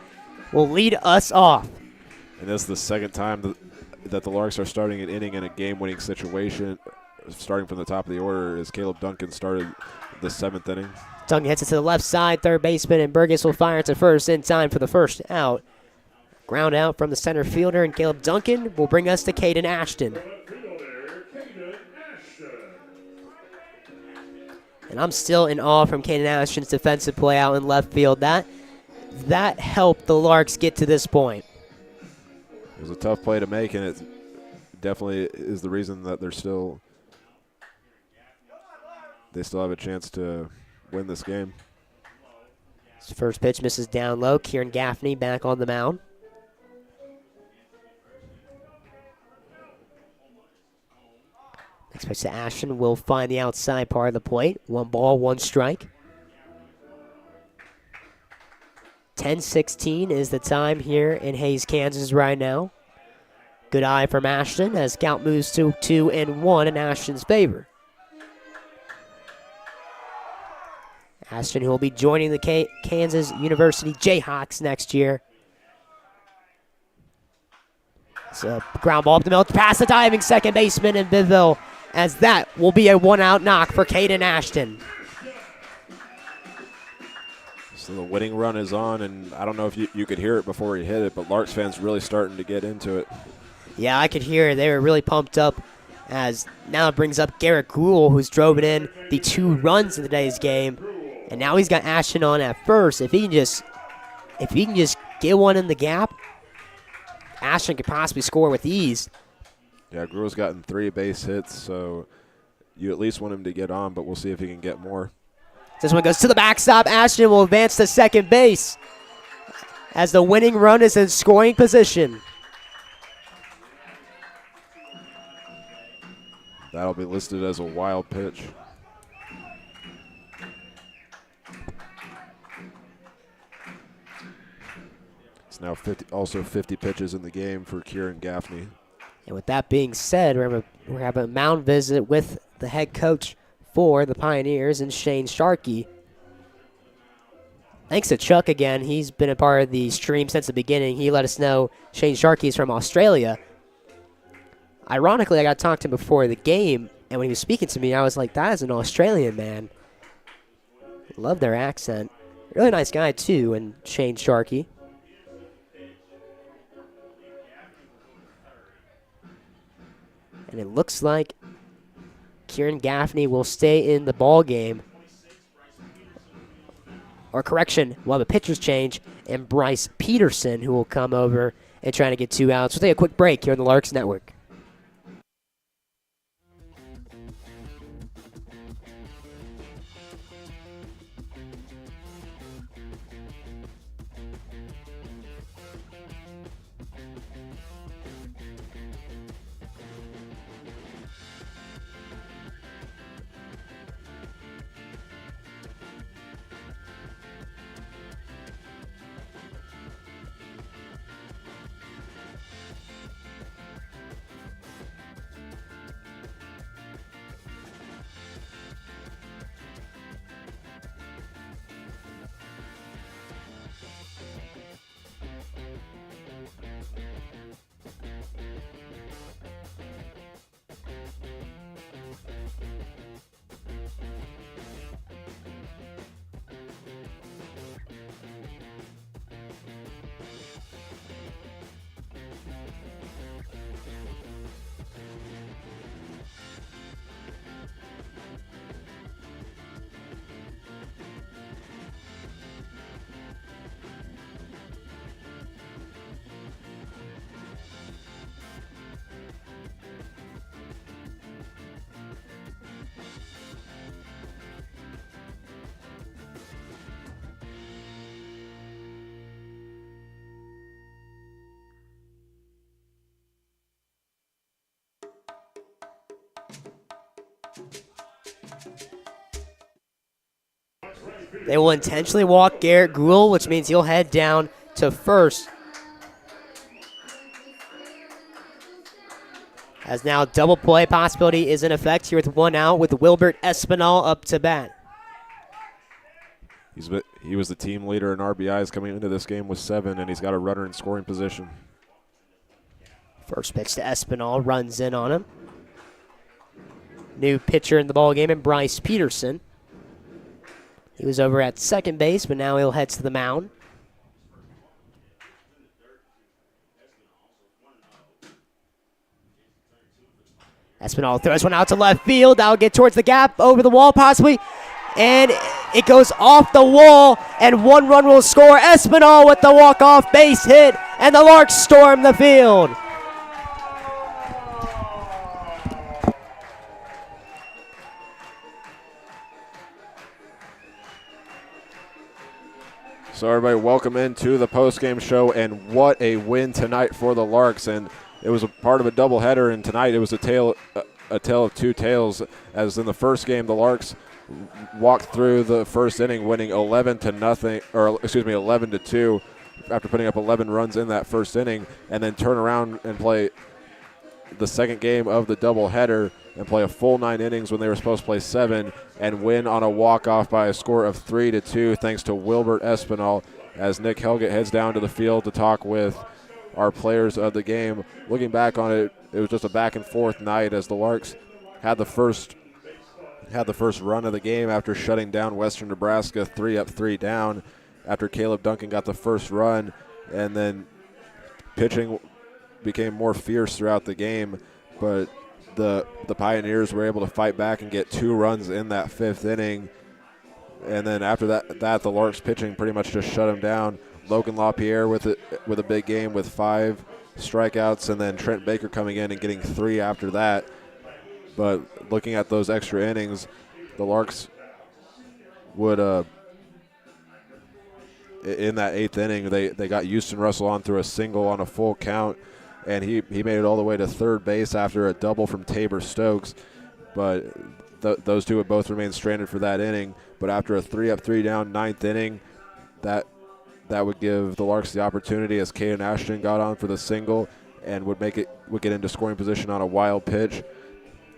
will lead us off. And this is the 2nd time that the Larks are starting an inning in a game-winning situation, starting from the top of the order, as Caleb Duncan started the 7th inning. Duncan hits it to the left side, third baseman, and Burgess will fire it to first in time for the first out. Ground out from the center fielder, and Caleb Duncan will bring us to Caden Ashton. And I'm still in awe from Caden Ashton's defensive play out in left field. That helped the Larks get to this point. It was a tough play to make, and it definitely is the reason that they still have a chance to win this game. His first pitch misses down low. Kieran Gaffney back on the mound. Next pitch to Ashton will find the outside part of the plate. 1 ball, 1 strike. 10:16 is the time here in Hays, Kansas right now. Good eye from Ashton as count moves to 2-1 in Ashton's favor. Ashton, who will be joining the Kansas University Jayhawks next year. It's a ground ball up the middle, past the diving second baseman in Biville, as that will be a 1-out knock for Caden Ashton. So the winning run is on, and I don't know if you could hear it before he hit it, but Larks fans really starting to get into it. Yeah, I could hear it. They were really pumped up, as now it brings up Garrett Gould, who's drove in the 2 runs in today's game. And now he's got Ashton on at first. If he can just get one in the gap, Ashton could possibly score with ease. Yeah, Gould's gotten 3 base hits, so you at least want him to get on, but we'll see if he can get more. This one goes to the backstop. Ashton will advance to second base as the winning run is in scoring position. That'll be listed as a wild pitch. It's now 50 pitches in the game for Kieran Gaffney. And with that being said, we're having a mound visit with the head coach for the Pioneers and Shane Sharkey. Thanks to Chuck again. He's been a part of the stream since the beginning. He let us know Shane Sharkey is from Australia. Ironically, I got to talk to him before the game, and when he was speaking to me, I was like, that is an Australian man. Love their accent. Really nice guy, too, and Shane Sharkey. And it looks like Kieran Gaffney will stay in the ball game. Or correction, we'll have a pitcher's change, and Bryce Peterson, who will come over and try to get 2 outs. We'll take a quick break here on the Larks Network. They will intentionally walk Garrett Gruel, which means he'll head down to first. As now double play possibility is in effect here with one out with Wilbert Espinal up to bat. He was the team leader in RBIs coming into this game with 7, and he's got a runner in scoring position. First pitch to Espinal, runs in on him. New pitcher in the ball game, and Bryce Peterson. He was over at second base, but now he'll head to the mound. Espinal throws one out to left field. That'll get towards the gap, over the wall possibly. And it goes off the wall, and 1 run will score. Espinal with the walk-off base hit, and the Larks storm the field. So everybody, welcome into the postgame show, and what a win tonight for the Larks. And it was a part of a doubleheader, and tonight it was a tale of two tales. As in the first game, the Larks walked through the first inning, winning 11-2, after putting up 11 runs in that first inning, and then turn around and play the second game of the doubleheader and play a full 9 innings when they were supposed to play 7, and win on a walk-off by a score of 3-2 thanks to Wilbert Espinal. As Nick Helgett heads down to the field to talk with our players of the game. Looking back on it, it was just a back-and-forth night as the Larks had the first run of the game after shutting down Western Nebraska 3-up, 3-down after Caleb Duncan got the first run, and then pitching became more fierce throughout the game, but the Pioneers were able to fight back and get 2 runs in that 5th inning. And then after that the Larks pitching pretty much just shut them down. Logan LaPierre with a big game with 5 strikeouts, and then Trent Baker coming in and getting 3 after that. But looking at those extra innings, the Larks would in that 8th inning they got Houston Russell on through a single on a full count, and he made it all the way to third base after a double from Tabor Stokes. But those two would both remain stranded for that inning. But after a 3-up, 3-down 9th inning, that would give the Larks the opportunity, as Caden Ashton got on for the single and would get into scoring position on a wild pitch.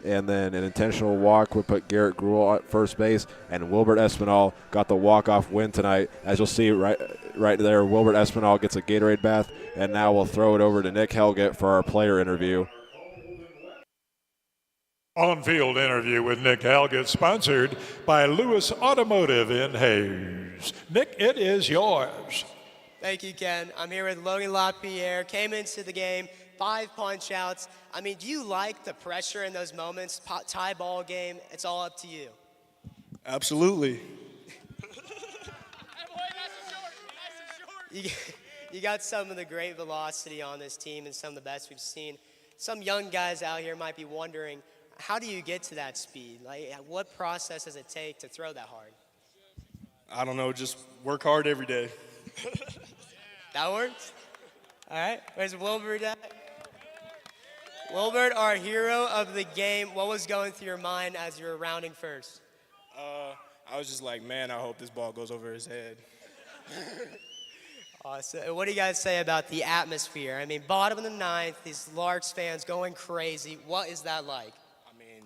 And then an intentional walk would put Garrett Gruel at first base, and Wilbert Espinal got the walk-off win tonight. As you'll see right there, Wilbert Espinal gets a Gatorade bath, and now we'll throw it over to Nick Helgett for our player interview. On-field interview with Nick Helgett, sponsored by Lewis Automotive in Hayes. Nick, it is yours. Thank you, Ken. I'm here with Logan LaPierre. Came into the game, 5 punch-outs. I mean, do you like the pressure in those moments? Tie ball game, it's all up to you. Absolutely. You got some of the great velocity on this team and some of the best we've seen. Some young guys out here might be wondering, how do you get to that speed? Like, what process does it take to throw that hard? I don't know, just work hard every day. That works? All right, where's Wilbert at? Wilbert, our hero of the game, what was going through your mind as you were rounding first? I was just like, man, I hope this ball goes over his head. Awesome. What do you guys say about the atmosphere? I mean, bottom of the 9th, these Larks fans going crazy. What is that like? I mean,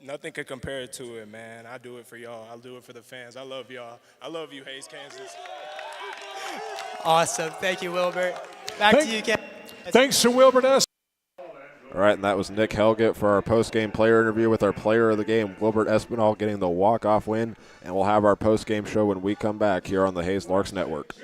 nothing could compare to it, man. I do it for y'all. I'll do it for the fans. I love y'all. I love you, Hayes, Kansas. Awesome. Thank you, Wilbert. Back to you, Ken. Thanks to Wilbert S. All right, and that was Nick Helgett for our post-game player interview with our player of the game, Wilbert Espinal, getting the walk-off win. And we'll have our post-game show when we come back here on the Hayes Larks Network.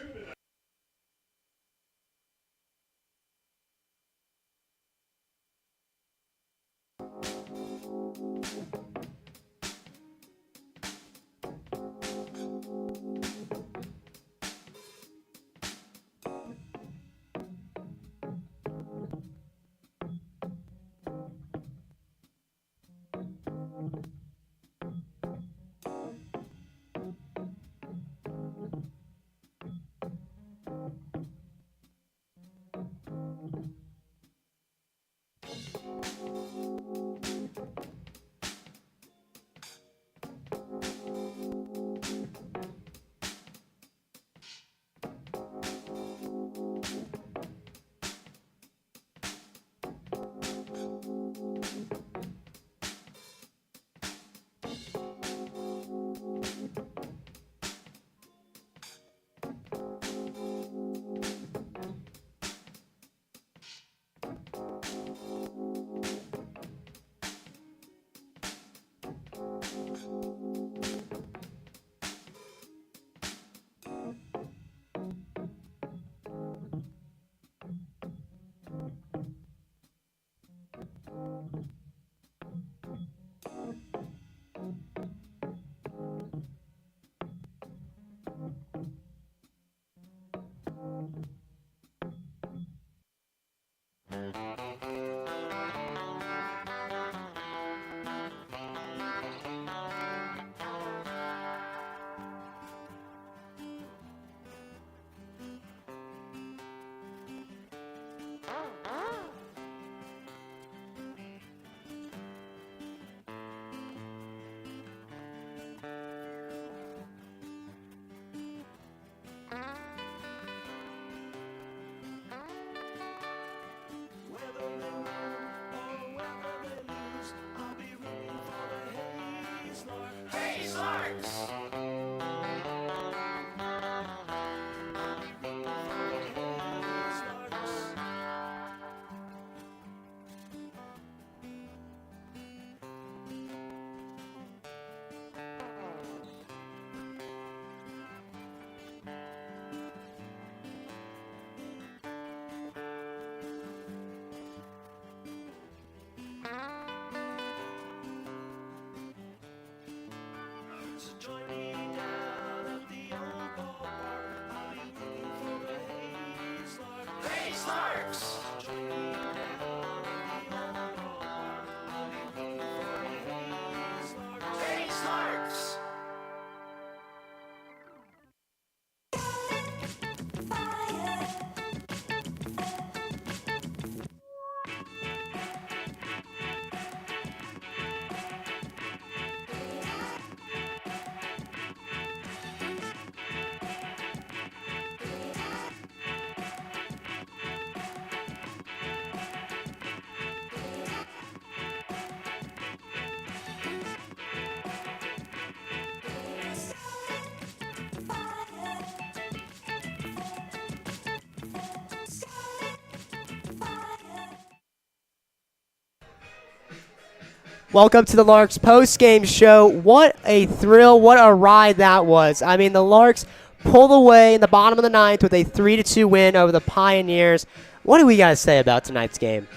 Welcome to the Larks post-game show. What a thrill, what a ride that was. I mean, the Larks pulled away in the bottom of the ninth with a 3-2 win over the Pioneers. What do we got to say about tonight's game?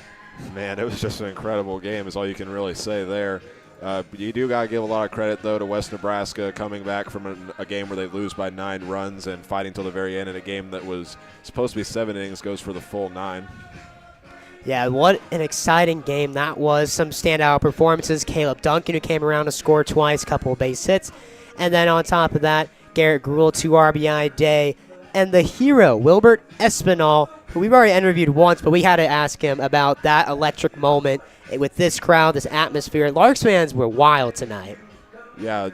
Man, it was just an incredible game is all you can really say there. You do got to give a lot of credit, though, to West Nebraska coming back from a game where they lose by 9 runs and fighting till the very end in a game that was supposed to be 7 innings, goes for the full 9. Yeah, what an exciting game that was. Some standout performances. Caleb Duncan, who came around to score twice, couple of base hits. And then on top of that, Garrett Gruel, 2 RBI day. And the hero, Wilbert Espinal, who we've already interviewed once, but we had to ask him about that electric moment with this crowd, this atmosphere. Larks fans were wild tonight. Yeah,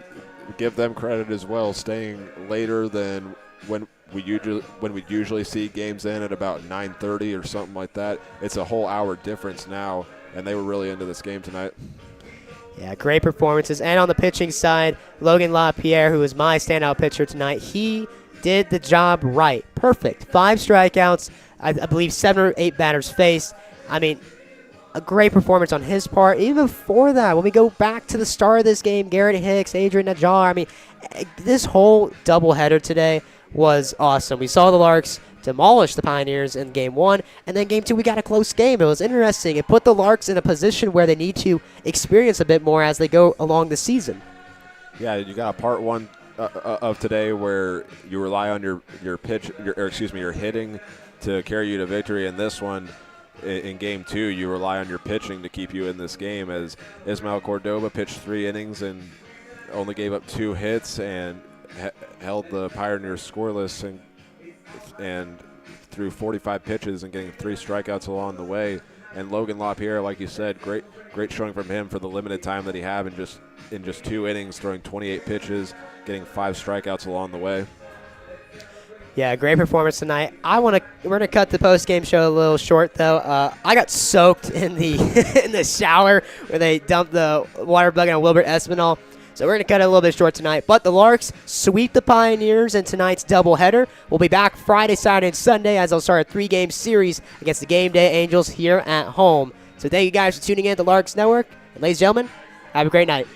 give them credit as well, staying later than when we usually see games in at about 9:30 or something like that. It's a whole hour difference now, and they were really into this game tonight. Yeah, great performances. And on the pitching side, Logan LaPierre, who was my standout pitcher tonight, he did the job right. Perfect. 5 strikeouts, I believe 7 or 8 batters faced. I mean, a great performance on his part. Even before that, when we go back to the start of this game, Garrett Hicks, Adrian Najjar, I mean, this whole doubleheader today was awesome. We saw the Larks demolish the Pioneers in Game 1, and then Game 2 we got a close game. It was interesting. It put the Larks in a position where they need to experience a bit more as they go along the season. Yeah, you got part 1 of today where you rely on your hitting to carry you to victory, and this one in Game 2 you rely on your pitching to keep you in this game, as Ismael Cordoba pitched 3 innings and only gave up 2 hits and held the Pioneers scoreless and threw 45 pitches and getting 3 strikeouts along the way. And Logan LaPierre, like you said, great showing from him for the limited time that he had in just 2 innings, throwing 28 pitches, getting 5 strikeouts along the way. Yeah, great performance tonight. We're gonna cut the post-game show a little short though. I got soaked in the in the shower where they dumped the water bucket on Wilbert Espinal. So we're going to cut it a little bit short tonight. But the Larks sweep the Pioneers in tonight's doubleheader. We'll be back Friday, Saturday, and Sunday as they'll start a 3-game series against the Game Day Angels here at home. So thank you guys for tuning in to the Larks Network. And ladies and gentlemen, have a great night.